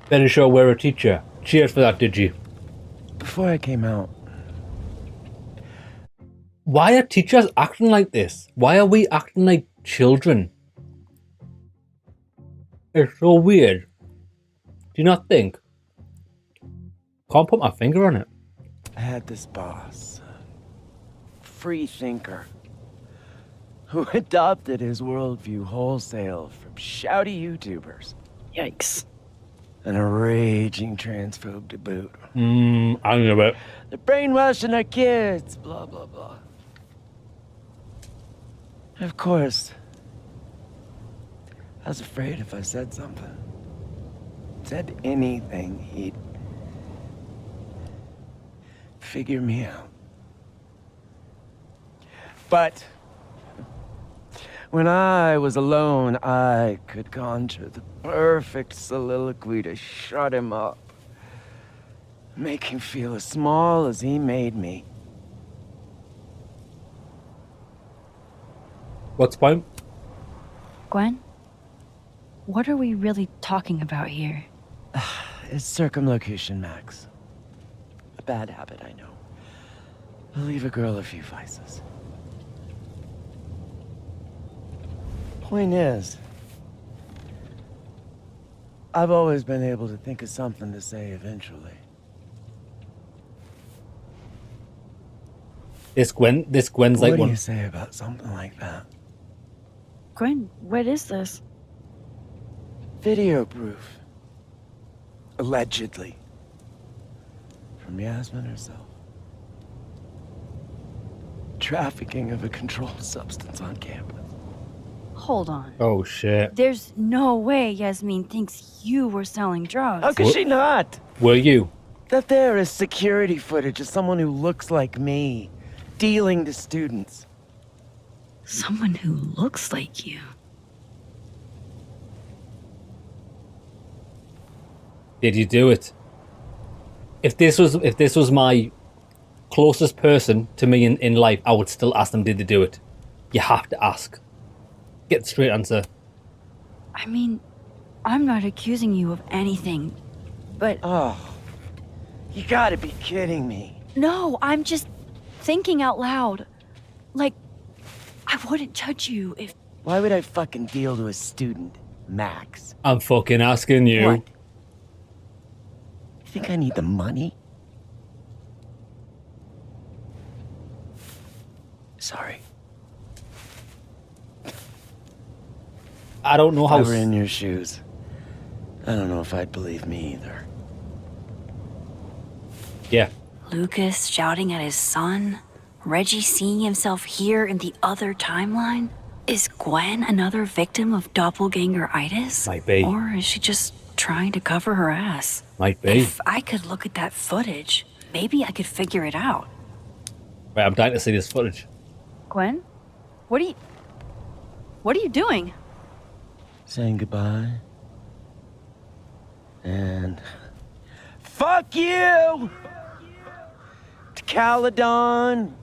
Better show we're a teacher. Cheers for that, Digi. Before I came out, why are teachers acting like this? Why are we acting like children? It's so weird. Do you not think? Can't put my finger on it. I had this boss, free thinker, who adopted his worldview wholesale from shouty YouTubers. Yikes. And a raging transphobe to boot. I know it. They're brainwashing our kids, blah, blah, blah. Of course, I was afraid if I said something, said anything, he'd figure me out. But when I was alone, I could conjure the perfect soliloquy to shut him up. Make him feel as small as he made me. What's the point? Gwen? What are we really talking about here? It's circumlocution, Max. A bad habit, I know. I'll leave a girl a few vices. Point is, I've always been able to think of something to say eventually. This Gwen's like one. What do one. you say about something like that? Gwen, what is this? Video proof. Allegedly. From Yasmin herself. Trafficking of a controlled substance on campus. Hold on. Oh shit. There's no way Yasmin thinks you were selling drugs. How could she not? Were you? That there is security footage of someone who looks like me, dealing to students. Someone who looks like you. Did you do it? If this was my closest person to me in life, I would still ask them, did they do it? You have to ask. Get the straight answer. I mean, I'm not accusing you of anything, but... Oh, you gotta be kidding me. No, I'm just thinking out loud. Like, I wouldn't judge you if... Why would I fucking deal to a student, Max? I'm fucking asking you. What? You think I need the money? Sorry. I don't know how... If I were in your shoes, I don't know if I'd believe me either. Yeah. Lucas shouting at his son? Reggie seeing himself here in the other timeline? Is Gwen another victim of doppelganger-itis? Might be. Or is she just trying to cover her ass? Might be. If I could look at that footage, maybe I could figure it out. Right, I'm dying to see this footage. Gwen? What are you doing? Saying goodbye. And... Fuck you! To Caledon.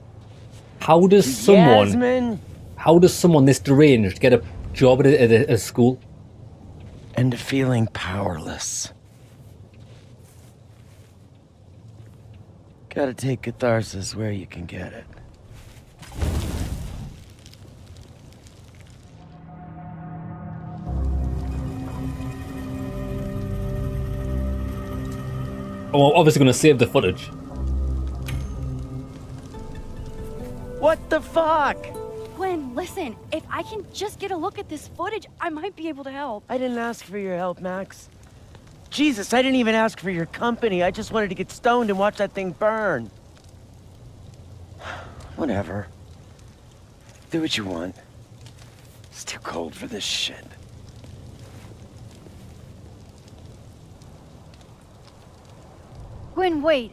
How does someone... Yasmin. How does someone this deranged get a job at a school? And to feeling powerless. Gotta take catharsis where you can get it. Oh, I'm obviously going to save the footage. What the fuck? Gwen, listen. If I can just get a look at this footage, I might be able to help. I didn't ask for your help, Max. Jesus, I didn't even ask for your company. I just wanted to get stoned and watch that thing burn. Whatever. Do what you want. It's too cold for this shit. Gwen, wait.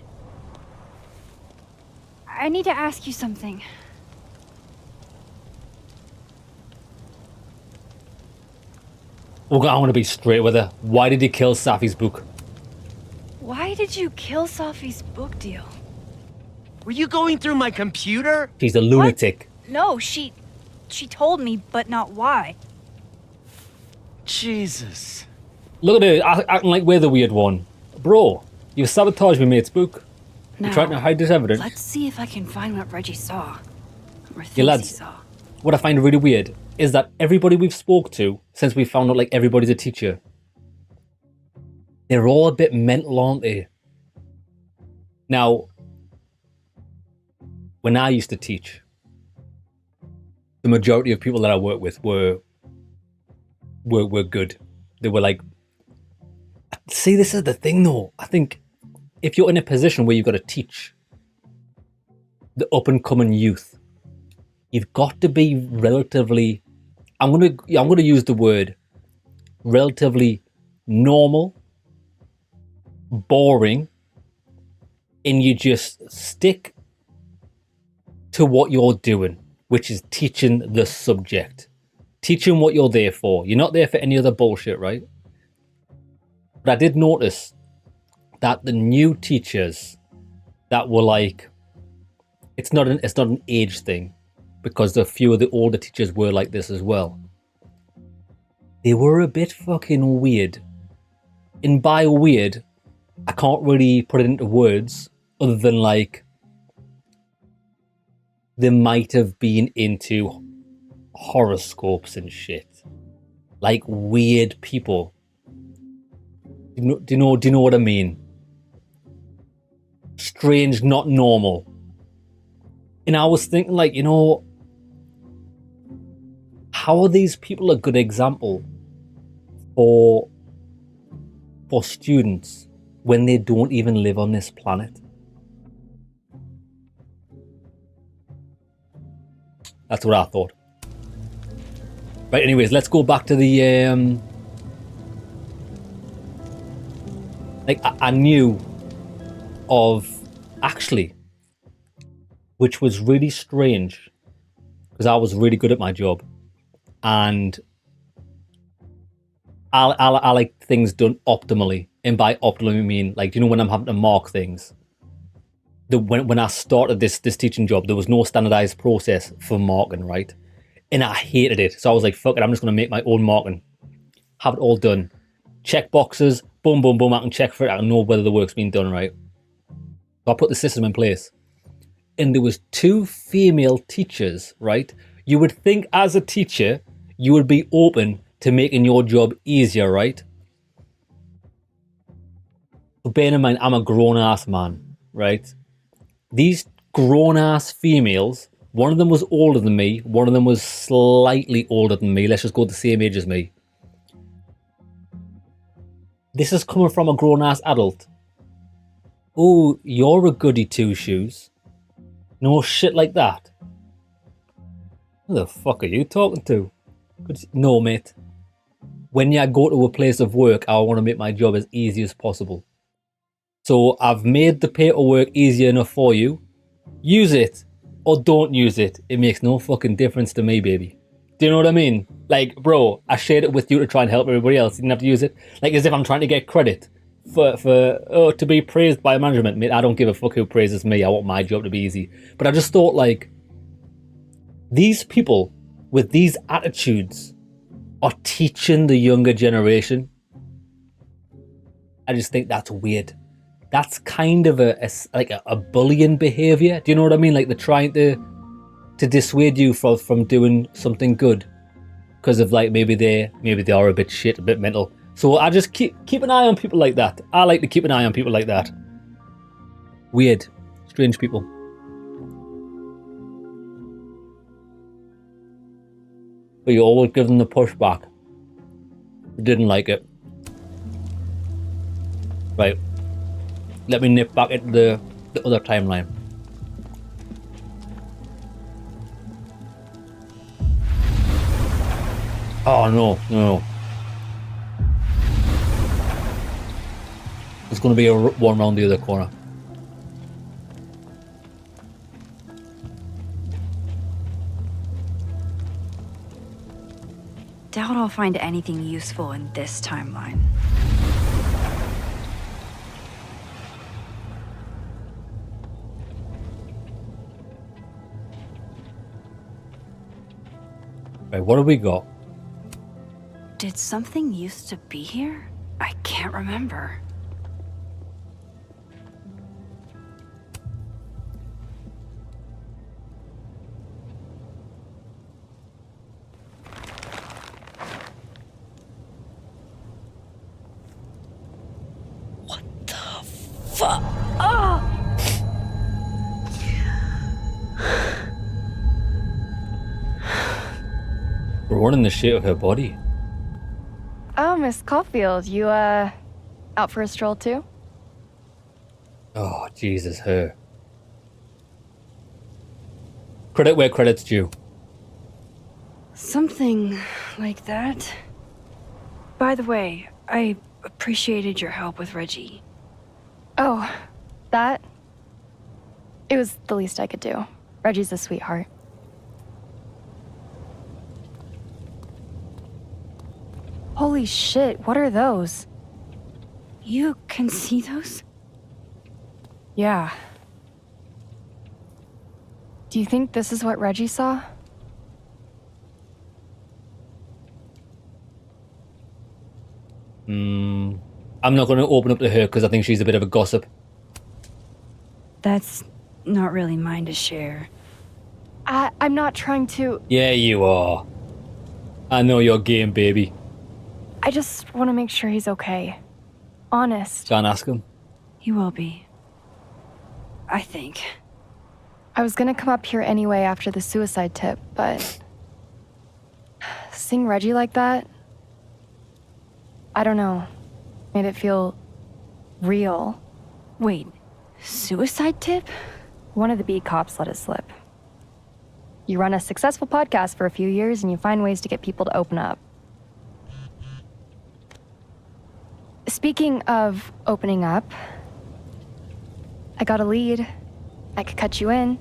I need to ask you something. I want to be straight with her. Why did you kill Safi's book? Why did you kill Safi's book deal? Were you going through my computer? She's a lunatic. No, she told me, but not why. Jesus. Look at her acting like we're the weird one. Bro, you sabotaged my mate's book. You're Now, trying to hide this evidence. Let's see if I can find what Reggie saw. Or thinks Yeah, he lads, saw. what I find really weird is that everybody we've spoke to, since we found out like everybody's a teacher, they're all a bit mental, aren't they? Now, when I used to teach, the majority of people that I work with were good. They were like, see, this is the thing though. I think if you're in a position where you've got to teach the up and coming youth, you've got to be relatively, I'm gonna use the word relatively normal, boring, and you just stick to what you're doing, which is teaching the subject, teaching what you're there for. You're not there for any other bullshit, right? But I did notice that the new teachers that were like, it's not an age thing, because a few of the older teachers were like this as well. They were a bit fucking weird. And by weird, I can't really put it into words other than like, they might have been into horoscopes and shit. Like weird people. Do you know what I mean? Strange, not normal. And I was thinking like, you know, how are these people a good example for students when they don't even live on this planet? That's what I thought. Right, anyways, let's go back to the like I knew of, actually, which was really strange because I was really good at my job, and I like things done optimally. And by optimally, I mean like, you know, when I'm having to mark things. When I started this teaching job, there was no standardized process for marking, right? And I hated it. So I was like, fuck it, I'm just going to make my own marking. Have it all done. Check boxes, boom, boom, boom, I can check for it. I can know whether the work's been done, right? So I put the system in place. And there was 2 female teachers, right? You would think as a teacher, you would be open to making your job easier, right? But bear in mind, I'm a grown-ass man, right? These grown-ass females, one of them was older than me, one of them was slightly older than me. Let's just go the same age as me. This is coming from a grown-ass adult. Oh, you're a goody two-shoes. No shit like that. Who the fuck are you talking to? No, mate. When I go to a place of work, I want to make my job as easy as possible. So I've made the paperwork easier enough for you. Use it or don't use it. It makes no fucking difference to me, baby. Do you know what I mean? Like, bro, I shared it with you to try and help everybody else. You didn't have to use it. Like, as if I'm trying to get credit to be praised by management. Mate, I don't give a fuck who praises me. I want my job to be easy. But I just thought, like, these people with these attitudes are teaching the younger generation. I just think that's weird. That's kind of a bullying behavior. Do you know what I mean? Like they're trying to dissuade you from doing something good because of like maybe they are a bit shit, a bit mental. So I just keep an eye on people like that. I like to keep an eye on people like that. Weird, strange people. But you always give them the pushback. Didn't like it. Right. Let me nip back into the other timeline. Oh no, no. There's going to be a one around the other corner. Doubt I'll find anything useful in this timeline. Right, what have we got? Did something used to be here? I can't remember. Fuck! Oh! We're running the shape of her body. Oh, Miss Caulfield, you, out for a stroll too? Oh, Jesus, her. Credit where credit's due. Something like that. By the way, I appreciated your help with Reggie. Oh, that? It was the least I could do. Reggie's a sweetheart. Holy shit, what are those? You can see those? Yeah. Do you think this is what Reggie saw? I'm not going to open up to her because I think she's a bit of a gossip. That's not really mine to share. I'm not trying to... Yeah, you are. I know your game, baby. I just want to make sure he's okay. Honest. Can't ask him. He will be. I think. I was gonna come up here anyway after the suicide tip, but... seeing Reggie like that... I don't know. Made it feel... real. Wait, suicide tip? One of the beat cops let it slip. You run a successful podcast for a few years and you find ways to get people to open up. Speaking of opening up, I got a lead. I could cut you in.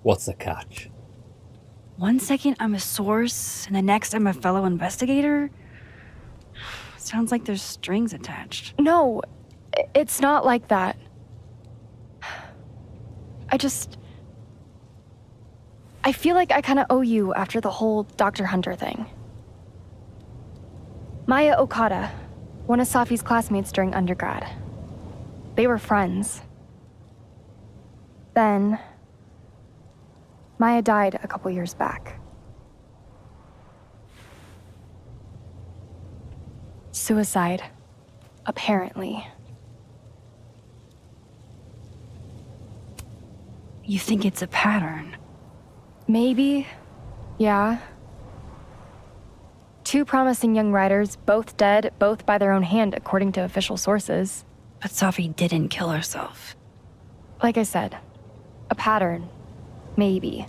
What's the catch? 1 second I'm a source, and the next I'm a fellow investigator? Sounds like there's strings attached. No, it's not like that. I feel like I kind of owe you after the whole Dr. Hunter thing. Maya Okada, one of Safi's classmates during undergrad. They were friends. Then, Maya died a couple years back. Suicide, apparently. You think it's a pattern? Maybe, yeah. 2 promising young writers, both dead, both by their own hand, according to official sources. But Safi didn't kill herself. Like I said, a pattern. Maybe.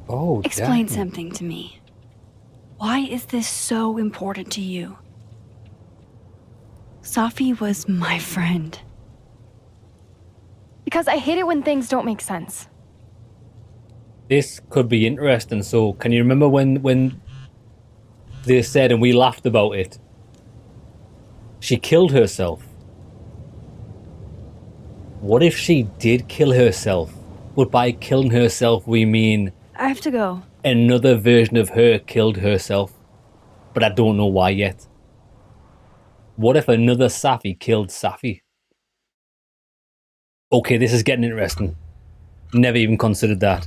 Oh, Explain damn. something to me. Why is this so important to you? Safi was my friend. Because I hate it when things don't make sense. This could be interesting. So, can you remember when they said, and we laughed about it, she killed herself? What if she did kill herself? But by killing herself, we mean... I have to go. Another version of her killed herself. But I don't know why yet. What if another Safi killed Safi? Okay, this is getting interesting. Never even considered that.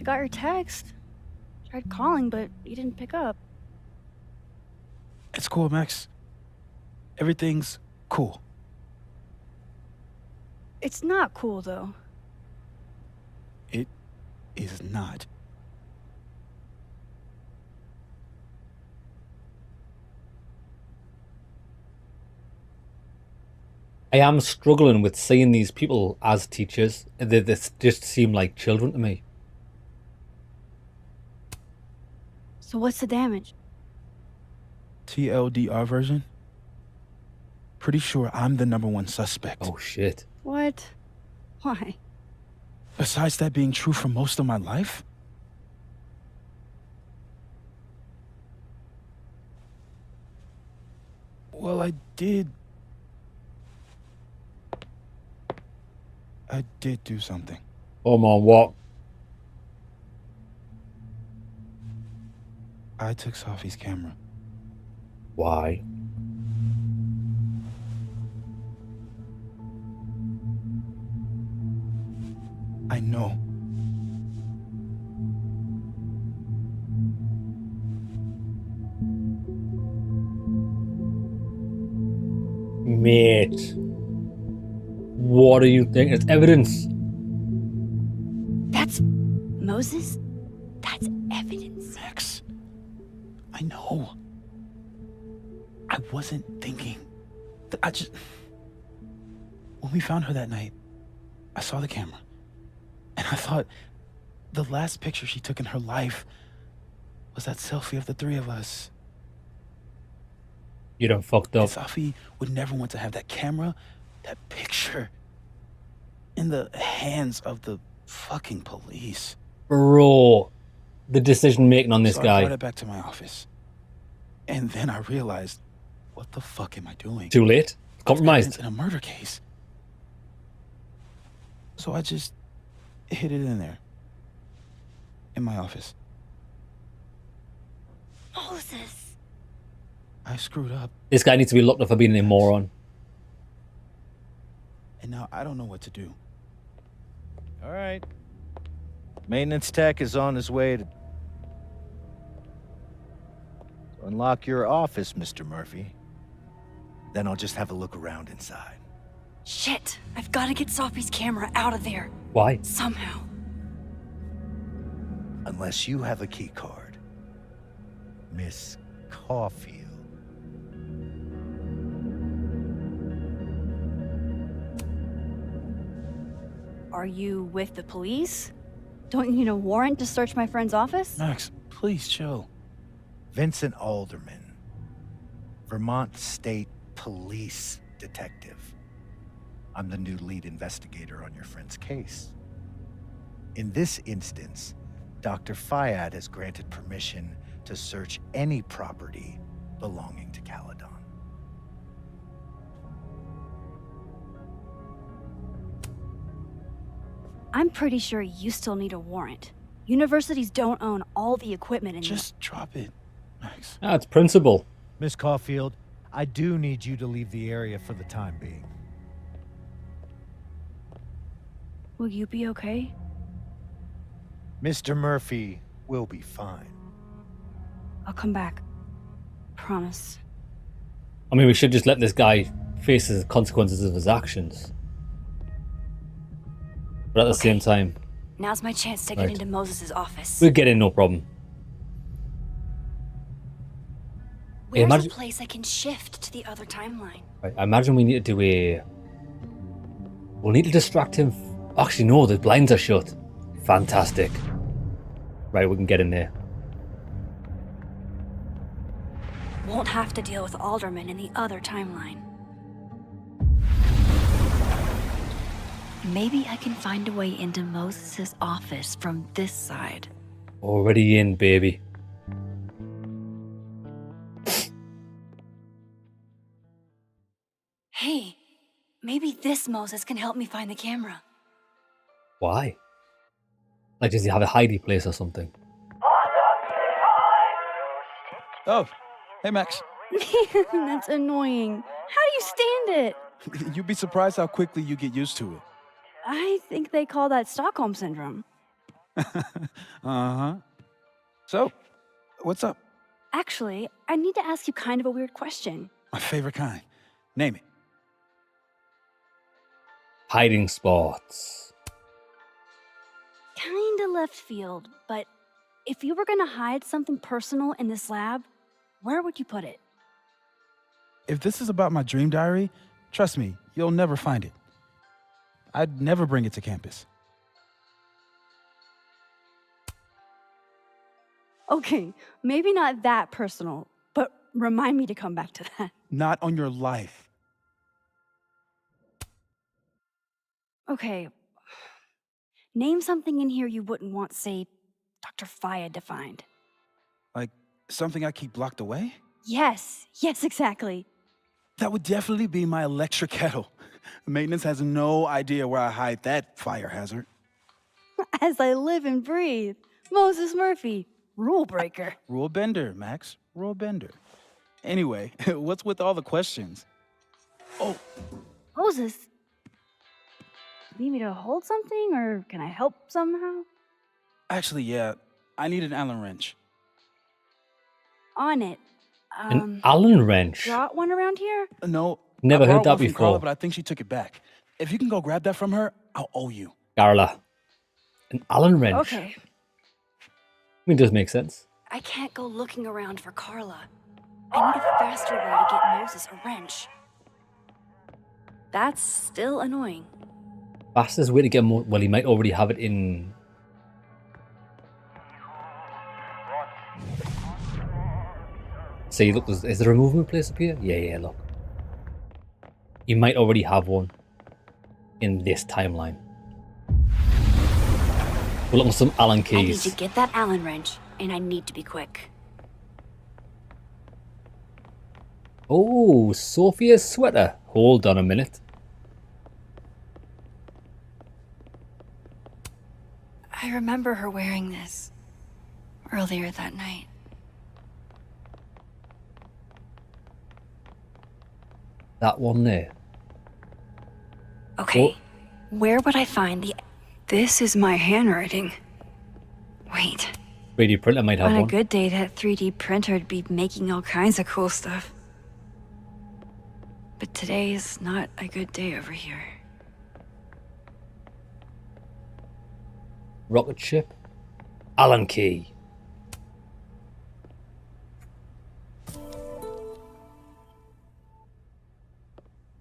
got your text. Tried calling, but you didn't pick up. It's cool, Max. Everything's cool. It's not cool, though. It is not. I am struggling with seeing these people as teachers. They just seem like children to me. So what's the damage? TLDR version? Pretty sure I'm the #1 suspect. Oh, shit. What? Why? Besides that being true for most of my life? Well, I did do something. Oh my, what? I took Safi's camera. Why? I know. Mate. What do you think? It's evidence. That's Moses? That's evidence. Max, I know. I wasn't thinking. When we found her that night, I saw the camera. And I thought the last picture she took in her life was that selfie of the three of us. You done fucked up. Safi would never want to have that camera, that picture, in the hands of the fucking police. Bro, the decision making on this So guy. I brought it back to my office. And then I realized, what the fuck am I doing? Too late. Compromised. In a murder case. So I just hid it in there. In my office. Moses. I screwed up. This guy needs to be locked up for being a moron. And now I don't know what to do. All right. Maintenance tech is on his way to unlock your office, Mr. Murphy. Then I'll just have a look around inside. Shit, I've got to get Safi's camera out of there. Why? Somehow. Unless you have a key card. Miss Caulfield. Are you with the police? Don't you need a warrant to search my friend's office? Max, please chill. Vincent Alderman, Vermont State Police Detective. I'm the new lead investigator on your friend's case. In this instance, Dr. Fayad has granted permission to search any property belonging to Caledon. I'm pretty sure you still need a warrant. Universities don't own all the equipment in Just drop it, Max. Ah, it's principle. Miss Caulfield, I do need you to leave the area for the time being. Will you be okay? Mr. Murphy will be fine. I'll come back. Promise. I mean, we should just let this guy face the consequences of his actions. But at the same time, Now's my chance to get Right. into Moses' office. we'll get in, no problem. Where's imagine- a place I can shift to the other timeline? Right, I imagine we need to do a... We'll need to distract him. Actually, no, the blinds are shut. Fantastic. Right, we can get in there. Won't have to deal with Alderman in the other timeline. Maybe I can find a way into Moses' office from this side. Already in, baby. Hey, maybe this Moses can help me find the camera. Why? Like, does he have a hidey place or something? Oh, hey, Max. That's annoying. How do you stand it? You'd be surprised how quickly you get used to it. I think they call that Stockholm Syndrome. Uh-huh. So, what's up? Actually, I need to ask you kind of a weird question. My favorite kind. Name it. Hiding spots. Kinda left field, but if you were gonna hide something personal in this lab, where would you put it? If this is about my dream diary, trust me, you'll never find it. I'd never bring it to campus. Okay, maybe not that personal, but remind me to come back to that. Not on your life. Okay. Name something in here you wouldn't want, say, Dr. Fayed to find. Like something I keep locked away? Yes, exactly. That would definitely be my electric kettle. Maintenance has no idea where I hide that fire hazard. As I live and breathe. Moses Murphy, rule breaker. Rule bender, Max. Rule bender. Anyway, what's with all the questions? Oh, Moses, you need me to hold something, or can I help somehow? actually, yeah. I need an Allen wrench. On it. An Allen wrench. Got one around here? No. Never I heard borrowed that one from before. Carla, but I think she took it back. If you can go grab that from her, I'll owe you. Carla. An Allen wrench. Okay. I mean, it does make sense. I can't go looking around for Carla. I need a faster way to get Moses a wrench. That's still annoying. Fastest way to get more. Well, he might already have it in. See, look, is there a movement place up here? Yeah, look. You might already have one in this timeline. We're looking for some Allen I need keys. to get that Allen wrench, and I need to be quick. Oh, Sophia's sweater. Hold on a minute. I remember her wearing this earlier that night. That one there. Okay, where would I find the... This is my handwriting. Wait, 3D printer might have on a one. good day, that 3D printer would be making all kinds of cool stuff. But today is not a good day over here. Rocket ship. Allen key.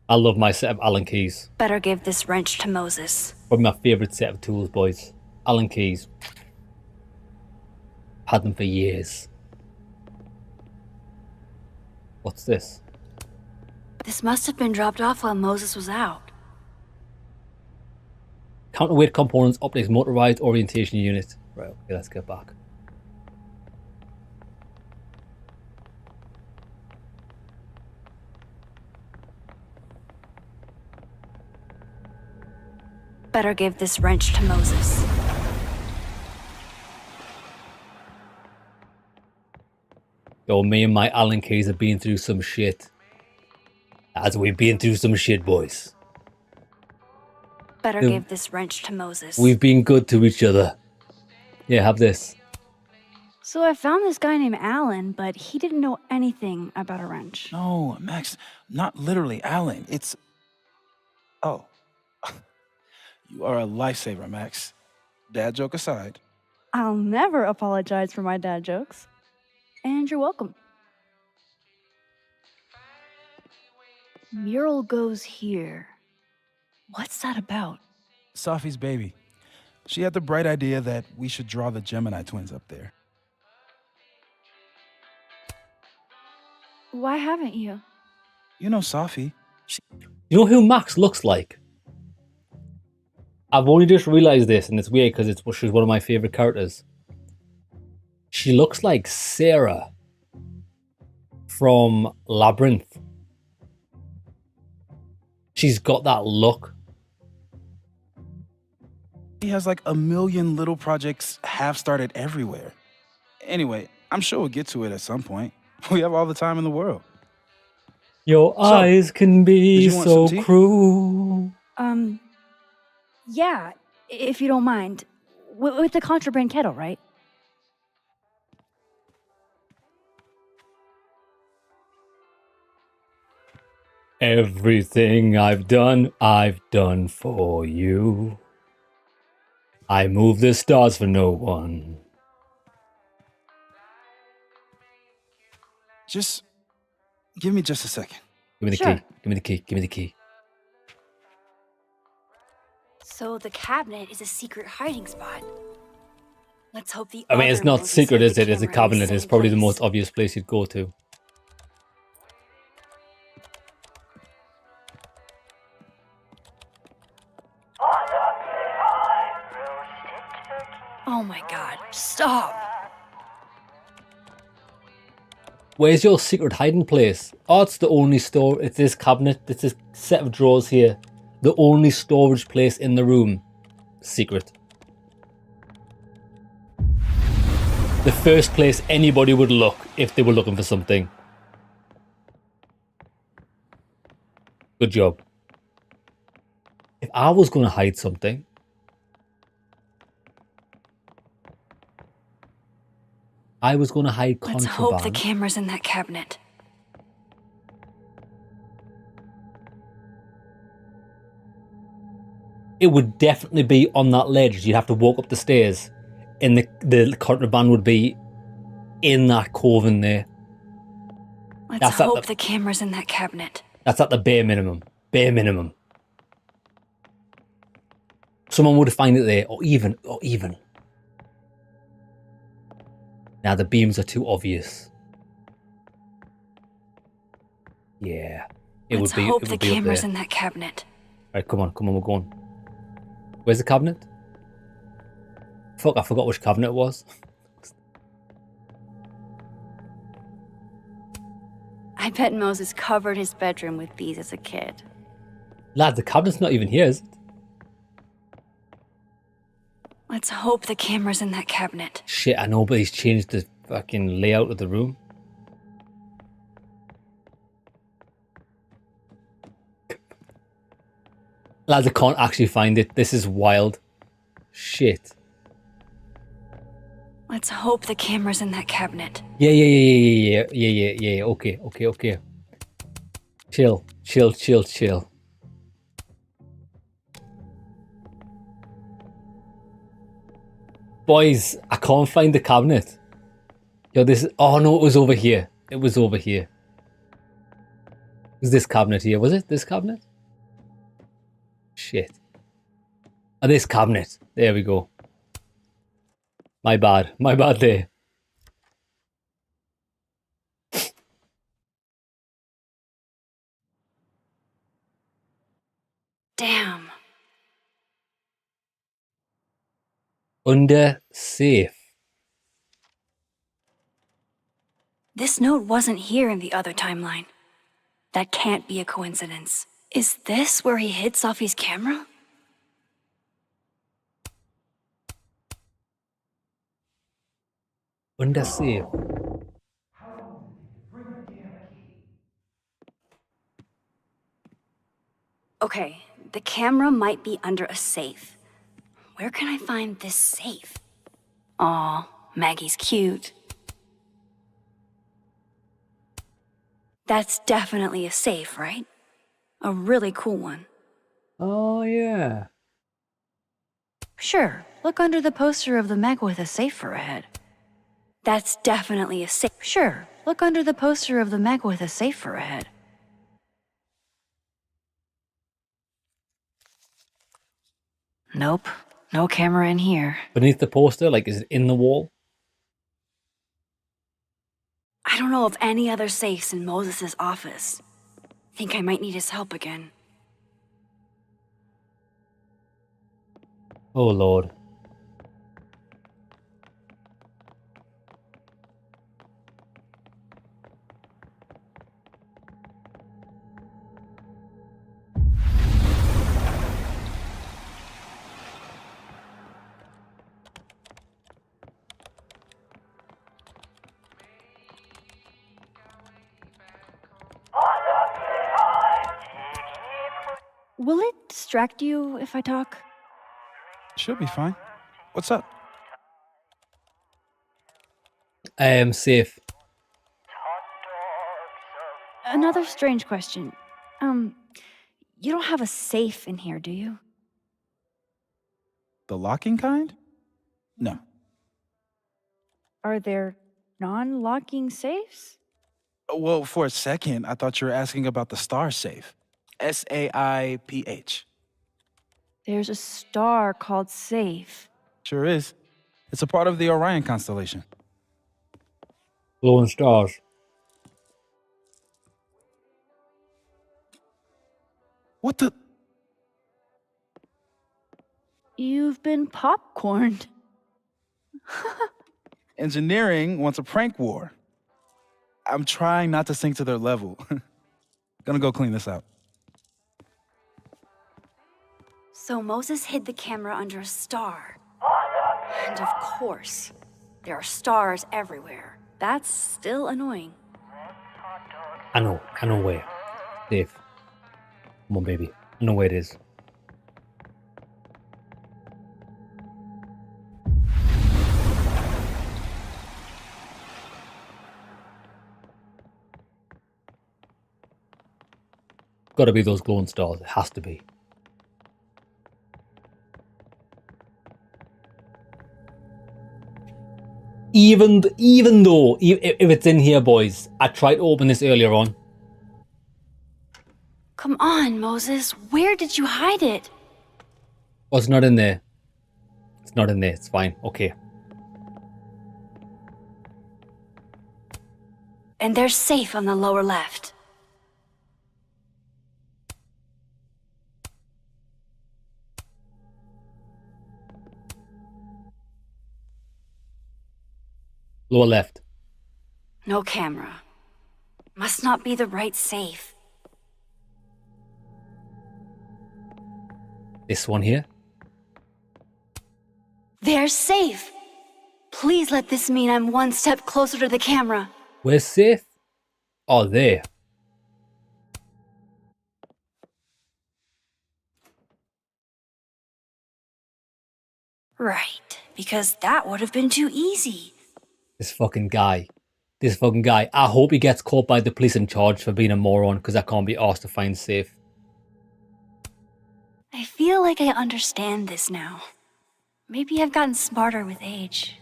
I love my set of Allen keys. Better give this wrench to Moses. Probably my favourite set of tools, boys. Allen keys. Had them for years. What's this? This must have been dropped off while Moses was out. Counterweight components, optics, motorized orientation unit. Right, okay, let's get back. Better give this wrench to Moses. Yo, me and my Allen keys have been through some shit. As we've been through some shit, boys. Better Yeah. give this wrench to Moses. We've been good to each other. Yeah, have this. So I found this guy named Alan, but he didn't know anything about a wrench. No, Max, not literally Allen. It's... Oh. You are a lifesaver, Max. Dad joke aside. I'll never apologize for my dad jokes. And you're welcome. Mural goes here. What's that about? Safi's baby. She had the bright idea that we should draw the Gemini twins up there. Why haven't you? You know Safi. You know who Max looks like? I've only just realized this, and it's weird because she's one of my favorite characters. She looks like Sarah from Labyrinth. She's got that look. He has like a million little projects half started everywhere. Anyway, I'm sure we'll get to it at some point. We have all the time in the world. Your eyes can be did you want so some tea? cruel. Yeah, if you don't mind. With the contraband kettle, right? Everything I've done for you. I move the stars for no one. Just give me just a second. Give me the key. Give me the key. Give me the key. So the cabinet is a secret hiding spot. Let's hope the I mean, it's other not Moses secret, hid is the it? It's a camera in the cabinet. It's same probably the place. most obvious place you'd go to. Oh my god, stop! Where's your secret hiding place? Oh, it's the only store. It's this cabinet. It's this set of drawers here. The only storage place in the room. Secret. The first place anybody would look if they were looking for something. Good job. If I was going to hide something, I was going to hide Let's contraband. hope the camera's in that cabinet. It would definitely be on that ledge. You'd have to walk up the stairs, and the contraband would be in that cove in there. Let's hope the camera's in that cabinet. That's at the bare minimum. Bare minimum. Someone would find it there, or even. Now the beams are too obvious. Yeah, Let's hope the camera's in that cabinet. Right, come on, we're going. Where's the cabinet? Fuck, I forgot which cabinet it was. I bet Moses covered his bedroom with these as a kid. Lad, the cabinet's not even here, is it? Let's hope the camera's in that cabinet. Shit, I know, but he's changed the fucking layout of the room. Lads, I can't actually find it. This is wild. Shit. Let's hope the camera's in that cabinet. Yeah. Okay. Chill. Boys, I can't find the cabinet. Yo, oh no, it was over here. It was this cabinet here? Was it this cabinet? Shit. Oh, this cabinet. There we go. My bad there. Damn. Under safe. This note wasn't here in the other timeline. That can't be a coincidence. Is this where he hid Safi's camera? Under safe. Okay, the camera might be under a safe. Where can I find this safe? Aw, Maggie's cute. That's definitely a safe, right? A really cool one. Oh, yeah. Sure, look under the poster of the Meg with a safe for a head. That's definitely a safe. Sure, look under the poster of the Meg with a safe for a head. Nope, no camera in here. Beneath the poster, like, is it in the wall? I don't know of any other safes in Moses' office. Think I might need his help again. Oh, Lord. Will it distract you if I talk? Should be fine. What's up? Safe. Another strange question. You don't have a safe in here, do you? The locking kind? No. Are there non-locking safes? Well, for a second, I thought you were asking about the star safe. SAIPH. There's a star called Safe. Sure is. It's a part of the Orion constellation. Glowing stars. What the? You've been popcorned. Engineering wants a prank war. I'm trying not to sink to their level. Gonna go clean this out. So Moses hid the camera under a star. And of course, there are stars everywhere. That's still annoying. I know where. Safe. Come on, baby. I know where it is. Gotta be those glowing stars. It has to be. Even though, if it's in here, boys, I tried to open this earlier on. Come on, Moses. Where did you hide it? Oh, it's not in there. It's not in there. It's fine. Okay. And there's Safe on the lower left. Lower left. No camera. Must not be the right safe. This one here. There's Safe. Please let this mean I'm one step closer to the camera. Where's Safe? Oh, there. Right, because that would have been too easy. This fucking guy. I hope he gets caught by the police and charged for being a moron, because I can't be asked to find Safe. I feel like I understand this now. Maybe I've gotten smarter with age.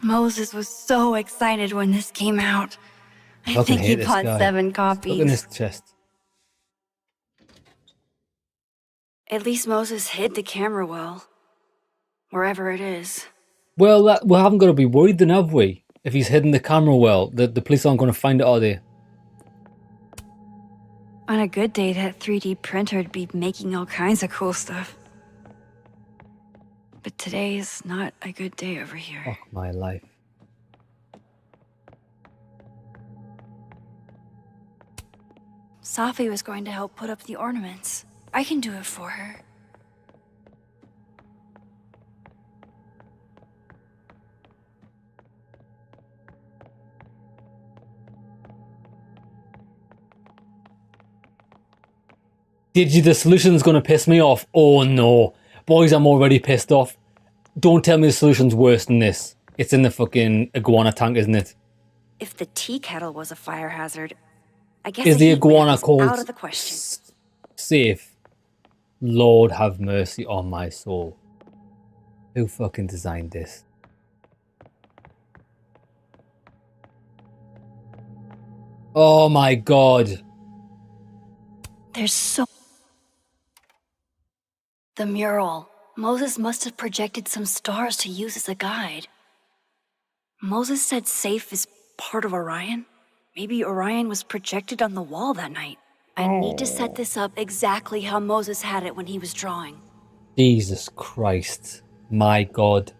Moses was so excited when this came out. I think he bought 7 copies. Look in his chest. At least Moses hid the camera well. Wherever it is. Well, we haven't got to be worried then, have we? If he's hidden the camera well, the police aren't going to find it, are they? On a good day, that 3D printer'd be making all kinds of cool stuff. But today is not a good day over here. Fuck my life. Safi was going to help put up the ornaments. I can do it for her. The solution's going to piss me off? Oh no. Boys, I'm already pissed off. Don't tell me the solution's worse than this. It's in the fucking iguana tank, isn't it? If the tea kettle was a fire hazard, I guess Is the heat wave iguana is called out of the question. Safe? Lord have mercy on my soul. Who fucking designed this? Oh my god. There's so... The mural. Moses must have projected some stars to use as a guide. Moses said Safe is part of Orion. Maybe Orion was projected on the wall that night. I need to set this up exactly how Moses had it when he was drawing. Jesus Christ. My god.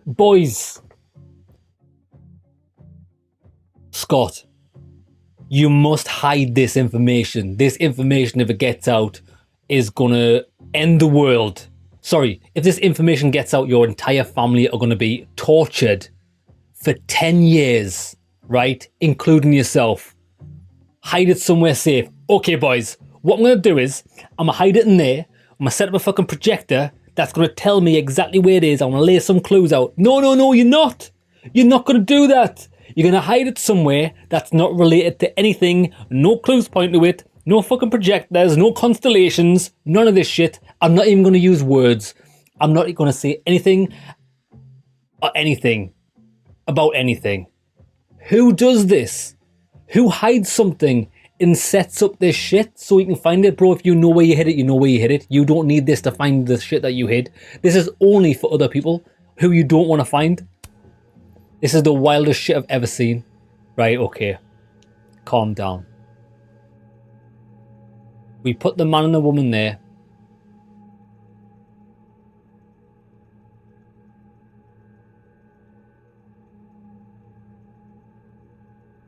Boys. Scott. You must hide this information. This information, if it gets out, is gonna end the world. Sorry, if this information gets out, your entire family are gonna be tortured for 10 years, right? Including yourself. Hide it somewhere safe. Okay, boys, what I'm gonna do is, I'm gonna hide it in there. I'm gonna set up a fucking projector that's gonna tell me exactly where it is. I'm gonna lay some clues out. No, you're not. You're not gonna do that. You're gonna hide it somewhere that's not related to anything. No clues point to it. No fucking projectors. No constellations. None of this shit. I'm not even gonna use words. I'm not gonna say anything or anything about anything. Who does this? Who hides something and sets up this shit so you can find it? Bro, if you know where you hid it, you know where you hid it. You don't need this to find the shit that you hid. This is only for other people who you don't want to find. This is the wildest shit I've ever seen. Right, okay. Calm down. We put the man and the woman there.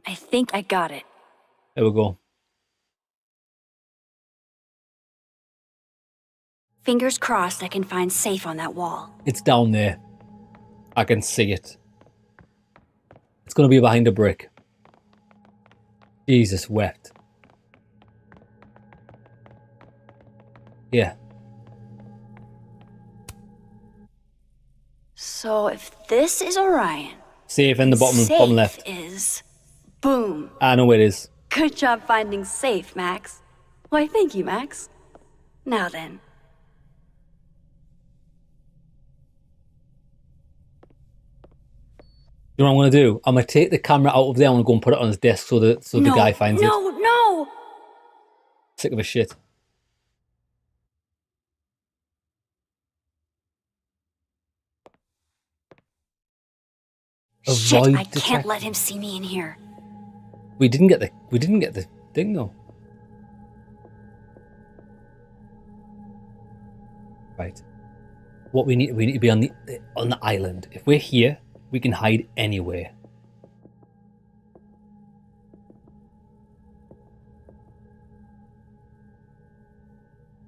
I think I got it. There we go. Fingers crossed I can find safe on that wall. It's down there. I can see it. It's going to be behind a brick. Jesus wept. Yeah. So if this is Orion, Safe in the bottom left. is boom. I know it is. Good job finding safe, Max. Why, thank you, Max. Now then. You know what I'm going to do? I'm going to take the camera out of there. I'm going to go and put it on his desk so the guy finds it. No! Sick of his shit. Shit, Avoid I can't detect- let him see me in here. We didn't get the thing though. Right. What we need to be on the island. If we're here, we can hide anywhere.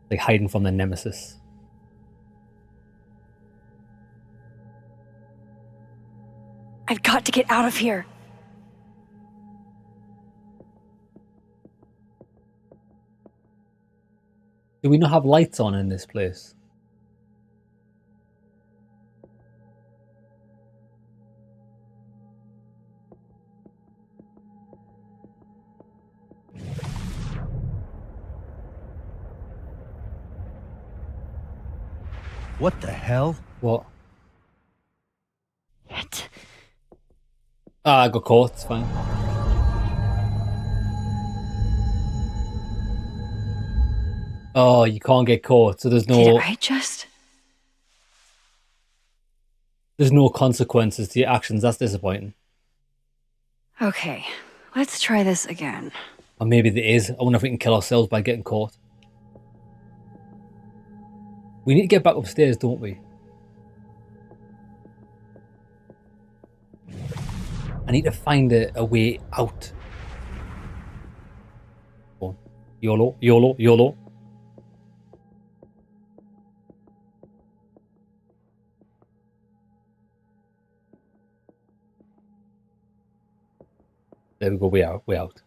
Like hiding from the nemesis. I've got to get out of here. Do we not have lights on in this place? What the hell? What? I got caught, it's fine. Oh, you can't get caught, so there's no... Did I just... There's no consequences to your actions, that's disappointing. Okay, let's try this again. Or maybe there is. I wonder if we can kill ourselves by getting caught. We need to get back upstairs, don't we? I need to find a way out. Go on. YOLO, YOLO, YOLO. There we go, we're out.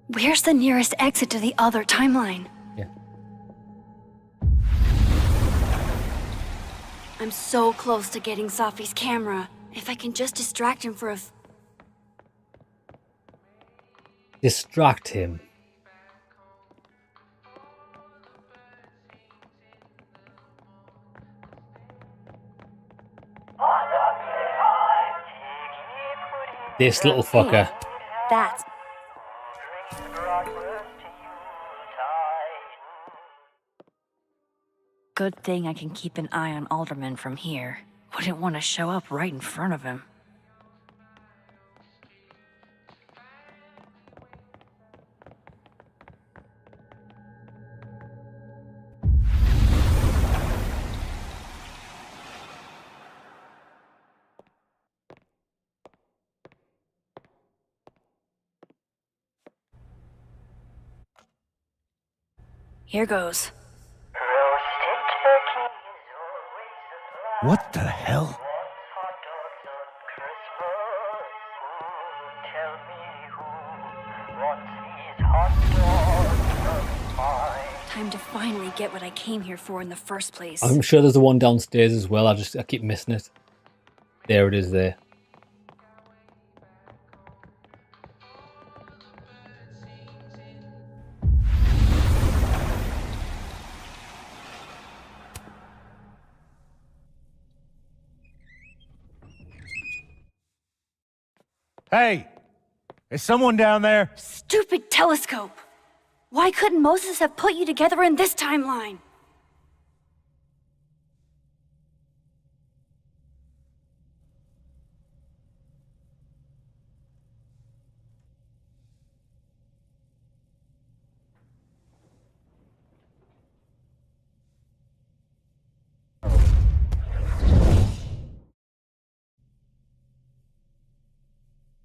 Where's the nearest exit to the other timeline? Yeah. I'm so close to getting Safi's camera. If I can just distract him for a... Distract him. This little fucker. That's... Good thing I can keep an eye on Alderman from here. Wouldn't want to show up right in front of him. Here goes. What the hell? Time to finally get what I came here for in the first place. I'm sure there's a one downstairs as well. I keep missing it. There it is there. Hey! Is someone down there? Stupid telescope! Why couldn't Moses have put you together in this timeline?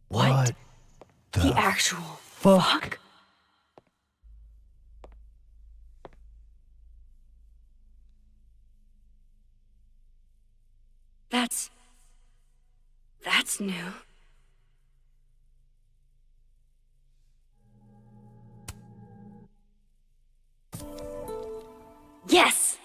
What The actual fuck? That's new. Yes!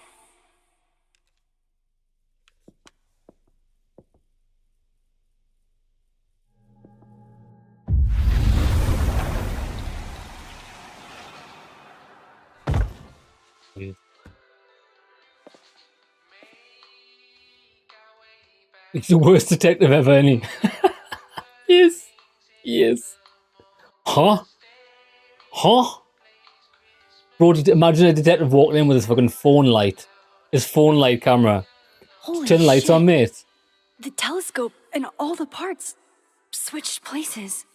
He's the worst detective ever, isn't he? Yes. Yes. Huh? Huh? Bro, imagine a detective walking in with his fucking phone light. His phone light camera. Holy Turn the lights shit. on, mate. The telescope and all the parts switched places.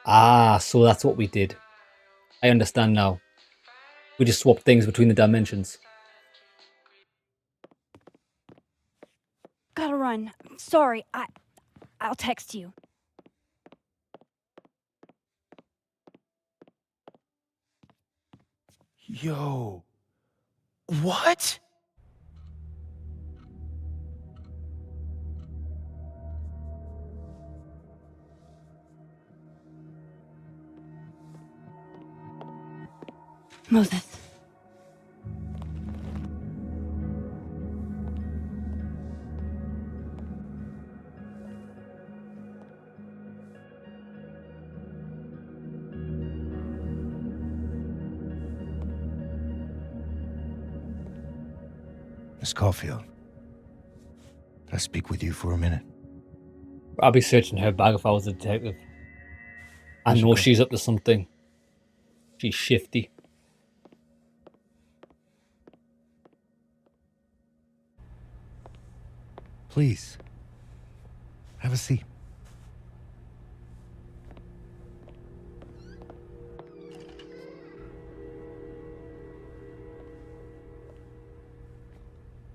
Ah, so that's what we did. I understand now. We just swapped things between the dimensions. Gotta run. Sorry, I'll text you. Yo. What? Moses. Miss Caulfield, can I speak with you for a minute? I'd be searching her bag if I was a detective. I know she's up to something. She's shifty. Please, have a seat.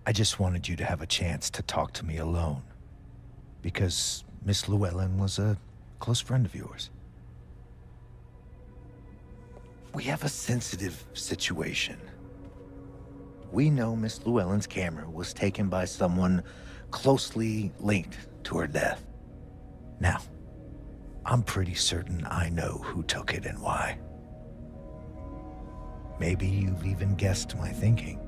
I just wanted you to have a chance to talk to me alone, because Miss Llewellyn was a close friend of yours. We have a sensitive situation. We know Miss Llewellyn's camera was taken by someone closely linked to her death. Now, I'm pretty certain I know who took it and why. Maybe you've even guessed my thinking.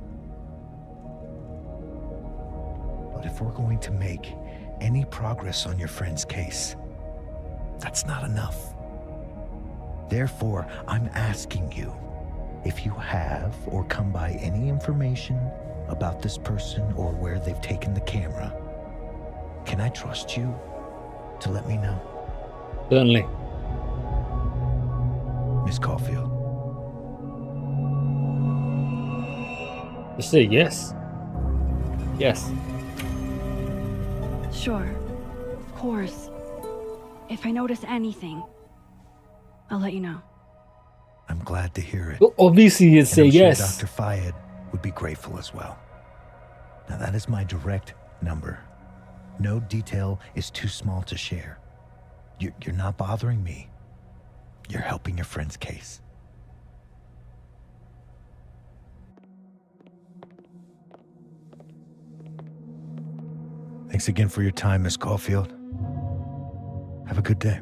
But if we're going to make any progress on your friend's case, that's not enough. Therefore, I'm asking you if you have or come by any information about this person or where they've taken the camera. Can I trust you to let me know? Certainly. Miss Caulfield. Just say yes. Yes. Sure. Of course. If I notice anything, I'll let you know. I'm glad to hear it. Well, obviously you'd say I'm sure yes. Dr. Fayed would be grateful as well. Now that is my direct number. No detail is too small to share. You're not bothering me. You're helping your friend's case. Thanks again for your time, Miss Caulfield. Have a good day.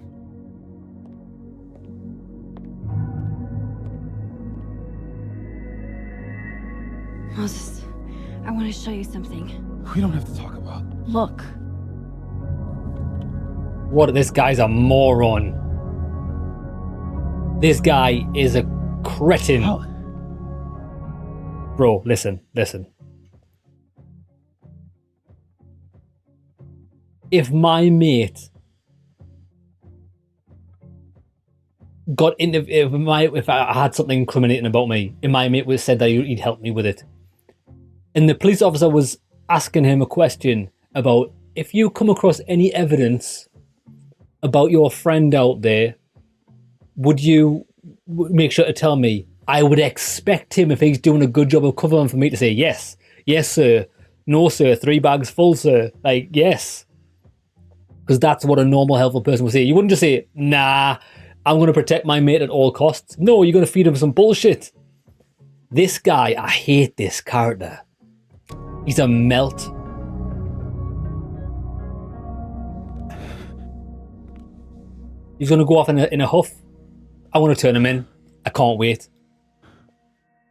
Moses, I want to show you something. We don't have to talk about. Look. What? This guy's a moron. This guy is a cretin. Bro, listen. If my mate if I had something incriminating about me, and my mate was said that he'd help me with it, and the police officer was asking him a question about if you come across any evidence about your friend out there, would you make sure to tell me? I would expect him, if he's doing a good job of covering for me, to say yes, sir, no sir, 3 bags full, sir, like yes. Because that's what a normal, helpful person would say. You wouldn't just say, nah, I'm going to protect my mate at all costs. No, you're going to feed him some bullshit. This guy, I hate this character. He's a melt. He's going to go off in a huff. I want to turn him in. I can't wait.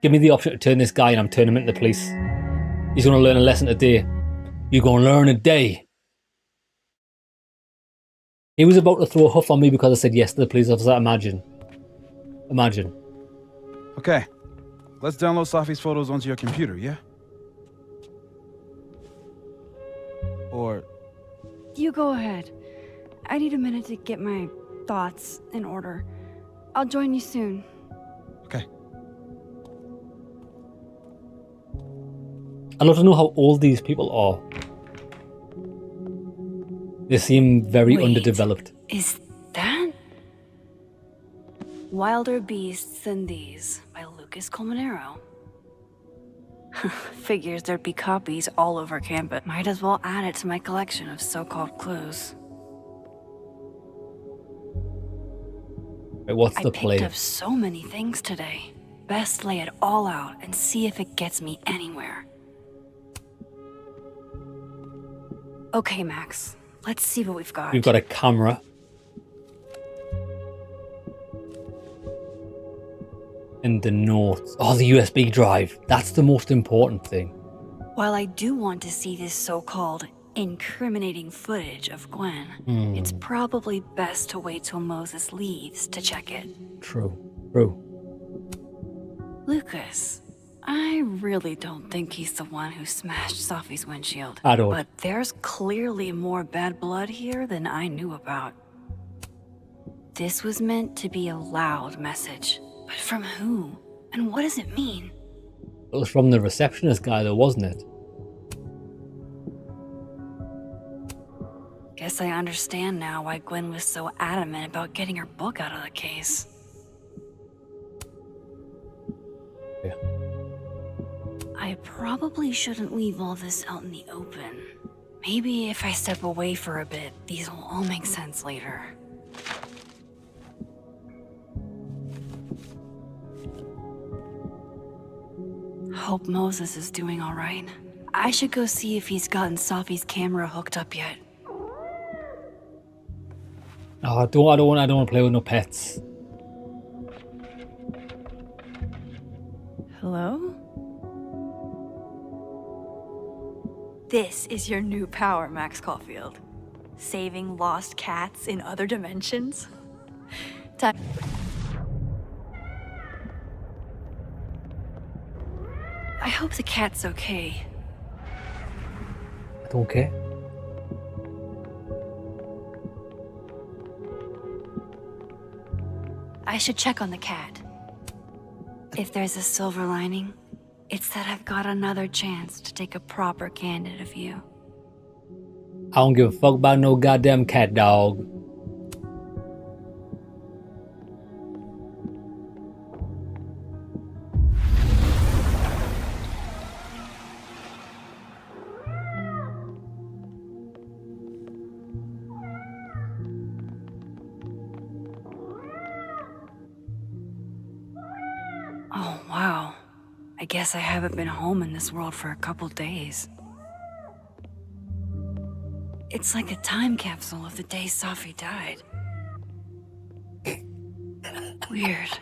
Give me the option to turn this guy and I'm turning him into the police. He's going to learn a lesson today. You're going to learn a day. He was about to throw a huff on me because I said yes to the police officer. Imagine. Okay, let's download Safi's photos onto your computer, yeah? Or... You go ahead. I need a minute to get my thoughts in order. I'll join you soon. Okay. I'd love to know how old these people are. They seem very underdeveloped. Is that Wilder Beasts Than These by Lucas Colmenero? Figures there'd be copies all over campus. Might as well add it to my collection of so-called clues. Wait, what's the play? I picked up so many things today. Best lay it all out and see if it gets me anywhere. Okay, Max. Let's see what we've got. We've got a camera. And the notes. Oh, the USB drive. That's the most important thing. While I do want to see this so-called incriminating footage of Gwen, it's probably best to wait till Moses leaves to check it. True. Lucas, I really don't think he's the one who smashed Safi's windshield. I don't. But there's clearly more bad blood here than I knew about. This was meant to be a loud message. But from who? And what does it mean? It was from the receptionist guy though, wasn't it? Guess I understand now why Gwen was so adamant about getting her book out of the case. Yeah. I probably shouldn't leave all this out in the open. Maybe if I step away for a bit, these will all make sense later. Hope Moses is doing all right. I should go see if he's gotten Safi's camera hooked up yet. Oh, I don't want to play with no pets. Hello? This is your new power, Max Caulfield. Saving lost cats in other dimensions. Time. I hope the cat's okay. I don't care. I should check on the cat. If there's a silver lining, it's that I've got another chance to take a proper candid view. I don't give a fuck about no goddamn cat, dog. Oh, wow. I guess I haven't been home in this world for a couple days. It's like a time capsule of the day Safi died. Weird.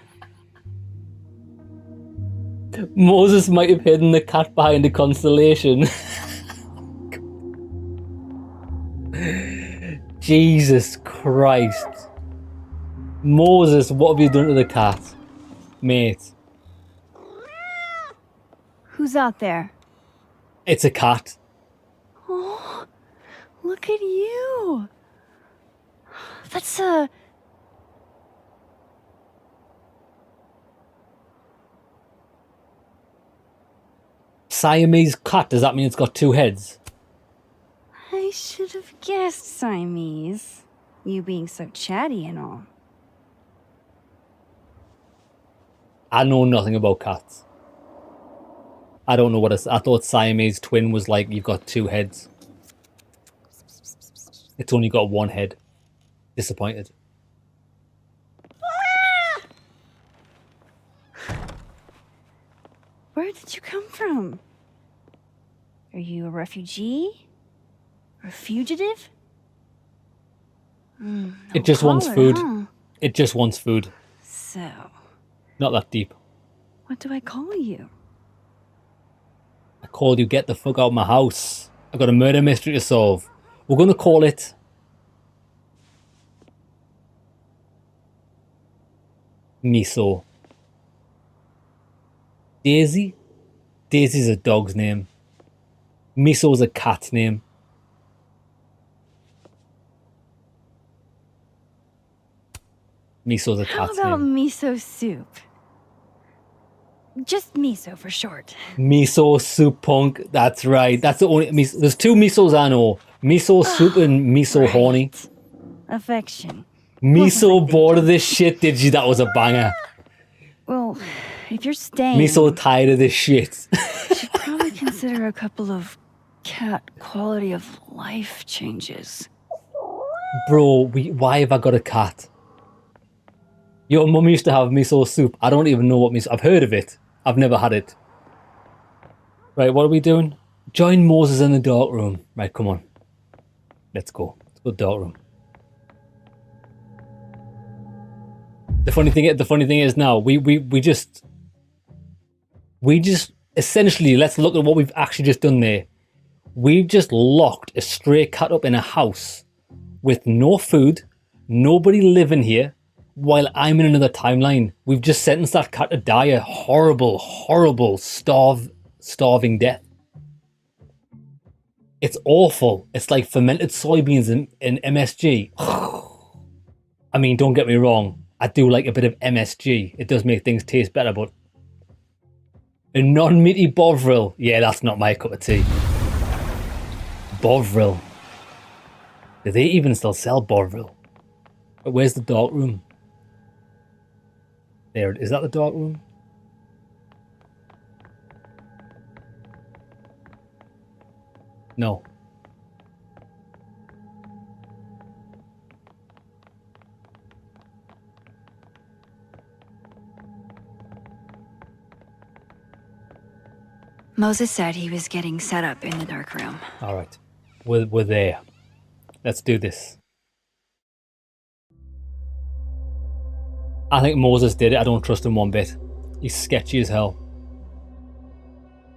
Moses might have hidden the cat behind a constellation. Jesus Christ. Moses, what have you done to the cat? Mate. Who's out there? It's a cat. Oh, look at you. That's a... Siamese cat, does that mean it's got two heads? I should have guessed Siamese. You being so chatty and all. I know nothing about cats. I don't know what I thought Siamese twin was like you've got two heads. It's only got one head. Disappointed. Where did you come from? Are you a refugee? A fugitive? It just wants collar, food. huh? It just wants food. So, Not that deep. what do I call you? I called you, get the fuck out of my house. I've got a murder mystery to solve. We're going to call it... Miso. Daisy? Daisy's a dog's name. Miso's a cat's name. Miso's a How cat's about name. miso soup? Just miso for short. Miso soup punk. That's right. That's the only... There's two misos I know. Miso soup and miso horny. Affection. Miso bored of this shit, did you? That was a banger. Well, if you're staying, Miso tired of this shit. you should probably consider a couple of cat quality of life changes. Bro, why have I got a cat? Your mum used to have miso soup. I don't even know what miso... I've heard of it. I've never had it. Right, what are we doing? Join Moses in the dark room. Right, come on. Let's go. Let's go dark room. The funny thing is now, we just essentially, let's look at what we've actually just done there. We've just locked a stray cat up in a house with no food, nobody living here, while I'm in another timeline. We've just sentenced that cat to die a horrible, horrible starving death. It's awful. It's like fermented soybeans in MSG. I mean, don't get me wrong. I do like a bit of MSG. It does make things taste better, but a non-meaty Bovril, yeah, that's not my cup of tea. Bovril. Do they even still sell Bovril? But where's the dark room? There, is that the dark room? No. Moses said he was getting set up in the dark room. All right, we're there. Let's do this. I think Moses did it. I don't trust him one bit. He's sketchy as hell.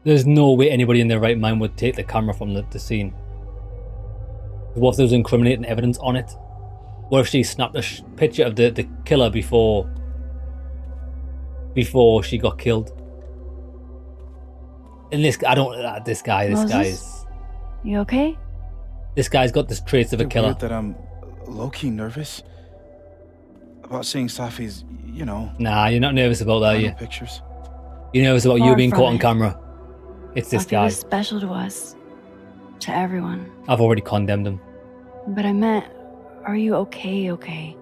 There's no way anybody in their right mind would take the camera from the scene. What if there was incriminating evidence on it? What if she snapped a picture of the killer before she got killed? And this guy's... You okay? This guy's got the traits of a killer. That I'm low-key nervous about seeing Safi's, Nah, you're not nervous about that, are you? Pictures. You're nervous about you Far being from caught on it. camera. It's this Safi guy. was special to us. To everyone. I've already condemned him. But I meant, are you okay?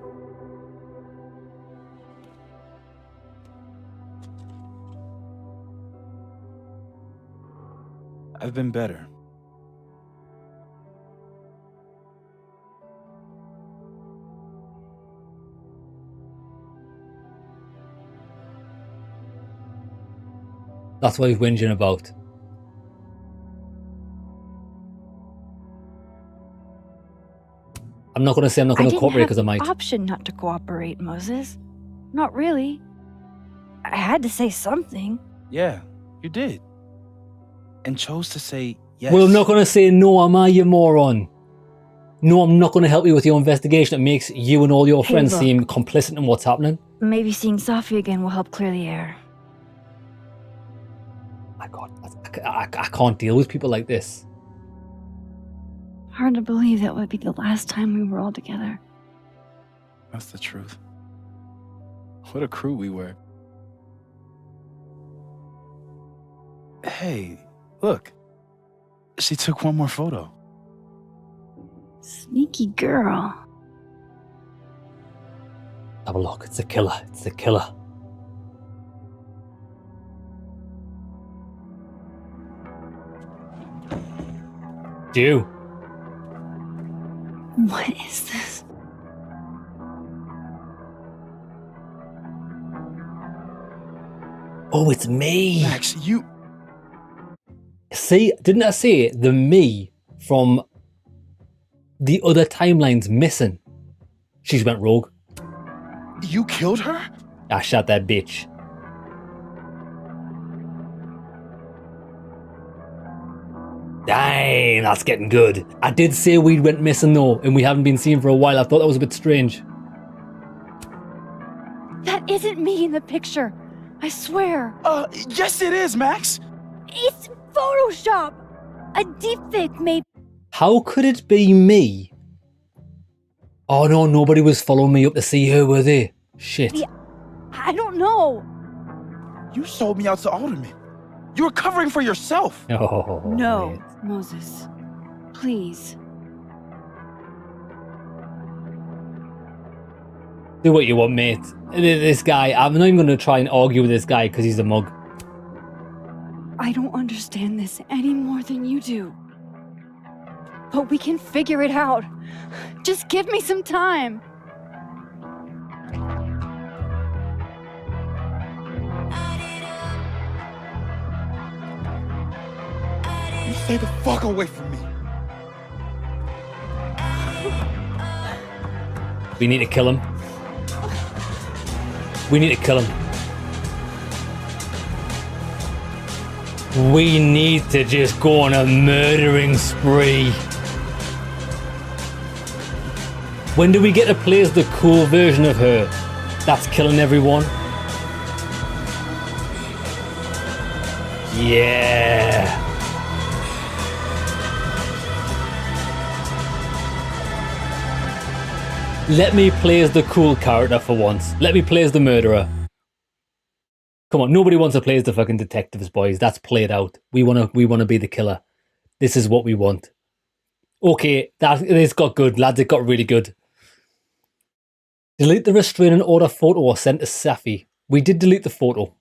I've been better. That's what he's whinging about. I'm not going to say I'm not going to cooperate because I might. Option not to cooperate, Moses. Not really. I had to say something. Yeah, you did. And chose to say yes. Well, I'm not going to say no, am I, you moron? No, I'm not going to help you with your investigation. It makes you and all your Hey, friends look. seem complicit in what's happening. Maybe seeing Safi again will help clear the air. My God, I can't deal with people like this. Hard to believe that would be the last time we were all together. That's the truth. What a crew we were. Hey, look. She took one more photo. Sneaky girl. Have a look. It's a killer. It's a killer. Do. What is this? Oh, it's me. Max, you... See, didn't I say the me from the other timeline's missing? She's went rogue. You killed her? I shot that bitch. Dang, that's getting good. I did say we went missing though, and we haven't been seen for a while. I thought that was a bit strange. That isn't me in the picture. I swear. Yes it is, Max. It's Photoshop. A deepfake made. How could it be me? Oh no, nobody was following me up to see her, were they? Shit. Yeah, I don't know. You sold me out to Alderman. You were covering for yourself. Oh, no, man. Moses. Please. Do what you want, mate. This guy, I'm not even going to try and argue with this guy because he's a mug. I don't understand this any more than you do. But we can figure it out. Just give me some time. You stay the fuck away from me. We need to kill him. We need to kill him. We need to just go on a murdering spree. When do we get to play as the cool version of her that's killing everyone? Yeah. Let me play as the cool character for once. Let me play as the murderer. Come on, nobody wants to play as the fucking detectives, boys. That's played out. We wanna be the killer. This is what we want. Okay, it's got good, lads. It got really good. Delete the restraining order photo or send to Safi. We did delete the photo.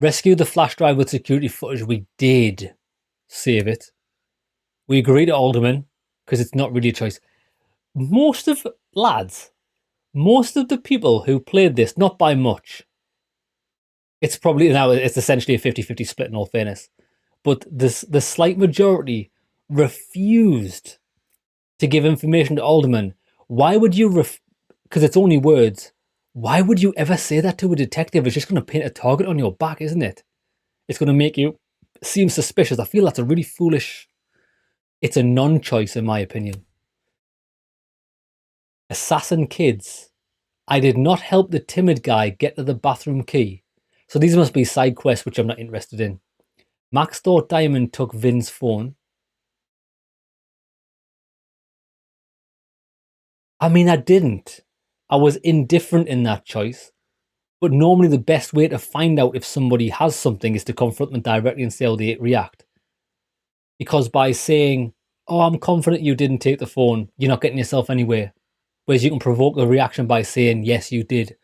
Rescue the flash drive with security footage. We did save it. We agree to Alderman because it's not really a choice. Most of the people who played this, not by much, it's essentially a 50-50 split in all fairness, but the slight majority refused to give information to Alderman. Why would you, because it's only words, why would you ever say that to a detective? It's just going to paint a target on your back, isn't it? It's going to make you seem suspicious. I feel that's a really foolish, it's a non-choice in my opinion. Assassin kids. I did not help the timid guy get to the bathroom key. So these must be side quests, which I'm not interested in. Max thought Diamond took Vin's phone. I mean, I didn't. I was indifferent in that choice. But normally the best way to find out if somebody has something is to confront them directly and see how they react. Because by saying, oh, I'm confident you didn't take the phone, you're not getting yourself anywhere. Whereas you can provoke a reaction by saying, yes, you did.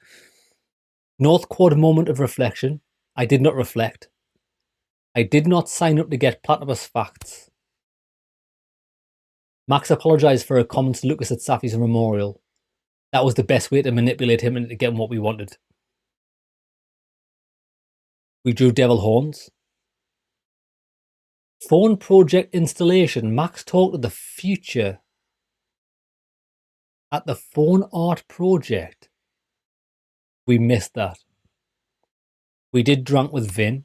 North Quad moment of reflection. I did not reflect. I did not sign up to get Platypus facts. Max apologized for her comments to Lucas at Safi's memorial. That was the best way to manipulate him into getting what we wanted. We drew devil horns. Phone project installation. Max talked of the future at the phone art project. We missed that. We did drunk with Vin.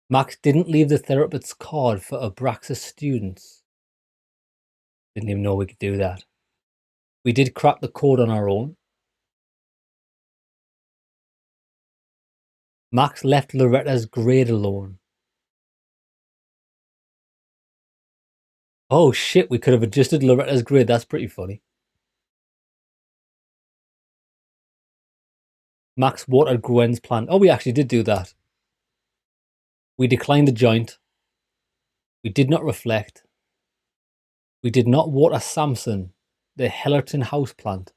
Max didn't leave the therapist's card for Abraxas students. Didn't even know we could do that. We did crack the code on our own. Max left Loretta's grade alone. Oh shit, we could have adjusted Loretta's grade. That's pretty funny. Max watered Gwen's plant. Oh, we actually did do that. We declined the joint. We did not reflect. We did not water Samson, the Hellerton houseplant.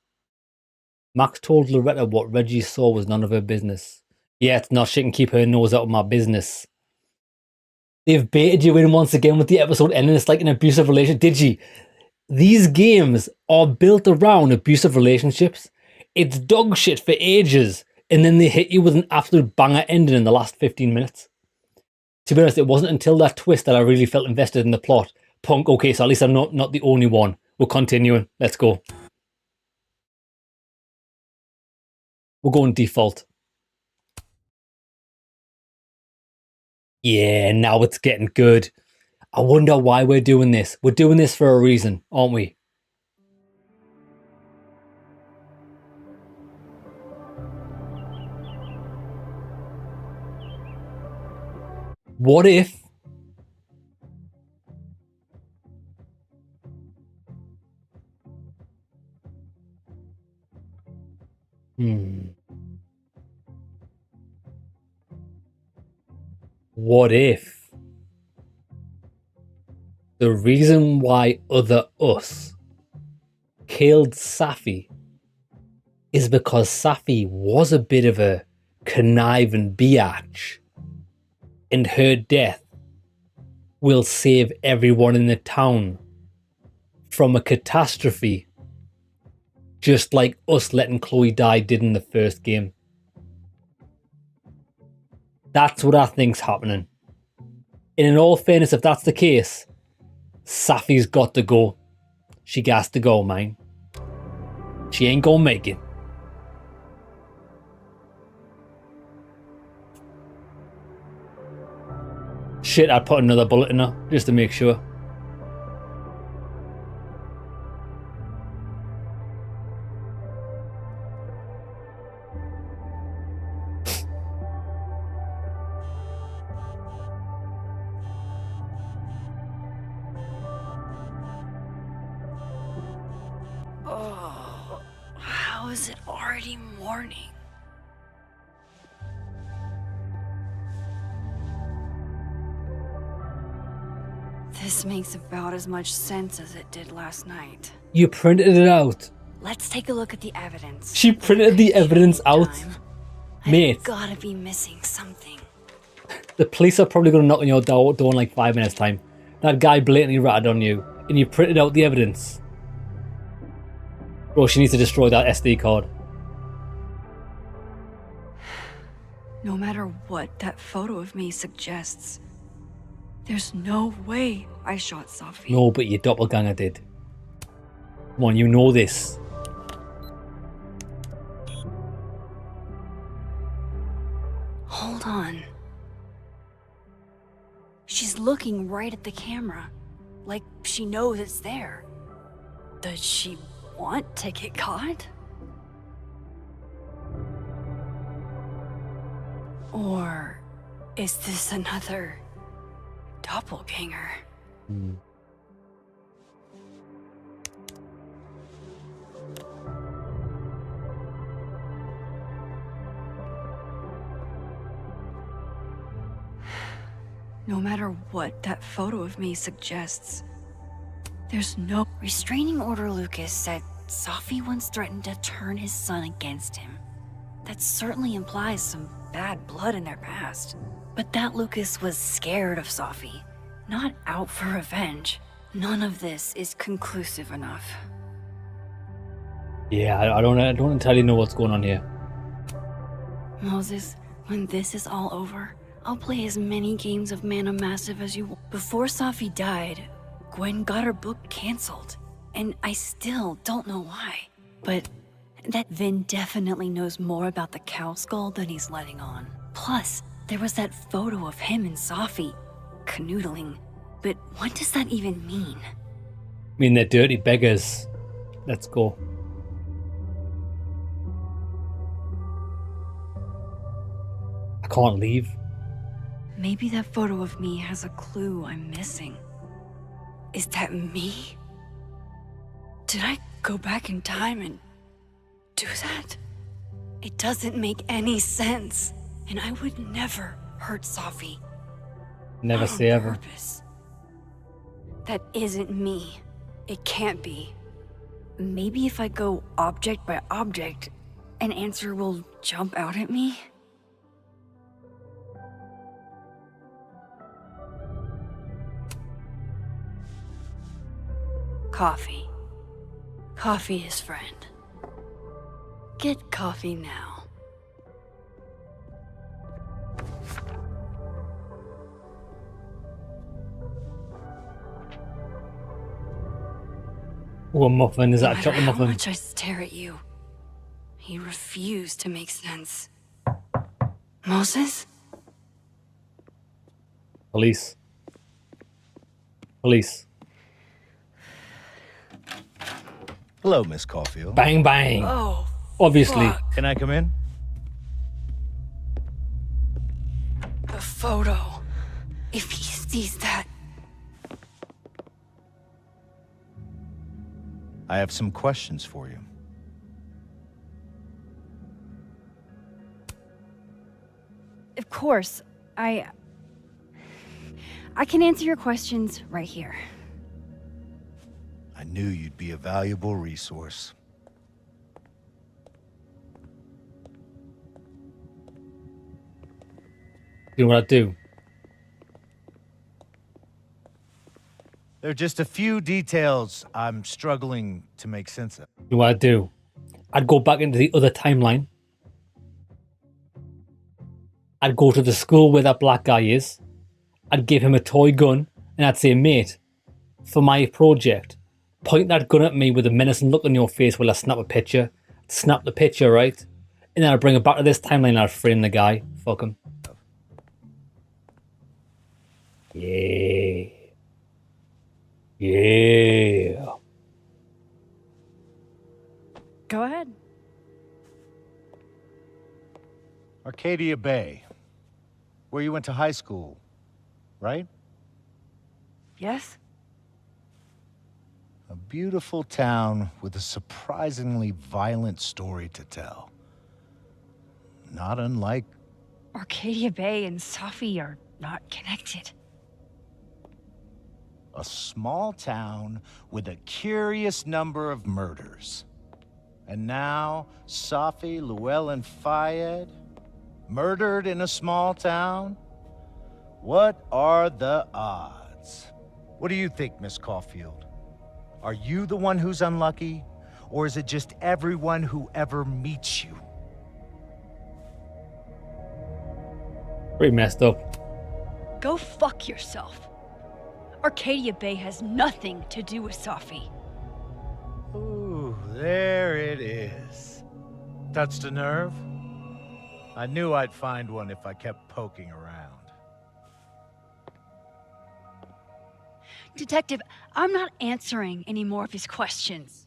Max told Loretta what Reggie saw was none of her business. Yeah, it's not. She can keep her nose out of my business. They've baited you in once again with the episode ending. It's like an abusive relationship. Did you? These games are built around abusive relationships. It's dog shit for ages. And then they hit you with an absolute banger ending in the last 15 minutes. To be honest, it wasn't until that twist that I really felt invested in the plot. Punk, okay, so at least I'm not the only one. We're continuing. Let's go. We're going default. Yeah, now it's getting good. I wonder why we're doing this. We're doing this for a reason, aren't we? What if What if the reason why other us killed Safi is because Safi was a bit of a conniving biatch, and her death will save everyone in the town from a catastrophe, just like us letting Chloe die did in the first game. That's what I think's happening. And in all fairness, if that's the case, Safi's got to go. She got to go, man. She ain't gonna make it. Shit, I'd put another bullet in her, just to make sure. Oh, how is it already morning? This makes about as much sense as it did last night. You printed it out. Let's take a look at the evidence. She printed the evidence out. Mate. I've gotta be missing something. The police are probably going to knock on your door in like 5 minutes time. That guy blatantly ratted on you, and you printed out the evidence. Bro, she needs to destroy that SD card. No matter what that photo of me suggests, there's no way I shot Safi. No, but your doppelganger did. Come on, you know this. Hold on. She's looking right at the camera, like she knows it's there. Does she want to get caught? Or is this another doppelganger? No matter what that photo of me suggests, there's no... Restraining order Lucas said Safi once threatened to turn his son against him. That certainly implies some bad blood in their past. But that Lucas was scared of Safi, not out for revenge. None of this is conclusive enough. Yeah, I don't entirely know what's going on here. Moses, when this is all over, I'll play as many games of Mana Massive as you want. Before Safi died, Gwen got her book canceled, and I still don't know why. But that Vin definitely knows more about the cow skull than he's letting on. Plus, there was that photo of him and Safi canoodling. But what does that even mean? I mean, they're dirty beggars. Let's go. I can't leave. Maybe that photo of me has a clue I'm missing. Is that me? Did I go back in time and do that? It doesn't make any sense. And I would never hurt Safi. Never Not say on ever. purpose. That isn't me. It can't be. Maybe if I go object by object, an answer will jump out at me? Coffee. Coffee is friend. Get coffee now. Oh, a muffin. Is that a No chocolate matter how muffin? much I stare at you, he refused to make sense. Moses? Police. Police. Hello, Miss Caulfield. Bang, bang. Oh, Obviously. fuck. Can I come in? The photo. If he sees that. I have some questions for you. Of course, I can answer your questions right here. I knew you'd be a valuable resource. You know what I do? There are just a few details I'm struggling to make sense of. You know what I'd do? I'd go back into the other timeline. I'd go to the school where that black guy is. I'd give him a toy gun and I'd say, mate, for my project, point that gun at me with a menacing look on your face while I snap a picture. Snap the picture, right? And then I'd bring it back to this timeline and I'd frame the guy. Fuck him. Yeah. Yeah. Go ahead. Arcadia Bay, where you went to high school, right? Yes? A beautiful town with a surprisingly violent story to tell. Not unlike... Arcadia Bay and Safi are not connected. a small town with a curious number of murders. And now, Safi, Llewellyn Fayed, murdered in a small town? What are the odds? What do you think, Miss Caulfield? Are you the one who's unlucky? Or is it just everyone who ever meets you? Pretty messed up. Go fuck yourself. Arcadia Bay has nothing to do with Safi. Ooh, there it is. Touched a nerve? I knew I'd find one if I kept poking around. Detective, I'm not answering any more of his questions.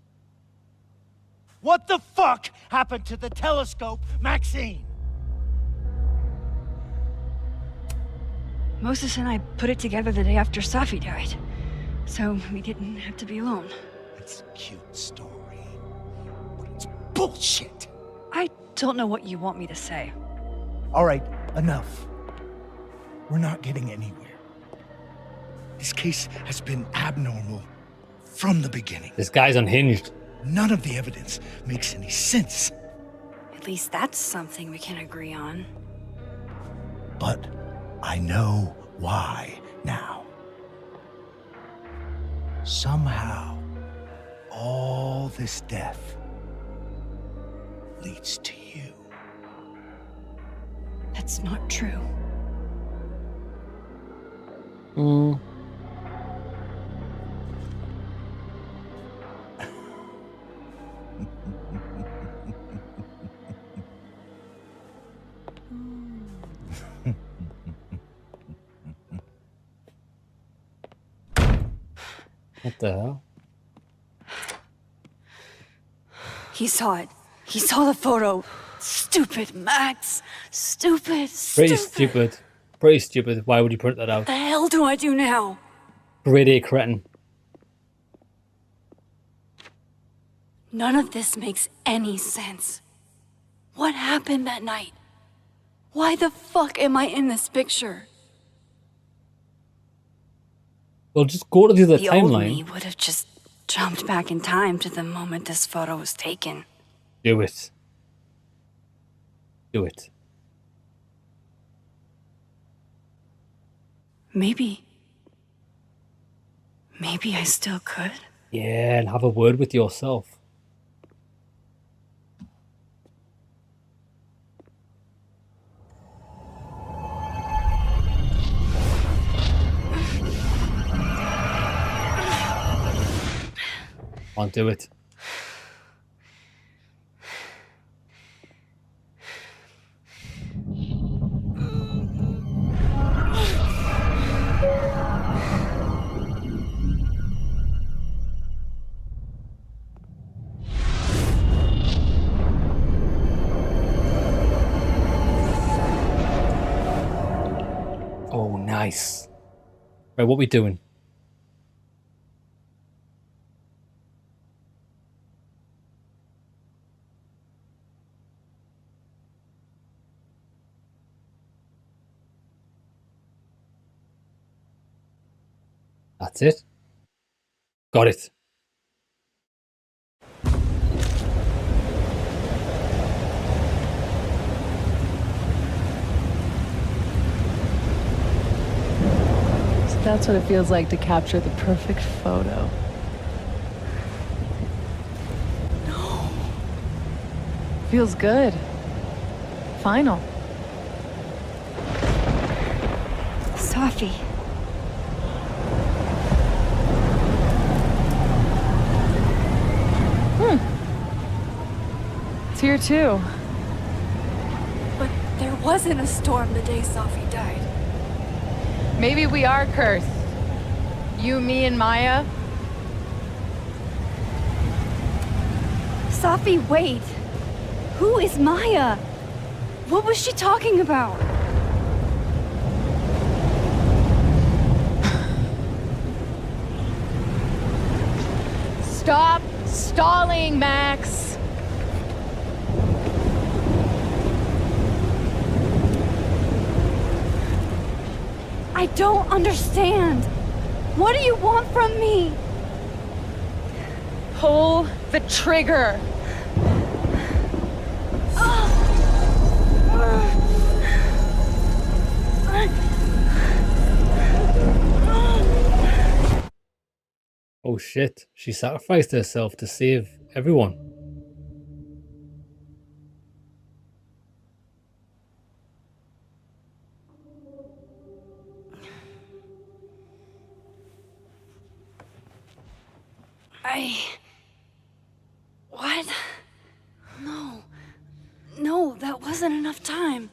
What the fuck happened to the telescope, Maxine? Moses and I put it together the day after Safi died, so we didn't have to be alone. It's a cute story, but it's bullshit. I don't know what you want me to say. All right, enough. We're not getting anywhere. This case has been abnormal from the beginning. This guy's unhinged. None of the evidence makes any sense. At least that's something we can agree on. But I know why now. Somehow, all this death leads to you. That's not true. What the hell? He saw it. He saw the photo. Stupid, Max. Stupid. Pretty stupid. Pretty stupid. Why would you print that out? What the hell do I do now? Grade A cretin. None of this makes any sense. What happened that night? Why the fuck am I in this picture? Well, just go to the other The old timeline. me would have just jumped back in time to the moment this photo was taken. Do it. Do it. Maybe I still could. Yeah, and have a word with yourself. Can't do it. Oh, nice. Right, what we doing? That's it. Got it. So that's what it feels like to capture the perfect photo. No. Feels good. Final. Safi. It's here too. But there wasn't a storm the day Safi died. Maybe we are cursed. You, me, and Maya. Safi, wait. Who is Maya? What was she talking about? Stop stalling, Max. I don't understand. What do you want from me? Pull the trigger. Oh shit. She sacrificed herself to save everyone. What? No. No, that wasn't enough time.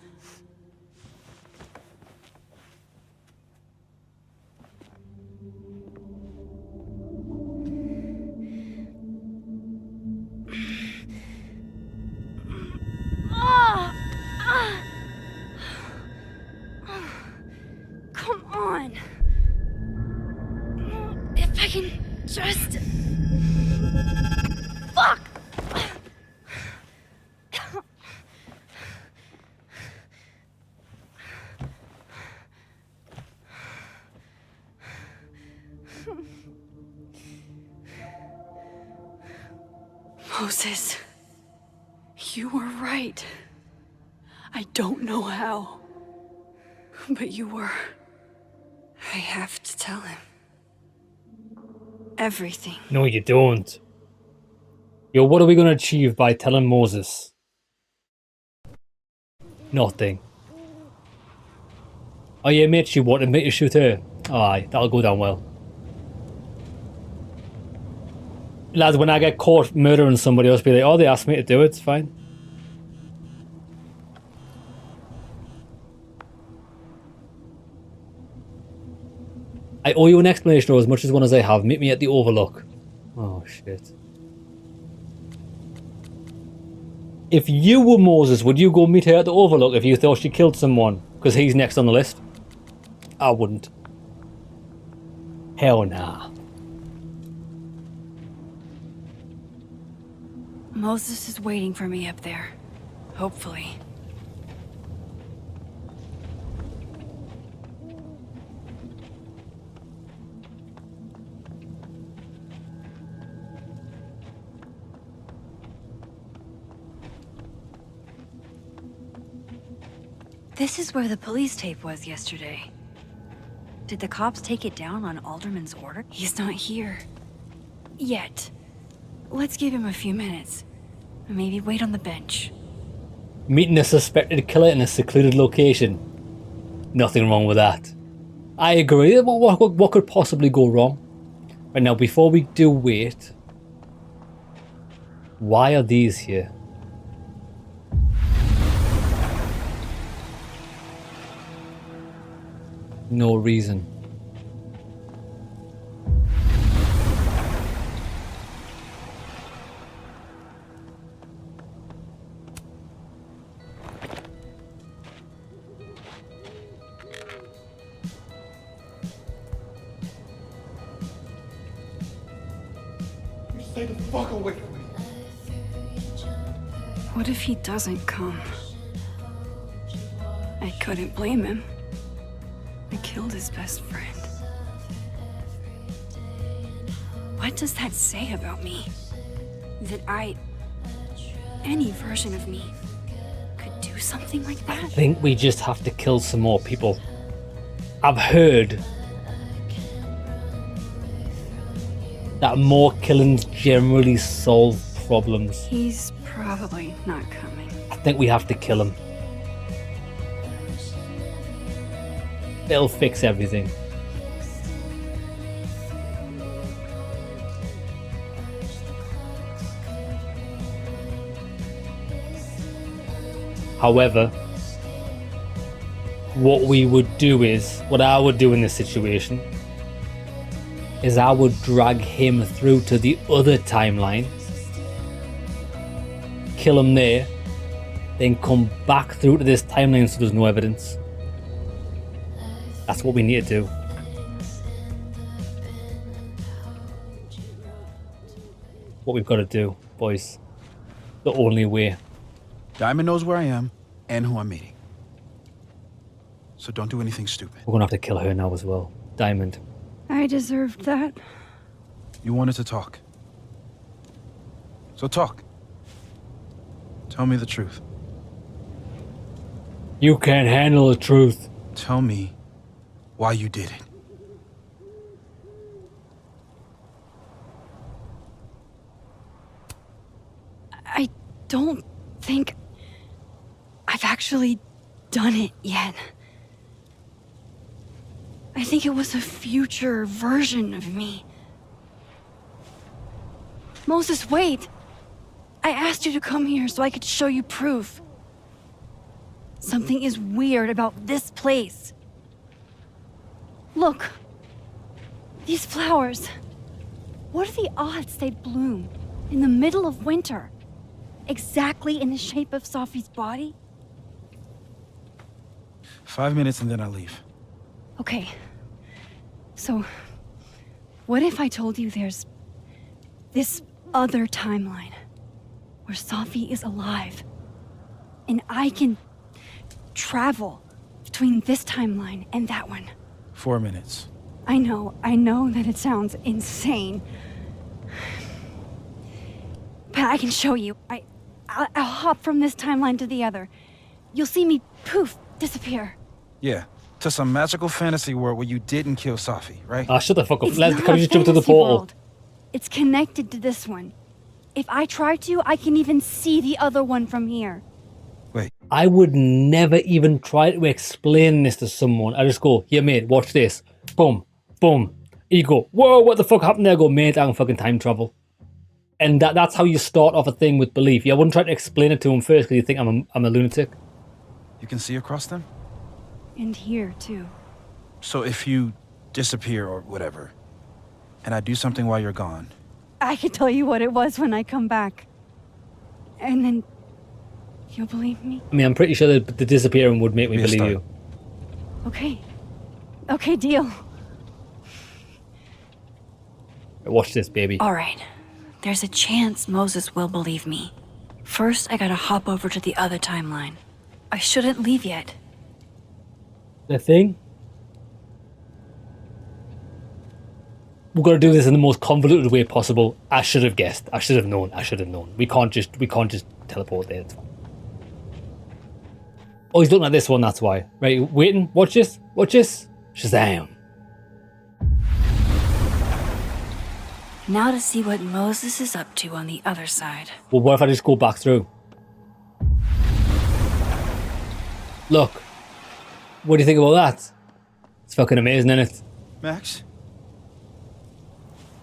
Come on. If I can just... Fuck! Moses, you were right. I don't know how, but you were. I have to tell him. Everything. No, you don't. Yo, what are we going to achieve by telling Moses? Nothing. Oh yeah, mate, she wanted me to shoot her. Aye, that'll go down well. Lads, when I get caught murdering somebody else, be like, oh, they asked me to do it, it's fine. I I owe you an explanation, or as much as one as I have. Meet me at the Overlook. Oh, shit. If you were Moses, would you go meet her at the Overlook if you thought she killed someone? Because he's next on the list. I wouldn't. Hell nah. Moses is waiting for me up there. Hopefully. This is where the police tape was yesterday. Did the cops take it down on Alderman's order? He's not here. Yet. Let's give him a few minutes. Maybe wait on the bench. Meeting a suspected killer in a secluded location. Nothing wrong with that. I agree. What could possibly go wrong? Right now, before we do wait, why are these here? No reason. Stay the fuck away from me. What if he doesn't come? I couldn't blame him. I killed his best friend. What does that say about me? That any version of me, could do something like that? I think we just have to kill some more people. I've heard that more killings generally solve problems. He's probably not coming. I think we have to kill him. It'll fix everything. However, what I would do in this situation is I would drag him through to the other timeline, kill him there, then come back through to this timeline so there's no evidence. That's what we need to do. What we've got to do, boys. The only way. Diamond knows where I am and who I'm meeting. So don't do anything stupid. We're gonna have to kill her now as well. Diamond. I deserved that. You wanted to talk. So talk. Tell me the truth. You can't handle the truth. Tell me why you did it. I don't think I've actually done it yet. I think it was a future version of me. Moses, wait! I asked you to come here so I could show you proof. Something is weird about this place. Look. These flowers. What are the odds they'd bloom in the middle of winter? Exactly in the shape of Safi's body? 5 minutes and then I leave. Okay. So, what if I told you there's this other timeline where Safi is alive and I can travel between this timeline and that one? 4 minutes. I know that it sounds insane. But I can show you. I'll hop from this timeline to the other. You'll see me, poof, disappear. Yeah, to some magical fantasy world where you didn't kill Safi, right? Shut the fuck up. It's Let's not come a just jump to the fantasy portal. world. It's connected to this one. If I try to, I can even see the other one from here. Wait. I would never even try to explain this to someone. I just go, here mate, watch this. Boom, boom. You go, whoa, what the fuck happened there? I go, mate, I can fucking time travel. And that's how you start off a thing with belief. I wouldn't try to explain it to him first because you think I'm a lunatic. You can see across them? And here, too. So if you disappear or whatever, and I do something while you're gone, I can tell you what it was when I come back. And then you'll believe me? I mean, I'm pretty sure that the disappearing would make me believe you. Okay. Okay, deal. Watch this, baby. All right. There's a chance Moses will believe me. First, I gotta hop over to the other timeline. I shouldn't leave yet. The thing? We've got to do this in the most convoluted way possible. I should have guessed. I should have known. I should have known. We can't just teleport there. It's fine. Oh, he's looking at this one, that's why. Right, waiting. Watch this. Watch this. Shazam. Now to see what Moses is up to on the other side. Well, what if I just go back through? Look. What do you think about that? It's fucking amazing, isn't it? Max?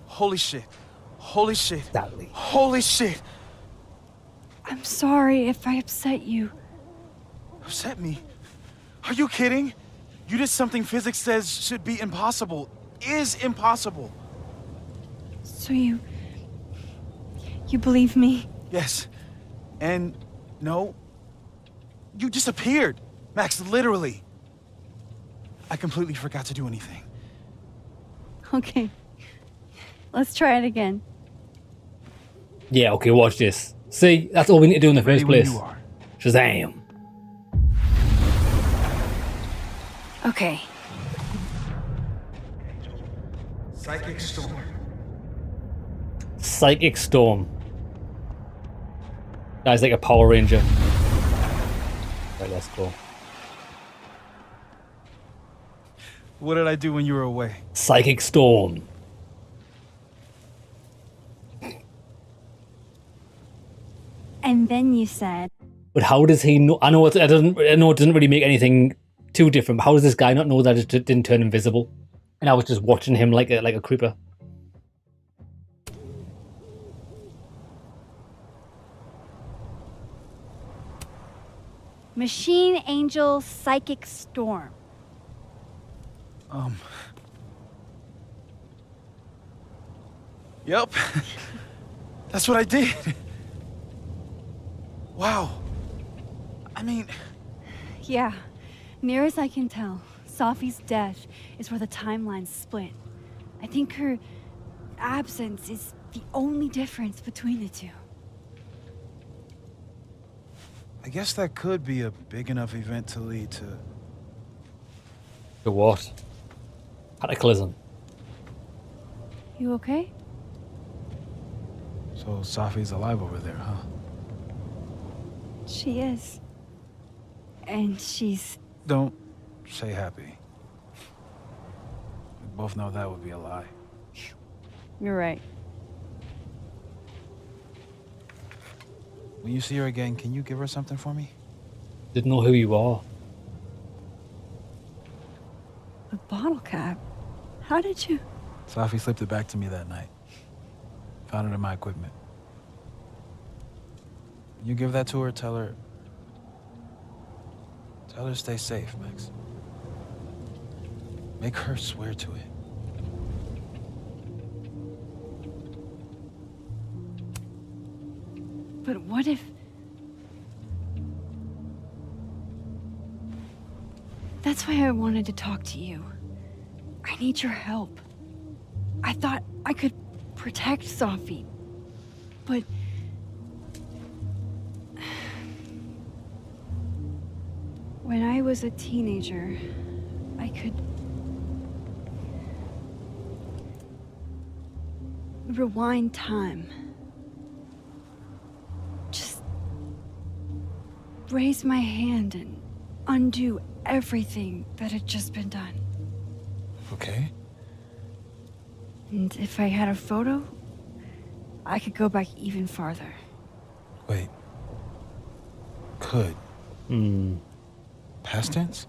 Holy shit. Holy shit. Exactly. Holy shit. I'm sorry if I upset you. Upset me? Are you kidding? You did something physics says should be impossible. Is impossible. So you believe me? Yes. And no. You disappeared. Max, literally. I completely forgot to do anything. Okay. Let's try it again. Yeah, okay, watch this. See, that's all we need to do in the first place. You are. Shazam. Okay. Psychic storm. Psychic storm. Guy's like a Power Ranger. Right, let's go. What did I do when you were away? Psychic storm. And then you said... But how does he know? I know it doesn't really make anything too different, but how does this guy not know that it didn't turn invisible? And I was just watching him like a creeper. Machine Angel Psychic Storm. Yep. That's what I did. Wow. I mean... Yeah. Near as I can tell, Safi's death is where the timelines split. I think her absence is the only difference between the two. I guess that could be a big enough event to lead to... To what? Cataclysm. You okay? So Safi's alive over there, huh? She is. And she's... Don't say happy. We both know that would be a lie. You're right. When you see her again, can you give her something for me? Didn't know who you are. A bottle cap? How did you... Safi slipped it back to me that night. Found it in my equipment. You give that to her, tell her stay safe, Max. Make her swear to it. But what if... That's why I wanted to talk to you. I need your help. I thought I could protect Safi, but... When I was a teenager, I could... rewind time. Just... raise my hand and undo everything that had just been done. Okay. And if I had a photo, I could go back even farther. Wait. Could. Past tense?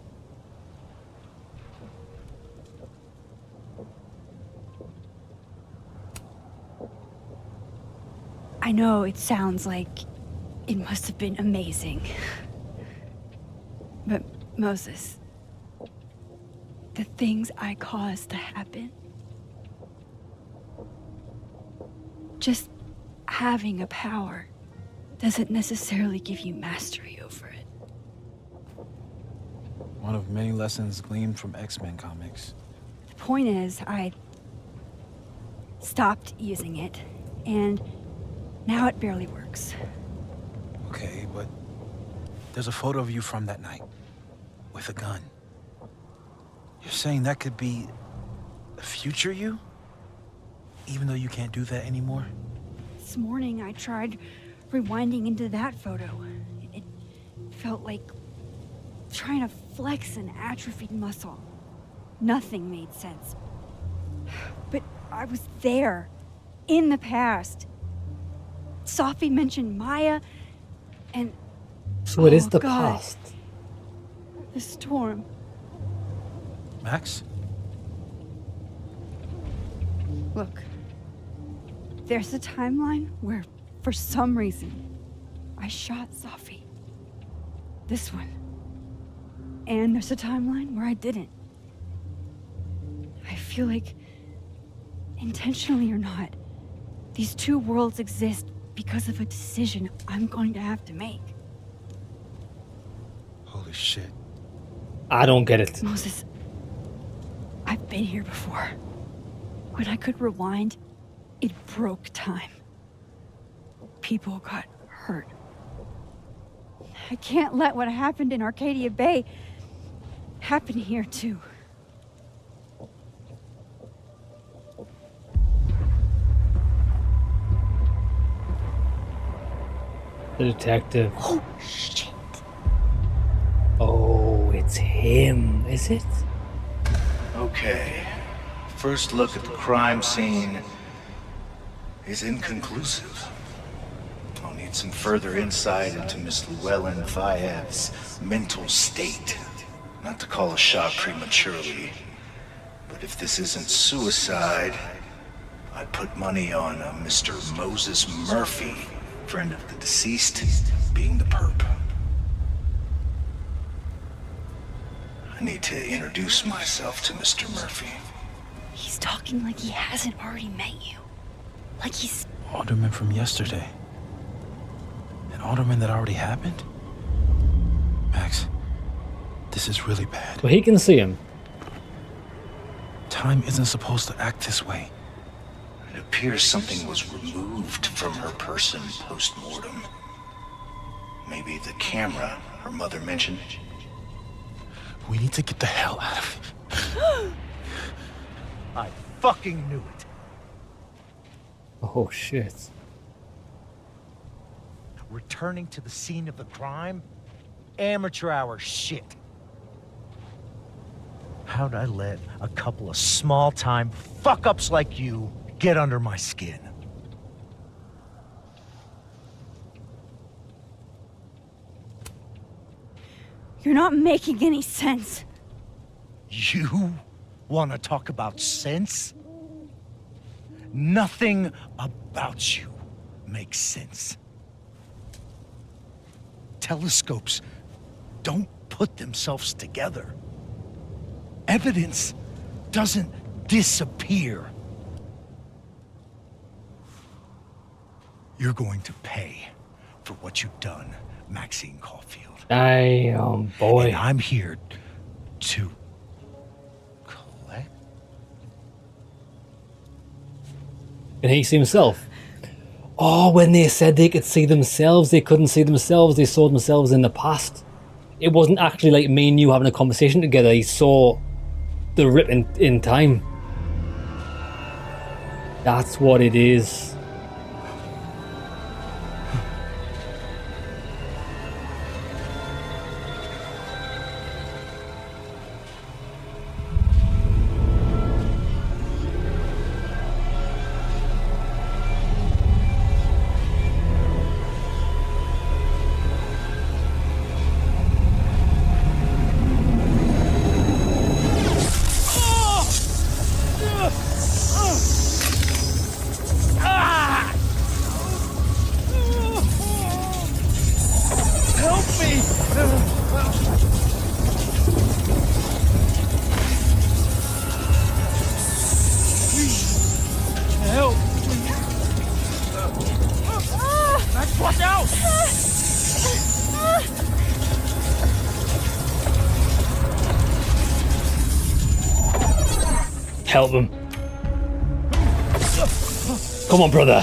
I know it sounds like it must have been amazing. But Moses, the things I caused to happen. Just having a power doesn't necessarily give you mastery over it. One of many lessons gleaned from X-Men comics. The point is, I stopped using it, and now it barely works. Okay, but there's a photo of you from that night, with a gun. You're saying that could be a future you? Even though you can't do that anymore? This morning, I tried rewinding into that photo. It felt like trying to flex an atrophied muscle. Nothing made sense. But I was there, in the past. Safi mentioned Maya, and... So it is the God. past. The storm. Max? Look, there's a timeline where, for some reason, I shot Safi. This one. And there's a timeline where I didn't. I feel like, intentionally or not, these two worlds exist because of a decision I'm going to have to make. Holy shit. I don't get it. Moses, I've been here before. When I could rewind, it broke time. People got hurt. I can't let what happened in Arcadia Bay happen here too. The detective. Oh, shit. Oh, it's him, is it? Okay. First look at the crime scene is inconclusive. I'll need some further insight into Miss Llewellyn Fayette's mental state. Not to call a shot prematurely, but if this isn't suicide, I'd put money on a Mr. Moses Murphy, friend of the deceased, being the perp. I need to introduce myself to Mr. Murphy. He's talking like he hasn't already met you. Like he's... Alderman from yesterday. An alderman that already happened? Max, this is really bad. Well, he can see him. Time isn't supposed to act this way. It appears something was removed from her person post-mortem. Maybe the camera her mother mentioned. We need to get the hell out of here. I fucking knew it. Oh, shit. Returning to the scene of the crime? Amateur hour shit. How'd I let a couple of small-time fuck-ups like you get under my skin? You're not making any sense. You want to talk about sense? Nothing about you makes sense. Telescopes don't put themselves together. Evidence doesn't disappear. You're going to pay for what you've done, Maxine Caulfield. Damn, boy. And I'm here to collect. And he see himself. Oh, when they said they could see themselves, they couldn't see themselves. They saw themselves in the past. It wasn't actually like me and you having a conversation together. He saw the rip in time. That's what it is. Ah! Max, watch out! Help him. Come on, brother.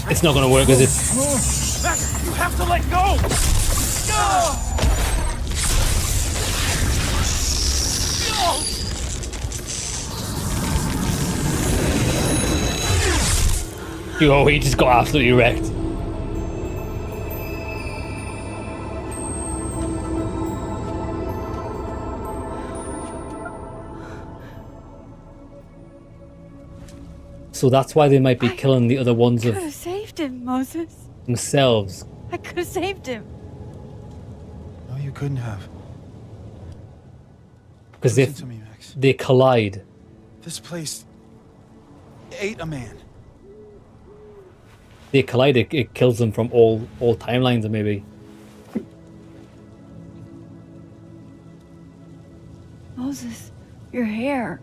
It's not gonna work, is it? Max, you have to let go! Yo, he just got absolutely wrecked. So that's why they might be killing the other ones I of could have saved him, Moses. themselves. I could have saved him. No, you couldn't have. Because if Listen to me, Max. they collide, This place ate a man. it kills them from all timelines, maybe. Moses, your hair.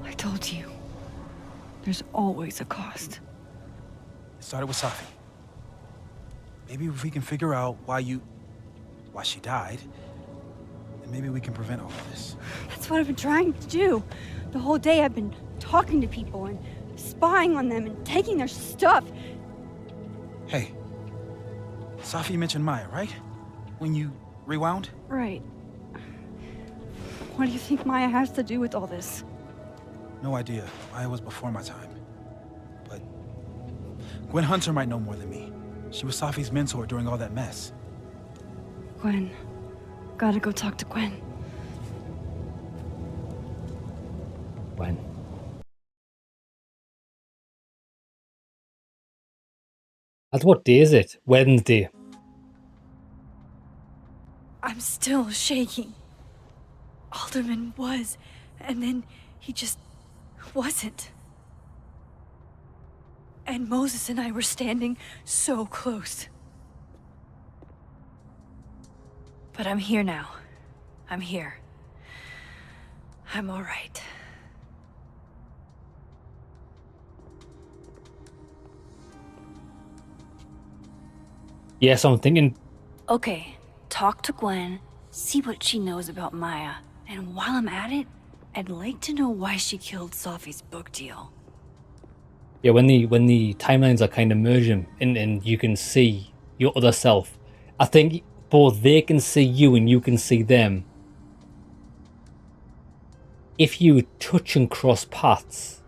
I told you. There's always a cost. It started with Safi. Maybe if we can figure out why she died, then maybe we can prevent all of this. That's what I've been trying to do. The whole day I've been talking to people and spying on them and taking their stuff. Hey, Safi mentioned Maya, right? When you rewound? Right. What do you think Maya has to do with all this? No idea. Maya was before my time. But Gwen Hunter might know more than me. She was Safi's mentor during all that mess. Gwen. Gotta go talk to Gwen. When? That's what day is it? Wednesday. I'm still shaking. Alderman was, and then he just wasn't. And Moses and I were standing so close. But I'm here now. I'm here. I'm all right. Yes, I'm thinking. Okay, talk to Gwen, see what she knows about Maya. And while I'm at it, I'd like to know why she killed Safi's book deal. Yeah, when the timelines are kind of merging and you can see your other self, I think both they can see you and you can see them. If you touch and cross paths,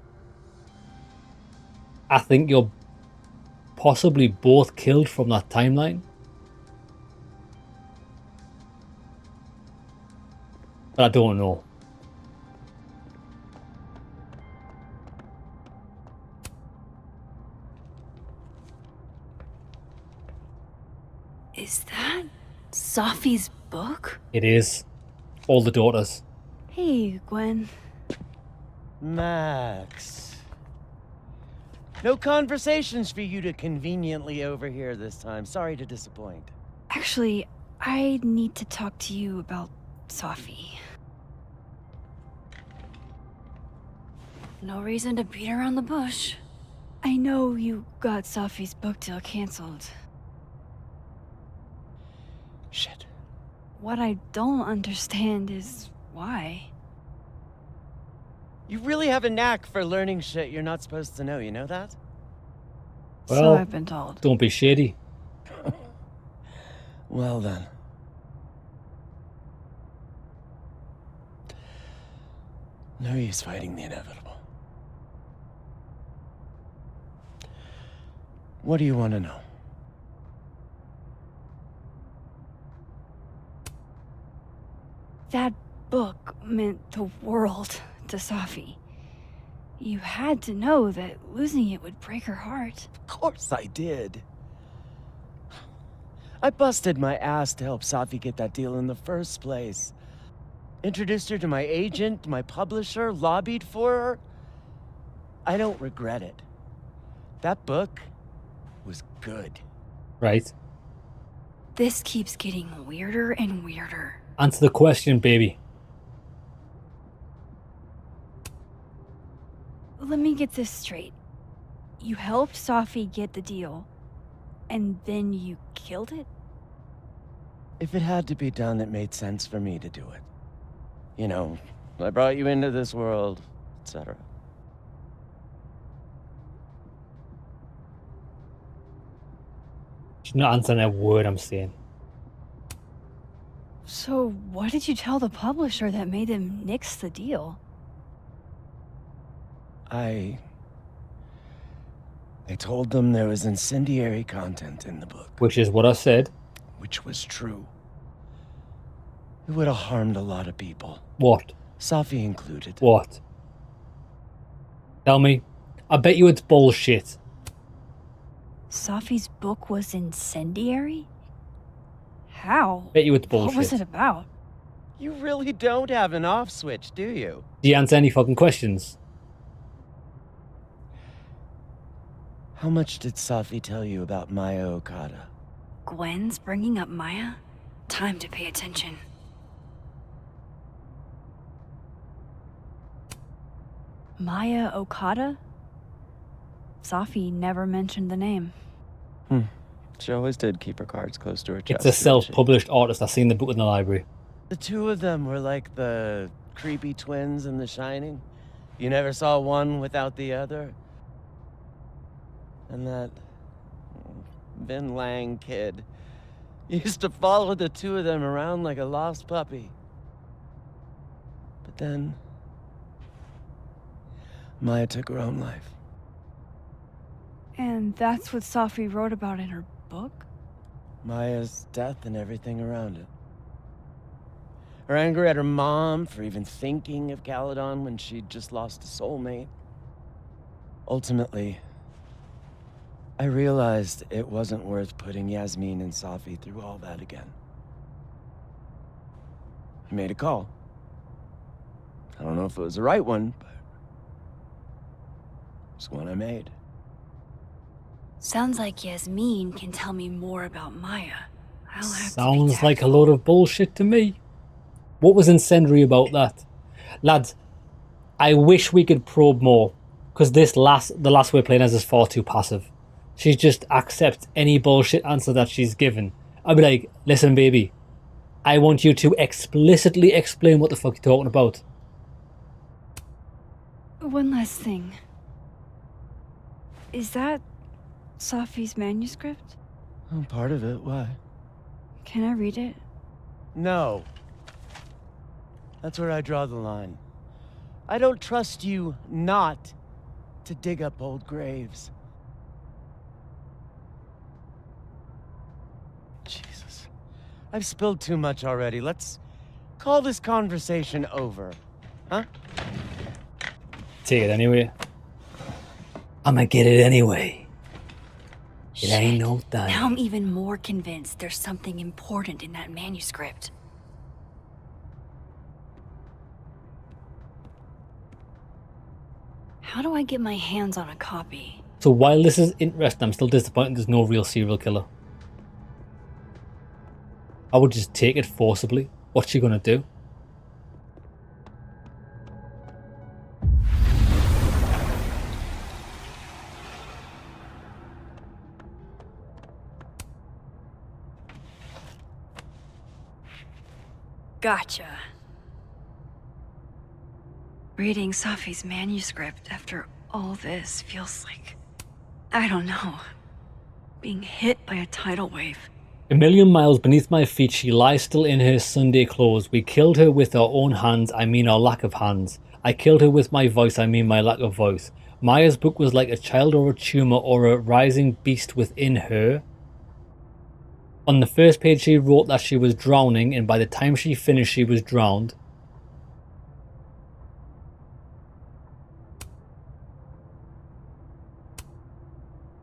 I think you're possibly both killed from that timeline. But I don't know. Is that Safi's book? It is. All the daughters. Hey, Gwen. Max. No conversations for you to conveniently overhear this time. Sorry to disappoint. Actually, I need to talk to you about Safi. No reason to beat around the bush. I know you got Safi's book deal canceled. Shit. What I don't understand is why. You really have a knack for learning shit you're not supposed to know, you know that? Well, so I've been told. Don't be shady. Well then. No use fighting the inevitable. What do you want to know? That book meant the world to Safi. You had to know that losing it would break her heart. Of course I did. I busted my ass to help Safi get that deal in the first place. Introduced her to my agent, my publisher, lobbied for her. I don't regret it. That book was good. Right? This keeps getting weirder and weirder. Answer the question, baby. let me get this straight. You helped Safi get the deal, and then you killed it? If it had to be done, it made sense for me to do it. You know, I brought you into this world, etc. She's not answering a word I'm saying. So what did you tell the publisher that made them nix the deal? I told them there was incendiary content in the book. Which is what I said. Which was true. It would have harmed a lot of people. What? Safi included. What? Tell me. I bet you it's bullshit. Safi's book was incendiary? How? Bet you it's bullshit. What was it about? You really don't have an off switch, do you? Do you answer any fucking questions? How much did Safi tell you about Maya Okada? Gwen's bringing up Maya? Time to pay attention. Maya Okada? Safi never mentioned the name. She always did keep her cards close to her chest. It's a self-published artist. I've seen the book in the library. The two of them were like the creepy twins in The Shining. You never saw one without the other. And that Vin Lang kid used to follow the two of them around like a lost puppy. But then Maya took her own life. And that's what Safi wrote about in her book? Maya's death and everything around it. Her anger at her mom for even thinking of Caledon when she'd just lost a soulmate. Ultimately, I realized it wasn't worth putting Yasmin and Safi through all that again. I made a call. I don't know if it was the right one, but it's one I made. Sounds like Yasmin can tell me more about Maya. I'll have to be Sounds like a load of bullshit to me. What was incendiary about that? Lads, I wish we could probe more, because the last we're playing as is far too passive. She just accepts any bullshit answer that she's given. I'd be like, listen baby, I want you to explicitly explain what the fuck you're talking about. One last thing. Is that Safi's manuscript? Oh, part of it, why? Can I read it? No. That's where I draw the line. I don't trust you not to dig up old graves. Jesus. I've spilled too much already. Let's call this conversation over. Huh? Take it anyway. I'ma get it anyway. It ain't no thing. Now I'm even more convinced there's something important in that manuscript. How do I get my hands on a copy? So while this is interesting, I'm still disappointed there's no real serial killer. I would just take it forcibly. What's she gonna do? Gotcha. Reading Safi's manuscript after all this feels like, I don't know, being hit by a tidal wave. A million miles beneath my feet, she lies still in her Sunday clothes. We killed her with our own hands, I mean our lack of hands. I killed her with my voice, I mean my lack of voice. Maya's book was like a child or a tumor or a rising beast within her. On the first page she wrote that she was drowning, and by the time she finished she was drowned.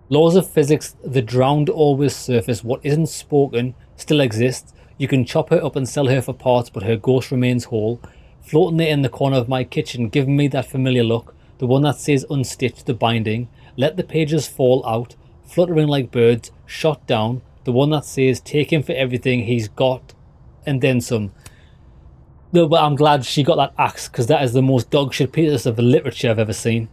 Laws of physics, the drowned always surface. What isn't spoken still exists. You can chop her up and sell her for parts, but her ghost remains whole. Floating there in the corner of my kitchen, giving me that familiar look. The one that says unstitch the binding. Let the pages fall out, fluttering like birds, shot down. The one that says take him for everything he's got, and then some. No, but I'm glad she got that axe, because that is the most dogshit piece of literature I've ever seen.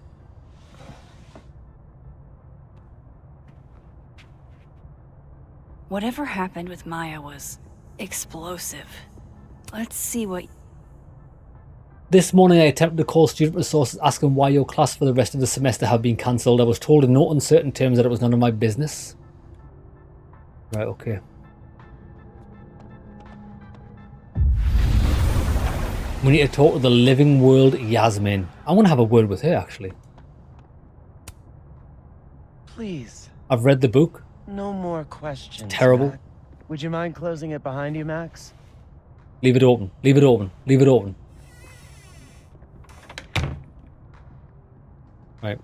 Whatever happened with Maya was explosive. Let's see what... This morning I attempted to call student resources asking why your class for the rest of the semester have been cancelled. I was told in no uncertain terms that it was none of my business. Right, okay. We need to talk to the living world Yasmin. I want to have a word with her, actually. Please. I've read the book. No more questions. It's terrible. Mac. Would you mind closing it behind you, Max? Leave it open. Leave it open. Leave it open. Right.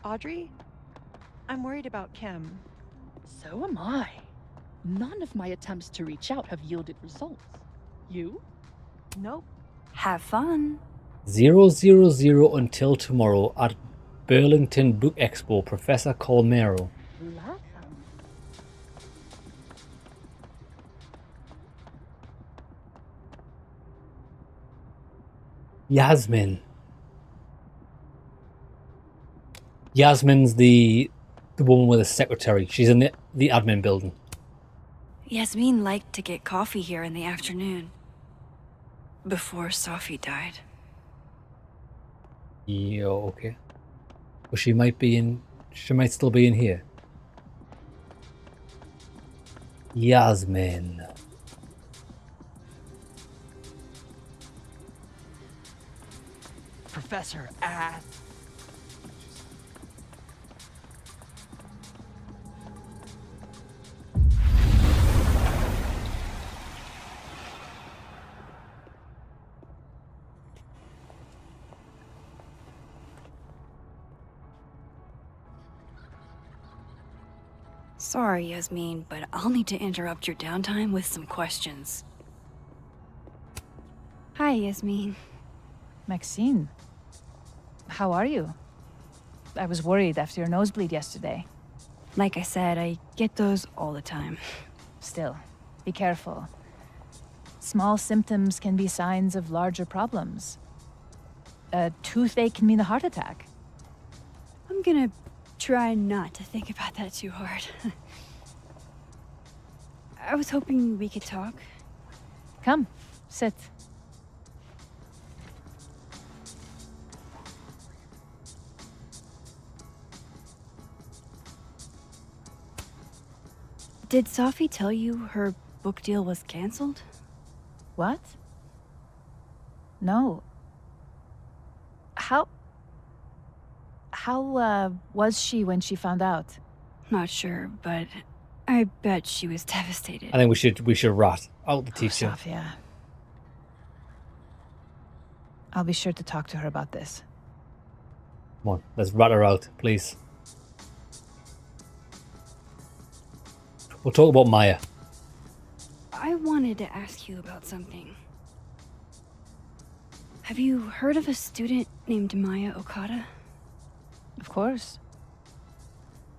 Audrey, I'm worried about Kim. So am I. None of my attempts to reach out have yielded results. You? Nope. Have fun. 000 until tomorrow at Burlington Book Expo, Professor Colmero. Yasmin. Yasmin's the woman with the secretary. She's in the admin building. Yasmin liked to get coffee here in the afternoon. Before Safi died. Yeah, okay. Well, she might still be in here. Yasmin. Professor Ass. Sorry, Yasmin, but I'll need to interrupt your downtime with some questions. Hi, Yasmin. Maxine, how are you? I was worried after your nosebleed yesterday. Like I said, I get those all the time. Still, be careful. Small symptoms can be signs of larger problems. A toothache can mean a heart attack. I'm gonna try not to think about that too hard. I was hoping we could talk. Come, sit. Did Safi tell you her book deal was canceled? What? No. How was she when she found out? Not sure, but I bet she was devastated. I think we should rat out the teacher. Safi. I'll be sure to talk to her about this. Come on, let's rat her out, please. We'll talk about Maya. I wanted to ask you about something. Have you heard of a student named Maya Okada? Of course.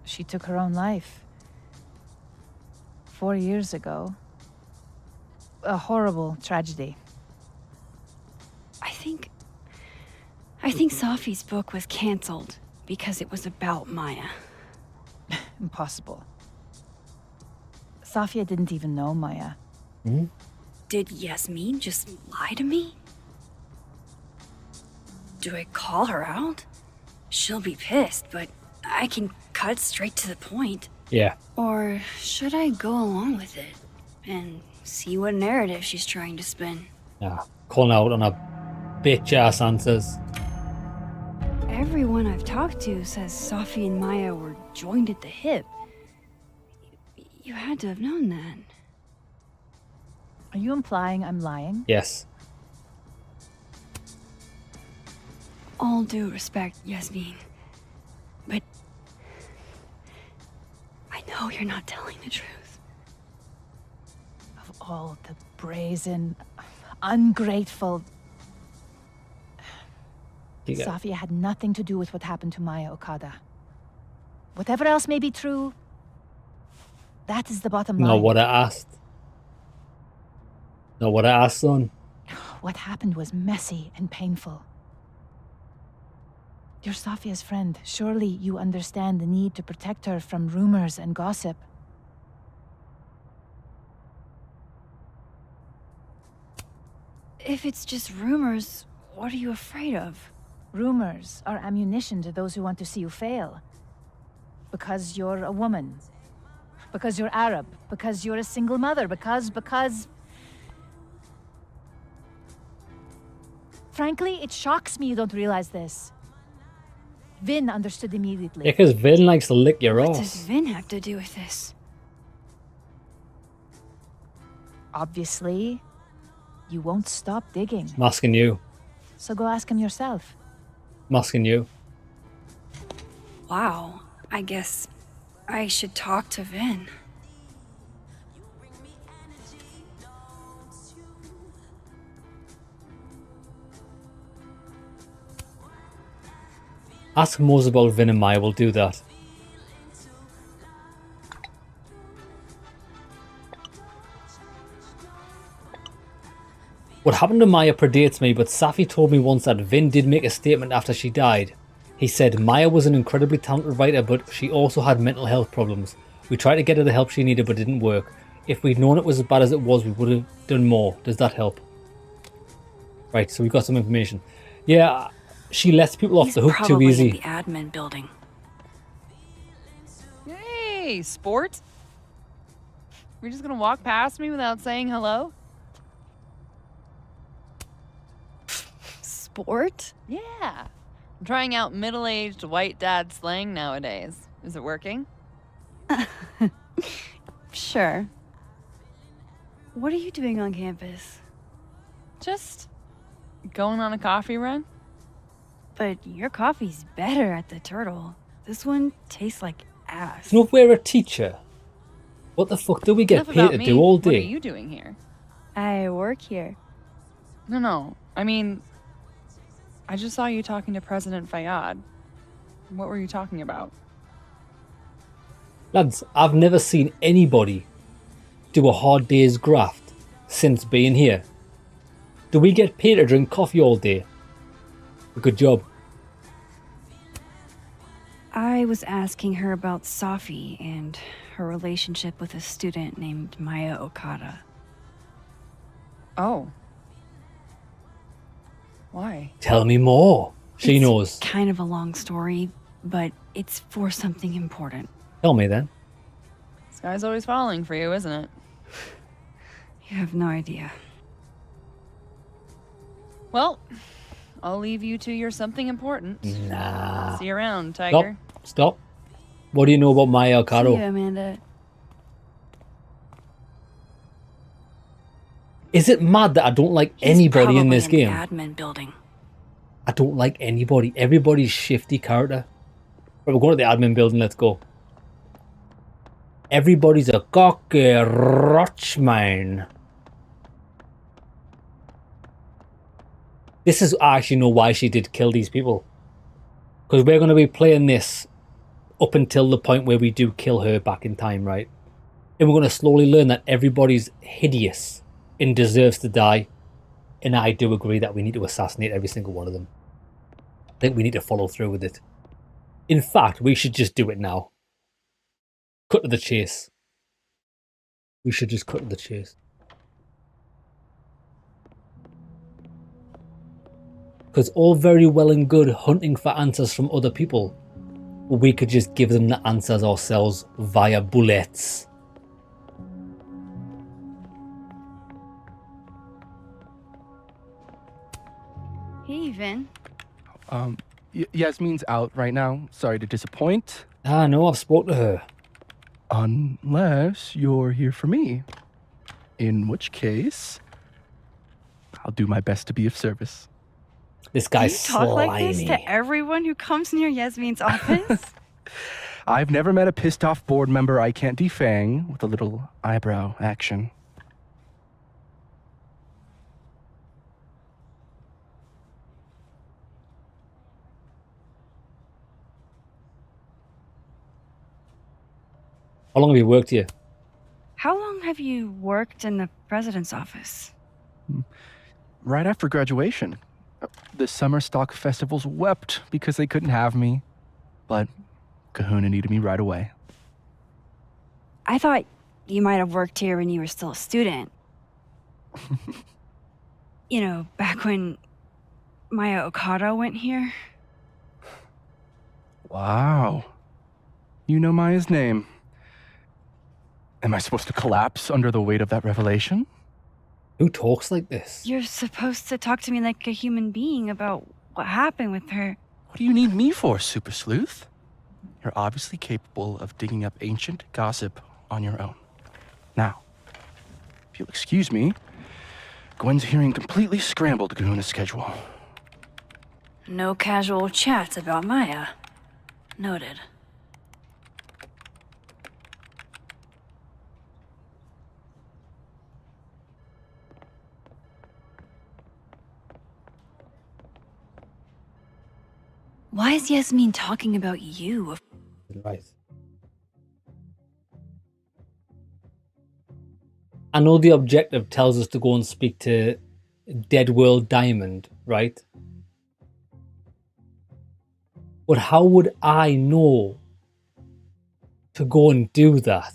She took her own life. 4 years ago. A horrible tragedy. I think Safi's book was canceled because it was about Maya. Impossible. Safia didn't even know Maya. Hmm? Did Yasmin just lie to me? Do I call her out? She'll be pissed, but I can cut straight to the point. Yeah. Or should I go along with it and see what narrative she's trying to spin? Yeah. Calling out on her bitch ass answers. Everyone I've talked to says Safi and Maya were joined at the hip. You had to have known that. Are you implying I'm lying? Yes. All due respect, Yasmin. But I know you're not telling the truth. Of all the brazen, ungrateful... Safia had nothing to do with what happened to Maya Okada. Whatever else may be true, that is the bottom line. Not what I asked. Not what I asked, son. What happened was messy and painful. You're Safia's friend. Surely you understand the need to protect her from rumors and gossip. if it's just rumors, what are you afraid of? Rumors are ammunition to those who want to see you fail. Because you're a woman. Because you're Arab. Because you're a single mother. Because... Frankly, it shocks me you don't realize this. Vin understood immediately. Yeah, because Vin likes to lick your What ass. does Vin have to do with this? Obviously, you won't stop digging. I'm asking you. So go ask him yourself. I'm asking you. Wow, I guess I should talk to Vin. Ask Mose about Vin and Maya, we'll do that. What happened to Maya predates me, but Safi told me once that Vin did make a statement after she died. He said Maya was an incredibly talented writer, but she also had mental health problems. We tried to get her the help she needed, but it didn't work. If we'd known it was as bad as it was, we would have done more. Does that help? Right, so we got some information. Yeah, she lets people off the hook too Probably easy. in the admin building. Hey, sport. You're just gonna walk past me without saying hello? Sport? Yeah. I'm trying out middle-aged white dad slang nowadays. Is it working? Sure. What are you doing on campus? Just going on a coffee run? But your coffee's better at the Turtle. This one tastes like ass. You know, if we're a teacher, what the fuck do we get Enough paid about to me. do all What are day? you doing here? I work here. No. I mean, I just saw you talking to President Fayyad. What were you talking about? Lads, I've never seen anybody do a hard day's graft since being here. Do we get paid to drink coffee all day? A good job. I was asking her about Safi and her relationship with a student named Maya Okada. Oh. Why? Tell me more. She knows. Kind of a long story, but it's for something important. Tell me then. This guy's always falling for you, isn't it? You have no idea. Well, I'll leave you to your something important. Nah. See you around, Tiger. Stop. What do you know about Maya Okada? See you, Amanda. Is it mad that I don't like anybody in this game? Admin building. I don't like anybody. Everybody's shifty character. Right, we're going to the admin building. Let's go. Everybody's a cockroachman. This is, I actually know why she did kill these people. Because we're going to be playing this up until the point where we do kill her back in time, right? And we're going to slowly learn that everybody's hideous and deserves to die. And I do agree that we need to assassinate every single one of them. I think we need to follow through with it. In fact, we should just do it now. Cut to the chase. We should just cut to the chase. Because all very well and good hunting for answers from other people, but we could just give them the answers ourselves via bullets. Hey, Vin. Yasmin's out right now. Sorry to disappoint. Ah, no, I've spoke to her. Unless you're here for me. In which case, I'll do my best to be of service. This guy's You talk like this to everyone who comes near Yasmin's office? I've never met a pissed off board member I can't defang with a little eyebrow action. How long have you worked here? How long have you worked in the president's office? Right after graduation. The summer stock festivals wept because they couldn't have me. But Kahuna needed me right away. I thought you might have worked here when you were still a student. You know, back when Maya Okada went here. Wow. You know Maya's name. Am I supposed to collapse under the weight of that revelation? Who talks like this? You're supposed to talk to me like a human being about what happened with her. What do you need me for, Super Sleuth? You're obviously capable of digging up ancient gossip on your own. Now, if you'll excuse me, Gwen's hearing completely scrambled Kahuna schedule. No casual chats about Maya. Noted. Why is Yasmin talking about you? Right. I know the objective tells us to go and speak to Dead World Diamond, right? But how would I know to go and do that?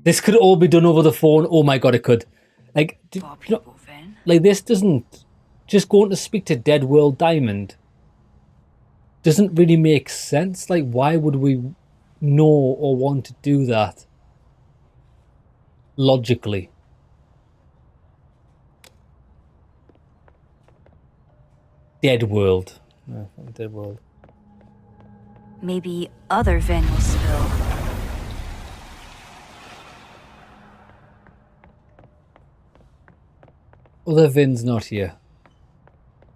This could all be done over the phone. Oh my god, it could. Like, like this doesn't... Just going to speak to Dead World Diamond doesn't really make sense. Like, why would we know or want to do that logically? Dead World. No, not Dead World. Maybe other Vin will spill. Other Vin's not here.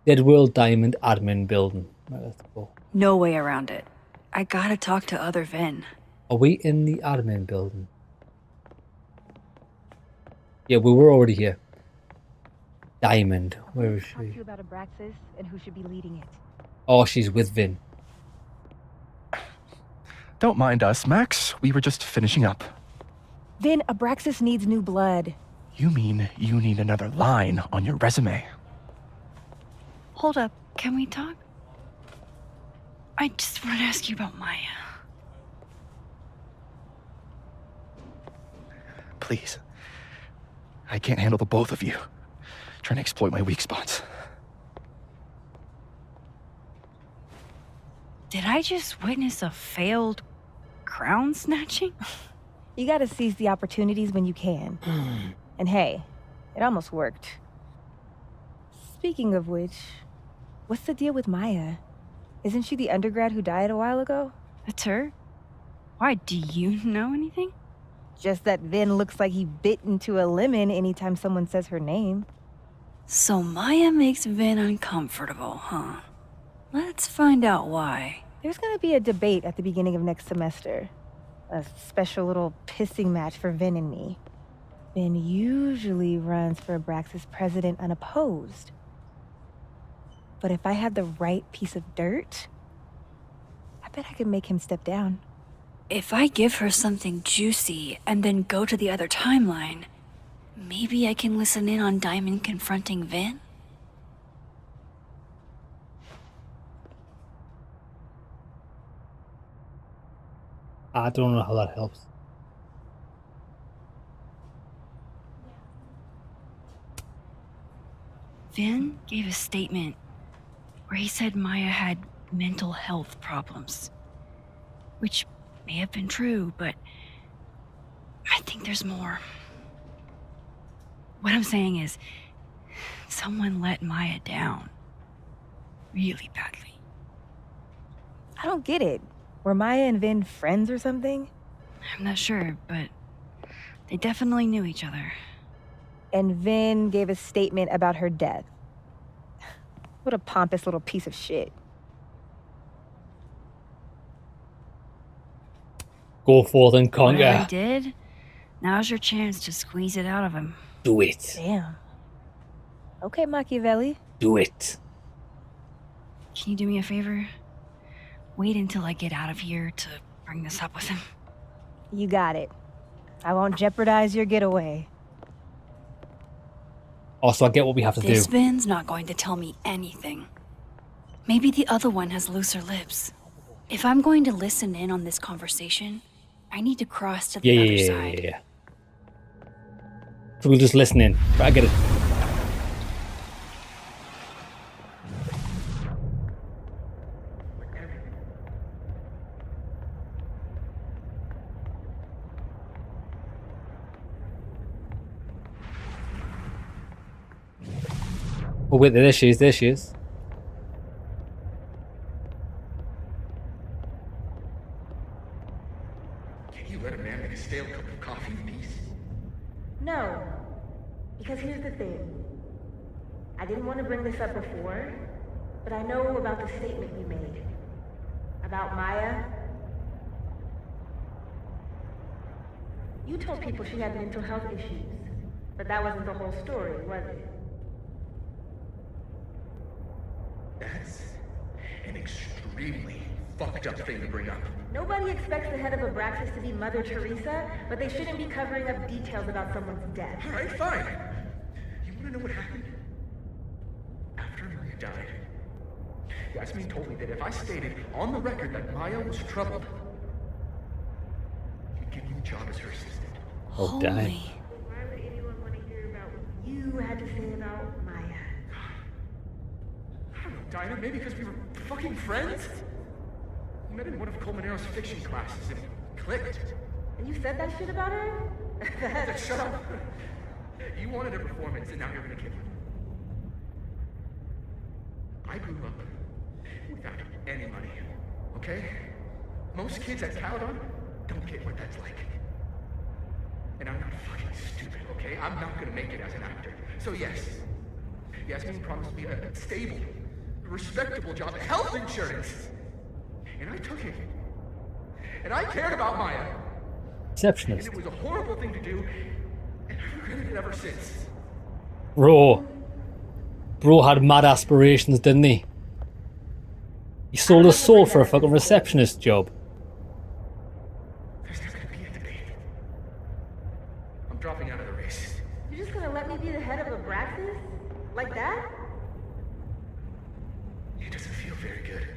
Dead World Diamond admin building. Right, let's go. No way around it. I gotta talk to other Vin. Are we in the admin building? Yeah, we were already here. Diamond. Where is Talk to she? you about Abraxas and who should be leading it. Oh, she's with Vin. Don't mind us, Max. We were just finishing up. Vin, Abraxas needs new blood. You mean you need another line on your resume? Hold up, can we talk? I just want to ask you about Maya. Please. I can't handle the both of you. Trying to exploit my weak spots. Did I just witness a failed crown snatching? You gotta seize the opportunities when you can. And hey, it almost worked. Speaking of which, what's the deal with Maya? Isn't she the undergrad who died a while ago? That's her? Why, do you know anything? Just that Vin looks like he bit into a lemon anytime someone says her name. So Maya makes Vin uncomfortable, huh? Let's find out why. There's gonna be a debate at the beginning of next semester. A special little pissing match for Vin and me. Vin usually runs for Abraxas president unopposed. But if I had the right piece of dirt, I bet I could make him step down. If I give her something juicy and then go to the other timeline, maybe I can listen in on Diamond confronting Vin? I don't know how that helps. Vin gave a statement where he said Maya had mental health problems. Which may have been true, but I think there's more. What I'm saying is, someone let Maya down. Really badly. I don't get it. Were Maya and Vin friends or something? I'm not sure, but they definitely knew each other. And Vin gave a statement about her death. What a pompous little piece of shit. Go forth and conquer. Whatever he did, now's your chance to squeeze it out of him. Do it. Damn. Okay, Machiavelli. Do it. Can you do me a favor? Wait until I get out of here to bring this up with him. You got it. I won't jeopardize your getaway. Also, I get what we have to This do. Vin's not going to tell me anything. Maybe the other one has looser lips. If I'm going to listen in on this conversation, I need to cross to the other side. So we'll just listen in. But I get it. Oh wait, there she is, there she is. Can you let a man make a stale cup of coffee in peace? No. Because here's the thing. I didn't want to bring this up before, but I know about the statement you made. About Maya. You told people she had mental health issues, but that wasn't the whole story, was it? That's an extremely fucked up thing to bring up. Nobody expects the head of Abraxas to be Mother Teresa, but they shouldn't be covering up details about someone's death. All right, fine. You want to know what happened? After Maya died, Yasmin told me that if I stated on the record that Maya was troubled, he'd give me the job as her assistant. Oh, damn. Why would anyone want to hear about what you had to say about Maya? I don't know, Dinah, maybe because we were fucking friends? We met in one of Colmenaro's fiction classes and it clicked. And you said that shit about her? Shut up. You wanted a performance and now you're gonna give it. I grew up without any money, okay? Most kids at Caledon don't get what that's like. And I'm not fucking stupid, okay? I'm not gonna make it as an actor. So yes, Yasmin promised me a stable, respectable job, health insurance. And I took it. And I cared about Maya. Receptionist. And it was a horrible thing to do, and I've regretted it ever since. Bro had mad aspirations, didn't he? He sold his soul for a fucking receptionist job. There's not gonna be a debate. I'm dropping out of the race. You're just gonna let me be the head of Abraxas? Like that? It doesn't feel very good.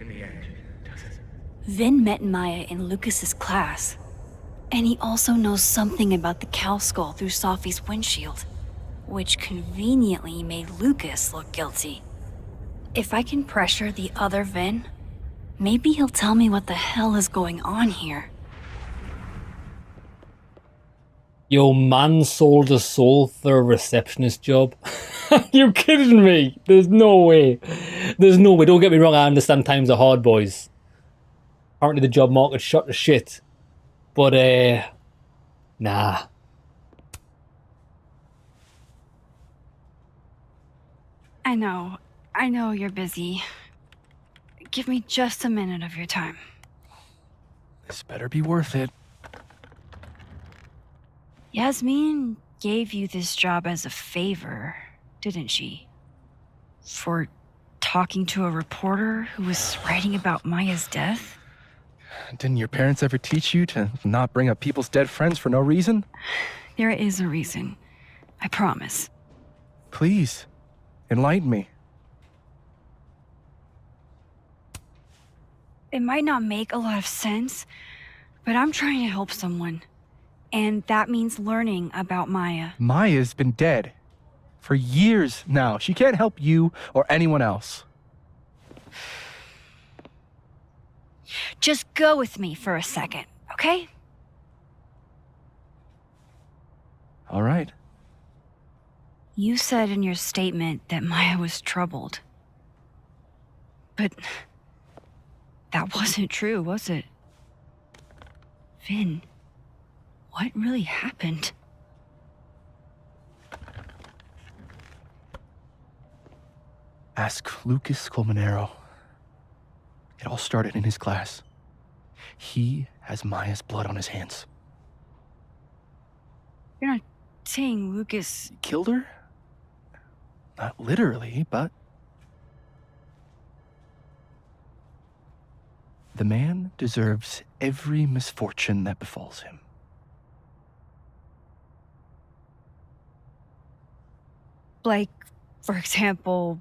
In the end, does it? Vin met Maya in Lucas's class. And he also knows something about the cow skull through Safi's windshield, which conveniently made Lucas look guilty. If I can pressure the other Vin, maybe he'll tell me what the hell is going on here. Yo, man sold his soul for a receptionist job. Are you kidding me? There's no way. There's no way. Don't get me wrong, I understand times are hard, boys. Apparently the job market's shot to shit. But, nah. I know you're busy. Give me just a minute of your time. This better be worth it. Yasmin gave you this job as a favor, didn't she? For talking to a reporter who was writing about Maya's death? Didn't your parents ever teach you to not bring up people's dead friends for no reason? There is a reason. I promise. Please, enlighten me. It might not make a lot of sense, but I'm trying to help someone. And that means learning about Maya. Maya's been dead for years now. She can't help you or anyone else. Just go with me for a second, okay? All right. You said in your statement that Maya was troubled. But that wasn't true, was it? Vin, what really happened? Ask Lucas Colmenero. It all started in his class. He has Maya's blood on his hands. You're not saying Lucas killed her? Not literally, but... The man deserves every misfortune that befalls him. Like, for example,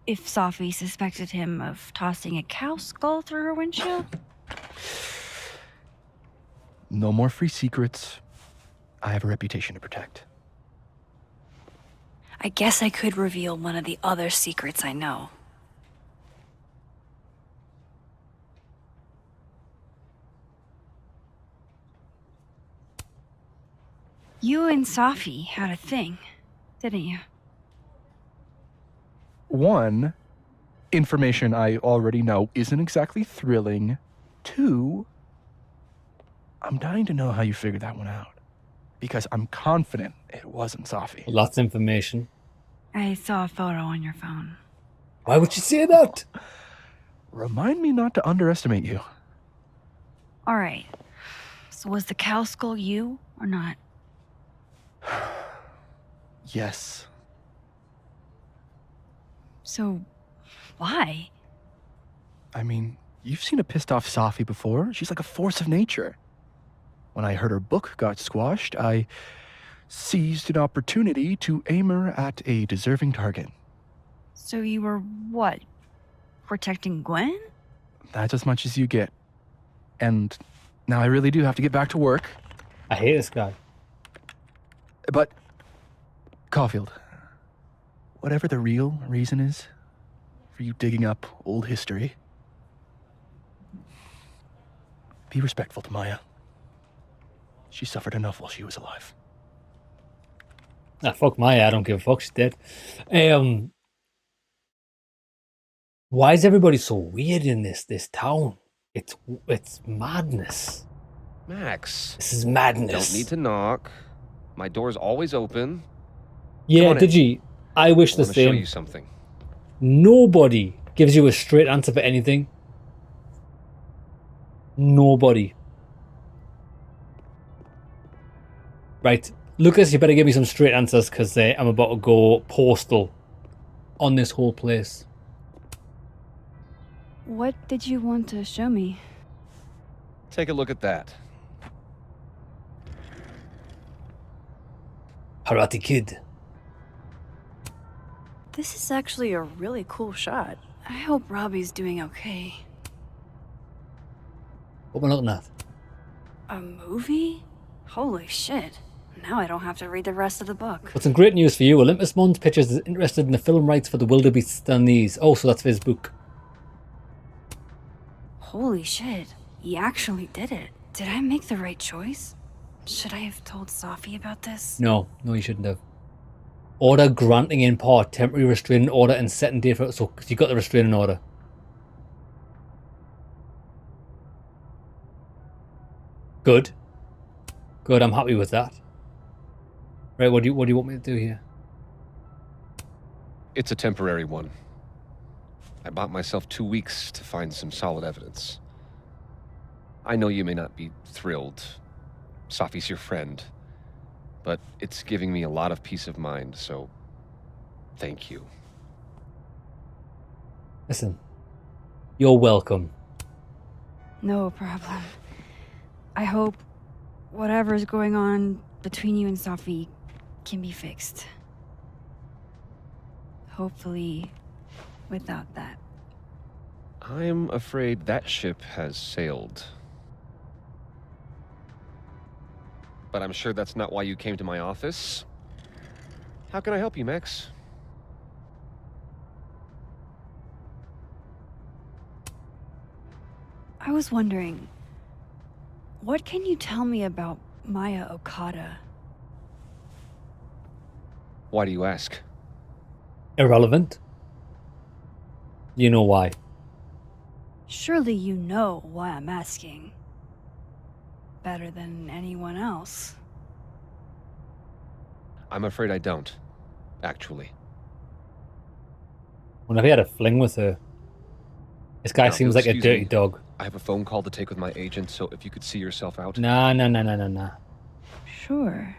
if Safi suspected him of tossing a cow skull through her windshield? No more free secrets. I have a reputation to protect. I guess I could reveal one of the other secrets I know. You and Safi had a thing, didn't you? One, information I already know isn't exactly thrilling. Two, I'm dying to know how you figured that one out. Because I'm confident it wasn't Safi. Lots of information. I saw a photo on your phone. Why would you say that? Remind me not to underestimate you. All right. So was the cow skull you or not? Yes. So, why? I mean, you've seen a pissed off Safi before. She's like a force of nature. When I heard her book got squashed, I seized an opportunity to aim her at a deserving target. So you were what? Protecting Gwen? That's as much as you get. And now I really do have to get back to work. I hate this guy. But, Caulfield, whatever the real reason is for you digging up old history, be respectful to Maya. She suffered enough while she was alive. Ah, fuck Maya, I don't give a fuck, she's dead. Why is everybody so weird in this town? It's madness. Max. This is madness. Don't need to knock. My door's always open. Yeah, Digi, I wish the I want to show same. you something. Nobody gives you a straight answer for anything. Nobody. Right, Lucas, you better give me some straight answers because I'm about to go postal on this whole place. What did you want to show me? Take a look at that. Karate Kid. This is actually a really cool shot. I hope Robbie's doing okay. What am I looking at? A movie? Holy shit. Now I don't have to read the rest of the book. But some great news for you. Olympus Mons Pictures is interested in the film rights for The Wildebeest and these. Oh, so that's for his book. Holy shit. He actually did it. Did I make the right choice? Should I have told Safi about this? No, you shouldn't have. Order granting in part, temporary restraining order and setting date for... So, you got the restraining order. Good. Good, I'm happy with that. Right, what do you want me to do here? It's a temporary one. I bought myself 2 weeks to find some solid evidence. I know you may not be thrilled. Safi's your friend. But it's giving me a lot of peace of mind, so thank you. Listen, you're welcome. No problem. I hope whatever's going on between you and Safi can be fixed. Hopefully, without that. I'm afraid that ship has sailed. But I'm sure that's not why you came to my office. How can I help you, Max? I was wondering, what can you tell me about Maya Okada? Why do you ask? Irrelevant. You know why. Surely you know why I'm asking. Better than anyone else. I'm afraid I don't, actually. When I've had a fling with her. This guy Now, seems like a excuse dirty me. dog. I have a phone call to take with my agent, so if you could see yourself out. Nah. Sure.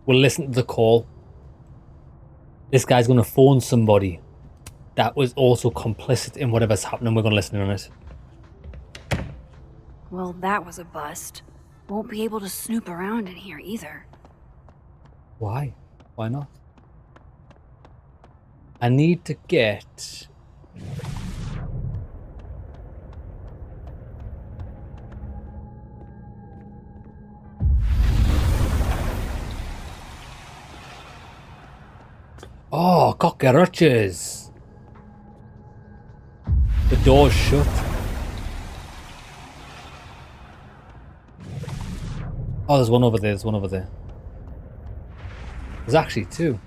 We'll listen to the call. This guy's going to phone somebody that was also complicit in whatever's happening. We're going to listen on it. Well, that was a bust. Won't be able to snoop around in here either. Why? Why not? I need to get... Oh, cockroaches. The door's shut. Oh, there's one over there. There's one over there. There's actually two.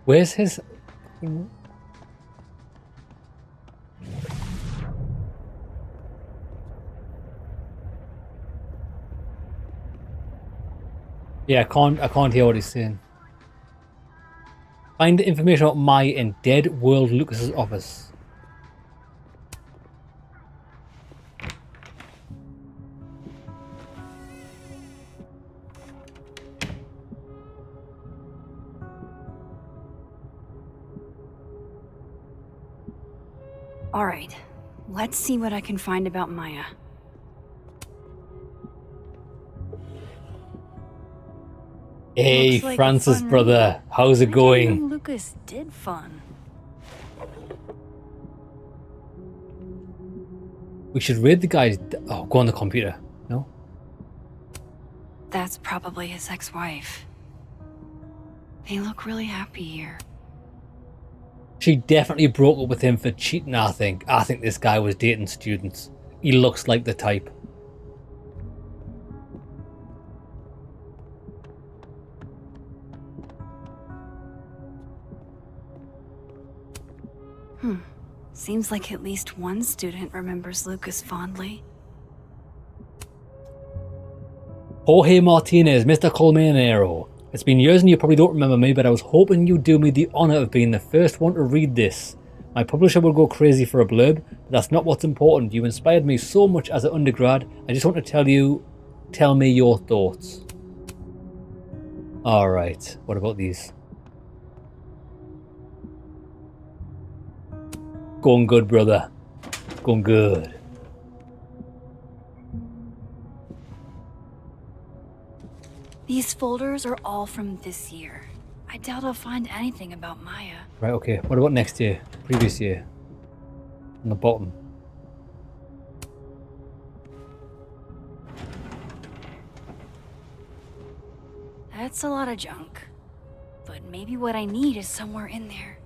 Where's his... Yeah, I can't hear what he's saying. Find the information about Maya in Dead World Lucas's office. All right, let's see what I can find about Maya. Hey, Looks like a Francis, fun brother. read. How's it I going? didn't know Lucas did fun. We should read the guy's... Oh, go on the computer. No? That's probably his ex-wife. They look really happy here. She definitely broke up with him for cheating, I think. I think this guy was dating students. He looks like the type. Seems like at least one student remembers Lucas fondly. Jorge Martinez, Mr. Colmenero. It's been years and you probably don't remember me, but I was hoping you'd do me the honor of being the first one to read this. My publisher will go crazy for a blurb, but that's not what's important. You inspired me so much as an undergrad. I just want to tell me your thoughts. Alright, what about these? Going good, brother. Going good. These folders are all from this year. I doubt I'll find anything about Maya. Right, okay. What about next year? Previous year? On the bottom. That's a lot of junk. But maybe what I need is somewhere in there.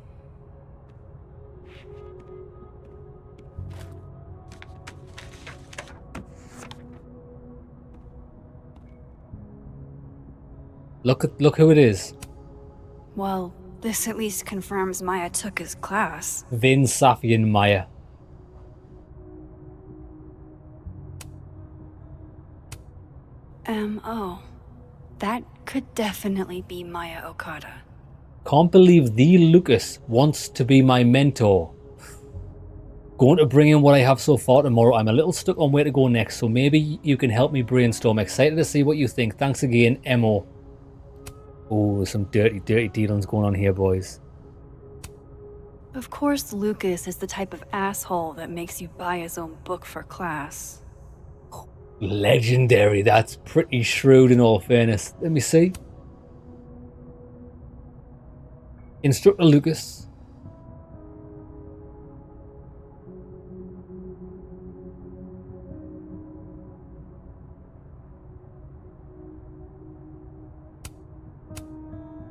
Look who it is. Well, this at least confirms Maya took his class. Vin, Safi, and Maya. M.O. That could definitely be Maya Okada. Can't believe the Lucas wants to be my mentor. Going to bring in what I have so far tomorrow. I'm a little stuck on where to go next, so maybe you can help me brainstorm. Excited to see what you think. Thanks again, M.O. Oh, there's some dirty dealings going on here, boys. Of course, Lucas is the type of asshole that makes you buy his own book for class. Legendary. That's pretty shrewd in all fairness. Let me see. Instructor Lucas.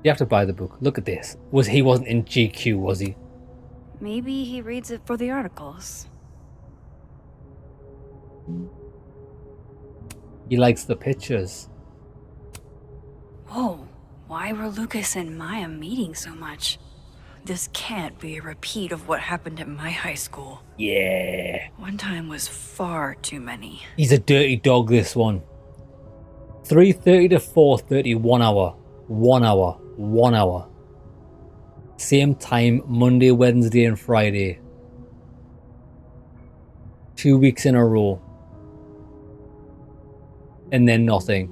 You have to buy the book. Look at this. He wasn't in GQ, was he? Maybe he reads it for the articles. He likes the pictures. Whoa, why were Lucas and Maya meeting so much? This can't be a repeat of what happened at my high school. Yeah. One time was far too many. He's a dirty dog, this one. 3:30 to 4:30, 1 hour. 1 hour. 1 hour. Same time, Monday, Wednesday, and Friday. 2 weeks in a row. And then nothing.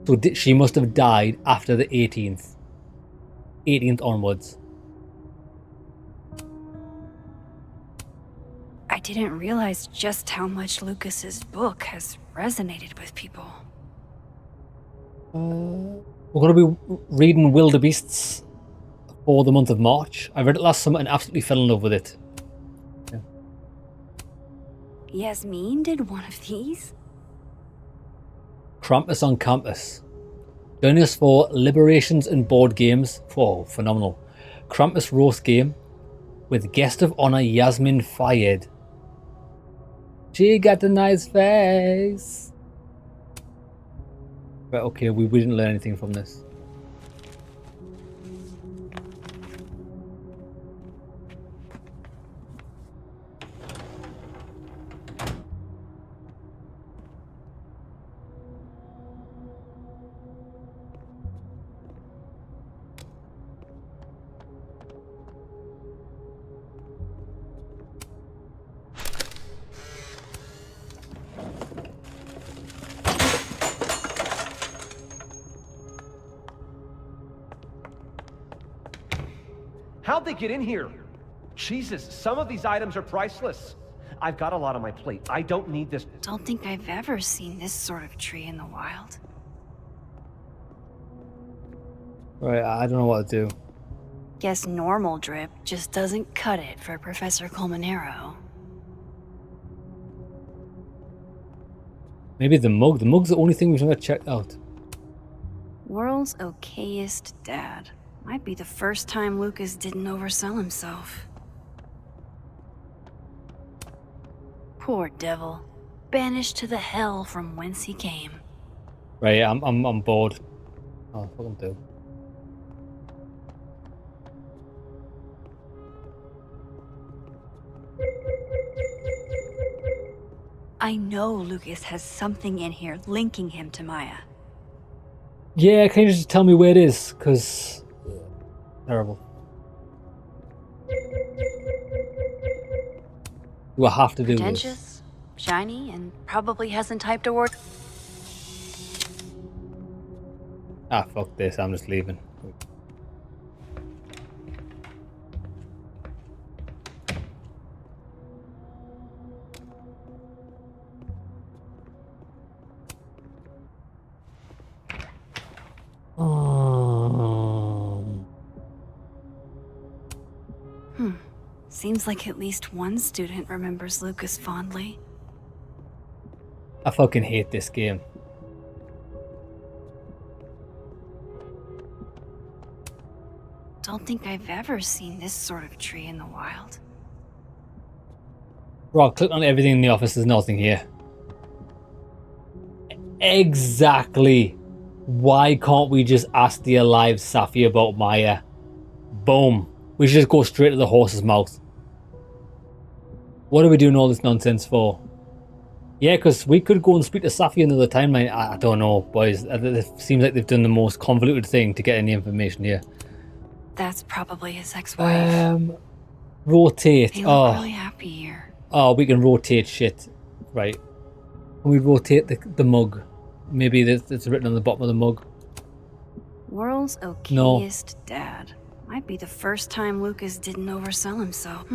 So she must have died after the 18th. 18th onwards. I didn't realize just how much Lucas's book has resonated with people. We're going to be reading Wildebeests for the month of March. I read it last summer and absolutely fell in love with it. Yeah. Yasmin did one of these? Krampus on Campus. Join us for Liberations and Board Games. Oh, phenomenal. Krampus roast game with guest of honor Yasmin Fayed. She got a nice face. Right, okay, we didn't learn anything from this. How'd they get in here? Jesus, some of these items are priceless. I've got a lot on my plate. I don't need this. Don't think I've ever seen this sort of tree in the wild. Right, I don't know what to do. Guess normal drip just doesn't cut it for Professor Colmenero. Maybe the mug. The mug's the only thing we've never checked out. World's okayest dad. Might be the first time Lucas didn't oversell himself. Poor devil. Banished to the hell from whence he came. Right, I'm bored. Oh, fucking do. I know Lucas has something in here linking him to Maya. Yeah, can you just tell me where it is? Because... terrible. Do I have to do this? Pretentious, shiny, and probably hasn't typed a word. Ah, fuck this. I'm just leaving. Seems like at least one student remembers Lucas fondly. I fucking hate this game. Don't think I've ever seen this sort of tree in the wild. Right, click on everything in the office. There's nothing here. Exactly. Why can't we just ask the alive Safi about Maya? Boom. We should just go straight to the horse's mouth. What are we doing all this nonsense for? Yeah, because we could go and speak to Safi another timeline. I don't know, boys. It seems like they've done the most convoluted thing to get any information here. That's probably his ex-wife. Rotate. They look really happy here. Oh, we can rotate shit. Right. Can we rotate the mug? Maybe it's written on the bottom of the mug. World's okayest dad. Might be the first time Lucas didn't oversell himself.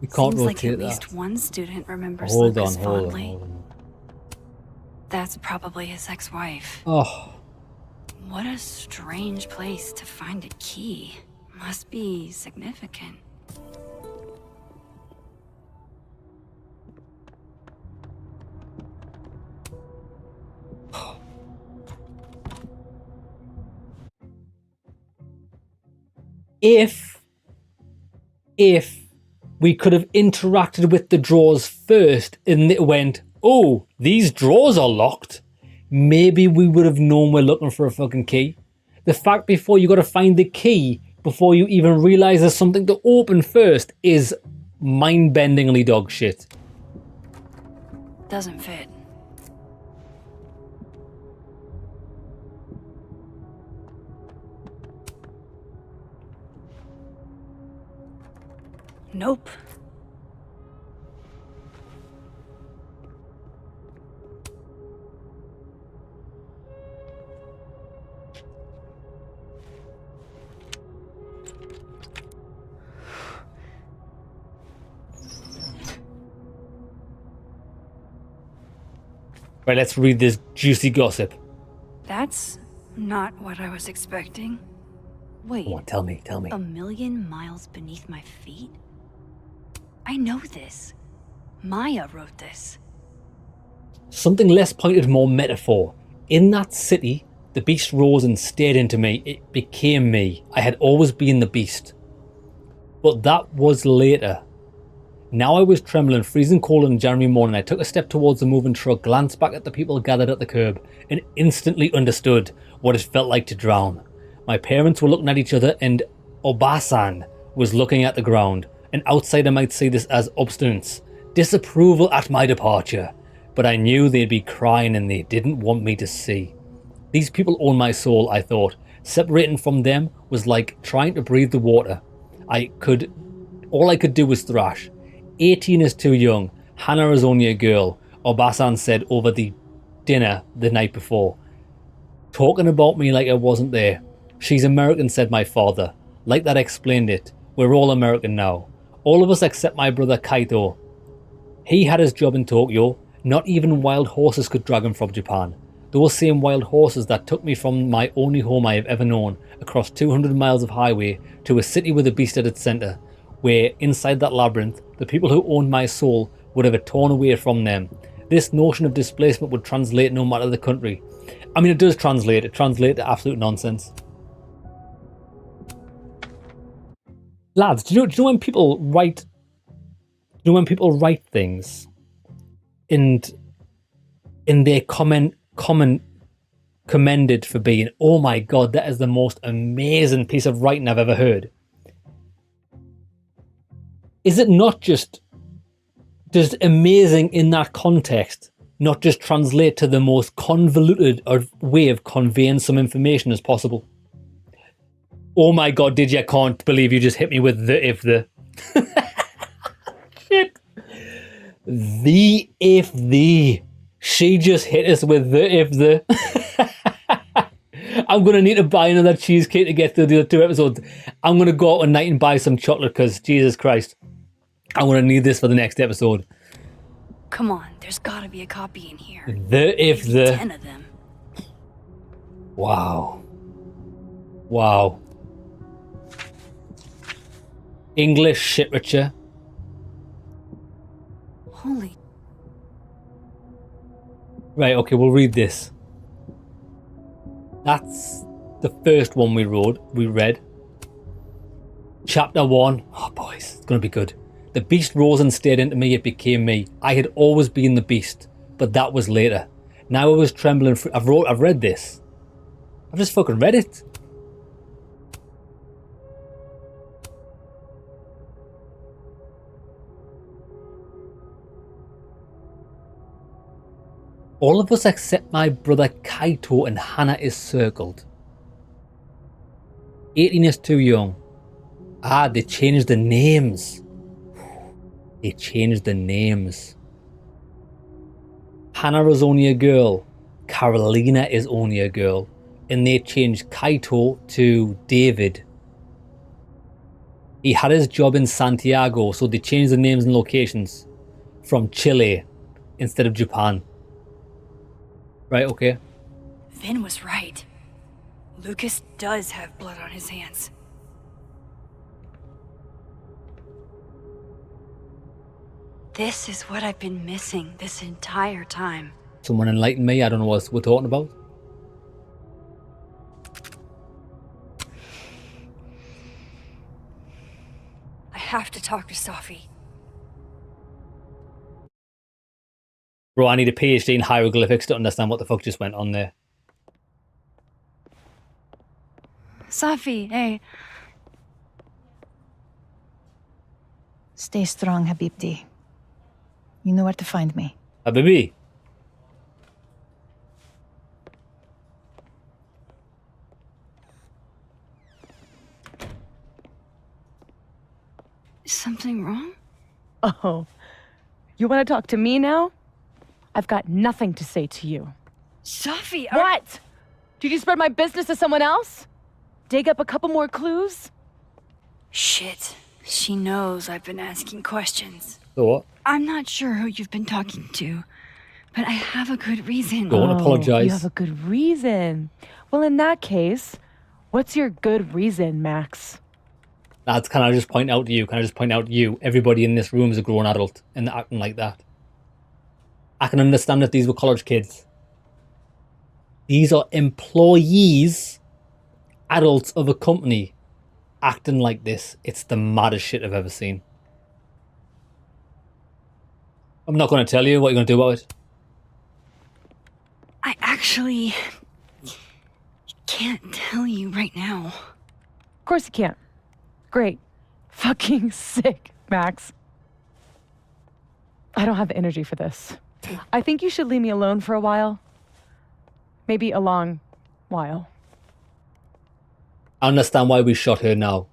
We can't Seems like rotate at that. least one student remembers Hold Lucas on, hold on, fondly. hold on. That's probably his ex-wife. Oh. What a strange place to find a key. Must be significant. If we could have interacted with the drawers first and it went, oh, these drawers are locked, maybe we would have known we're looking for a fucking key. The fact before you got to find the key before you even realize there's something to open first is mind-bendingly dog shit. Doesn't fit. Nope. Right, let's read this juicy gossip. That's not what I was expecting. Wait. Come on, tell me. 1,000,000 miles beneath my feet? I know this. Maya wrote this. Something less pointed, more metaphor. In that city, the beast rose and stared into me. It became me. I had always been the beast. But that was later. Now I was trembling, freezing cold on a January morning. I took a step towards the moving truck, glanced back at the people gathered at the curb, and instantly understood what it felt like to drown. My parents were looking at each other, and Obasan was looking at the ground. An outsider might see this as obstinance, disapproval at my departure, but I knew they'd be crying and they didn't want me to see. These people own my soul, I thought. Separating from them was like trying to breathe the water. All I could do was thrash. 18 is too young. Hannah is only a girl, Obasan said over the dinner the night before. Talking about me like I wasn't there. She's American, said my father. Like that explained it. We're all American now. All of us except my brother Kaito. He had his job in Tokyo. Not even wild horses could drag him from Japan. Those same wild horses that took me from my only home I have ever known, across 200 miles of highway, to a city with a beast at its centre, where inside that labyrinth, the people who owned my soul would have it torn away from them. This notion of displacement would translate no matter the country. I mean, it does translate. It translates to absolute nonsense. Lads, do you know when people write? Do you know when people write things, and in their commended for being, oh my god, that is the most amazing piece of writing I've ever heard. Is it not just amazing in that context, not just translate to the most convoluted way of conveying some information as possible? Oh my god, did you? Can't believe you just hit me with the if the. Shit. The if the. She just hit us with the if the. I'm going to need to buy another cheesecake to get through the other 2 episodes. I'm going to go out tonight and buy some chocolate because, Jesus Christ, I'm going to need this for the next episode. Come on, there's gotta be a copy in here. The if Maybe the. 10 of them. Wow. Wow. English literature. Holy. Right, okay, we'll read this. That's the first one we read. Chapter 1. Oh, boys, it's going to be good. The beast rose and stared into me, it became me. I had always been the beast, but that was later. Now I was trembling. I've read this. I've just fucking read it. All of us except my brother Kaito and Hannah is circled. 18 is too young. Ah, they changed the names. They changed the names. Hannah is only a girl. Carolina is only a girl. And they changed Kaito to David. He had his job in Santiago, so they changed the names and locations from Chile instead of Japan. Right, okay. Vin was right. Lucas does have blood on his hands. This is what I've been missing this entire time. Someone enlighten me, I don't know what we're talking about. I have to talk to Safi. Bro, I need a PhD in hieroglyphics to understand what the fuck just went on there. Safi, hey. Stay strong, Habibti. You know where to find me. Habibi. Is something wrong? Oh, you want to talk to me now? I've got nothing to say to you. Safi, What? Did you spread my business to someone else? Dig up a couple more clues? Shit. She knows I've been asking questions. So what? I'm not sure who you've been talking to, But I have a good reason. Don't apologize. You have a good reason. Well, in that case, what's your good reason, Max? Lads, can I just point out to you, everybody in this room is a grown adult and they're acting like that. I can understand if these were college kids. These are employees, adults of a company, acting like this. It's the maddest shit I've ever seen. I'm not going to tell you what you're going to do about it. I actually can't tell you right now. Of course you can't. Great. Fucking sick, Max. I don't have the energy for this. I think you should leave me alone for a while. Maybe a long while. I understand why we shot her now.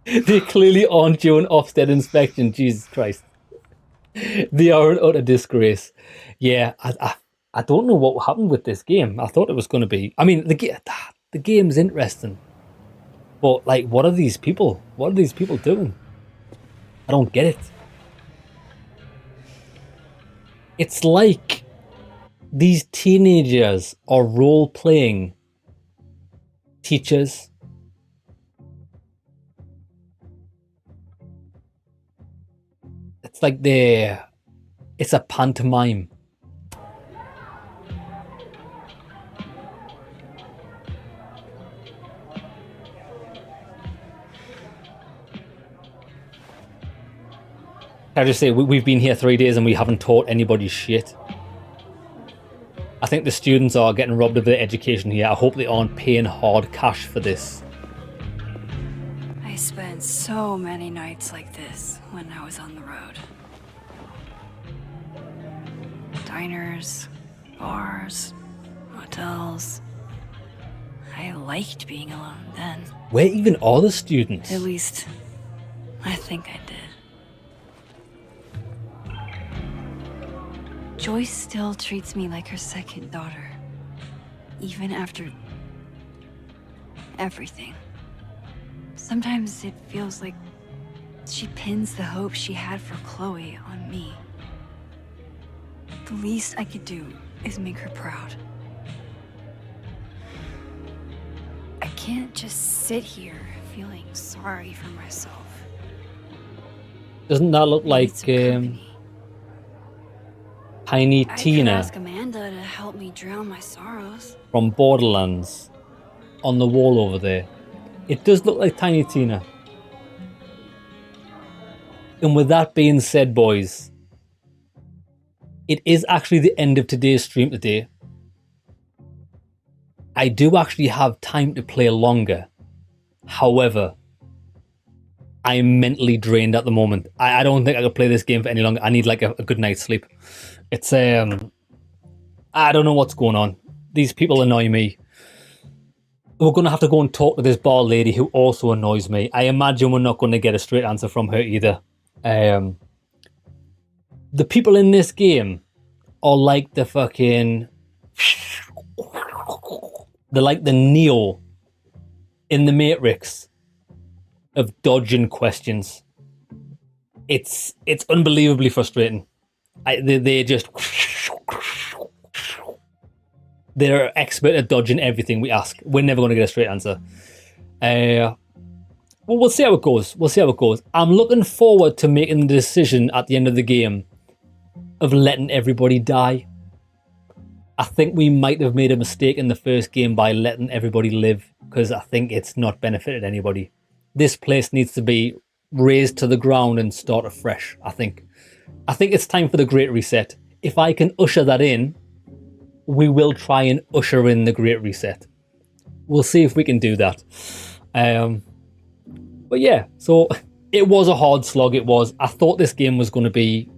They clearly aren't doing Ofsted inspection, Jesus Christ. They are an utter disgrace. Yeah, I don't know what happened with this game. I thought it was going to be... I mean, the game's interesting. But, like, what are these people? What are these people doing? I don't get it. It's like these teenagers are role-playing teachers. It's like it's a pantomime. Can I just say, we've been here 3 days and we haven't taught anybody shit. I think the students are getting robbed of their education here. I hope they aren't paying hard cash for this. I spent so many nights like this when I was on the road. Diners, bars, hotels. I liked being alone then. Where even are the students? At least, I think I did. Joyce still treats me like her second daughter, even after everything. Sometimes it feels like she pins the hope she had for Chloe on me. The least I could do is make her proud. I can't just sit here feeling sorry for myself. Doesn't that look like Tiny I could Tina ask Amanda to help me drown my sorrows. from Borderlands on the wall over there? It does look like Tiny Tina. And with that being said, boys, it is actually the end of today's stream today. I do actually have time to play longer. However, I am mentally drained at the moment. I don't think I could play this game for any longer. I need like a good night's sleep. It's I don't know what's going on. These people annoy me. We're going to have to go and talk to this bar lady who also annoys me. I imagine we're not going to get a straight answer from her either. The people in this game are like the fucking... They're like the Neo in the Matrix of dodging questions. It's unbelievably frustrating. They just... They're expert at dodging everything we ask. We're never going to get a straight answer. Well, we'll see how it goes. We'll see how it goes. I'm looking forward to making the decision at the end of the game of letting everybody die. I think we might have made a mistake in the first game by letting everybody live, because I think it's not benefited anybody. This place needs to be razed to the ground and start afresh, I think. I think it's time for the Great Reset. If I can usher that in, we will try and usher in the Great Reset. We'll see if we can do that. But yeah, so it was a hard slog, it was. I thought this game was going to be...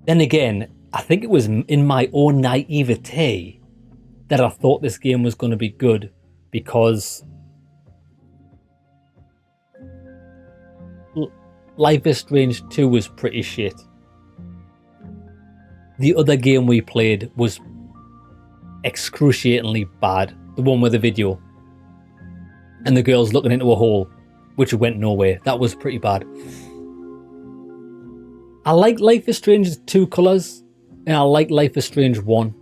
Then again, I think it was in my own naivete that I thought this game was going to be good, because Life is Strange 2 was pretty shit. The other game we played was excruciatingly bad. The one with the video. And the girl's looking into a hole, which went nowhere. That was pretty bad. I like Life is Strange 2 colours, and I like Life is Strange 1.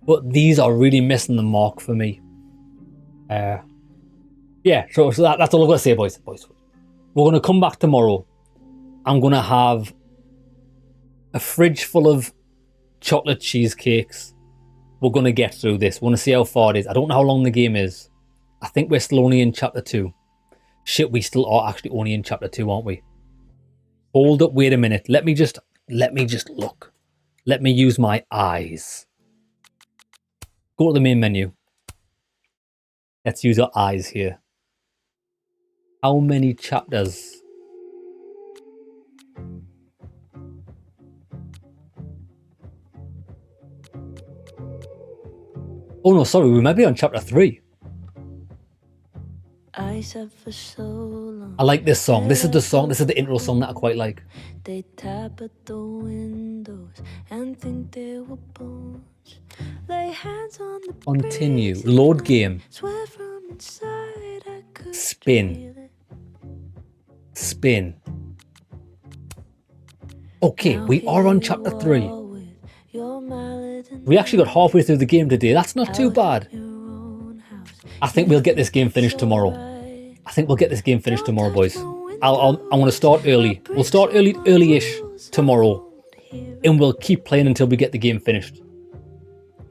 But these are really missing the mark for me. Yeah, so that's all I've got to say, boys. We're going to come back tomorrow. I'm going to have a fridge full of chocolate cheesecakes. We're going to get through this. We're going to see how far it is. I don't know how long the game is. I think we're still only in chapter 2. Shit, we still are actually only in chapter 2, aren't we? Hold up, wait a minute. Let me just look. Let me use my eyes. Go to the main menu. Let's use our eyes here. How many chapters? Oh no, sorry, we might be on chapter 3. I like this song. This is the song. This is the intro song that I quite like. They tap at the windows and think they were bones. Lay hands on the continue. Load game. Spin. Spin. Okay, we are on chapter 3. We actually got halfway through the game today. That's not too bad. I think we'll get this game finished tomorrow. I think we'll get this game finished tomorrow, boys. I want to start early. We'll start early-ish tomorrow, and we'll keep playing until we get the game finished.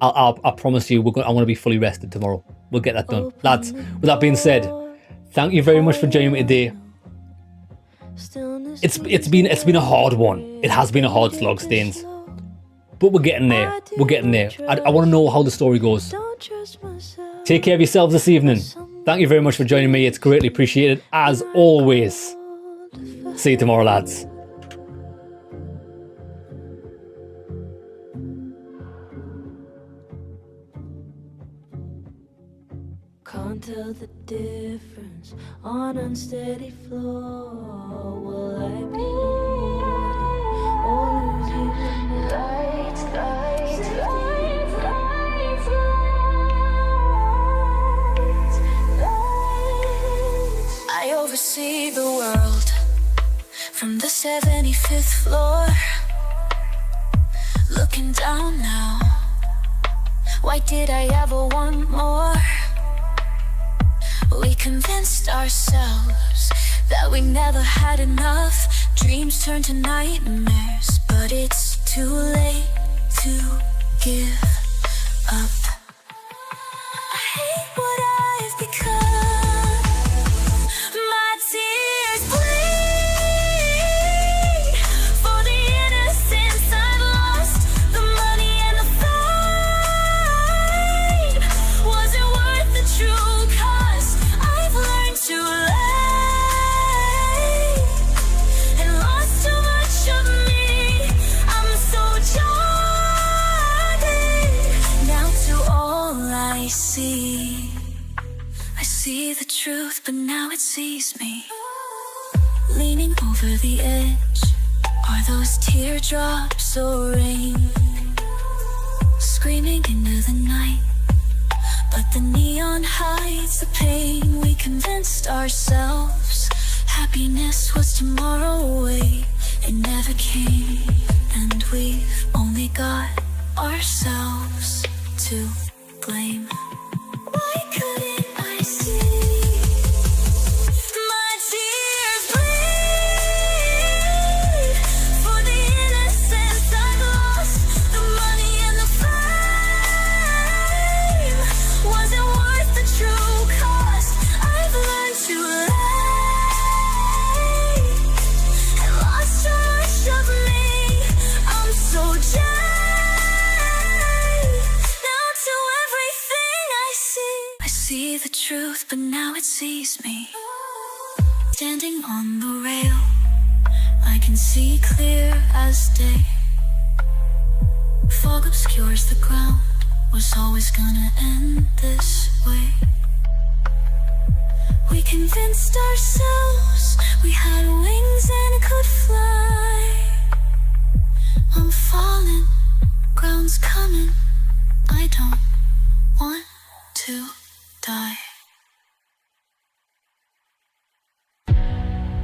I promise you, I want to be fully rested tomorrow. We'll get that done, lads. With that being said, thank you very much for joining me today. It's been a hard one. It has been a hard slog, Stains. But we're getting there. We're getting there. I want to know how the story goes. Take care of yourselves this evening. Thank you very much for joining me. It's greatly appreciated, as always. See you tomorrow, lads. Can't tell the difference on unsteady floor. Will I be or lose you in the lights, lights, lights, lights, lights. I oversee the world from the 75th floor. Looking down now. Why did I ever want more? We convinced ourselves that we never had enough. Dreams turn to nightmares, but it's too late to give up. I hate what I've become. My tears bleed for the innocence I've lost. The money and the fame wasn't worth the true cost. I've learned to lay and lost too much of me. I'm so jaded now to all I see. I see the truth, but now it sees me. Leaning over the edge, are those teardrops or rain? Screaming into the night, but the neon hides the pain. We convinced ourselves happiness was tomorrow away. It never came, and we've only got ourselves to blame. Why couldn't I see? My tears bleed for the innocence I've lost. The money and the fame wasn't worth the true cost. I've learned to lay and lost so much of me. I'm so jaded now to everything I see. I see the truth, but now it sees me. Standing on the rail, I can see clear as day. Fog obscures the ground, was always gonna end this way. We convinced ourselves we had wings and could fly. I'm falling, ground's coming. I don't want to die.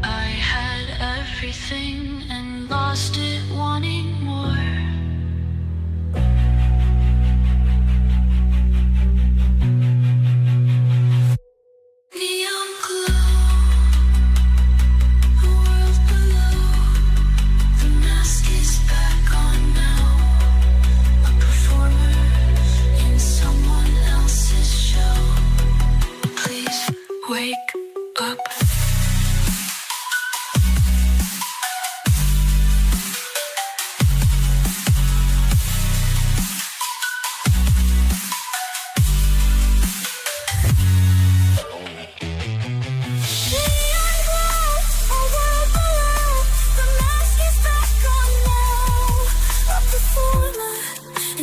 I everything and lost it wanting more. Neon glow, a world below. The mask is back on now. A performer in someone else's show. Please wake up.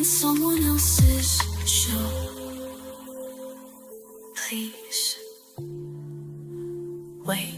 Someone else's show. Please wait.